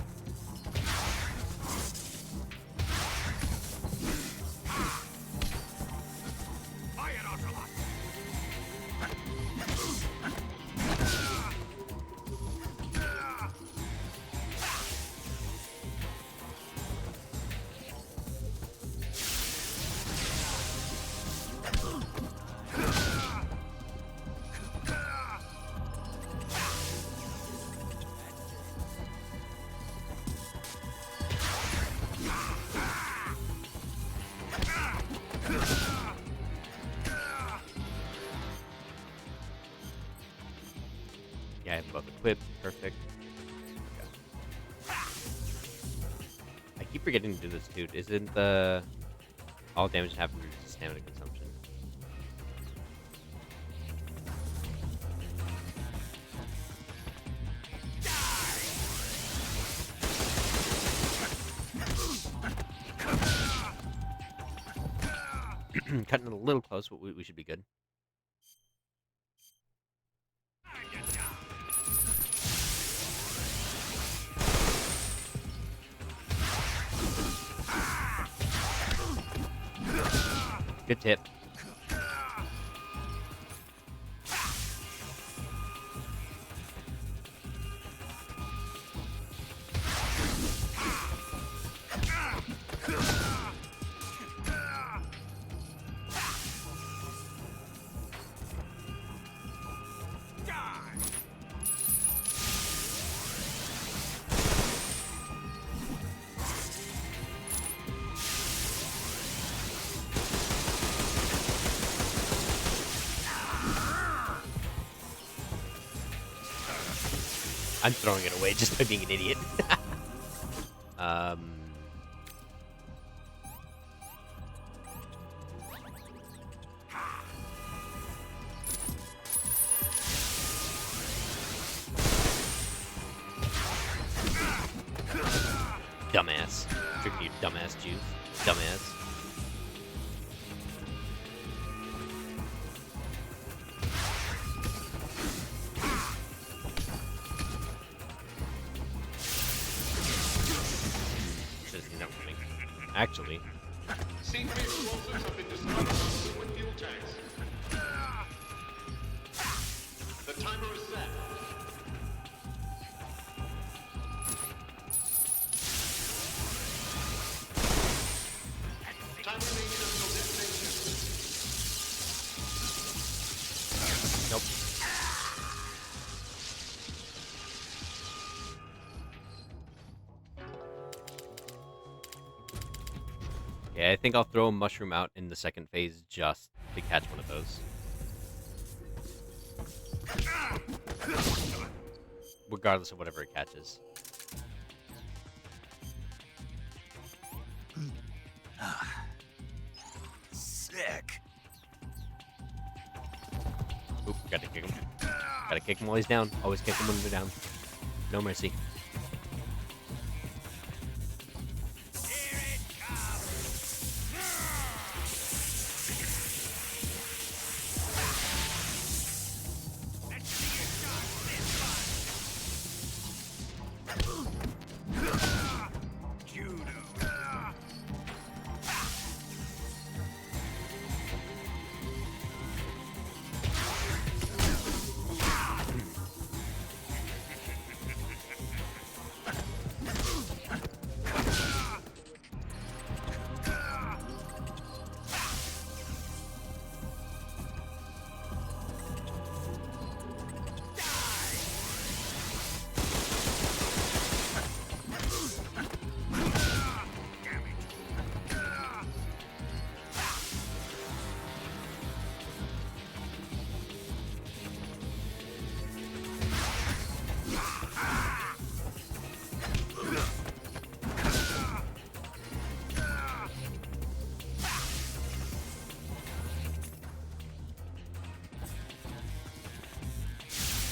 Yeah, I have both equipped. Perfect. Okay. I keep forgetting to do this, dude. Isn't the all damage happens to stamina consumption? Cutting it a little close, but we should be good. Good tip. I'm throwing it away just by being an idiot. Dumbass. Drinking your dumbass juice. Dumbass. Actually. C3 explosives have been discovered on liquid fuel tanks. The timer is set. Time remaining until detonation. Nope. Yeah, I think I'll throw a mushroom out in the second phase just to catch one of those. Regardless of whatever it catches. Sick. Oop, got to kick him. Gotta kick him while he's down. Always kick him when they're down. No mercy.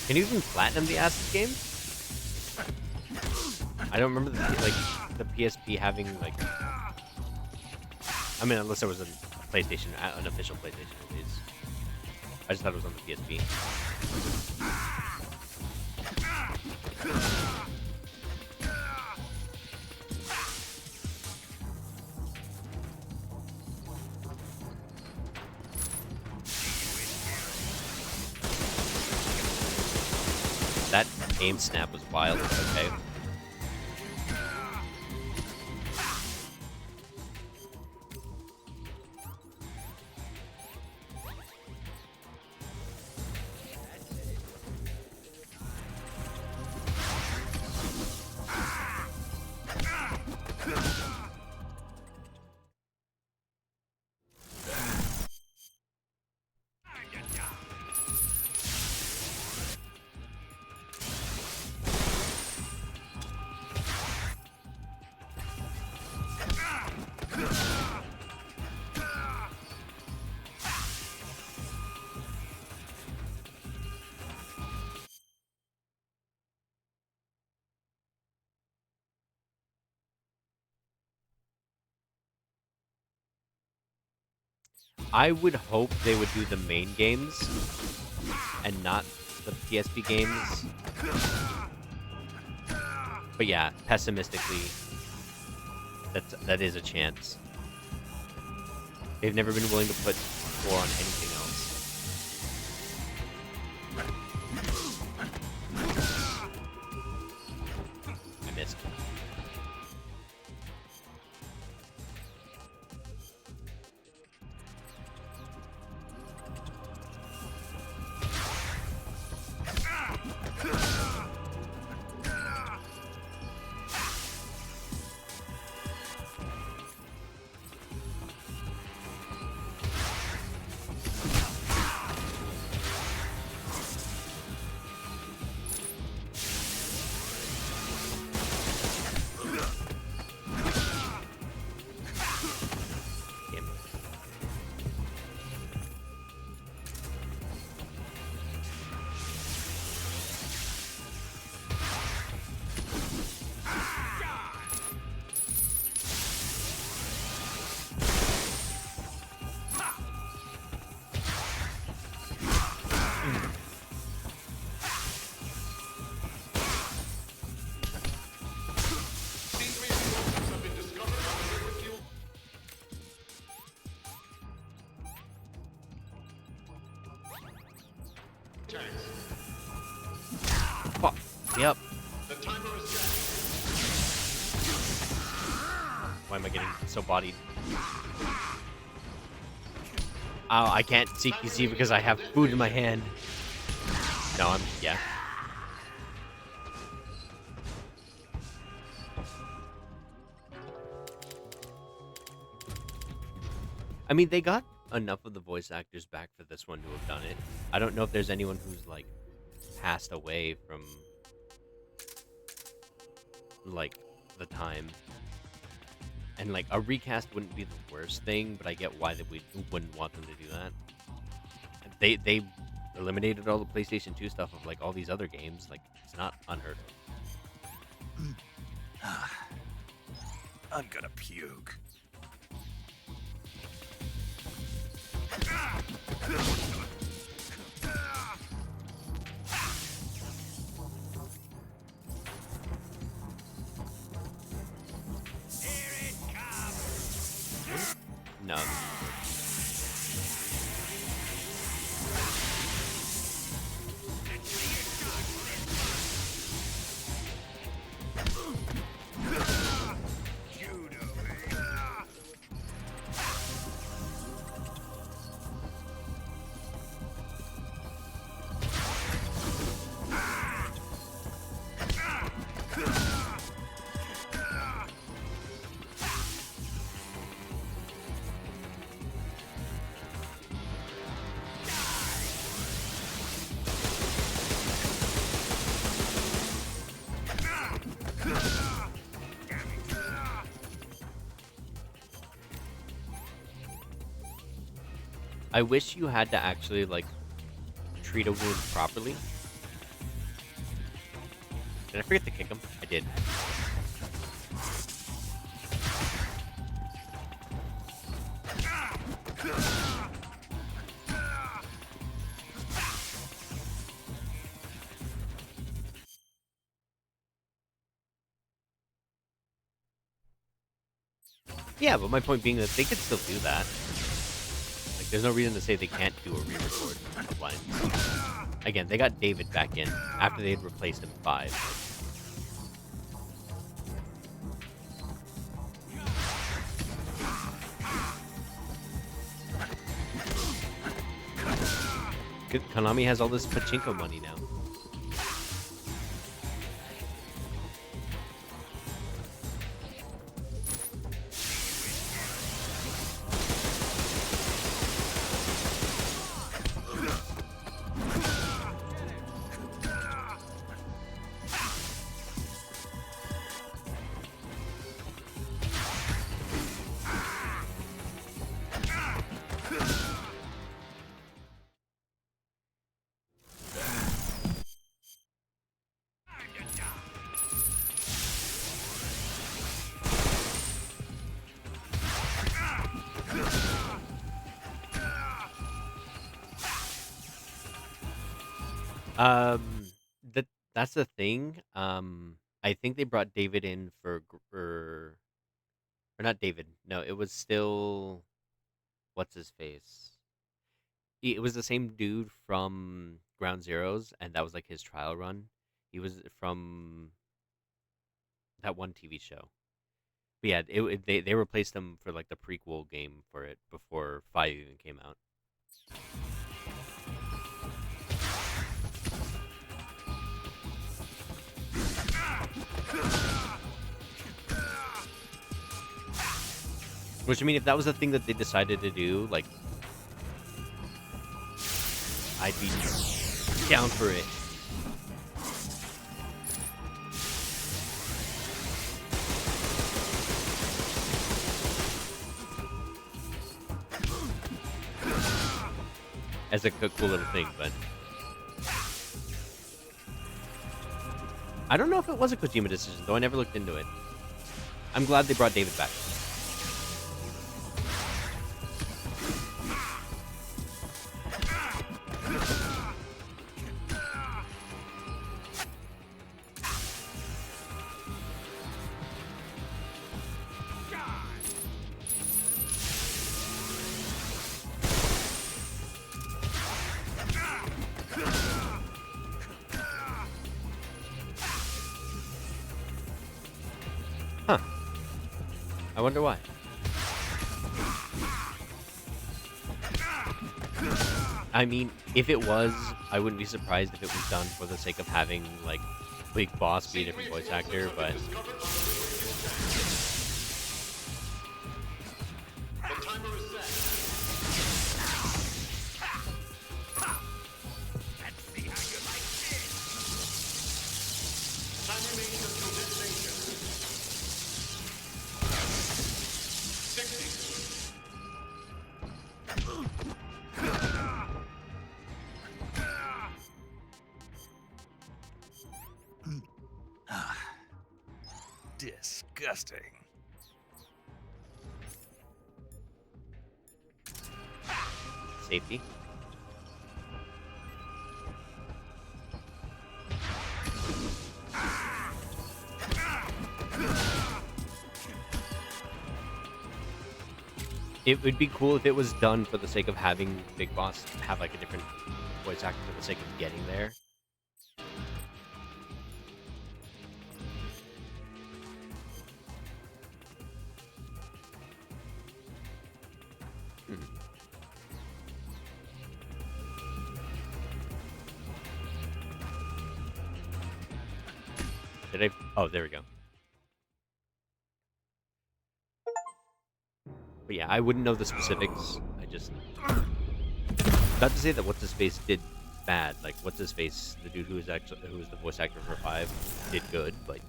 Can you even platinum the acid game? I don't remember the PSP having like. I mean, unless there was a PlayStation, an official PlayStation release. I just thought it was on the PSP. That aim snap was wild. Okay. I would hope they would do the main games and not the PSP games. But yeah, pessimistically, that is a chance. They've never been willing to put 4 on anything else. I missed. Fuck. Yep. The timer is set. Why am I getting so bodied? Oh, I can't CQC because I have food in my hand. No, yeah. I mean, they got enough of the voice actors back for this one to have done it. I don't know if there's anyone who's, like, passed away from, like, the time. And, like, a recast wouldn't be the worst thing, but I get why we wouldn't want them to do that. eliminated all the PlayStation 2 stuff of like all these other games. Like it's not unheard of. I'm gonna puke. No. I wish you had to actually like treat a wound properly. Did I forget to kick him? I did. Yeah, but my point being that they could still do that. Like, there's no reason to say they can't do a re-record of lines. Again, they got David back in after they had replaced him 5. Konami has all this pachinko money now. That's the thing. I think they brought David in or not David. No, it was still what's his face. It was the same dude from Ground Zeroes, and that was like his trial run. He was from that one TV show. But yeah, they replaced him for like the prequel game for it before 5 even came out. Which, I mean, if that was the thing that they decided to do, like, I'd be down for it. As a cool little thing, but I don't know if it was a Kojima decision, though I never looked into it. I'm glad they brought David back. Huh. I wonder why. I mean, if it was, I wouldn't be surprised if it was done for the sake of having, like, Big Boss be a different voice actor, but... The timer is set. Let's see how you like this. Time remaining until detonation. 60. Disgusting. Safety. It would be cool if it was done for the sake of having Big Boss have like a different voice actor for the sake of getting there. Did I? Oh, there we go. But yeah, I wouldn't know the specifics. I just not to say that what's his face did bad. Like what's his face, the dude who was the voice actor for 5, did good. But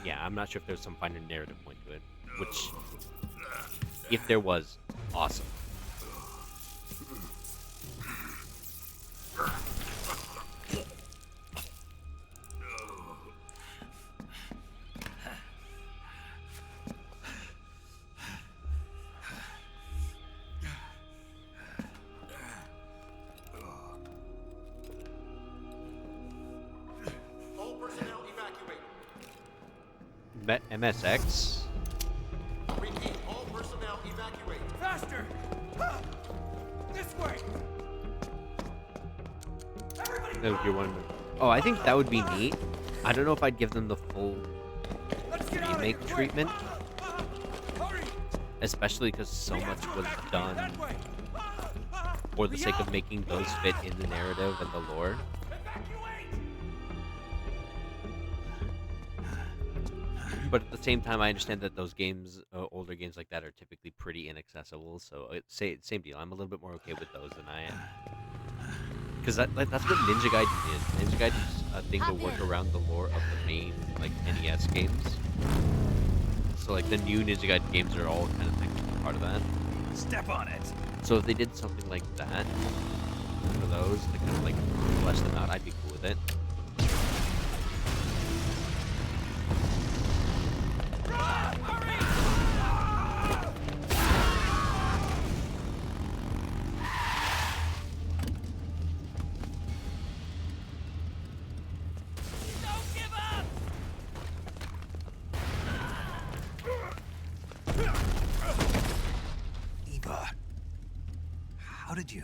yeah, I'm not sure if there's some finer narrative point to it. Which, if there was, awesome. MSX? Repeat, all personnel evacuate. Faster! This way! Oh, I think that would be neat. I don't know if I'd give them the full remake treatment. Especially because so much was done for the sake of making those fit in the narrative and the lore. But at the same time, I understand that those games, older games like that, are typically pretty inaccessible. So same deal. I'm a little bit more okay with those than I am. Because that's what Ninja Gaiden is. Ninja Gaiden is a thing to work around the lore of the main like NES games. So like the new Ninja Gaiden games are all kind of technically part of that. Step on it. So if they did something like that for those to kind of like flesh them out, I'd be cool with it. Eva, how did you?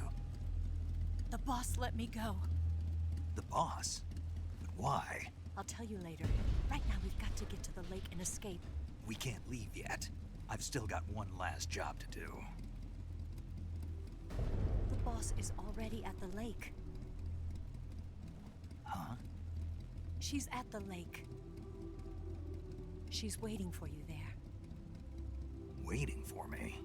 The boss let me go. The boss? But why? I'll tell you later. Right now, we've got to get to the lake and escape. We can't leave yet. I've still got one last job to do. The boss is already at the lake. Huh? She's at the lake. She's waiting for you there. Waiting for me?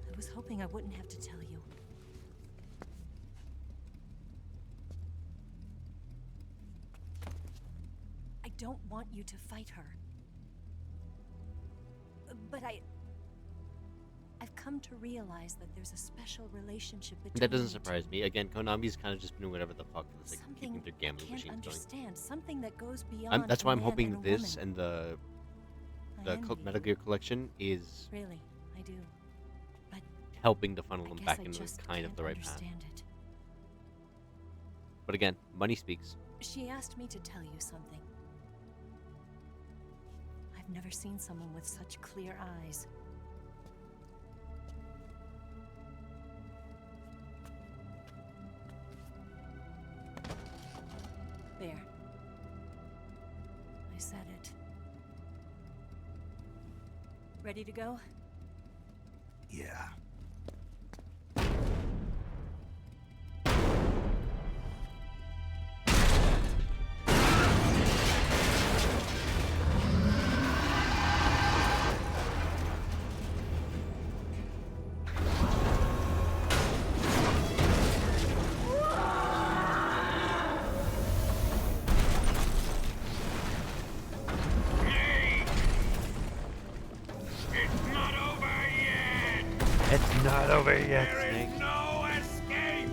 I was hoping I wouldn't have to tell you. I don't want you to fight her. But I've come to realize that there's a special relationship between That doesn't you surprise me. Again, Konami's kind of just doing whatever the fuck for the sake of keeping their gambling I can't machines understand. Something that goes beyond That's why I'm a man hoping and a this woman. and the I envy Metal Gear collection is Really, I do. But helping to funnel I them guess back I into just kind of can't the right path. understand it. But again, money speaks. She asked me to tell you something. I've never seen someone with such clear eyes. There. I said it. Ready to go? Yeah. It's not over yet, There Snake. is no escape!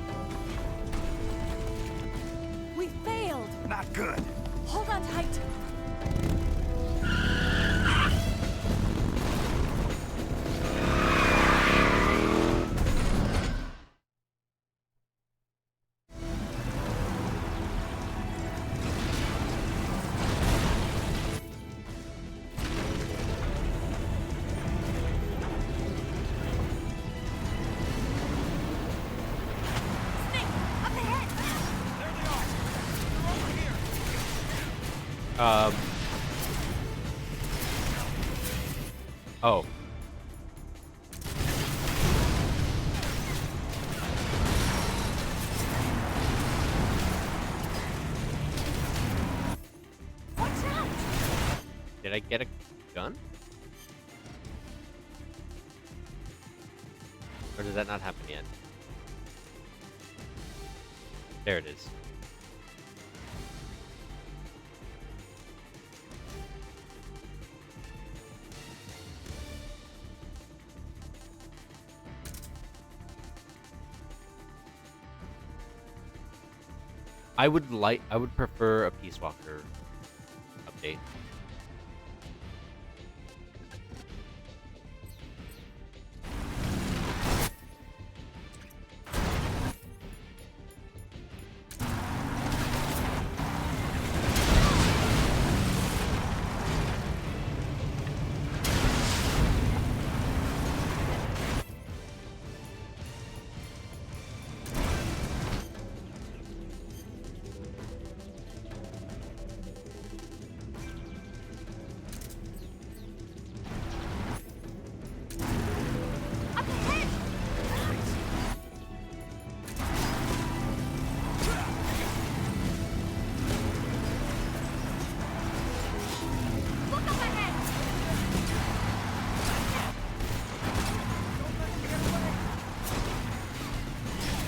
Not good. Hold on tight. Oh. Watch out! Did I get a gun? Or did that not happen yet? There it is. I would prefer a Peace Walker update.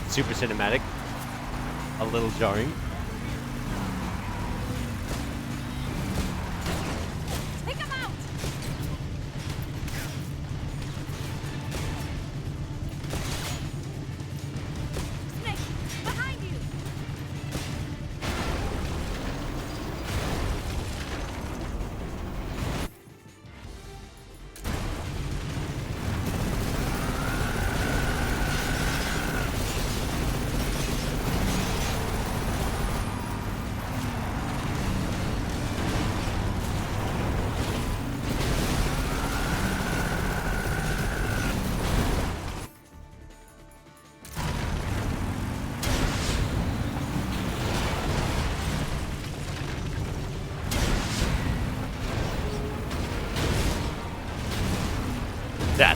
Super cinematic. A little jarring. Take him out! Snake, behind you!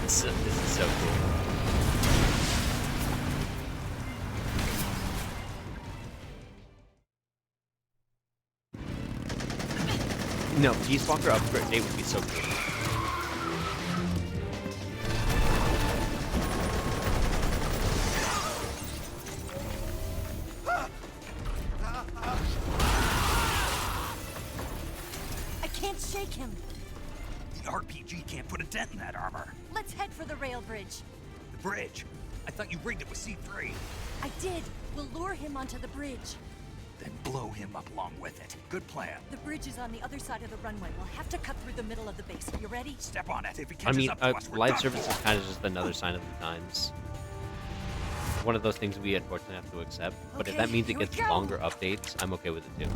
This is so cool. No, Peace Walker upgrade would be so cool. I can't shake him. The RPG can't put a dent in that armor. Let's head for the rail bridge. The bridge? I thought you rigged it with C3. I did. We'll lure him onto the bridge. Then blow him up along with it. Good plan. The bridge is on the other side of the runway. We'll have to cut through the middle of the base. You ready? Step on it. If he I catches mean, up to us, we're live done service is for. kind of just another sign of the times. One of those things we unfortunately have to accept. But if Okay, that means it here we gets go. longer updates, I'm okay with it too.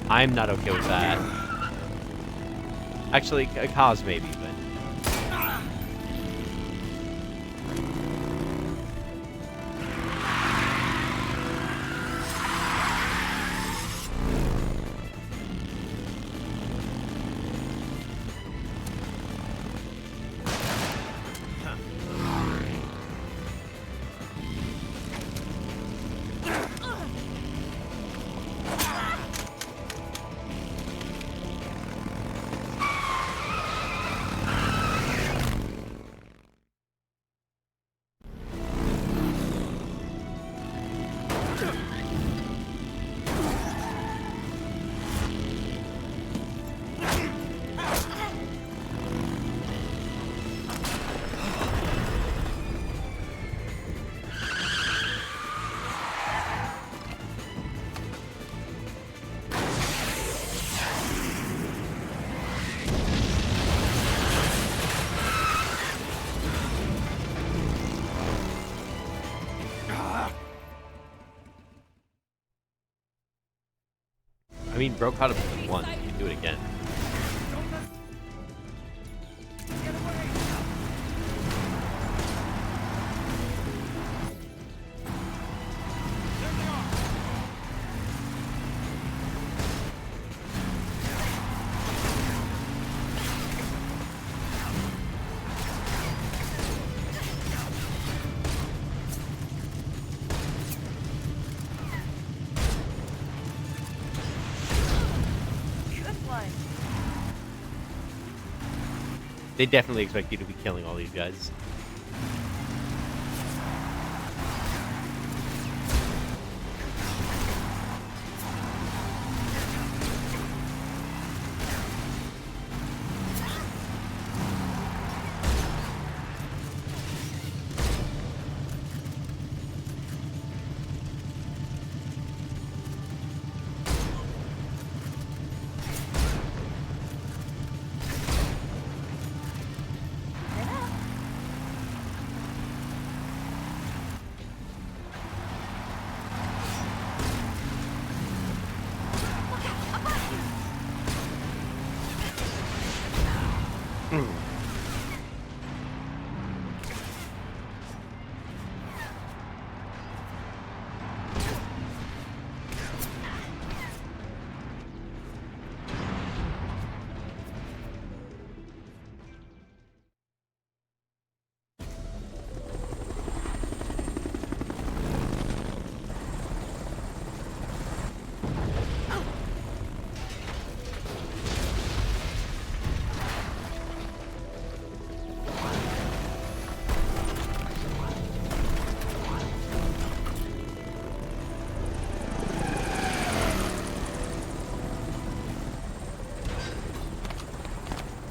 I'm not okay with that. Actually, a cause maybe, but... I mean, bro caught up to him once. You can do it again. They definitely expect you to be killing all these guys.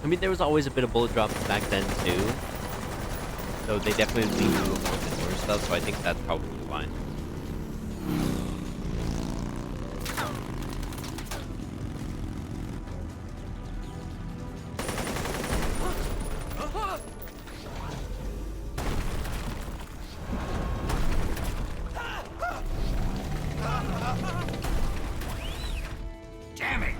I mean, there was always a bit of bullet drops back then, too. So they definitely lean into more of the stuff, so I think that's probably fine. Damn it!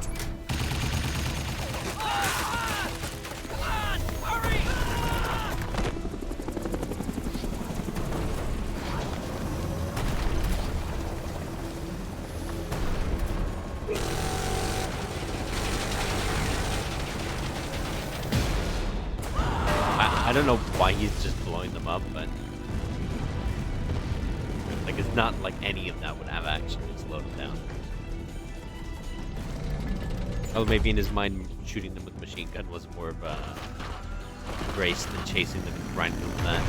I don't know why he's just blowing them up, but like it's not like any of that would have actually slowed him down. Oh, maybe in his mind, shooting them with a machine gun was more of a grace than chasing them and grinding them with that.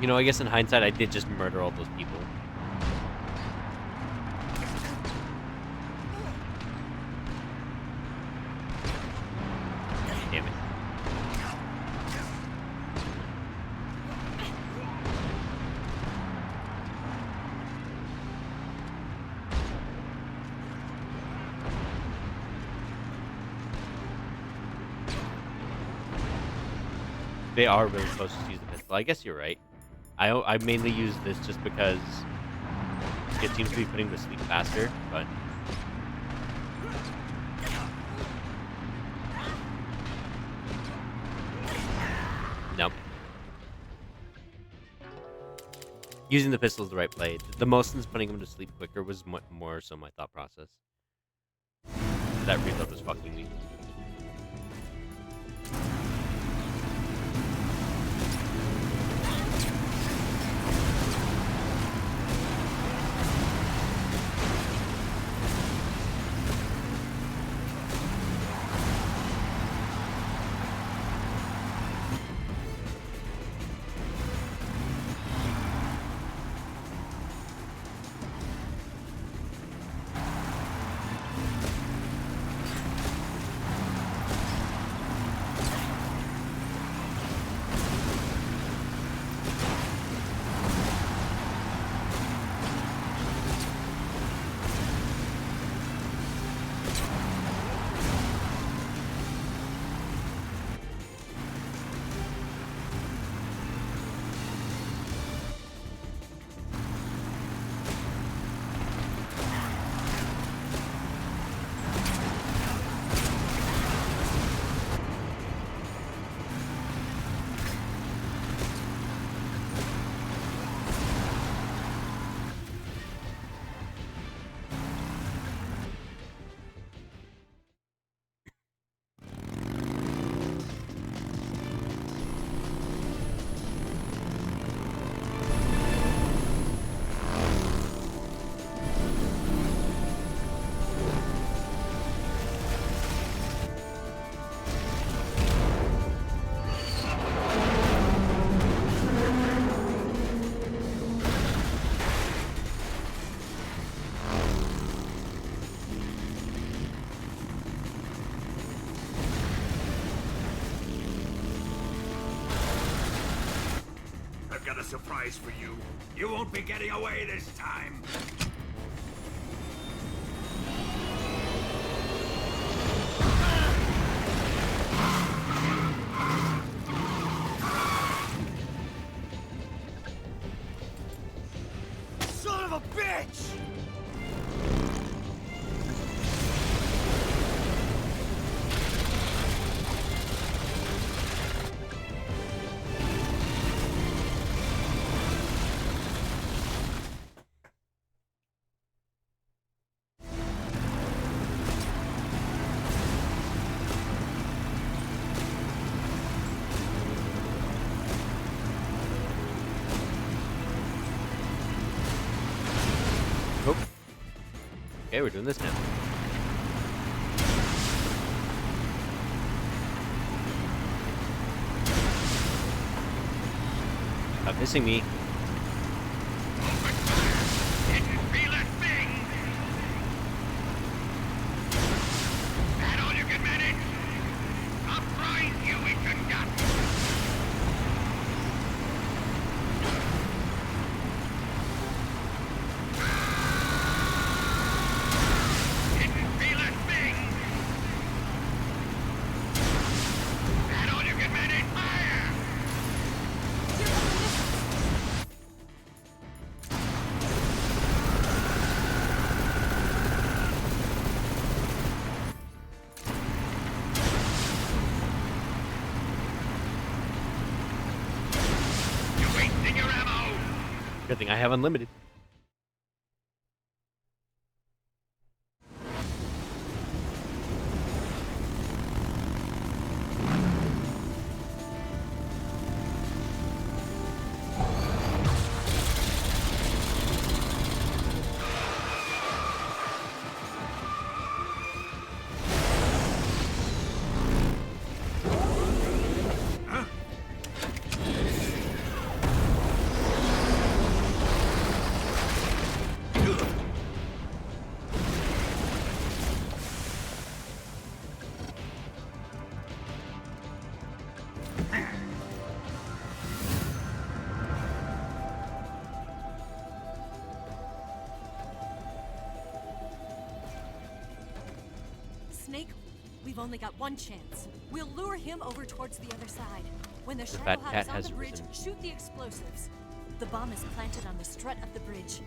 You know, I guess in hindsight, I did just murder all those people. Damn it. They are really supposed to use the pistol. I guess you're right. I mainly use this just because it seems to be putting the sleep faster, but nope. Using the pistol is the right play. The motions putting him to sleep quicker was more so my thought process. That reload was fucking me. I've got a surprise for you. You won't be getting away this time. Son of a bitch! Oh. Okay, we're doing this now. Stop missing me. Good thing I have unlimited. Snake, we've only got one chance. We'll lure him over towards the other side. When the fat Shadow Hut cat is on has the bridge, risen. shoot the explosives. The bomb is planted on the strut of the bridge.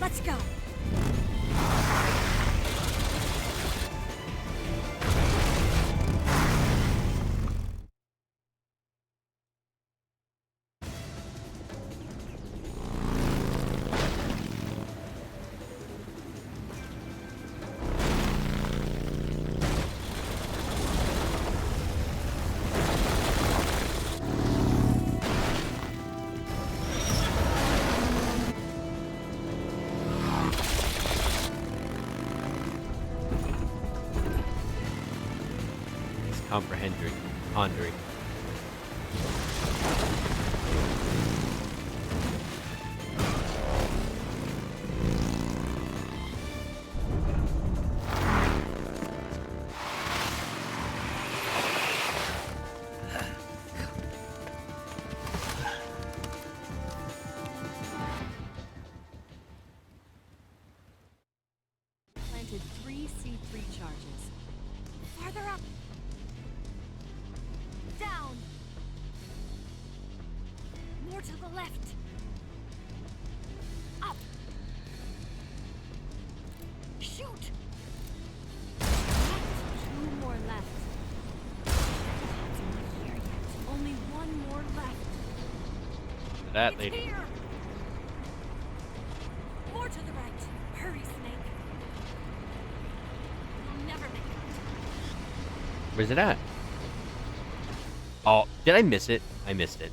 Let's go. Comprehending, pondering. Planted 3 C3 charges. Farther up. Down. More to the left. Up. Shoot. Two more left. It's not here yet. Only one more left. That It's lady. here. More to the right. Hurry, Snake. You'll never make it. Where's it at? Oh, did I miss it? I missed it.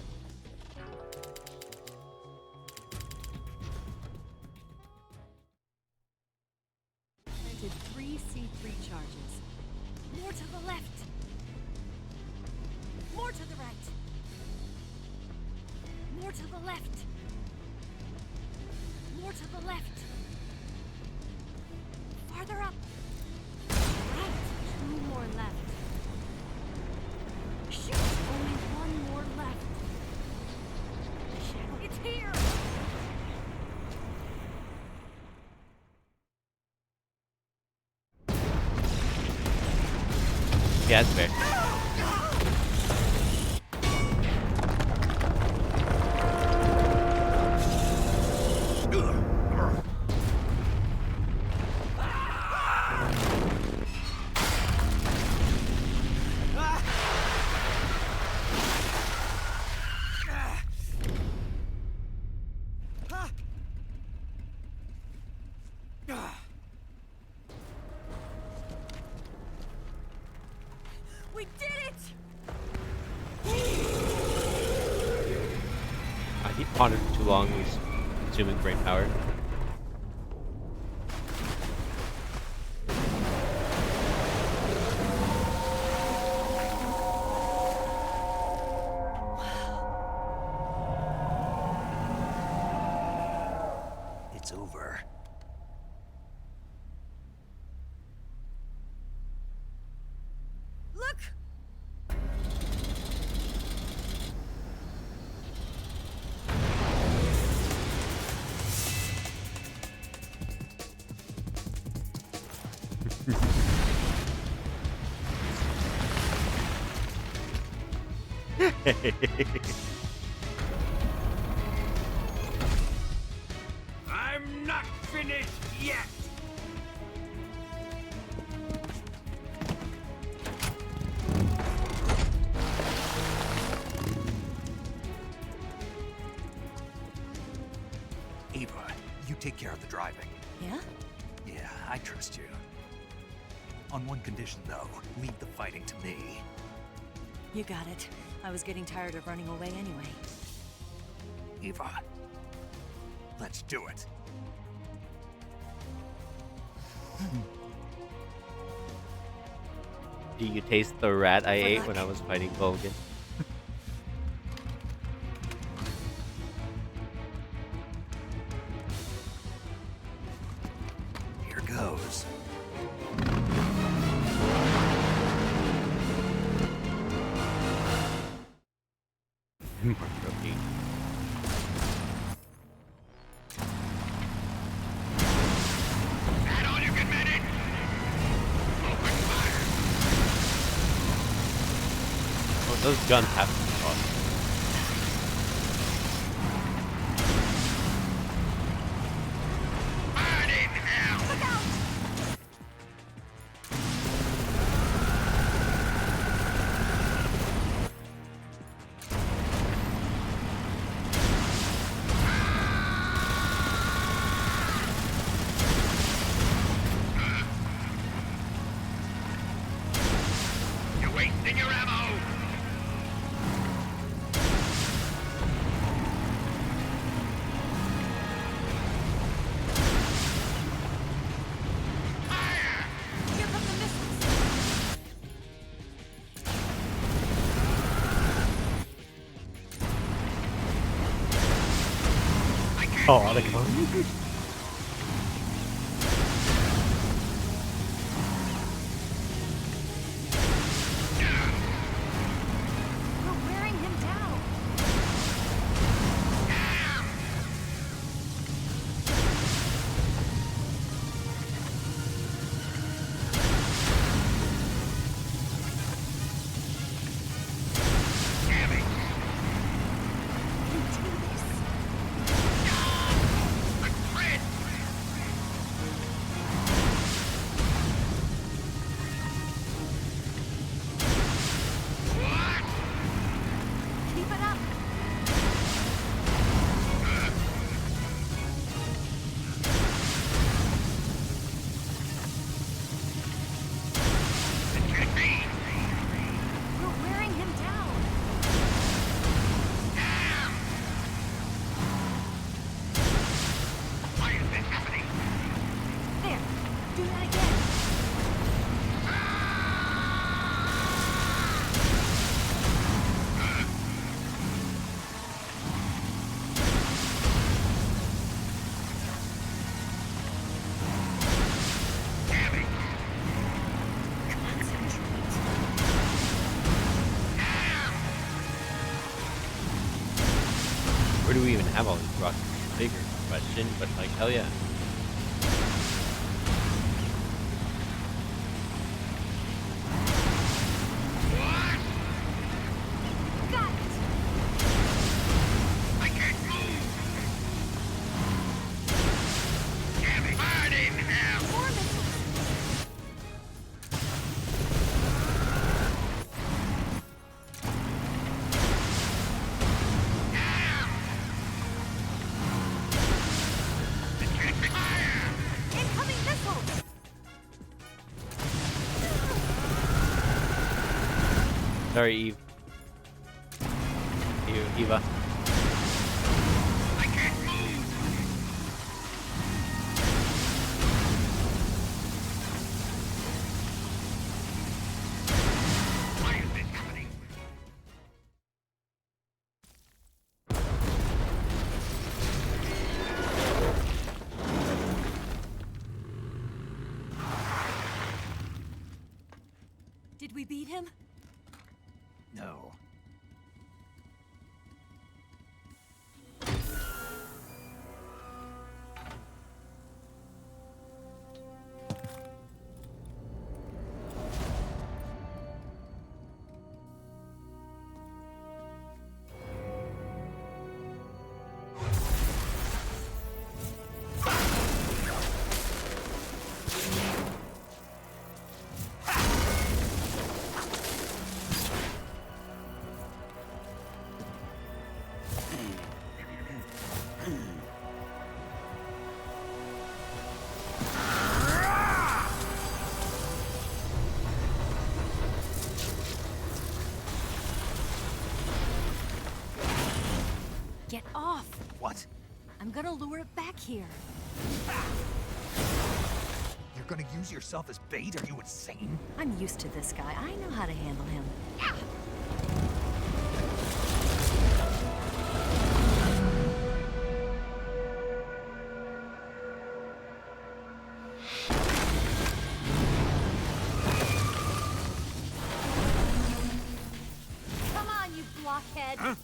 Planted 3 C3 charges. More to the left. More to the right. More to the left. More to the left. Farther up. Right. 2 more left. Shoot! Only 1 more left. The shadow. It's here! Yeah, that's fair. We did it! He pondered for too long. He's consuming brain power. It's over. Look! I'm not finished yet! Eva, you take care of the driving. Yeah? Yeah, I trust you. On one condition, though, leave the fighting to me. You got it. I was getting tired of running away anyway. Eva, let's do it. Do you taste the rat I ate when I was fighting Vulcan? Here goes. Oh, those guns have to be awesome. You're wasting your ammo! Here come the missiles! Oh, they come on. We're wearing him down! I'm Where do we even have all these rockets? Bigger question, but like, hell yeah. Sorry, Eve. Eva. Did we beat him? No. Get off! What? I'm gonna lure it back here. You're gonna use yourself as bait? Are you insane? I'm used to this guy. I know how to handle him. Come on, you blockhead! Huh?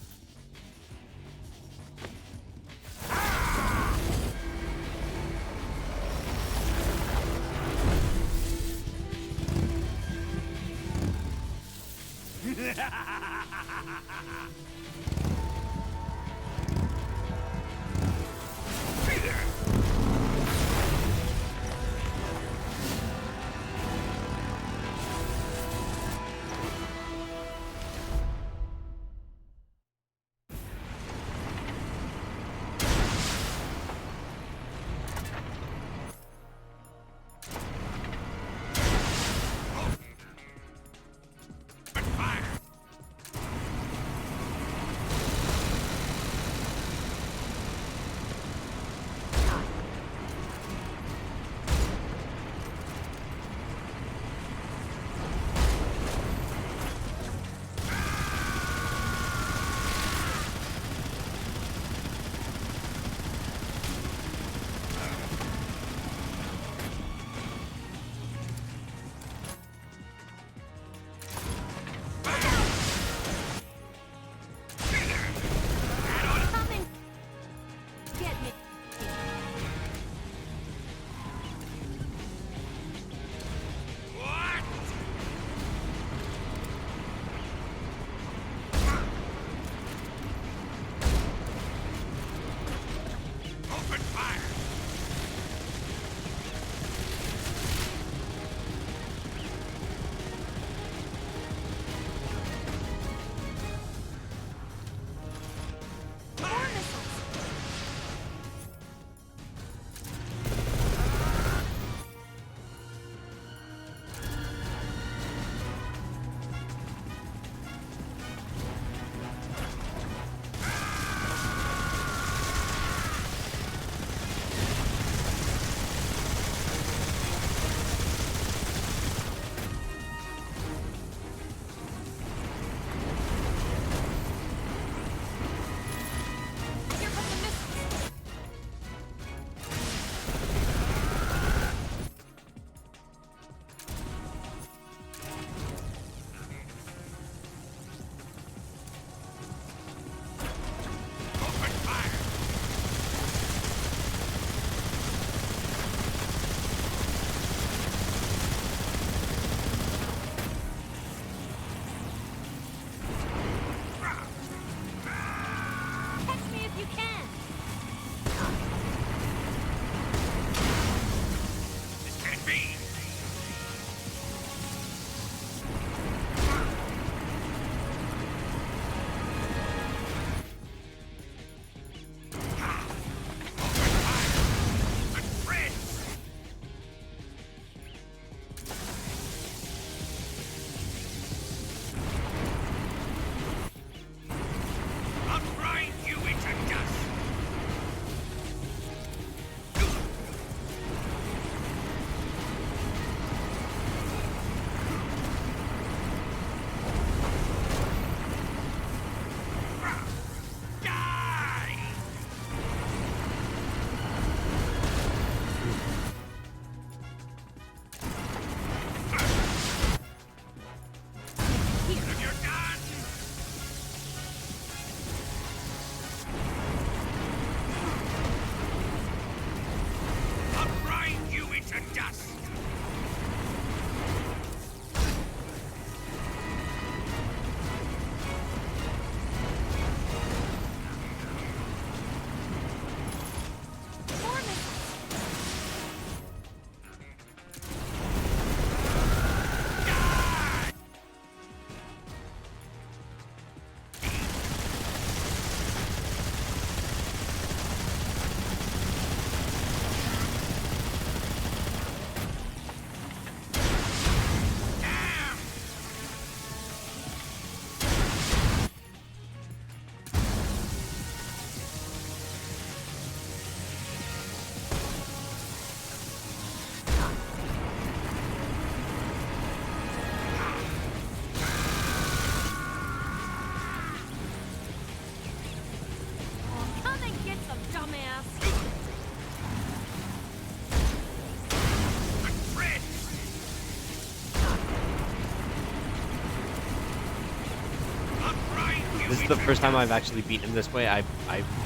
is the first time I've actually beaten him this way. I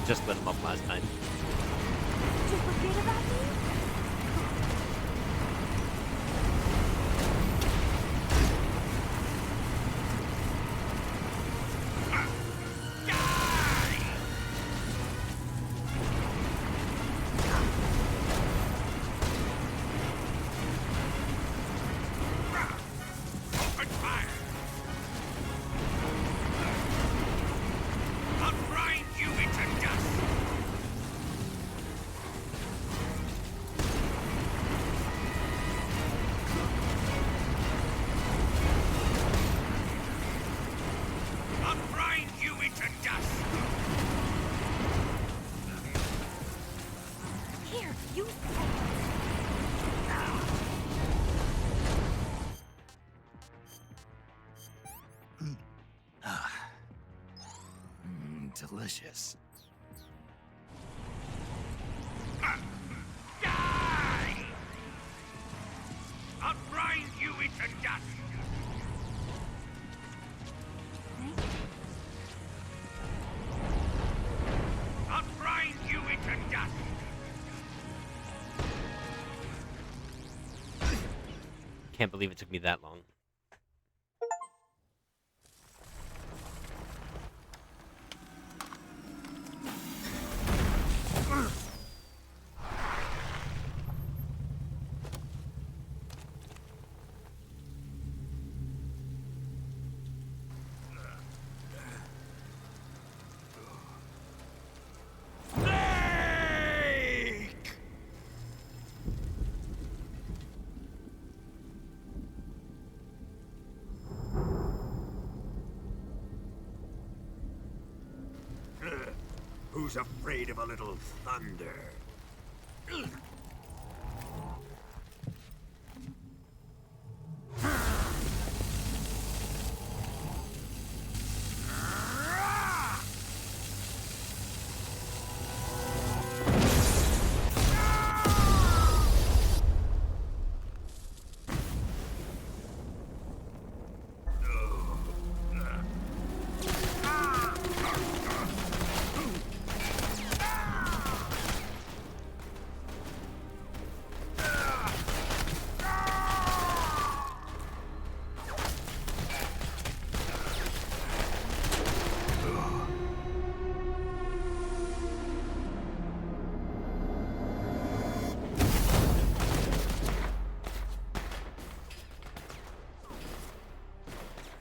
just lit him up last time. Did you forget about me? Open fire! I'll grind you into dust! I'll grind you into dust! Here, use Delicious. Die! I'll grind you into dust! I'll grind you into dust! Can't believe it took me that long. Who's afraid of a little thunder?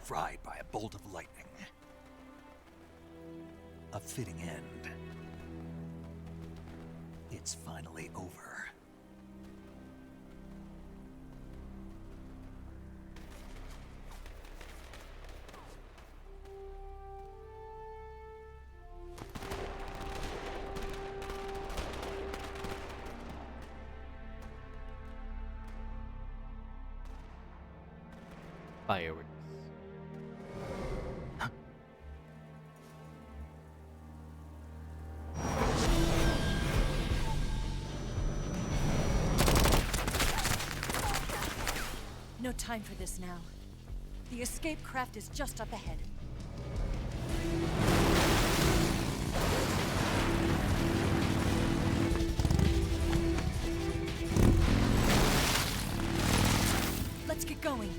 Fried by a bolt of lightning. A fitting end. It's finally over. Fireworks. No time for this now. The escape craft is just up ahead. Let's get going.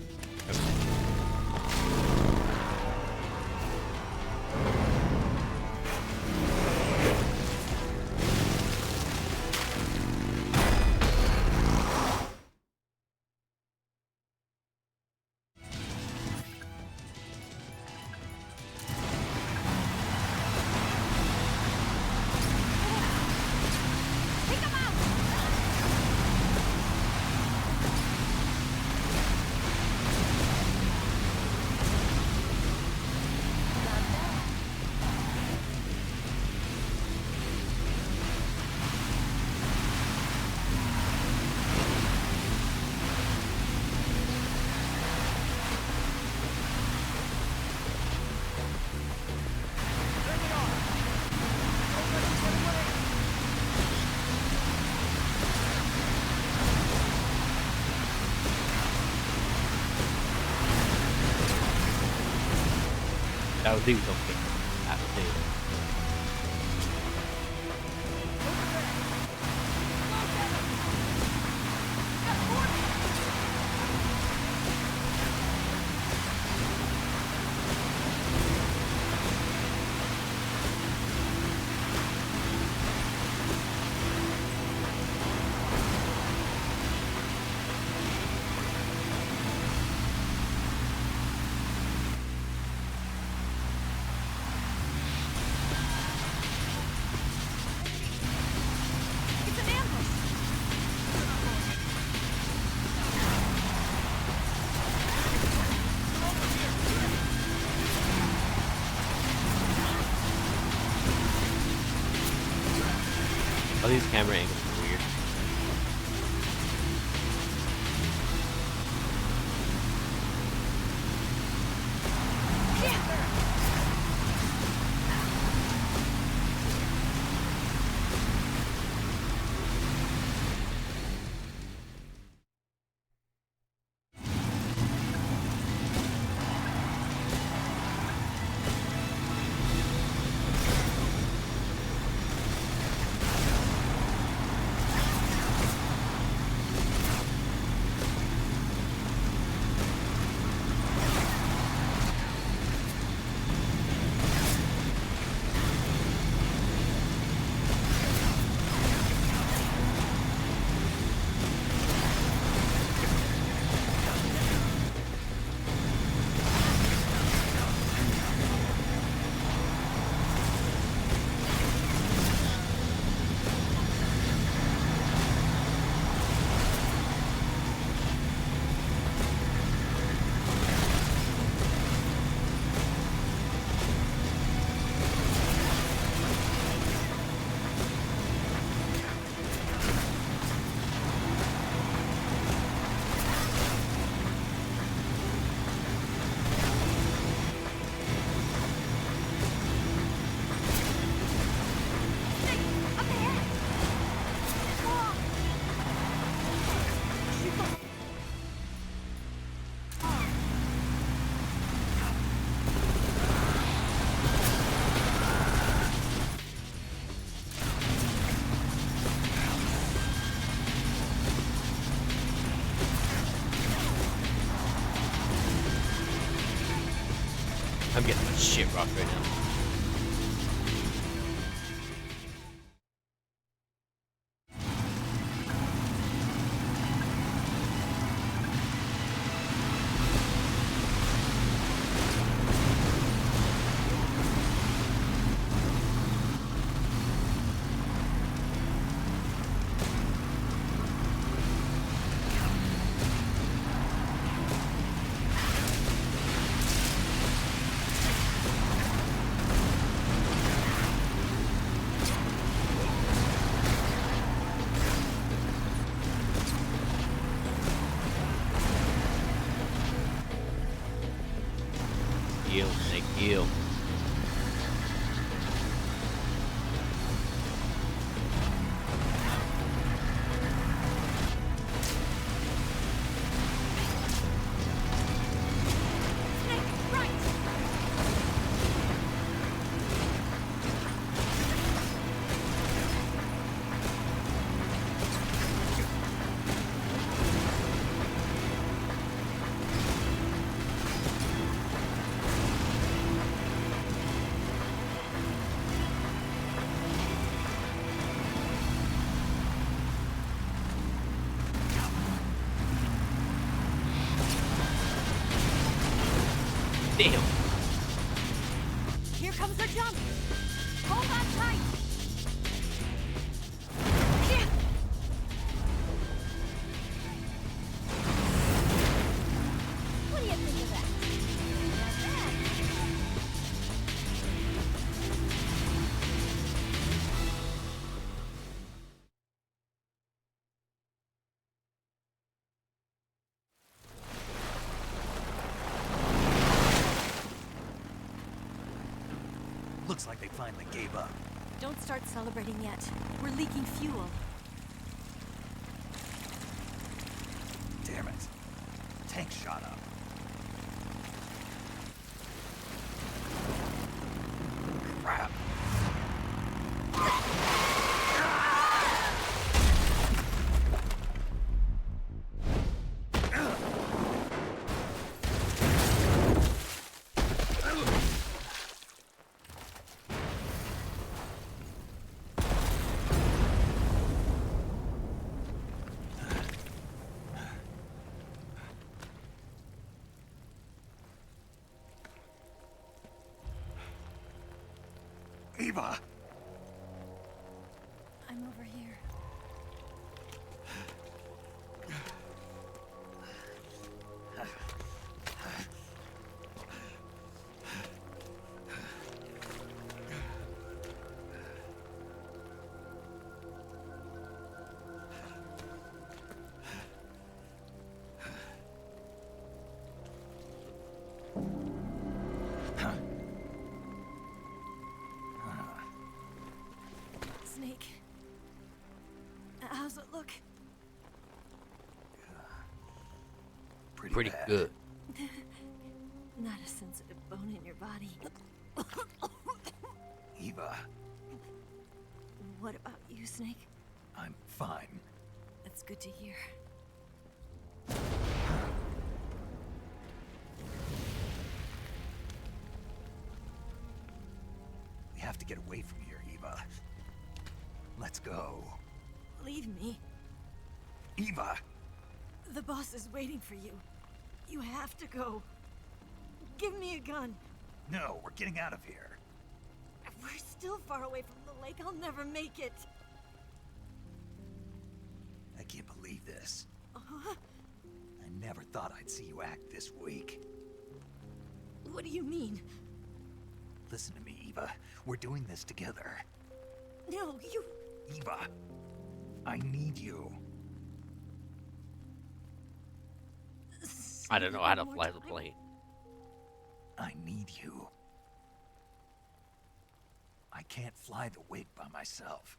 That was okay. That All these camera angles are weird. I'm getting the shit rocked right now. Heal, Snake, heal. Damn. Here comes the jump. Hold on tight. What do you think of that? Looks like they finally gave up. Don't start celebrating yet. We're leaking fuel. Damn it. Tank shot up. Crap. Eva! I'm over here. Snake. How's it look? Pretty bad. good. Not a sensitive bone in your body. Eva, What about you, Snake? I'm fine. That's good to hear. We have to get away from here, Eva. Let's go. Leave me. Eva! The boss is waiting for you. You have to go. Give me a gun. No, we're getting out of here. We're still far away from the lake. I'll never make it. I can't believe this. Uh-huh. I never thought I'd see you act this weak. What do you mean? Listen to me, Eva. We're doing this together. No, you... Eva, I need you. I don't know how to fly the plane. I need you. I can't fly the wig by myself.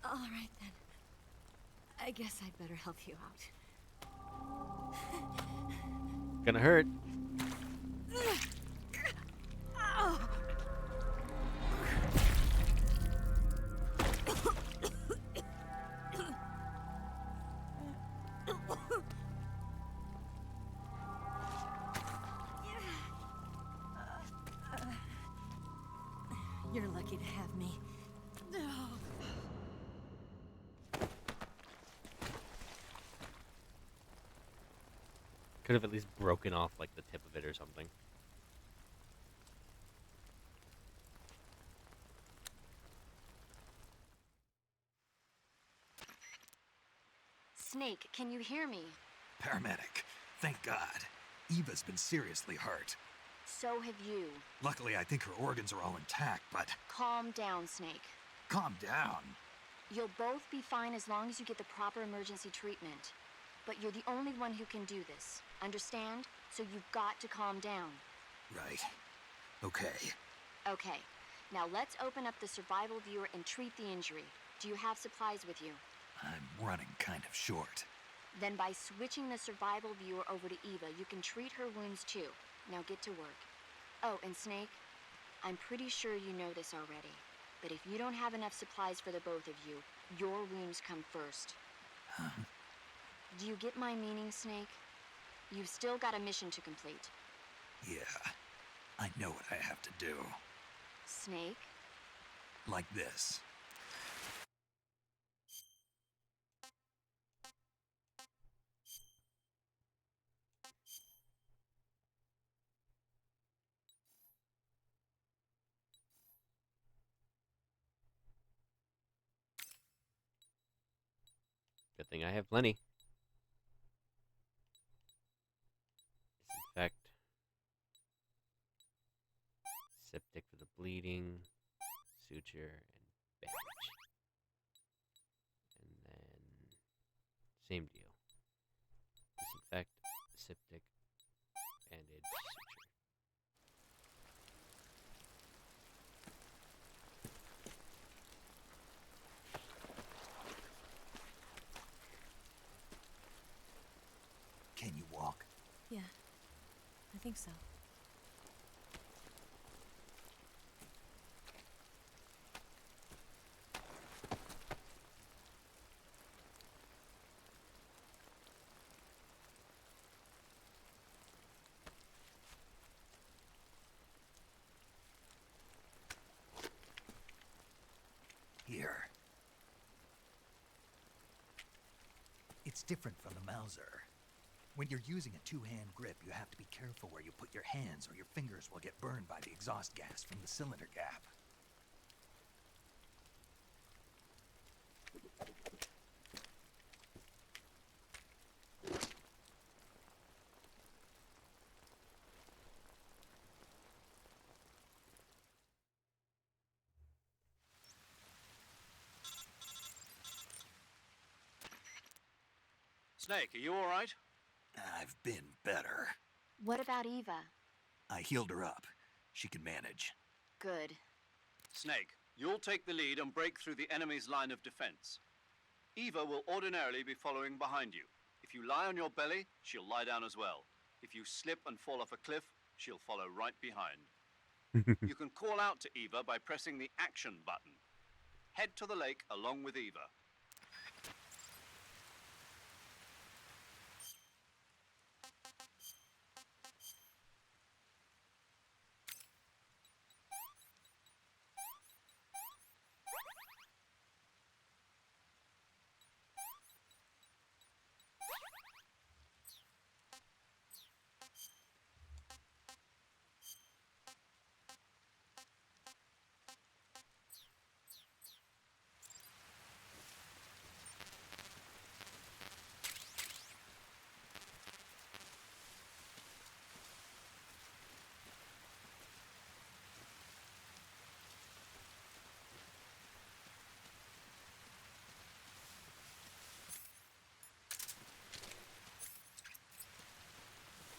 All right, then. I guess I'd better help you out. Gonna hurt. You're lucky to have me. Could have at least broken off like the tip of it or something. Snake, can you hear me? Paramedic, thank God. Eva's been seriously hurt. So have you. Luckily, I think her organs are all intact, but... Calm down, Snake. Calm down. You'll both be fine as long as you get the proper emergency treatment. But you're the only one who can do this. Understand? So you've got to calm down. Right. Okay. Okay. Now let's open up the survival viewer and treat the injury. Do you have supplies with you? I'm running kind of short. Then by switching the survival viewer over to Eva, you can treat her wounds too. Now get to work. Oh, and Snake, I'm pretty sure you know this already. But if you don't have enough supplies for the both of you, your wounds come first. Do you get my meaning, Snake? You've still got a mission to complete. Yeah, I know what I have to do. Snake? Like this. Good thing I have plenty. Disinfect. Septic for the bleeding. Suture and bandage. And then same deal. Disinfect, septic, bandage, suture. Can you walk? Yeah, I think so. Here. It's different from the Mauser. When you're using a two-hand grip, you have to be careful where you put your hands or your fingers will get burned by the exhaust gas from the cylinder gap. Snake, are you all right? I've been better. What about Eva? I healed her up. She can manage. Good. Snake, you'll take the lead and break through the enemy's line of defense. Eva will ordinarily be following behind you. If you lie on your belly, she'll lie down as well. If you slip and fall off a cliff, she'll follow right behind. You can call out to Eva by pressing the action button. Head to the lake along with Eva.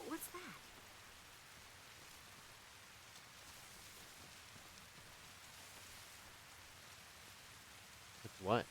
What's that? That's what?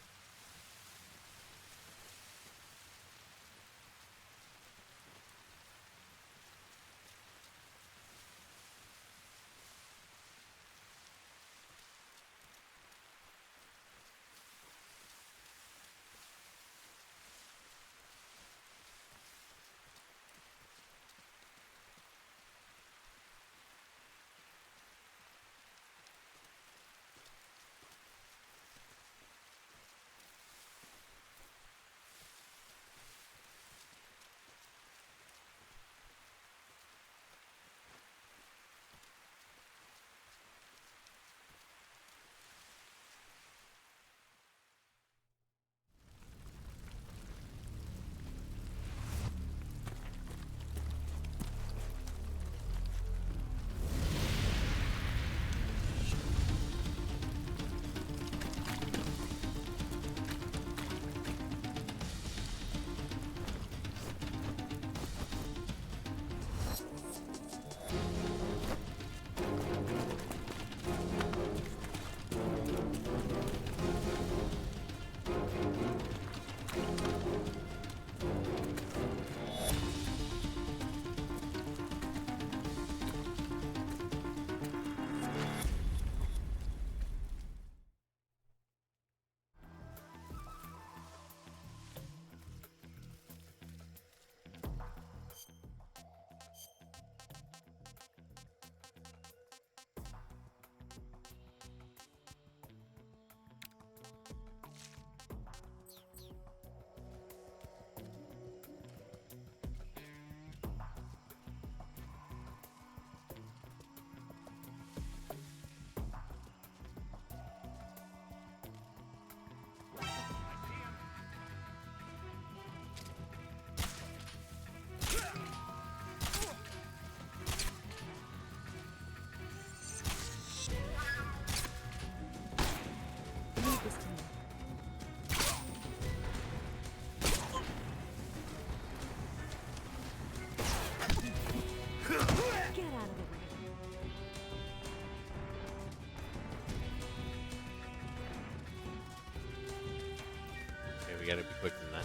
We gotta be quicker than that.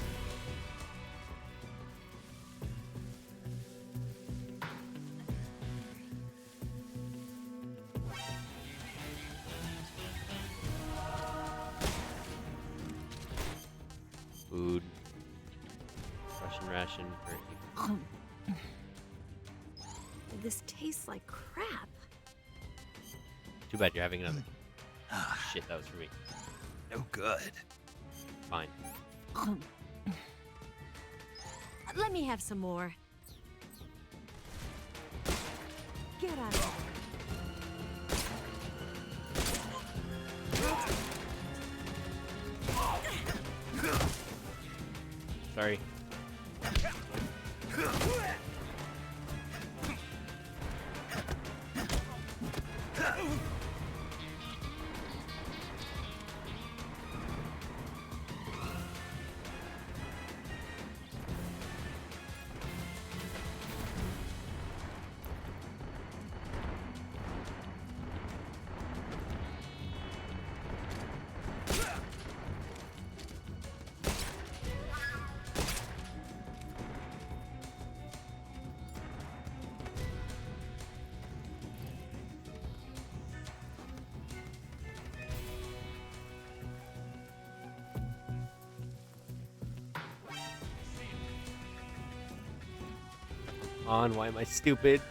Food. Russian ration for This tastes like crap. Too bad you're having another. Shit, that was for me. No good. Fine. Let me have some more. Get out of here. Sorry. on, why am I stupid?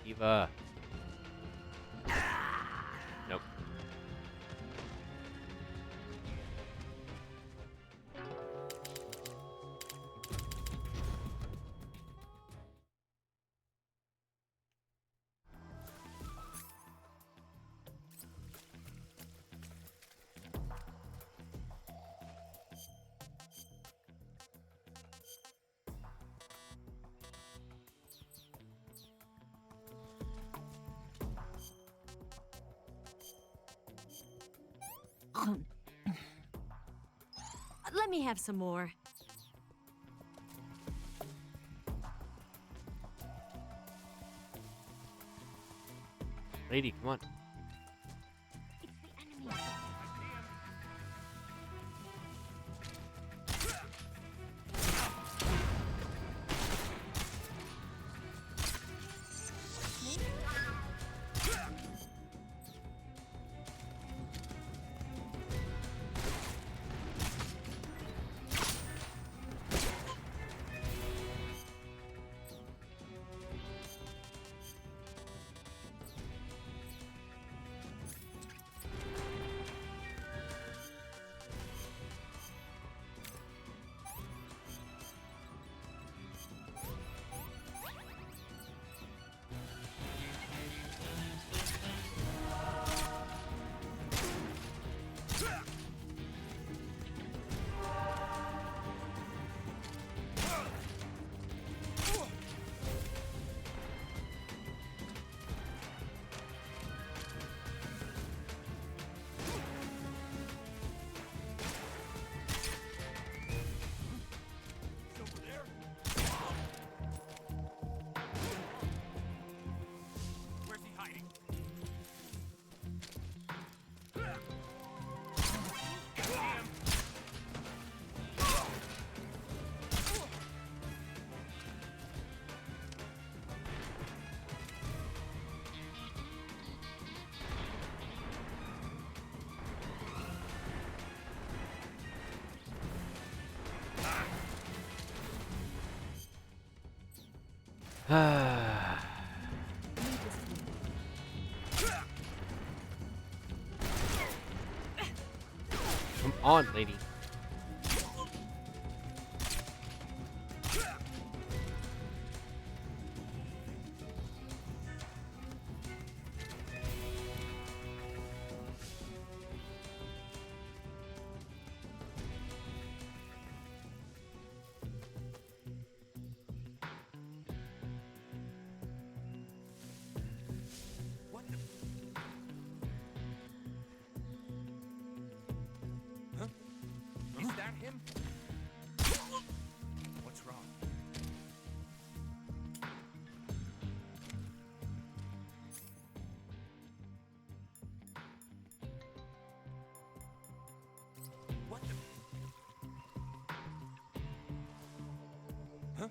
Eva. Nope. Let me have some more. Lady, come on. Come on, lady. What's wrong? What the? Huh?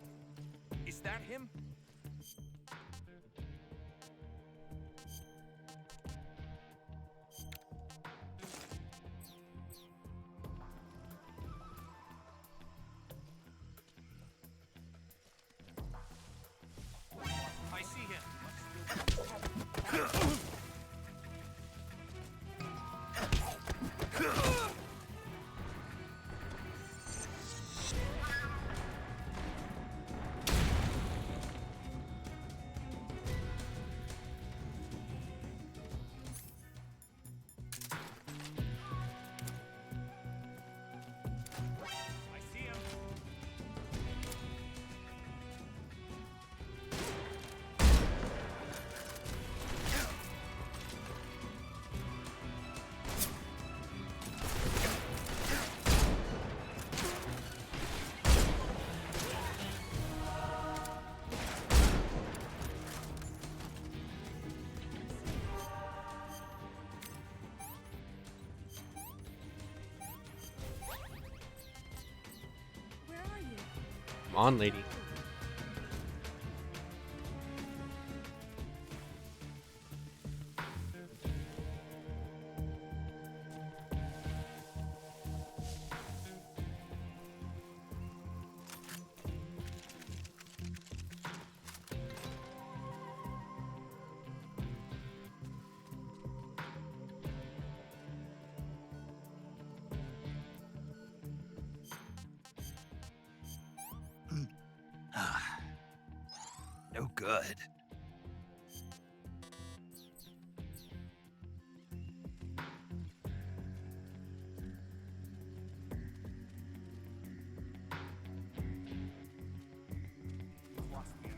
Is that him? I see him. I see him. Where are you? Come on, lady. No good. We've lost him.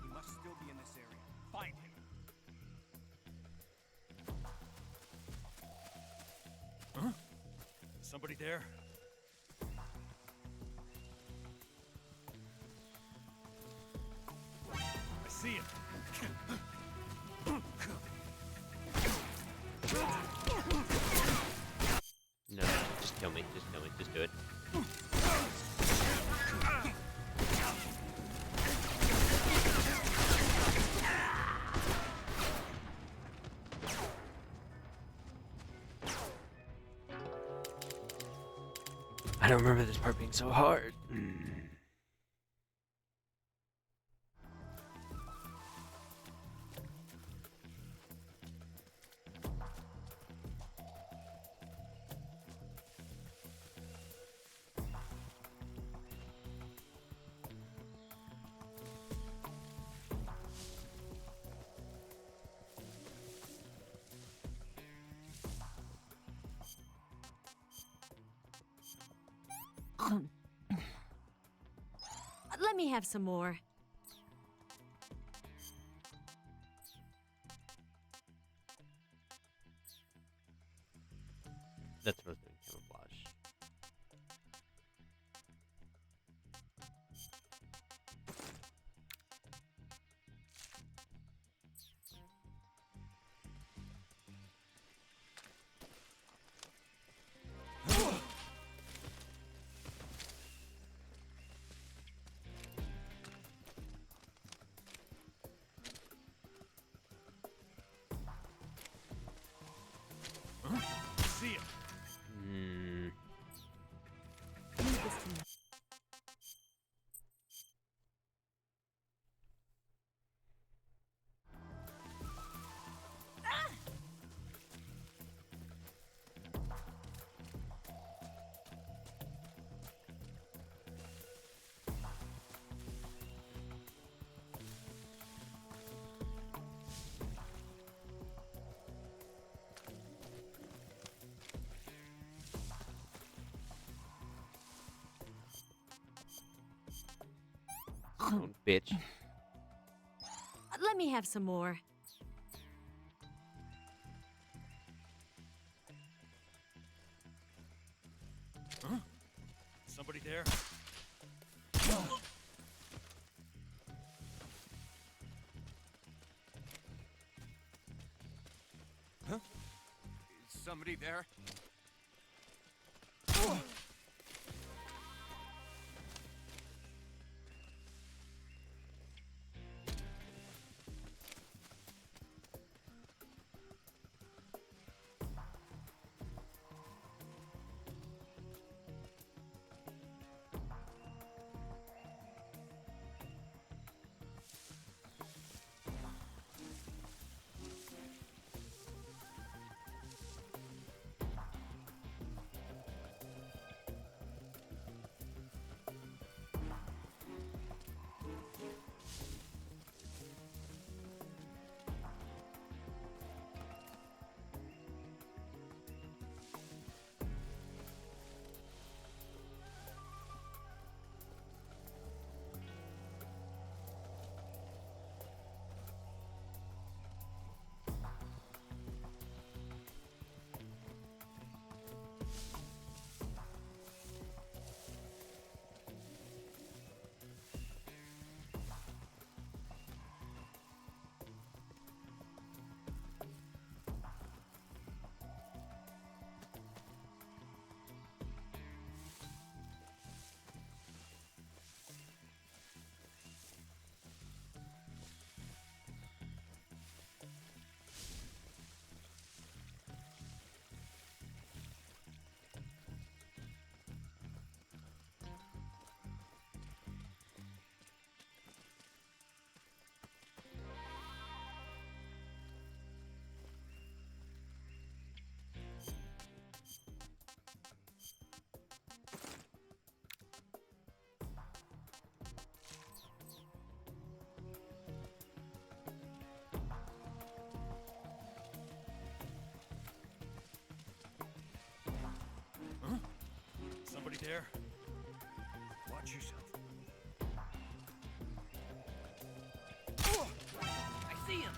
He must still be in this area. Find him. Huh? Somebody there? I see him. No, just kill me. Just kill me. Just do it. I don't remember this part being so hard. Let me have some more. That's supposed to be camouflage. See him. Leave this to me. Oh, bitch. Let me have some more. there? Huh? Is somebody there? Huh? Somebody there? Watch yourself. I see him!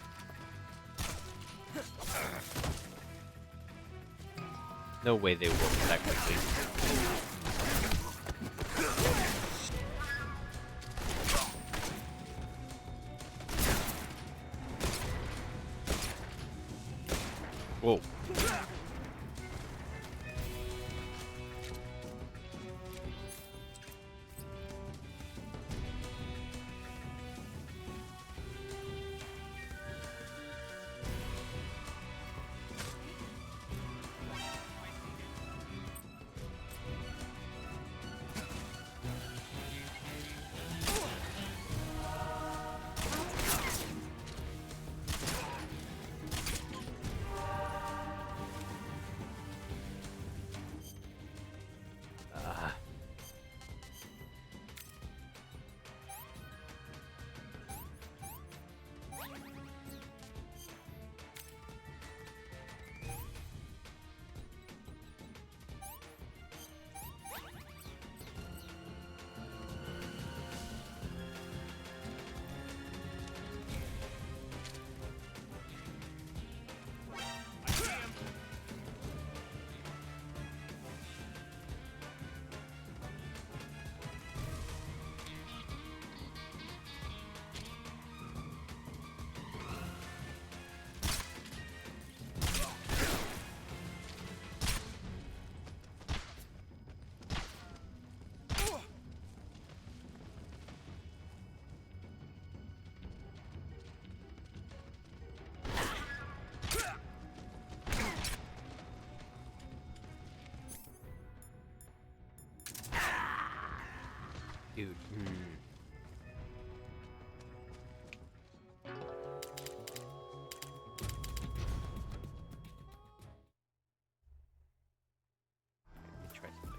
No way they work that quickly. Whoa. Dude. Let me try something.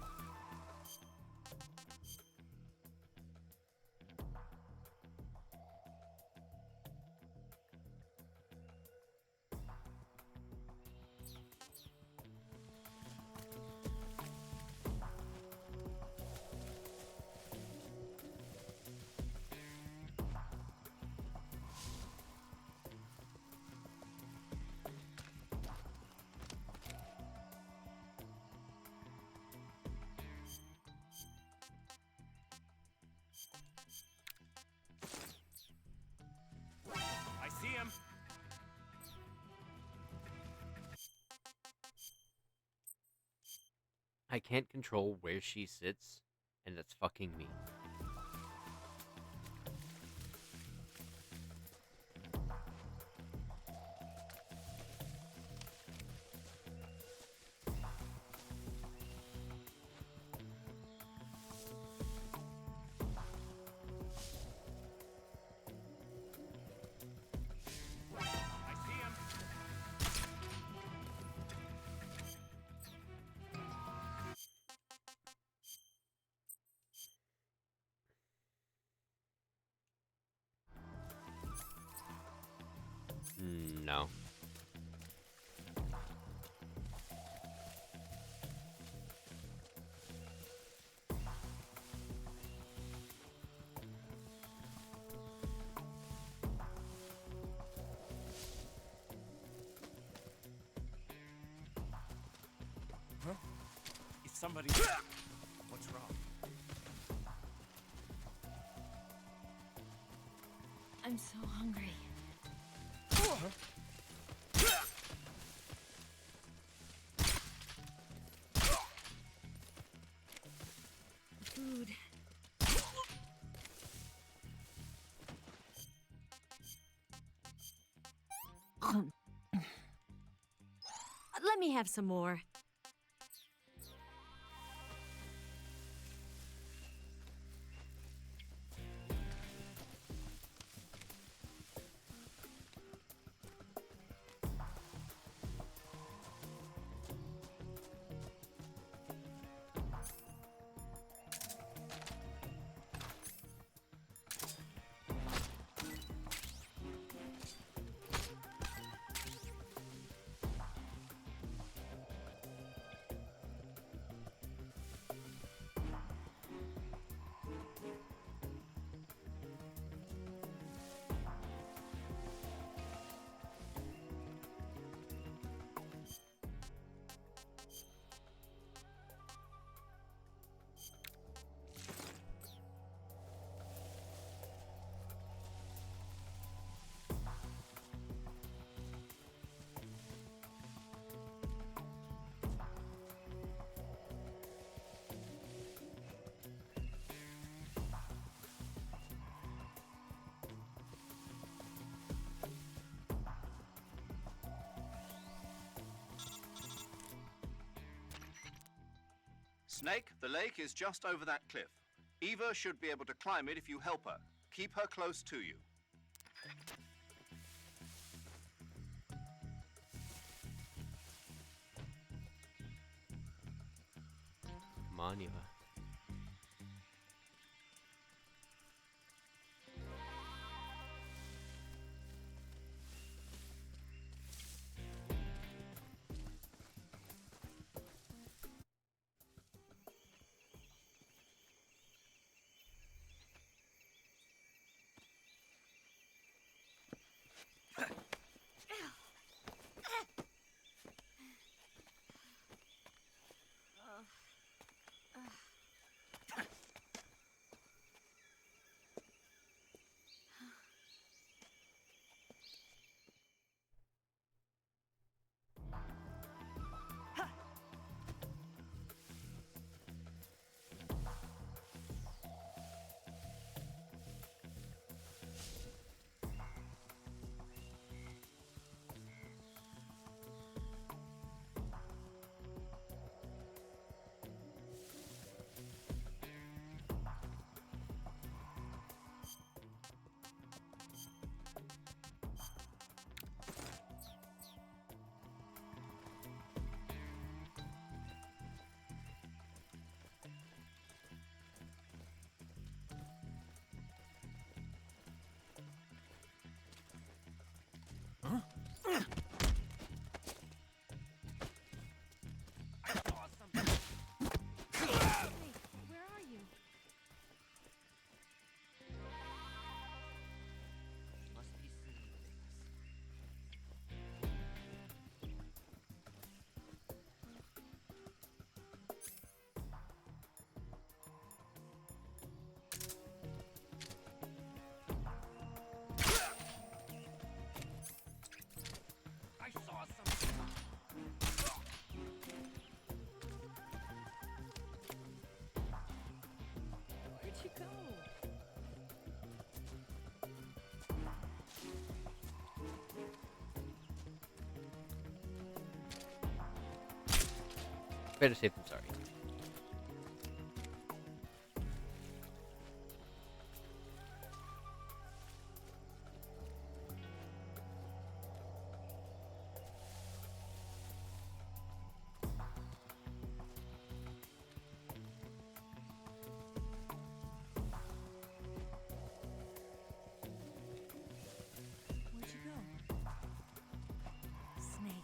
him. I can't control where she sits, and that's fucking me. I see him. No. Huh? Is somebody... What's wrong? I'm so hungry. Food. Let me have some more. Snake, the lake is just over that cliff. Eva should be able to climb it if you help her. Keep her close to you. Come on, Eva. Better safe than sorry. Where'd you go? Snake.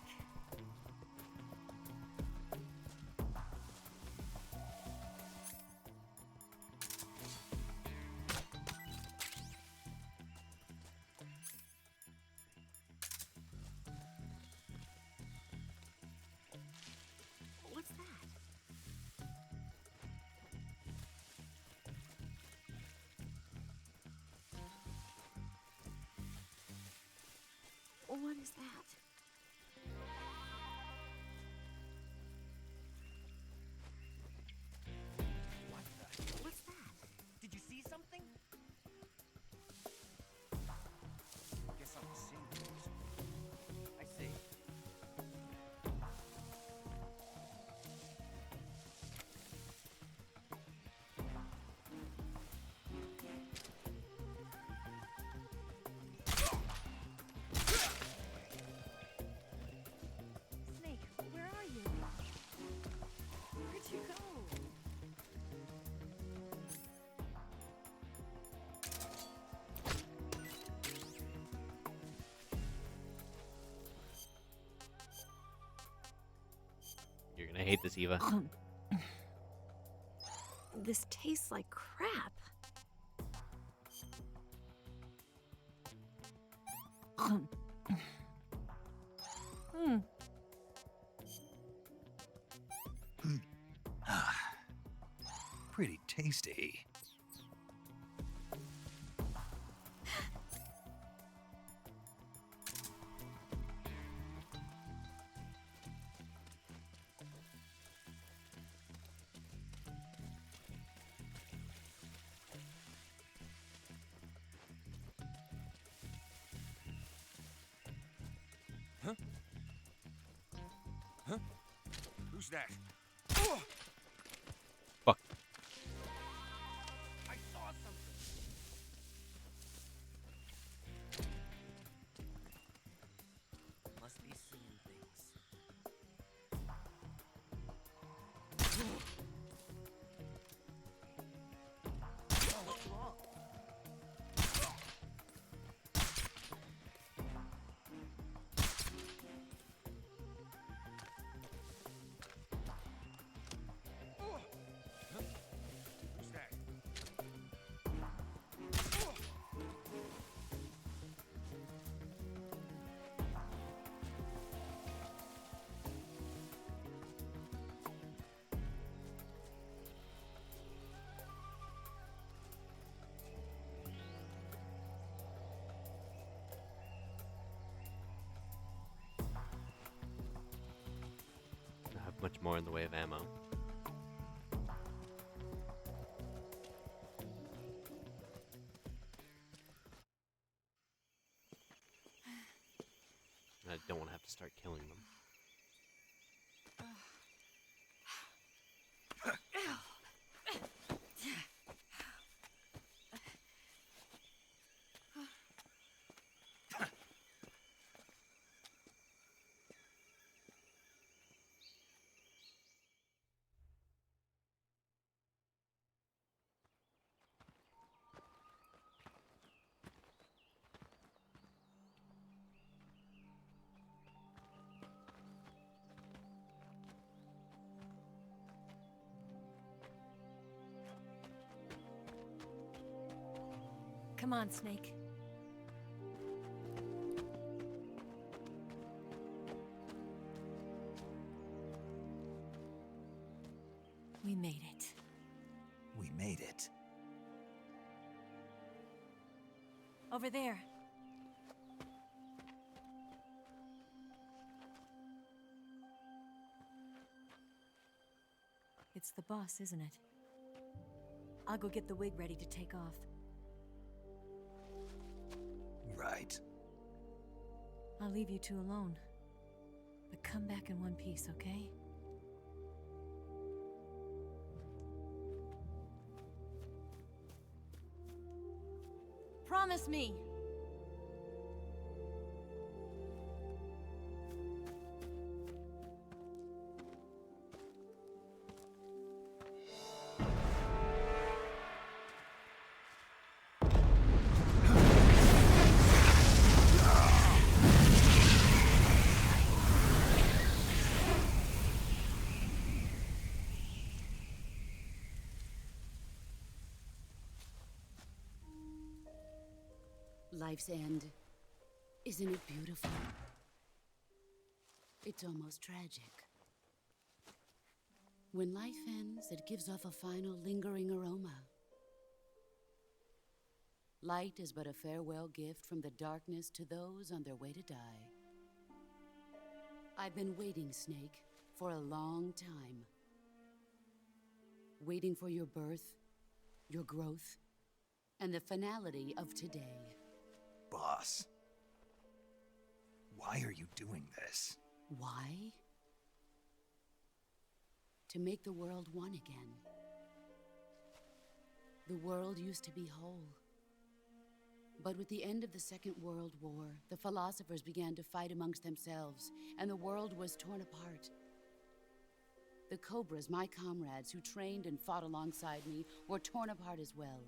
What's that? What is that? What's that? Did you see something? Guess I'm seeing things. I see. Snake, where are you? Where'd you go? You're gonna hate this, Eva. This tastes like crap. Hmm. Pretty tasty. Huh? Huh? Who's that? Fuck. I saw something. Must be seeing things. What's wrong? Who's that? I don't have much more in the way of ammo. I don't want to have to start killing them. Come on, Snake. We made it. We made it. Over there. It's the boss, isn't it? I'll go get the wig ready to take off. Right. I'll leave you two alone. But come back in one piece, okay? Promise me. Life's end. Isn't it beautiful? It's almost tragic. When life ends, it gives off a final lingering aroma. Light is but a farewell gift from the darkness to those on their way to die. I've been waiting, Snake, for a long time. Waiting for your birth, your growth, and the finality of today. Boss, why are you doing this? Why? To make the world one again. The world used to be whole. But with the end of the Second World War, the philosophers began to fight amongst themselves, and the world was torn apart. The Cobras, my comrades who trained and fought alongside me, were torn apart as well.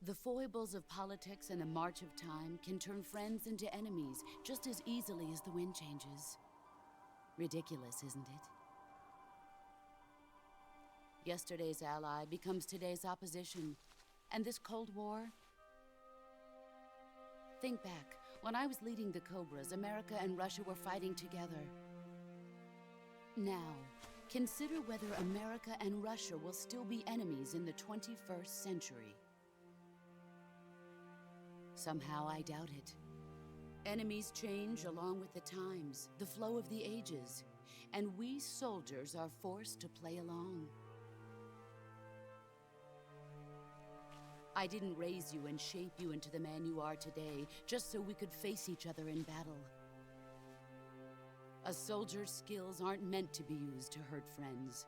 The foibles of politics and the march of time can turn friends into enemies just as easily as the wind changes. Ridiculous, isn't it? Yesterday's ally becomes today's opposition. And this Cold War? Think back. When I was leading the Cobras, America and Russia were fighting together. Now, consider whether America and Russia will still be enemies in the 21st century. Somehow I doubt it. Enemies change along with the times, the flow of the ages, and we soldiers are forced to play along. I didn't raise you and shape you into the man you are today just so we could face each other in battle. A soldier's skills aren't meant to be used to hurt friends.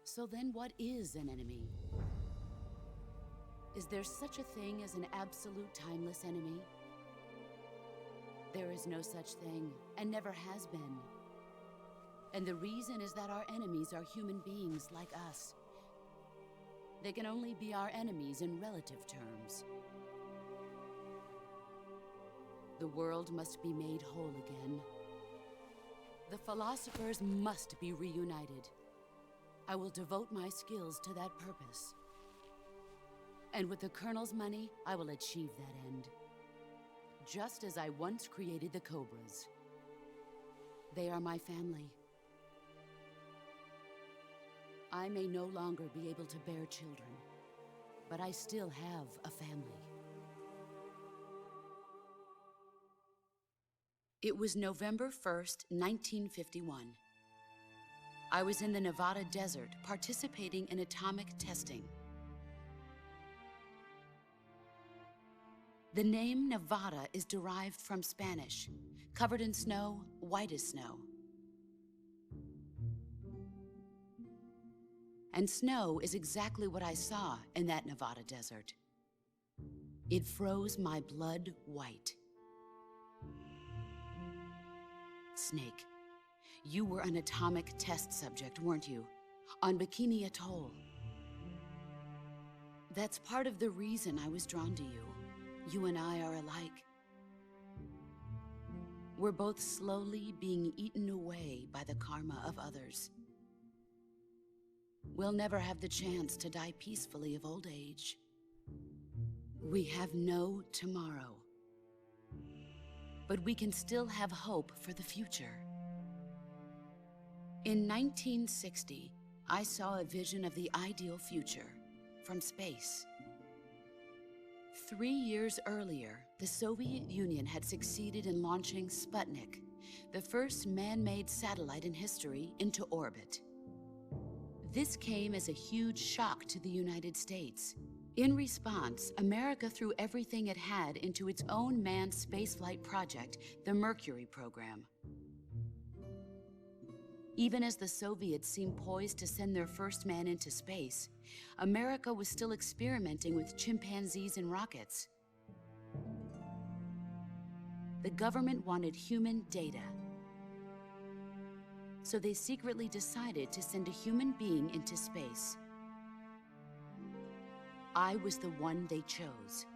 So then what is an enemy? Is there such a thing as an absolute timeless enemy? There is no such thing, and never has been. And the reason is that our enemies are human beings like us. They can only be our enemies in relative terms. The world must be made whole again. The philosophers must be reunited. I will devote my skills to that purpose. And with the Colonel's money, I will achieve that end. Just as I once created the Cobras. They are my family. I may no longer be able to bear children, but I still have a family. It was November 1st, 1951. I was in the Nevada desert participating in atomic testing. The name Nevada is derived from Spanish, covered in snow, white as snow. And snow is exactly what I saw in that Nevada desert. It froze my blood white. Snake, you were an atomic test subject, weren't you? On Bikini Atoll. That's part of the reason I was drawn to you. You and I are alike. We're both slowly being eaten away by the karma of others. We'll never have the chance to die peacefully of old age. We have no tomorrow. But we can still have hope for the future. In 1960, I saw a vision of the ideal future from space. 3 years earlier, the Soviet Union had succeeded in launching Sputnik, the first man-made satellite in history, into orbit. This came as a huge shock to the United States. In response, America threw everything it had into its own manned spaceflight project, the Mercury program. Even as the Soviets seemed poised to send their first man into space, America was still experimenting with chimpanzees and rockets. The government wanted human data. So they secretly decided to send a human being into space. I was the one they chose.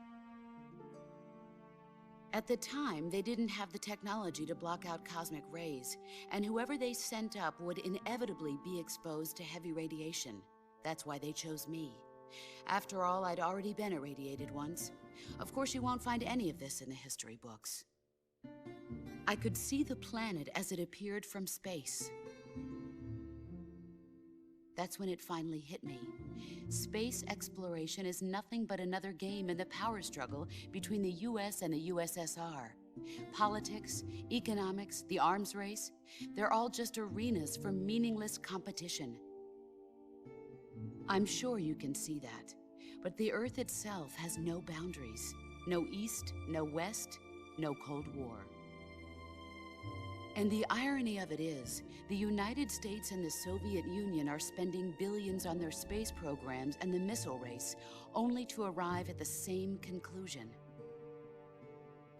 At the time, they didn't have the technology to block out cosmic rays, and whoever they sent up would inevitably be exposed to heavy radiation. That's why they chose me. After all, I'd already been irradiated once. Of course, you won't find any of this in the history books. I could see the planet as it appeared from space. That's when it finally hit me. Space exploration is nothing but another game in the power struggle between the US and the USSR. Politics, economics, the arms race, they're all just arenas for meaningless competition. I'm sure you can see that, but the Earth itself has no boundaries. No East, no West, no Cold War. And the irony of it is, the United States and the Soviet Union are spending billions on their space programs and the missile race, only to arrive at the same conclusion.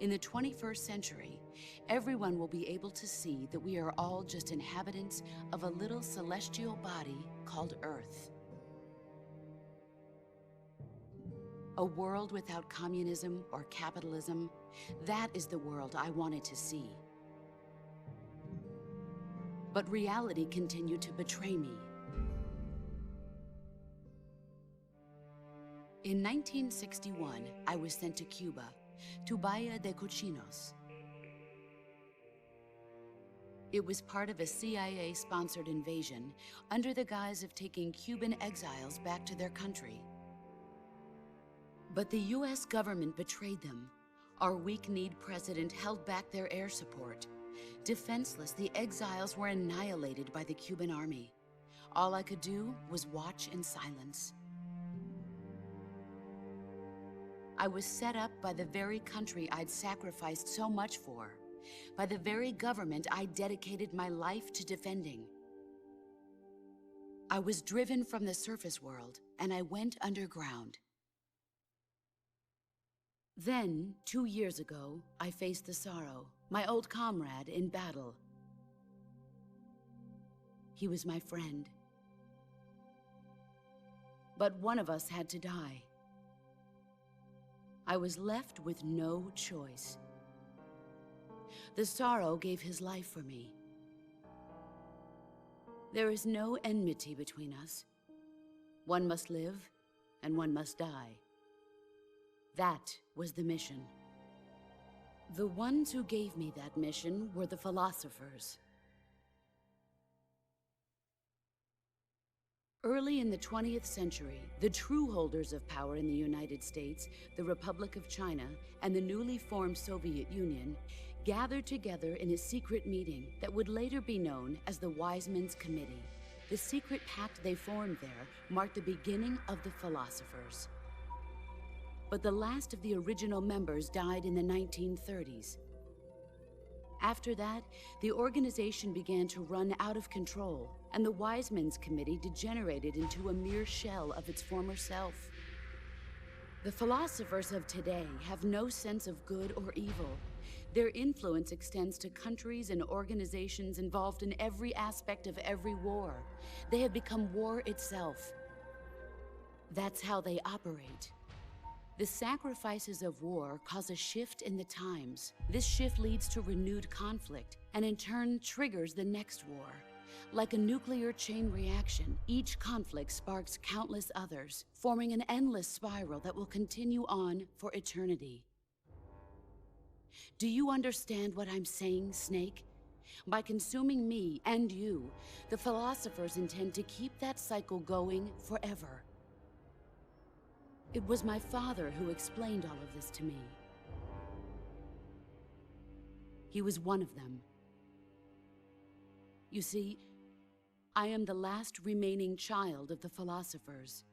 In the 21st century, everyone will be able to see that we are all just inhabitants of a little celestial body called Earth. A world without communism or capitalism, that is the world I wanted to see. But reality continued to betray me. In 1961, I was sent to Cuba, to Bahia de Cochinos. It was part of a CIA-sponsored invasion under the guise of taking Cuban exiles back to their country. But the US government betrayed them. Our weak-kneed president held back their air support. Defenseless, the exiles were annihilated by the Cuban army. All I could do was watch in silence. I was set up by the very country I'd sacrificed so much for, by the very government I dedicated my life to defending. I was driven from the surface world, and I went underground. Then, 2 years ago, I faced the Sorrow, my old comrade in battle. He was my friend. But one of us had to die. I was left with no choice. The Sorrow gave his life for me. There is no enmity between us. One must live, and one must die. That was the mission. The ones who gave me that mission were the philosophers. Early in the 20th century, the true holders of power in the United States, the Republic of China, and the newly formed Soviet Union gathered together in a secret meeting that would later be known as the Wise Men's Committee. The secret pact they formed there marked the beginning of the philosophers. But the last of the original members died in the 1930s. After that, the organization began to run out of control, and the Wise Men's Committee degenerated into a mere shell of its former self. The philosophers of today have no sense of good or evil. Their influence extends to countries and organizations involved in every aspect of every war. They have become war itself. That's how they operate. The sacrifices of war cause a shift in the times. This shift leads to renewed conflict, and in turn triggers the next war. Like a nuclear chain reaction, each conflict sparks countless others, forming an endless spiral that will continue on for eternity. Do you understand what I'm saying, Snake? By consuming me and you, the philosophers intend to keep that cycle going forever. It was my father who explained all of this to me. He was one of them. You see, I am the last remaining child of the philosophers.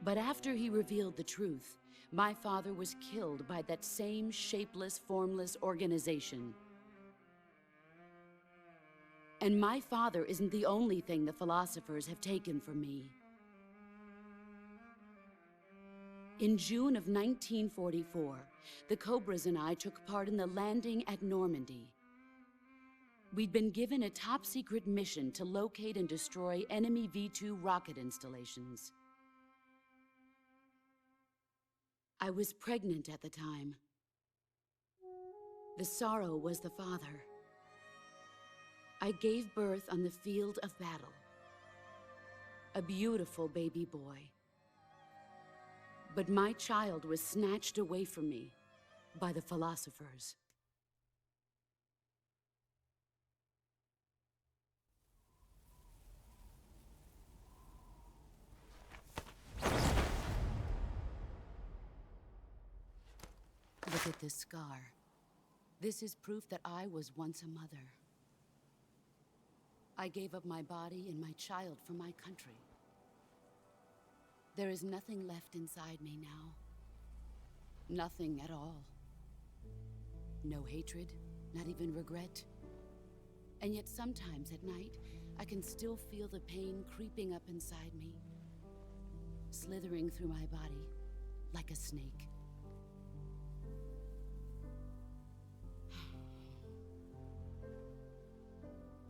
But after he revealed the truth, my father was killed by that same shapeless, formless organization. And my father isn't the only thing the philosophers have taken from me. In June of 1944, the Cobras and I took part in the landing at Normandy. We'd been given a top-secret mission to locate and destroy enemy V-2 rocket installations. I was pregnant at the time. The sorrow was the father. I gave birth on the field of battle. A beautiful baby boy. But my child was snatched away from me by the philosophers. Look at this scar. This is proof that I was once a mother. I gave up my body and my child for my country. There is nothing left inside me now. Nothing at all. No hatred, not even regret. And yet sometimes at night, I can still feel the pain creeping up inside me, slithering through my body like a snake.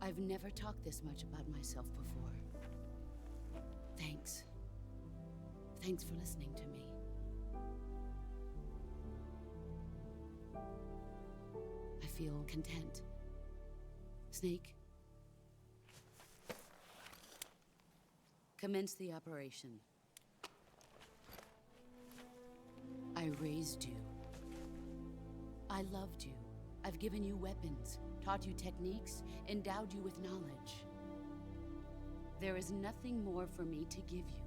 I've never talked this much about myself before. Thanks. Thanks for listening to me. I feel content. Snake? Commence the operation. I raised you. I loved you. I've given you weapons, taught you techniques, endowed you with knowledge. There is nothing more for me to give you.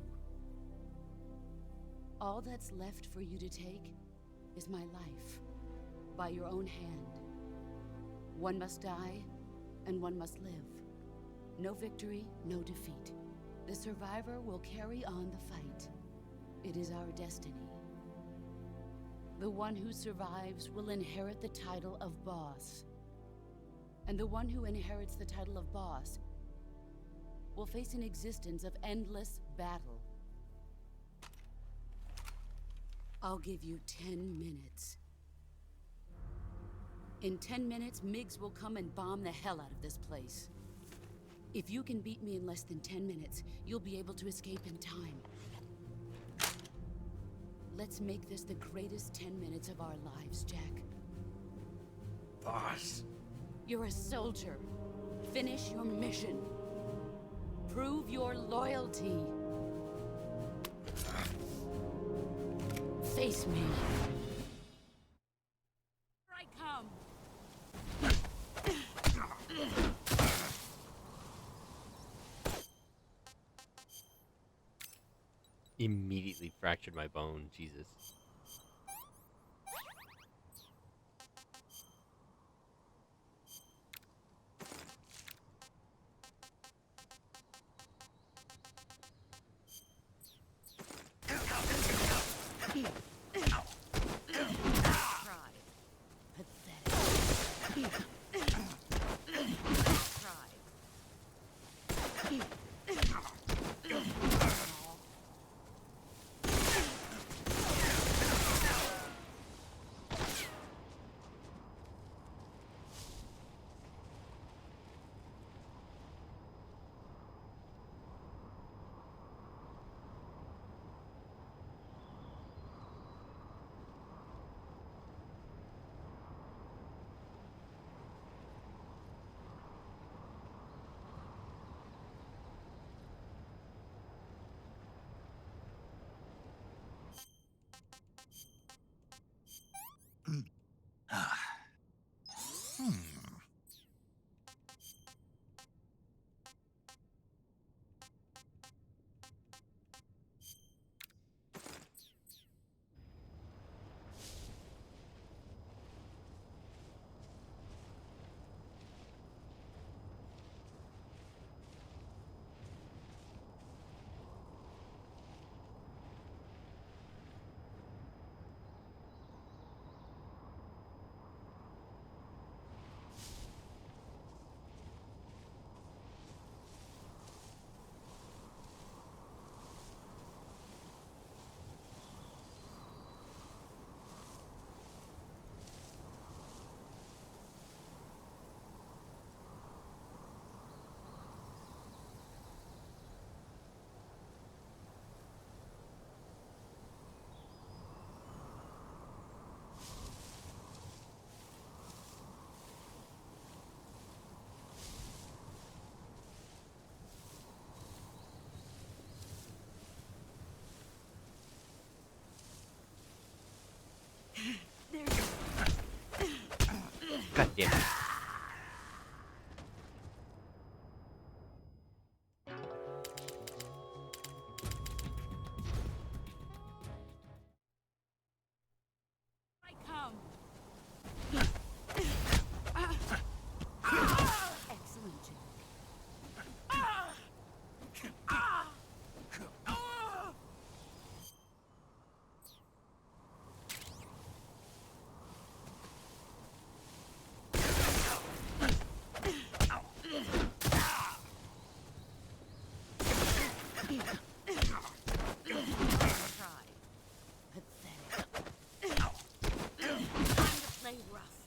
All that's left for you to take is my life, by your own hand. One must die, and one must live. No victory, no defeat. The survivor will carry on the fight. It is our destiny. The one who survives will inherit the title of boss. And the one who inherits the title of boss will face an existence of endless battle. I'll give you 10 minutes. In 10 minutes, MiGs will come and bomb the hell out of this place. If you can beat me in less than 10 minutes, you'll be able to escape in time. Let's make this the greatest 10 minutes of our lives, Jack. Boss. You're a soldier. Finish your mission. Prove your loyalty. Face me. Here I come. Immediately fractured my bone, Jesus. Damn it. I come. Excellent, Jack. Play rough.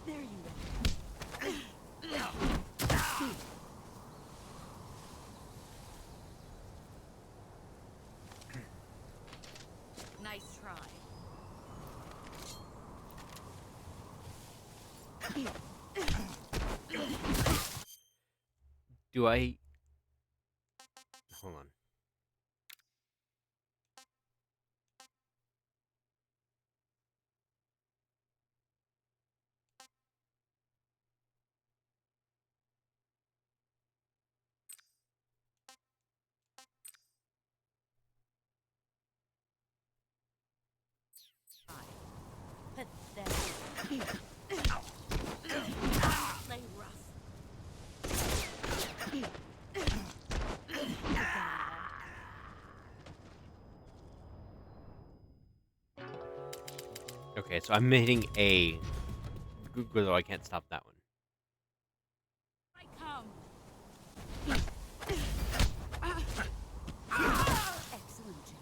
There you go. Nice try. Do I... Hold on. Pathetic. Play rough. Okay, so I'm hitting A. Good, I can't stop that one. I come. Excellent, Jack.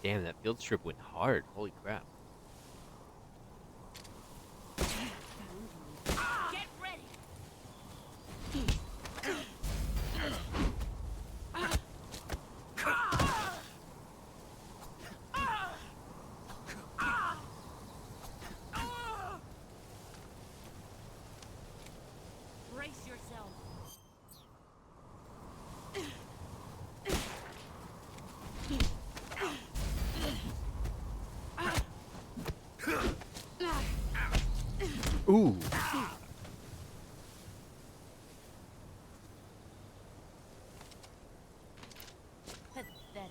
Damn, that field strip went hard. Holy crap. Get ready! Brace yourself. Ooh. Pathetic.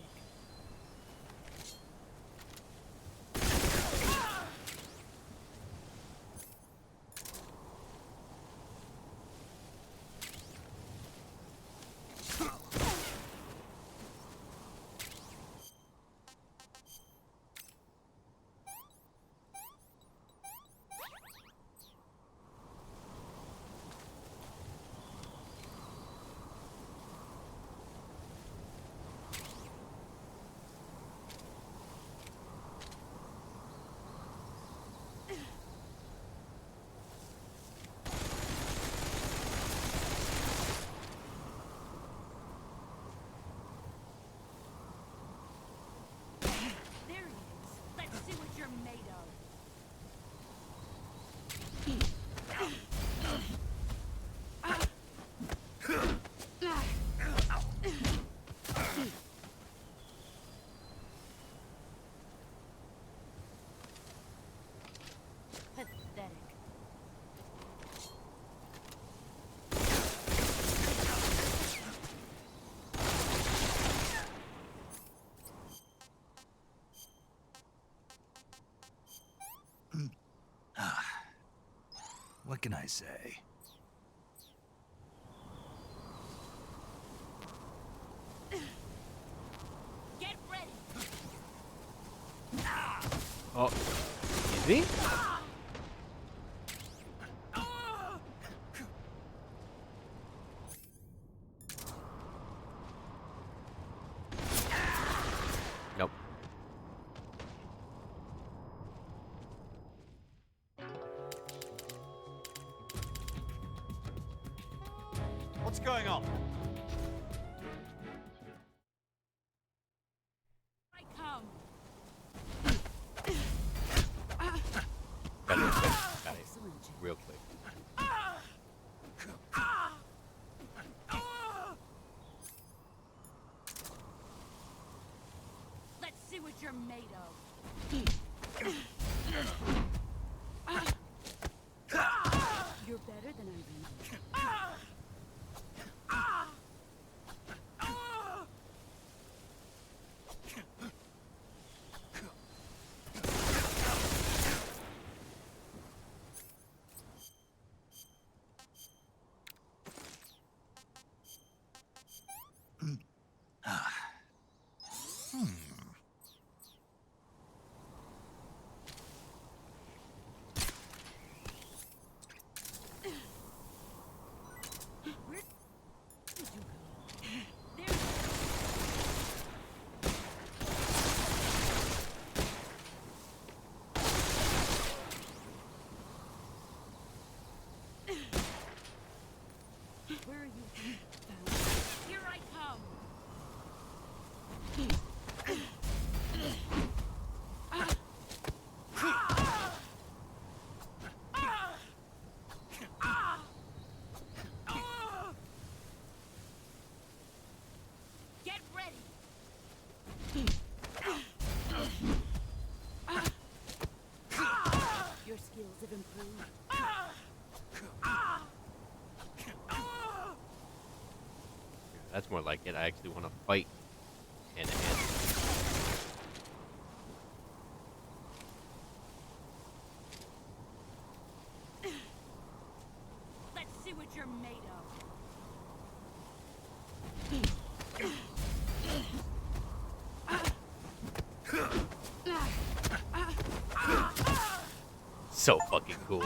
There he is. Let's see what you're made of. Pathetic. What can I say? Get ready. Oh, easy? Nope. What's going on? I come. Got it. Got it. Real quick. Let's see what you're made of. You're better than I remember. Where did you go? There. Where are you? Here I come. Get ready. Your skills have improved. That's more like it. I actually want to fight hand to hand. Let's see what you're made of. So fucking cool.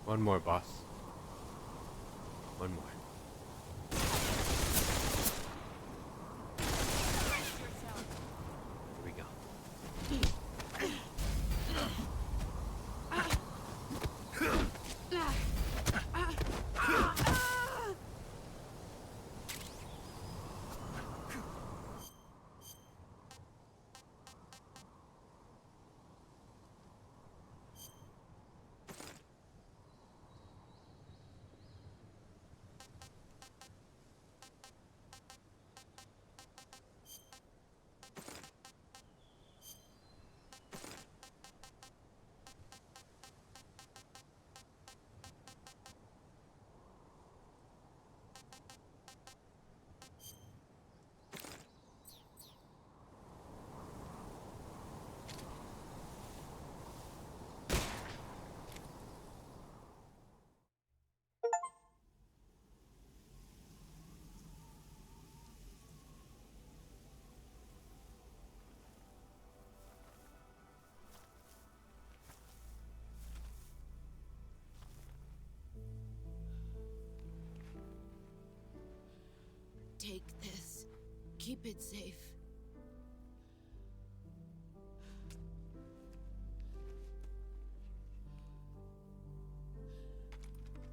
One more, boss. One more. Here we go. Take this. Keep it safe.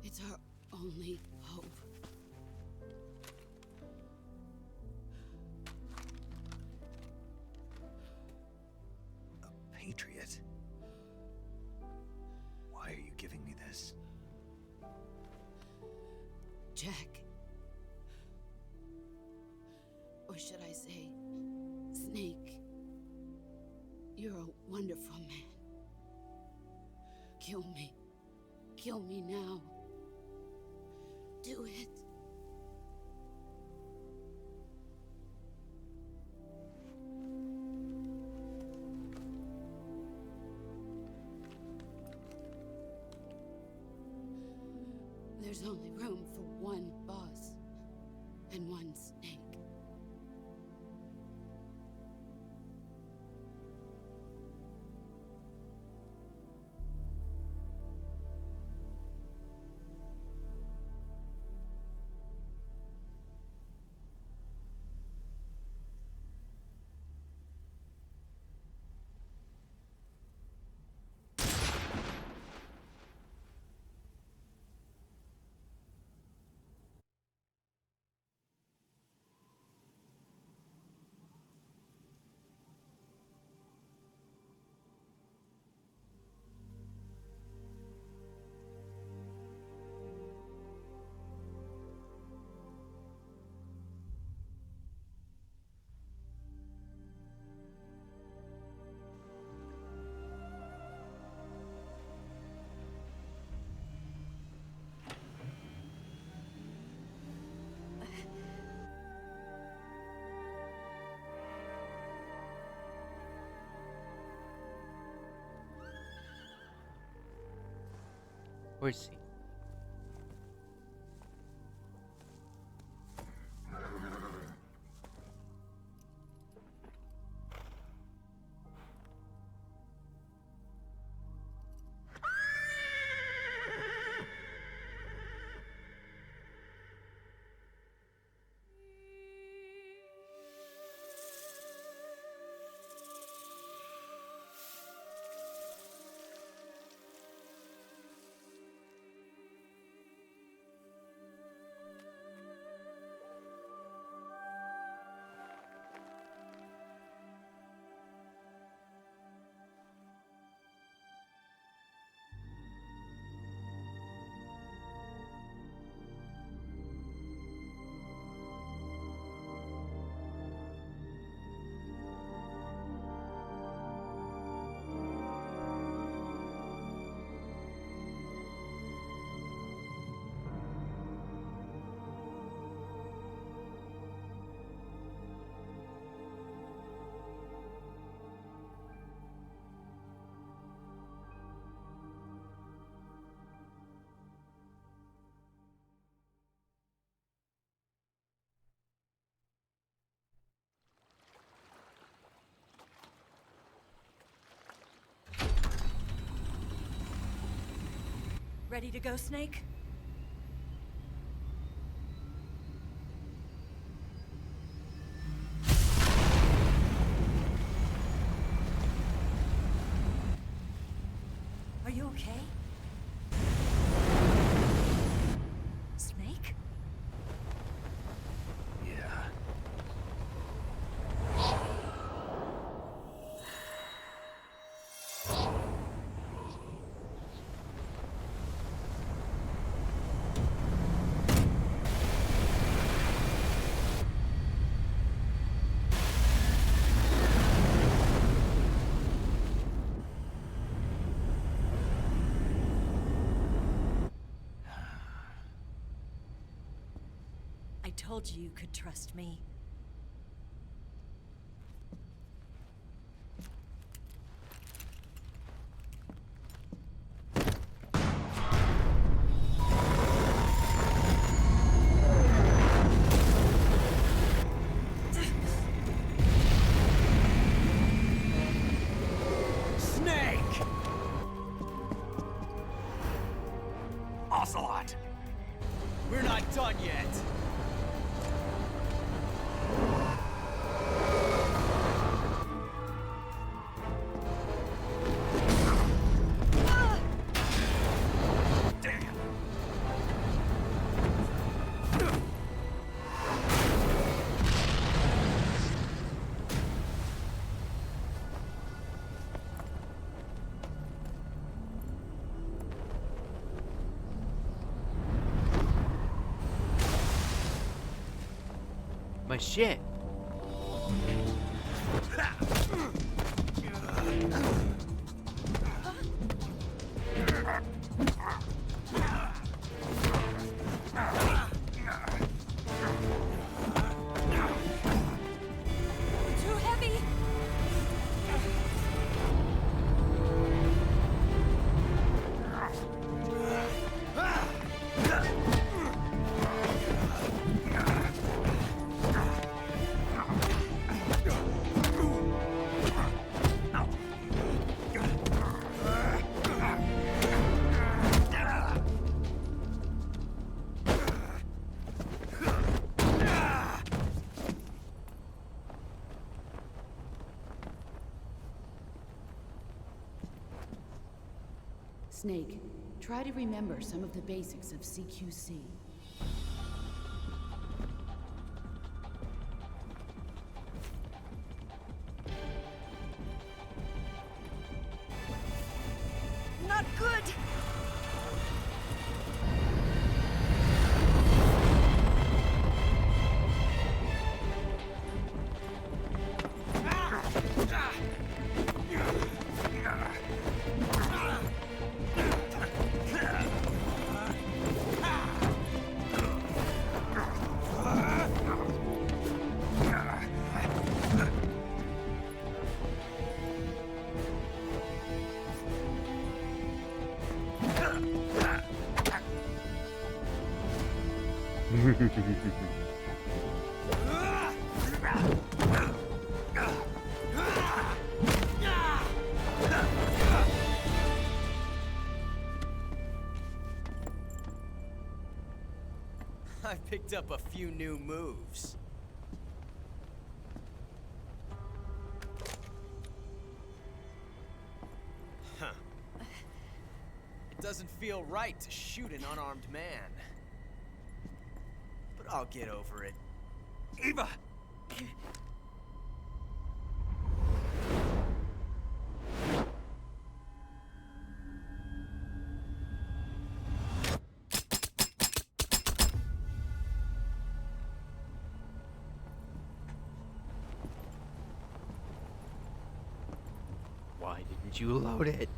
It's our only hope. A patriot? Why are you giving me this? Jack. Or should I say, Snake? You're a wonderful man. Kill me. Kill me now. Do it. There's only room for one boss and one Snake. Where's he? Ready to go, Snake? Are you okay? Snake? Yeah. I told you you could trust me. Snake! Ocelot! We're not done yet. My shit. Too heavy! Snake, try to remember some of the basics of CQC. Not good! I picked up a few new moves. Huh. It doesn't feel right to shoot an unarmed man. But I'll get over it. Eva! Why didn't you load it?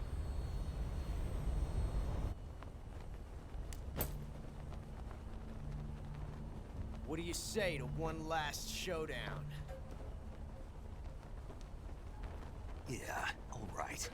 What do you say to one last showdown? Yeah, all right.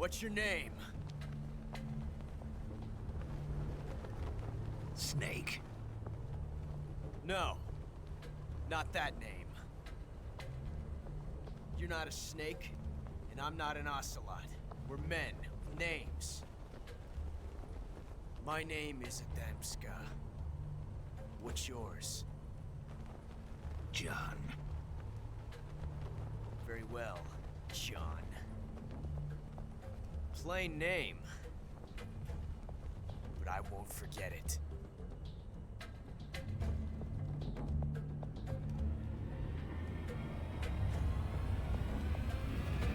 What's your name? Snake. No. Not that name. You're not a snake, and I'm not an ocelot. We're men with names. My name is Adamska. What's yours? John. Very well, John. Plain name. But I won't forget it.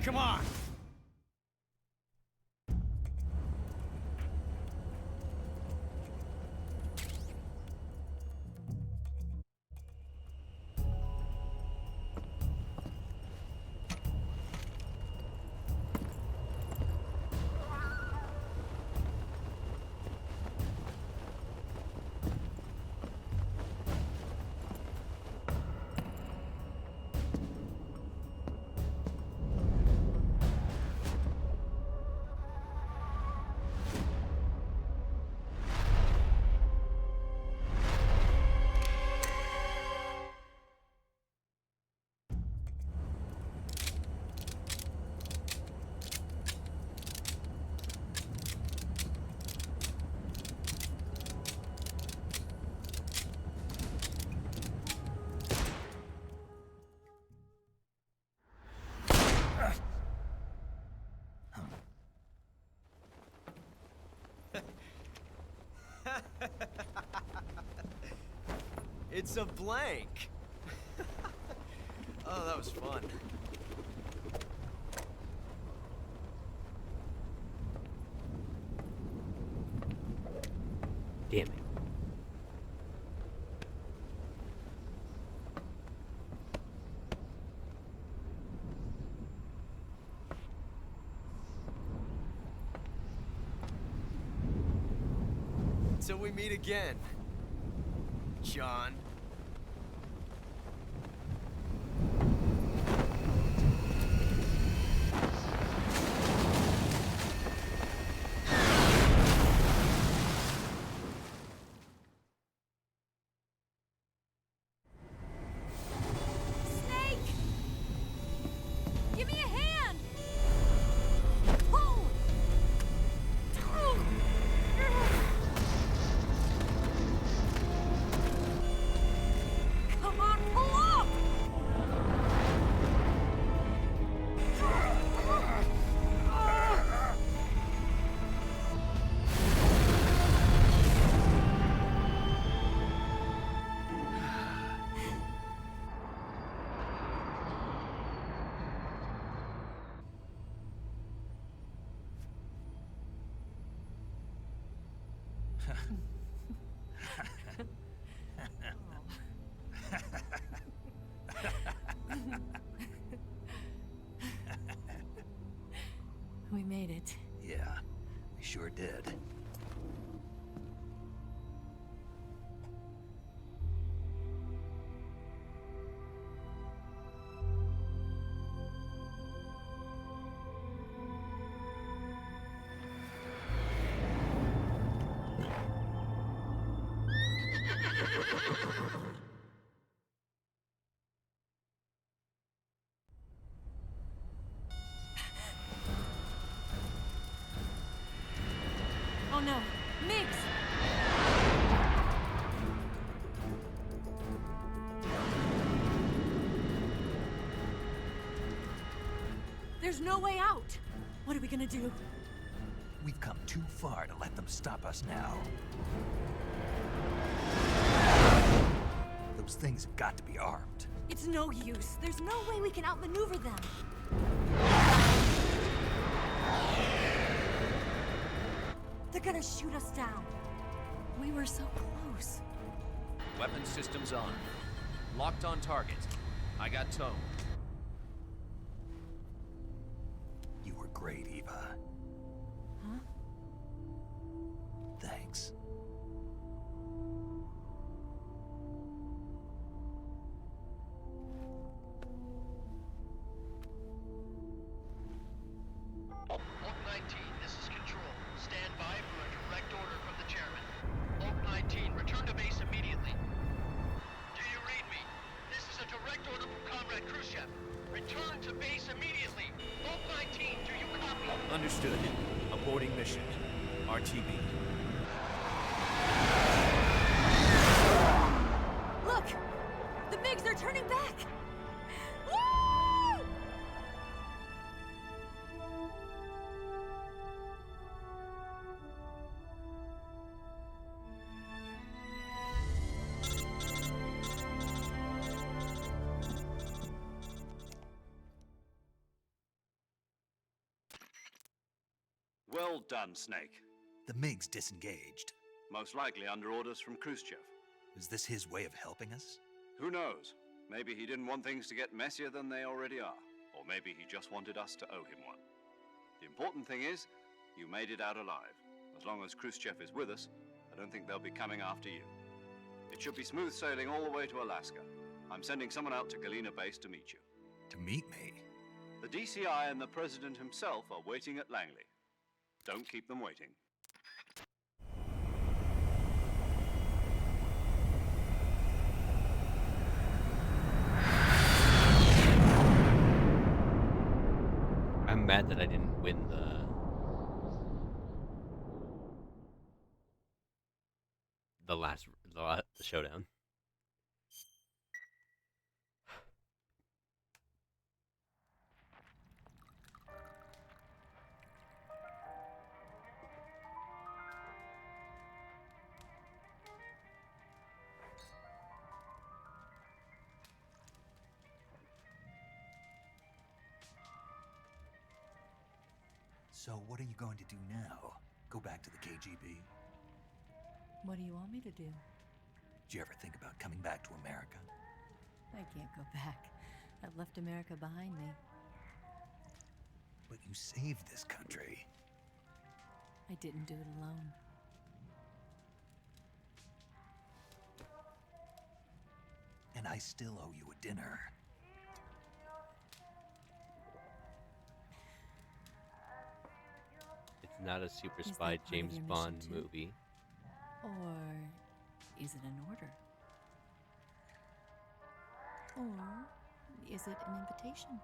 Come on! It's a blank. Oh, that was fun. Damn it. Till we meet again, John. Snake! Give me a hand! Pull! Come on, pull up! We made it. Yeah, we sure did. Oh no, Miggs! There's no way out! What are we gonna do? We've come too far to let them stop us now. Those things have got to be armed. It's no use. There's no way we can outmaneuver them. They're gonna shoot us down. We were so close. Weapon systems on. Locked on target. I got towed. You were great, Eva. Huh? Thanks. All 9 got Khrushchev. Return to base immediately. Vault 19, do you copy? Understood. Aborting mission. RTB. Look! The MiGs are turning back! Woo! Well done, Snake. The MiGs disengaged. Most likely under orders from Khrushchev. Is this his way of helping us? Who knows? Maybe he didn't want things to get messier than they already are. Or maybe he just wanted us to owe him one. The important thing is, you made it out alive. As long as Khrushchev is with us, I don't think they'll be coming after you. It should be smooth sailing all the way to Alaska. I'm sending someone out to Galena Base to meet you. To meet me? The DCI and the President himself are waiting at Langley. Don't keep them waiting. I'm mad that I didn't win the last showdown. So what are you going to do now? Go back to the KGB? What do you want me to do? Did you ever think about coming back to America? I can't go back. I've left America behind me. But you saved this country. I didn't do it alone. And I still owe you a dinner. It's not a super Is that spy part of James your mission Bond too? movie. Or is it an order? Or is it an invitation?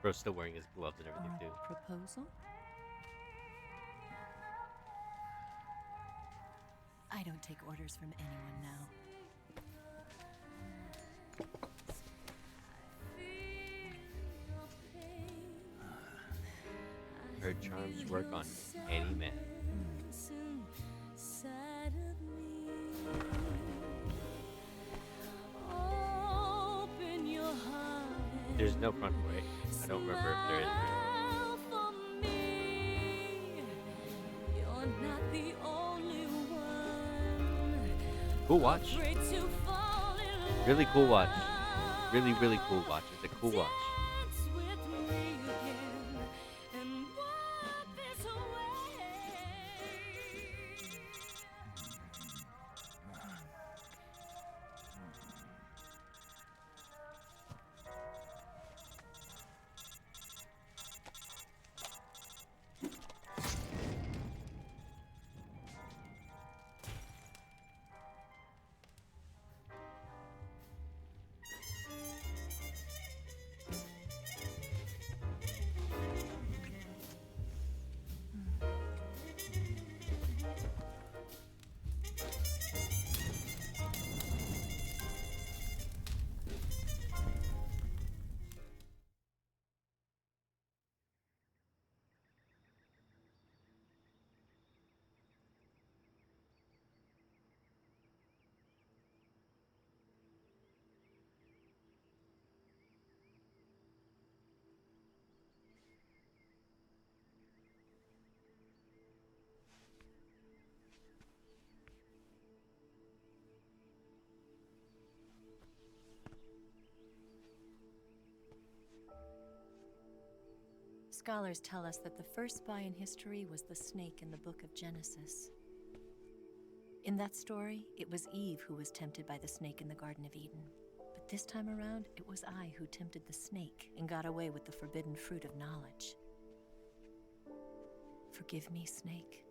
Bro's still wearing his gloves and everything Or too. a proposal? I don't take orders from anyone now. Her charms work on any man. There's no front way. I don't remember if there is. Cool watch. Really cool watch. Really, really cool watch. It's a cool watch. Scholars tell us that the first spy in history was the snake in the book of Genesis. In that story, it was Eve who was tempted by the snake in the Garden of Eden. But this time around, it was I who tempted the snake and got away with the forbidden fruit of knowledge. Forgive me, Snake.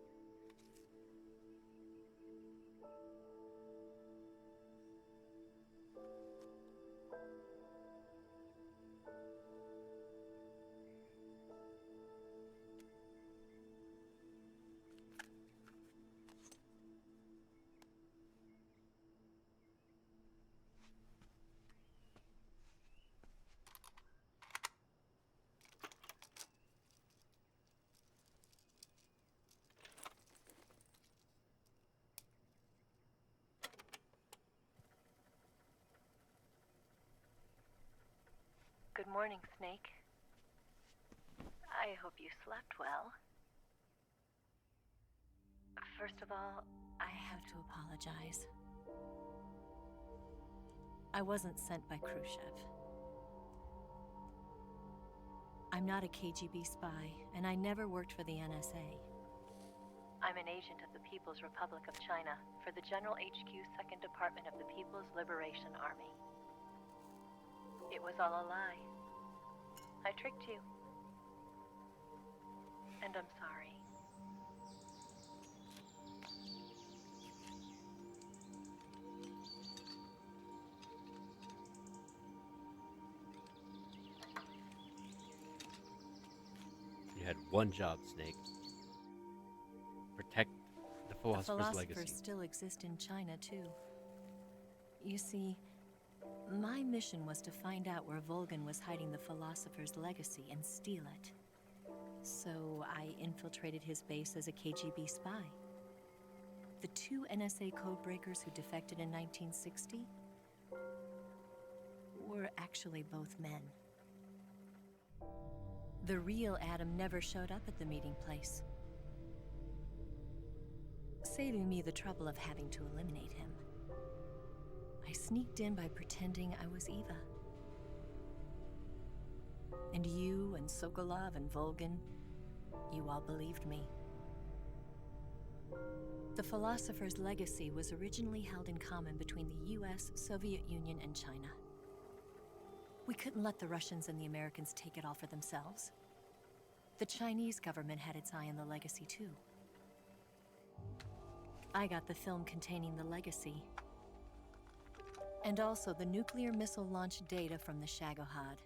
morning, Snake. I hope you slept well. First of all, I have to apologize. I wasn't sent by Khrushchev. I'm not a KGB spy, and I never worked for the NSA. I'm an agent of the People's Republic of China for the General HQ 2nd Department of the People's Liberation Army. It was all a lie. I tricked you. And I'm sorry. You had one job, Snake. Protect the Philosopher's Legacy. Still exist in China, too. You see, my mission was to find out where Volgin was hiding the Philosopher's Legacy and steal it. So I infiltrated his base as a KGB spy. The 2 NSA codebreakers who defected in 1960 were actually both men. The real Adam never showed up at the meeting place, saving me the trouble of having to eliminate him. I sneaked in by pretending I was Eva. And you and Sokolov and Volgin, you all believed me. The Philosopher's Legacy was originally held in common between the US, Soviet Union, and China. We couldn't let the Russians and the Americans take it all for themselves. The Chinese government had its eye on the legacy, too. I got the film containing the legacy, and also the nuclear missile launch data from the Shagohod.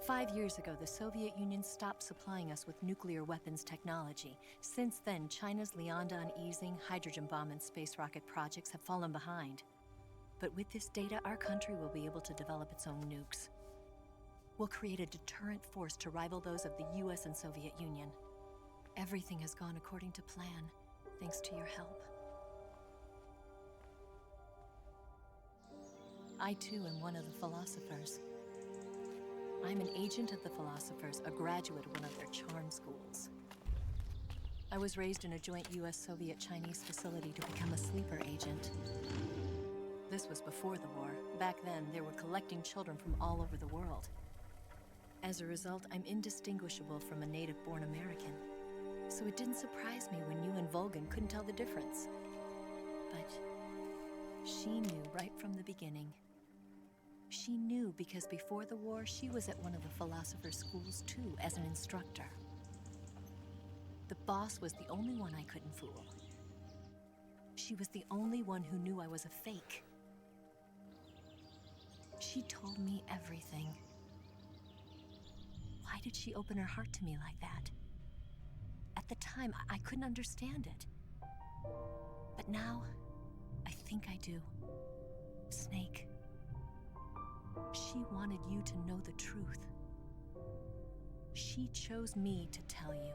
5 years ago, the Soviet Union stopped supplying us with nuclear weapons technology. Since then, China's Liaodong easing, hydrogen bomb, and space rocket projects have fallen behind. But with this data, our country will be able to develop its own nukes. We'll create a deterrent force to rival those of the US and Soviet Union. Everything has gone according to plan, thanks to your help. I too am one of the Philosophers. I'm an agent of the Philosophers, a graduate of one of their charm schools. I was raised in a joint US-Soviet-Chinese facility to become a sleeper agent. This was before the war. Back then, they were collecting children from all over the world. As a result, I'm indistinguishable from a native-born American. So it didn't surprise me when you and Volgin couldn't tell the difference. But she knew right from the beginning. She knew because before the war, she was at one of the Philosopher's schools too, as an instructor. The boss was the only one I couldn't fool. She was the only one who knew I was a fake. She told me everything. Why did she open her heart to me like that? At the time, I couldn't understand it. But now, I think I do. Snake. She wanted you to know the truth. She chose me to tell you.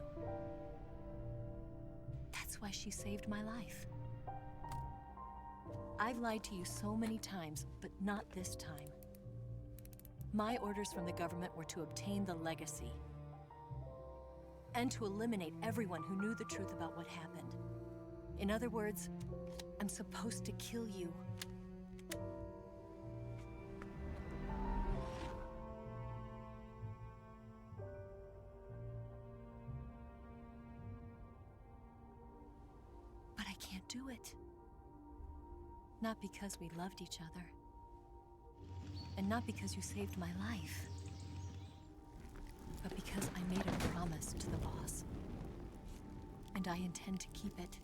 That's why she saved my life. I've lied to you so many times, but not this time. My orders from the government were to obtain the legacy and to eliminate everyone who knew the truth about what happened. In other words, I'm supposed to kill you. But I can't do it. Not because we loved each other. And not because you saved my life. But because I made a promise to the boss. And I intend to keep it.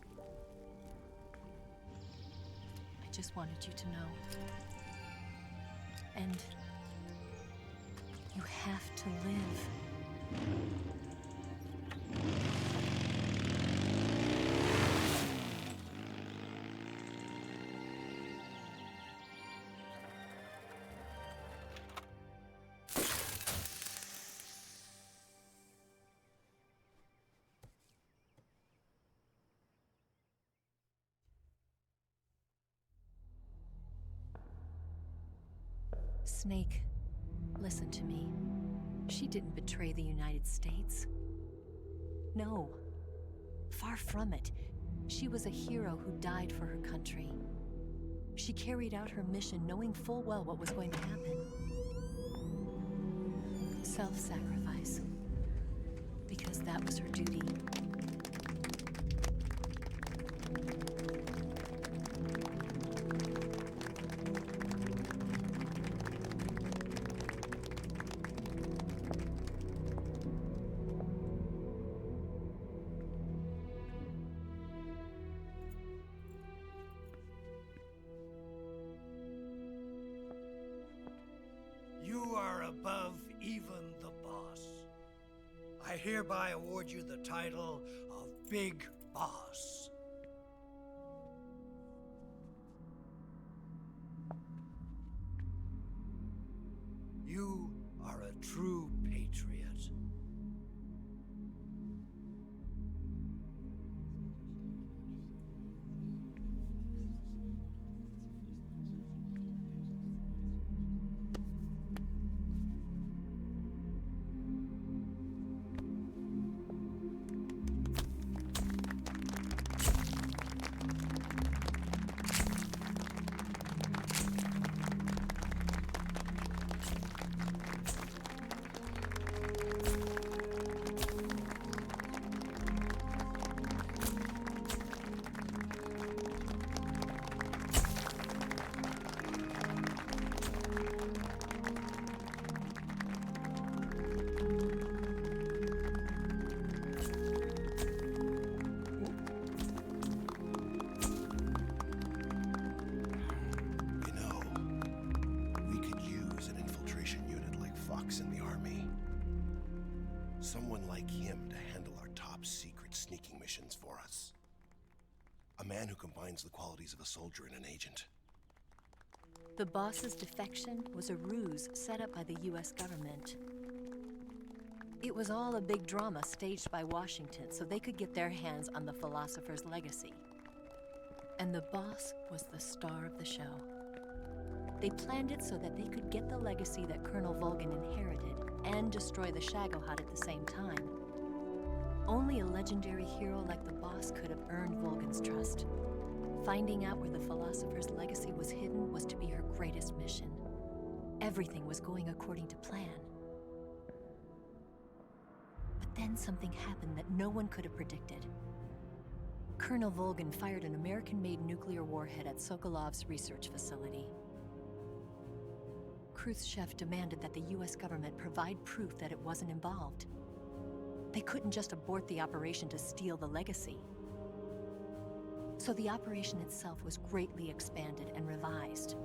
I just wanted you to know. And you have to live. Snake, Listen to me. She didn't betray the United States. No. Far from it. She was a hero who died for her country. She carried out her mission knowing full well what was going to happen. Self-sacrifice. Because that was her duty. You are above even the boss. I hereby award you the title of Big Boss. You are a true patriot. Someone like him to handle our top secret sneaking missions for us. A man who combines the qualities of a soldier and an agent. The boss's defection was a ruse set up by the US government. It was all a big drama staged by Washington so they could get their hands on the philosopher's legacy. And the boss was the star of the show. They planned it so that they could get the legacy that Colonel Volgin inherited and destroy the Shagohod at the same time. Only a legendary hero like the boss could have earned Volgin's trust. Finding out where the philosopher's legacy was hidden was to be her greatest mission. Everything was going according to plan. But then something happened that no one could have predicted. Colonel Volgin fired an American-made nuclear warhead at Sokolov's research facility. Khrushchev demanded that the US government provide proof that it wasn't involved. They couldn't just abort the operation to steal the legacy. So the operation itself was greatly expanded and revised.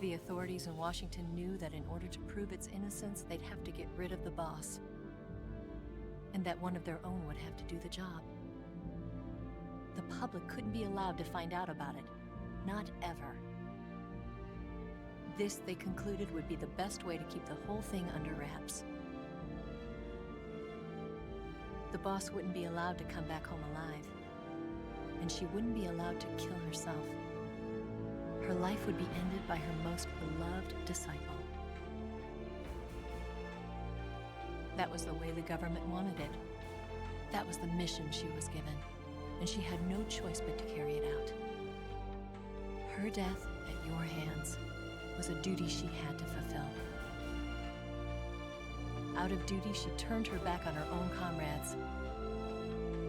The authorities in Washington knew that in order to prove its innocence, they'd have to get rid of the boss, and that one of their own would have to do the job. The public couldn't be allowed to find out about it. Not ever. This, they concluded, would be the best way to keep the whole thing under wraps. The boss wouldn't be allowed to come back home alive, and she wouldn't be allowed to kill herself. Her life would be ended by her most beloved disciple. That was the way the government wanted it. That was the mission she was given, and she had no choice but to carry it out. Her death at your hands was a duty she had to fulfill. Out of duty, she turned her back on her own comrades.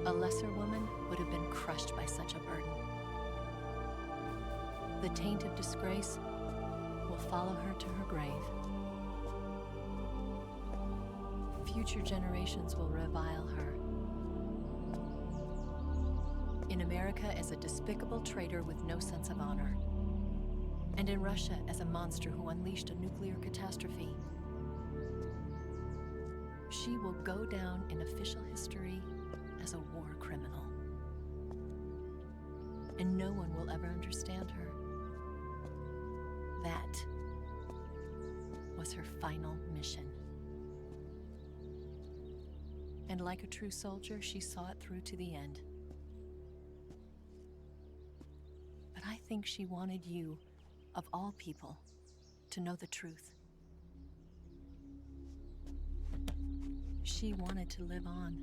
A lesser woman would have been crushed by such a burden. The taint of disgrace will follow her to her grave. Future generations will revile her. In America as a despicable traitor with no sense of honor. And in Russia as a monster who unleashed a nuclear catastrophe. She will go down in official history as a war criminal. And no one will ever understand her. That was her final mission. And like a true soldier, she saw it through to the end. But I think she wanted you of all people, to know the truth. She wanted to live on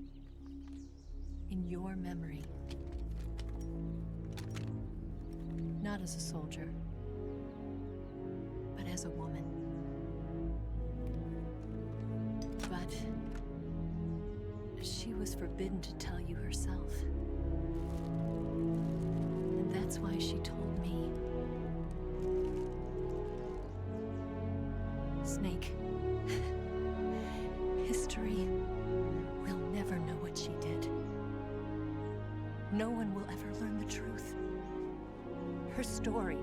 in your memory. Not as a soldier, but as a woman. But she was forbidden to tell you herself. And that's why she told me. Snake, history will never know what she did. No one will ever learn the truth. Her story,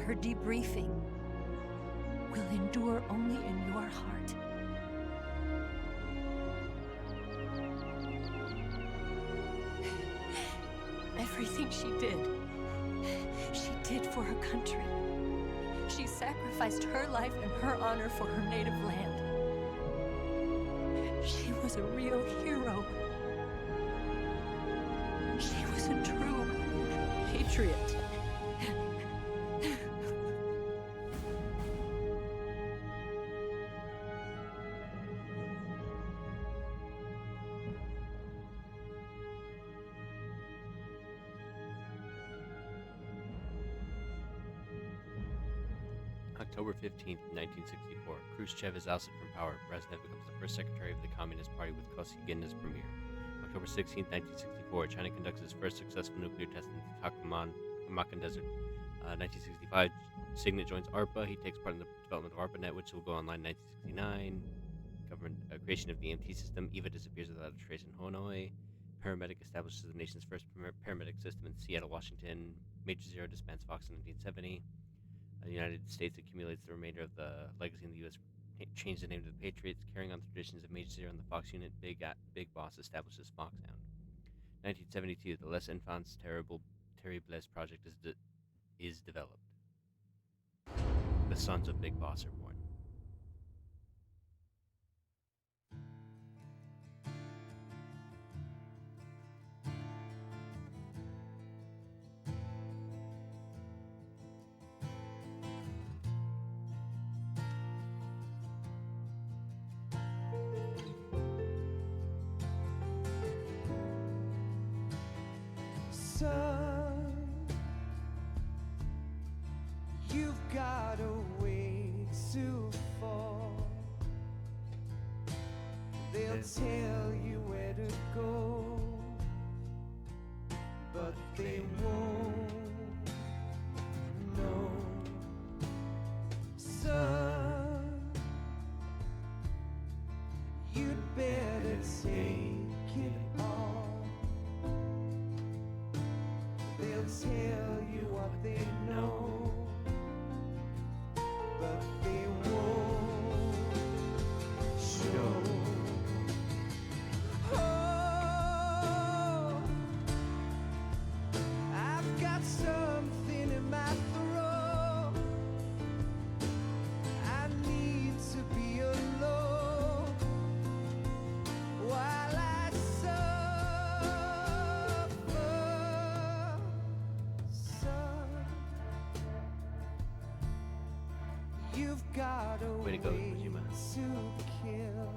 her debriefing, will endure only in your heart. Everything she did for her country. She sacrificed her life and her honor for her native land. She was a real hero. She was a true patriot. October 15th, 1964. Khrushchev is ousted from power. Brezhnev becomes the first secretary of the Communist Party with Kosygin as premier. October 16th, 1964. China conducts its first successful nuclear test in the Taklamakan Desert. 1965. Signet joins ARPA. He takes part in the development of ARPANET, which will go online in 1969. Government creation of the EMT system. EVA disappears without a trace in Hanoi. Paramedic establishes the nation's first paramedic system in Seattle, Washington. Major Zero disbands Fox in 1970. The United States accumulates the remainder of the legacy in the U.S. Changed the name to the Patriots, carrying on the traditions of Major Zero and the Fox unit. Big Boss establishes Foxhound. 1972, the Les Enfants Terribles project is developed. The sons of Big Boss are born. Son, you've got a way to fall. They'll tell you where to go, but they won't know. Son, you'd better take it all. They'll tell you what they know, but they won't show. Oh, I've got something in my throat. I need to be alone while I suffer. You've got a Way to go, Kojima. to kill.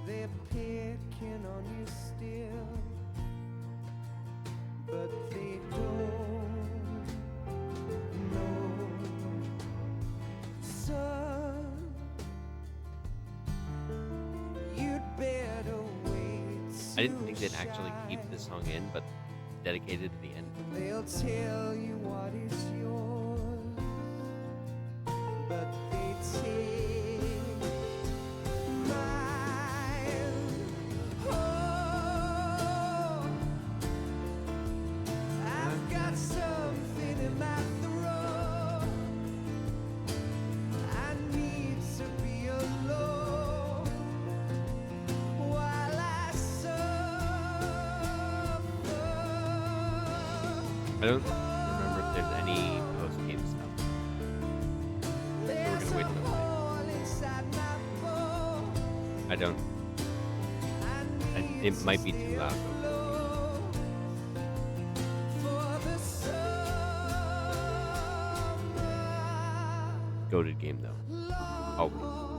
They're picking on you still, but they don't know. Son, you'd better wait. I didn't think they'd actually keep this song in, but dedicated to the end. They'll tell you what is yours, but they take mine. Oh, I've got something in my throat. I need to be alone while I suffer. I don't remember if there's any post-game stuff. So we're gonna wait till I don't. It might be too loud. For the sun. Goated game though. Always.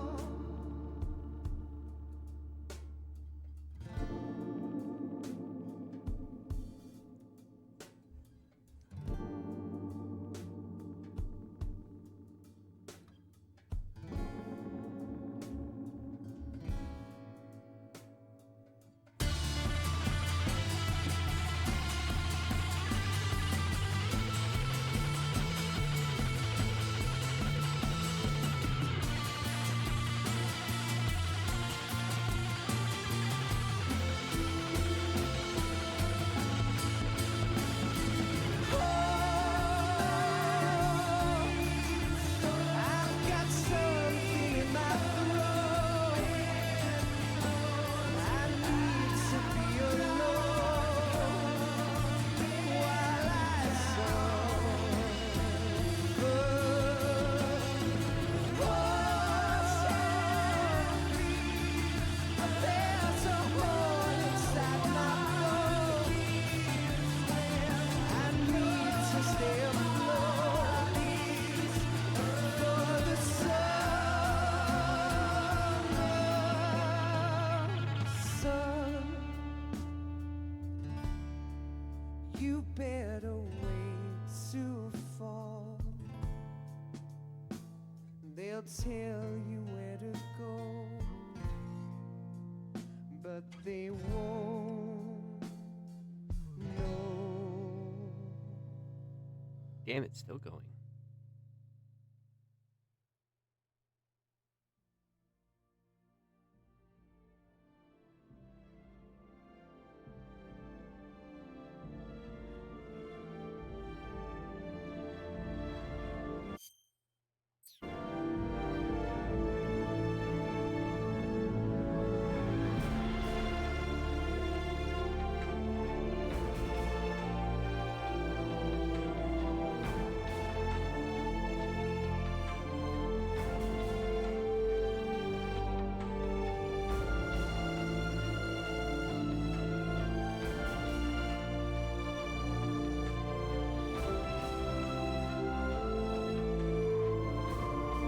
You better wait to fall. They'll tell you where to go, but they won't know. Damn, it's still going.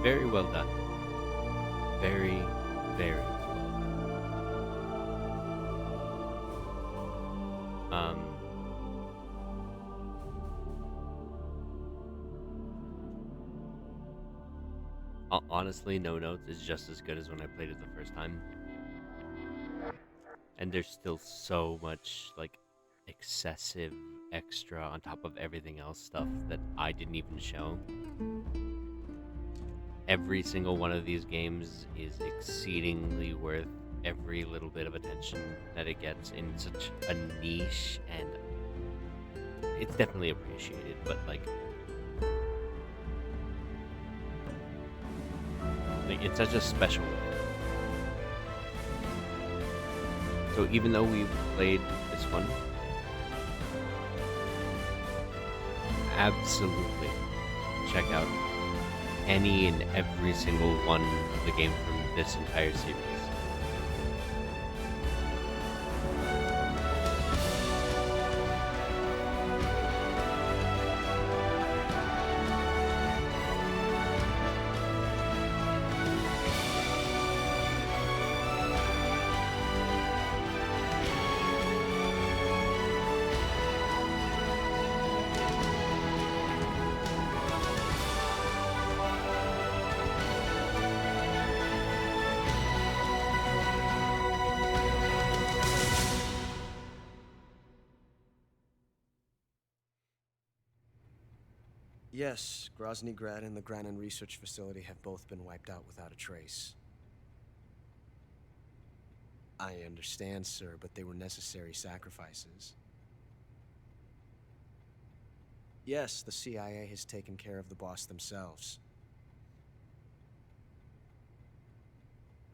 Very well done. Very, very well. Honestly, No Notes is just as good as when I played it the first time. And there's still so much, like, excessive extra on top of everything else stuff that I didn't even show. Every single one of these games is exceedingly worth every little bit of attention that it gets in such a niche, and it's definitely appreciated, but like it's such a special way. So even though we've played this one, absolutely check out any and every single one of the games from this entire series. Yes, Grozny Grad and the Granin Research Facility have both been wiped out without a trace. I understand, sir, but they were necessary sacrifices. Yes, the CIA has taken care of the boss themselves.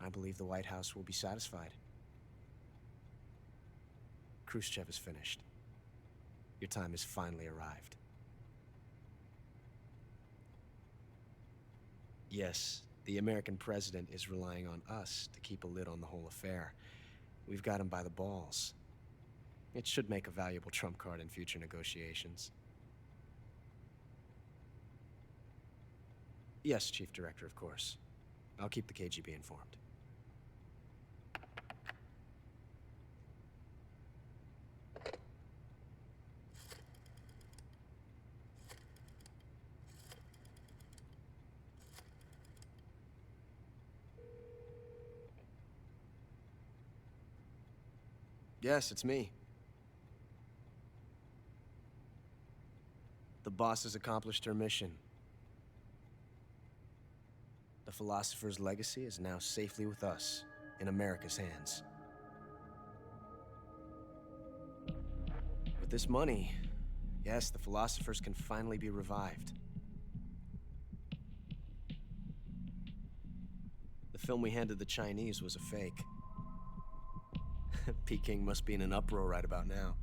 I believe the White House will be satisfied. Khrushchev is finished. Your time has finally arrived. Yes, the American president is relying on us to keep a lid on the whole affair. We've got him by the balls. It should make a valuable trump card in future negotiations. Yes, Chief Director, of course. I'll keep the KGB informed. Yes, it's me. The boss has accomplished her mission. The Philosopher's legacy is now safely with us, in America's hands. With this money, yes, the Philosophers can finally be revived. The film we handed the Chinese was a fake. Peking must be in an uproar right about now.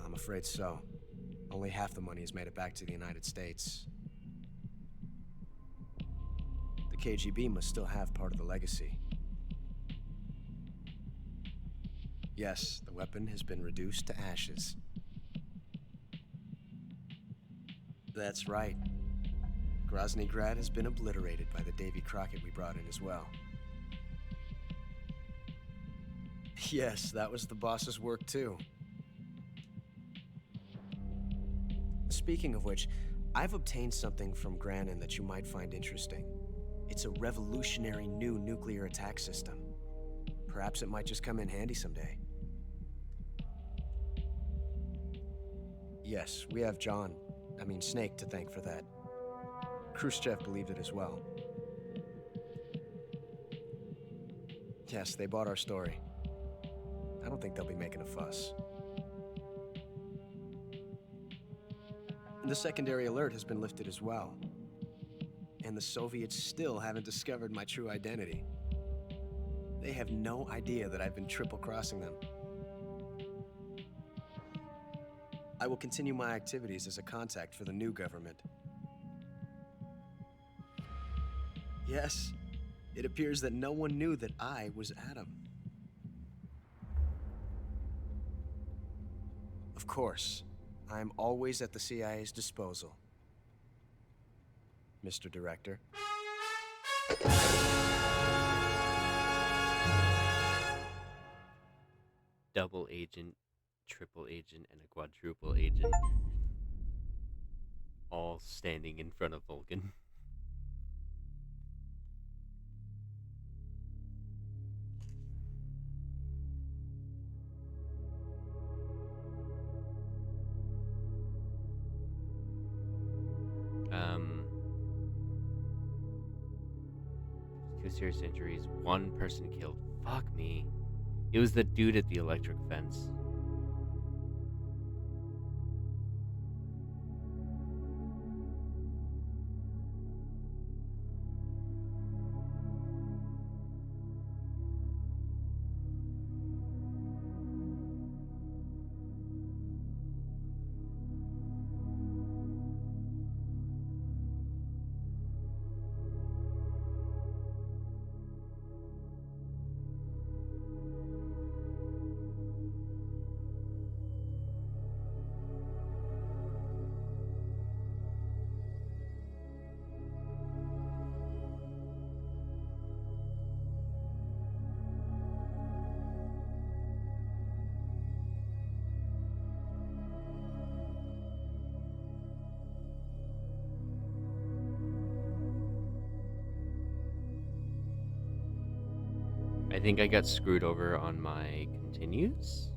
I'm afraid so. Only half the money has made it back to the United States. The KGB must still have part of the legacy. Yes, the weapon has been reduced to ashes. That's right. Groznygrad has been obliterated by the Davy Crockett we brought in as well. Yes, that was the boss's work too. Speaking of which, I've obtained something from Granin that you might find interesting. It's a revolutionary new nuclear attack system. Perhaps it might just come in handy someday. Yes, we have Snake to thank for that. Khrushchev believed it as well. Yes, they bought our story. I don't think they'll be making a fuss. The secondary alert has been lifted as well. And the Soviets still haven't discovered my true identity. They have no idea that I've been triple-crossing them. I will continue my activities as a contact for the new government. Yes, it appears that no one knew that I was Adam. Of course, I am always at the CIA's disposal, Mr. Director. Double agent, triple agent, and a quadruple agent. All standing in front of Vulcan. Two serious injuries, one person killed. Fuck me. It was the dude at the electric fence. I think I got screwed over on my continues.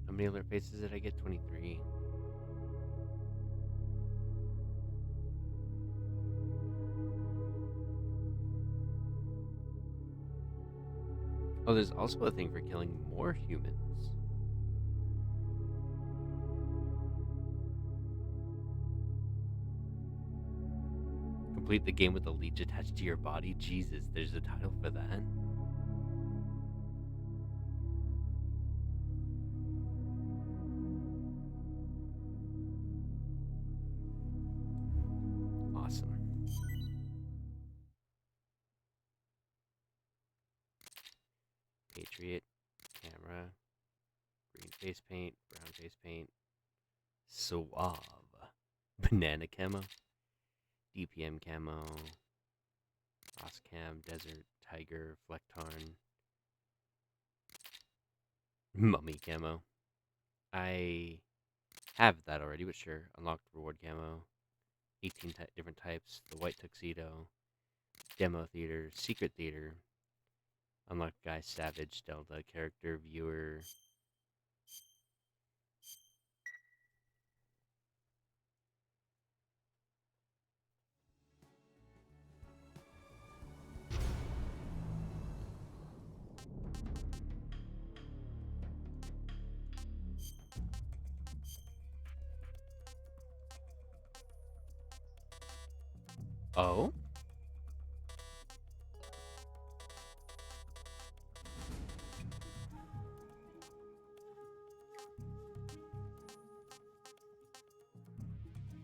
How many alert faces did I get? 23. Oh, there's also a thing for killing more humans. Complete the game with a leech attached to your body. Jesus, there's a title for that. Patriot, camera, green face paint, brown face paint, suave, banana camo, DPM camo, Oscam, desert, tiger, flectarn, mummy camo. I have that already, but sure. Unlocked reward camo, 18 different types, the white tuxedo, demo theater, secret theater, unlocked guy, savage, delta, character, viewer. Oh?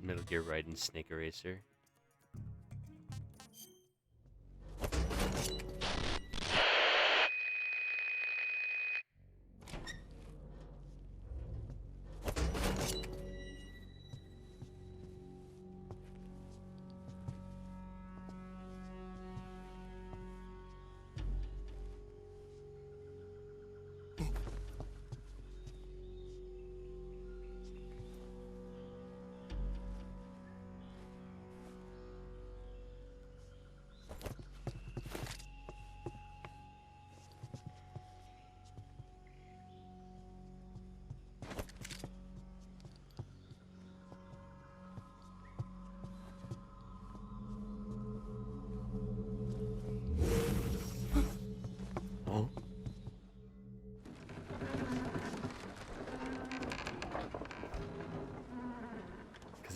Metal Gear Raiden Snake Eraser.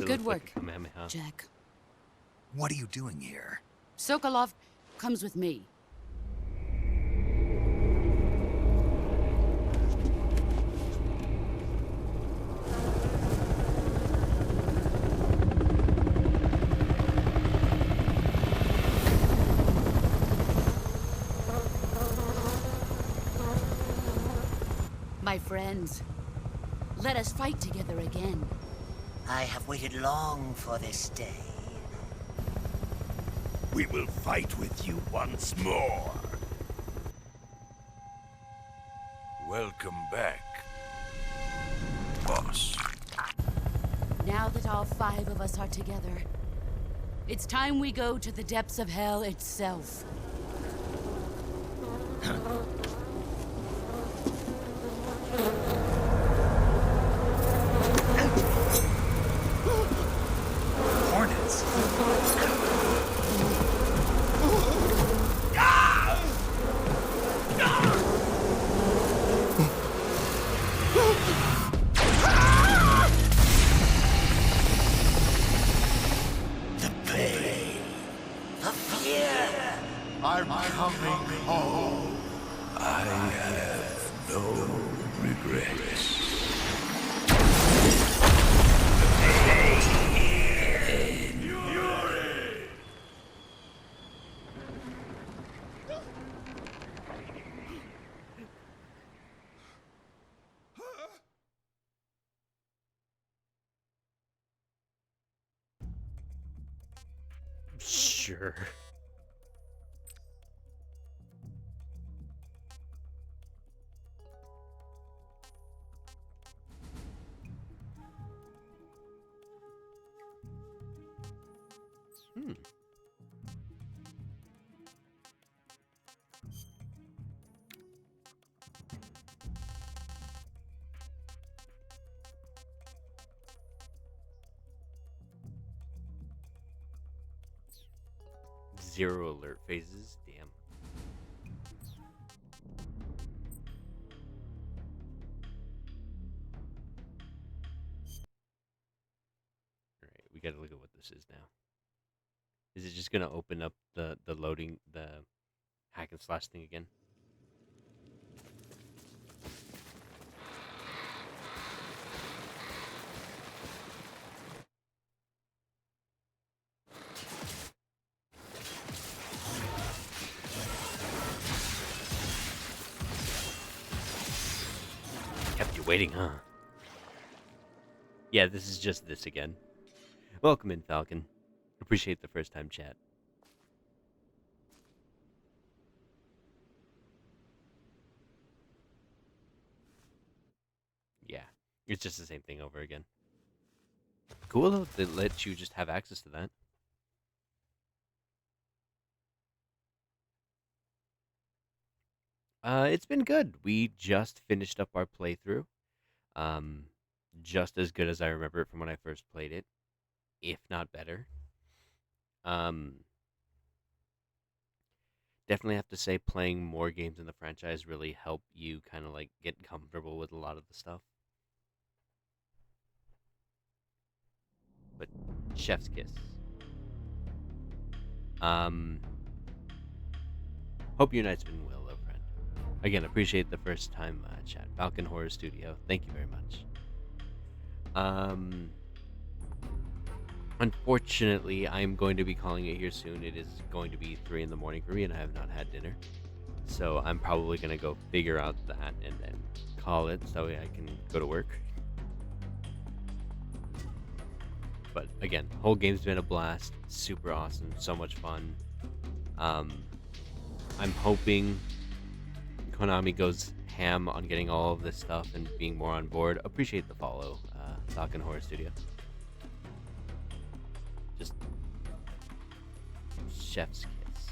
Good work, Jack. What are you doing here? Sokolov comes with me. My friends, let us fight together again. I have waited long for this day. We will fight with you once more. Welcome back, boss. Now that all 5 of us are together, it's time we go to the depths of hell itself. Hornets. The pain. The fear. I'm coming home. I have no regrets. Sure. Hmm. Zero alert phases. Damn. Alright, we gotta look at what this is now. Is it just gonna open up the loading, the hack and slash thing again? You're waiting, huh? Yeah, this is just this again. Welcome in, Falcon. Appreciate the first time chat. Yeah, it's just the same thing over again. Cool though, they let you just have access to that. It's been good. We just finished up our playthrough. Um, just as good as I remember it from when I first played it, if not better. Um, definitely have to say playing more games in the franchise really helped you kind of like get comfortable with a lot of the stuff. But chef's kiss. Um, hope your night's been well, though, friend. Again, appreciate the first time chat. Falcon Horror Studio. Thank you very much. Unfortunately, I'm going to be calling it here soon. It is going to be 3 in the morning for me, and I have not had dinner. So I'm probably going to go figure out that and then call it so I can go to work. But again, whole game's been a blast. Super awesome. So much fun. I'm hoping Konami goes ham on getting all of this stuff and being more on board. Appreciate the follow, Falcon Horror Studio. Just chef's kiss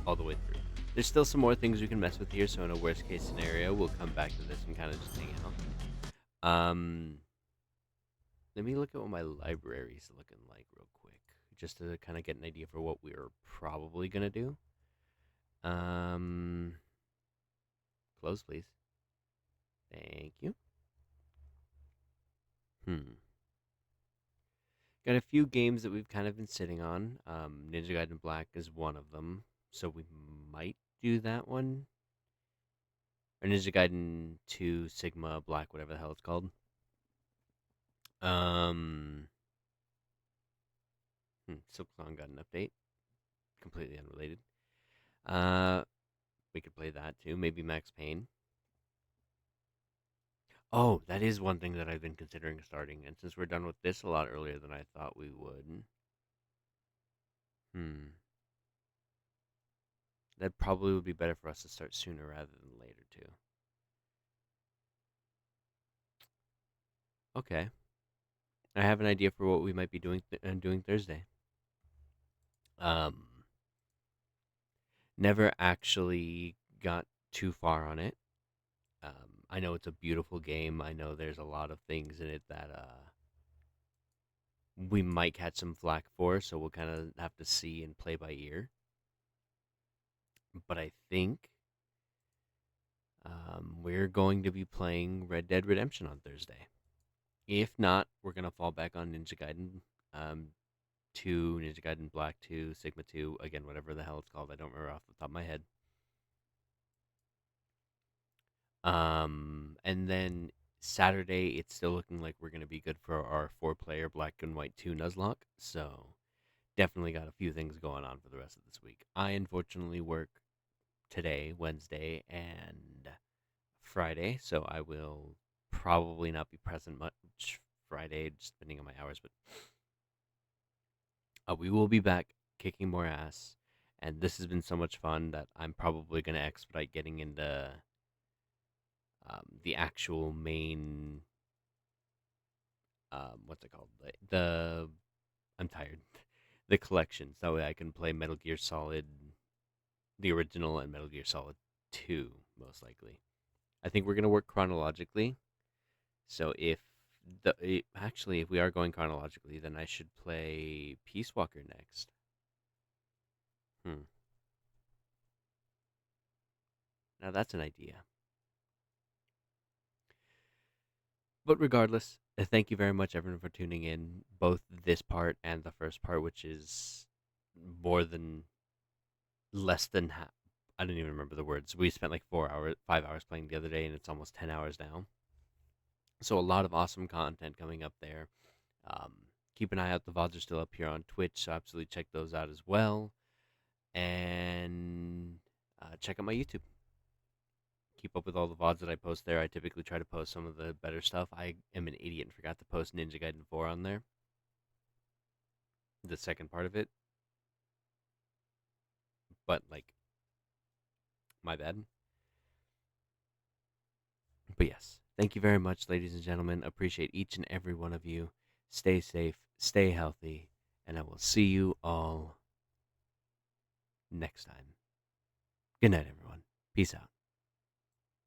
all the way through. There's still some more things we can mess with here, so in a worst case scenario, we'll come back to this and kind of just hang out. Let me look at what my library's looking like real quick, just to kind of get an idea for what we're probably gonna do. Close, please. Thank you. Got a few games that we've kind of been sitting on. Ninja Gaiden Black is one of them, so we might do that one. Or Ninja Gaiden 2 Sigma Black, whatever the hell it's called. Silk Song got an update. Completely unrelated. We could play that too. Maybe Max Payne. Oh, that is one thing that I've been considering starting, and since we're done with this a lot earlier than I thought we would. That probably would be better for us to start sooner rather than later, too. Okay. I have an idea for what we might be doing doing Thursday. Never actually got too far on it. I know it's a beautiful game. I know there's a lot of things in it that we might catch some flack for, so we'll kind of have to see and play by ear. But I think we're going to be playing Red Dead Redemption on Thursday. If not, we're going to fall back on Ninja Gaiden 2, Ninja Gaiden Black 2, Sigma 2, again, whatever the hell it's called. I don't remember off the top of my head. And then Saturday, it's still looking like we're going to be good for our 4-player Black and White 2 Nuzlocke. So definitely got a few things going on for the rest of this week. I unfortunately work today, Wednesday, and Friday, so I will probably not be present much Friday, just depending on my hours, but we will be back kicking more ass, and this has been so much fun that I'm probably going to expedite getting into the actual main, what's it called? I'm tired. The collection, so that way I can play Metal Gear Solid, the original, and Metal Gear Solid 2, most likely. I think we're going to work chronologically. So if if we are going chronologically, then I should play Peace Walker next. Now that's an idea. But regardless, thank you very much, everyone, for tuning in. Both this part and the first part, which is more than less than half. I don't even remember the words. We spent like 5 hours playing the other day, and it's almost 10 hours now. So a lot of awesome content coming up there. Keep an eye out. The VODs are still up here on Twitch, so absolutely check those out as well. And check out my YouTube. keep up with all the VODs that I post there. I typically try to post some of the better stuff. I am an idiot and forgot to post Ninja Gaiden 4 on there. The second part of it. But, like, my bad. But yes, thank you very much, ladies and gentlemen. Appreciate each and every one of you. Stay safe, stay healthy, and I will see you all next time. Good night, everyone. Peace out.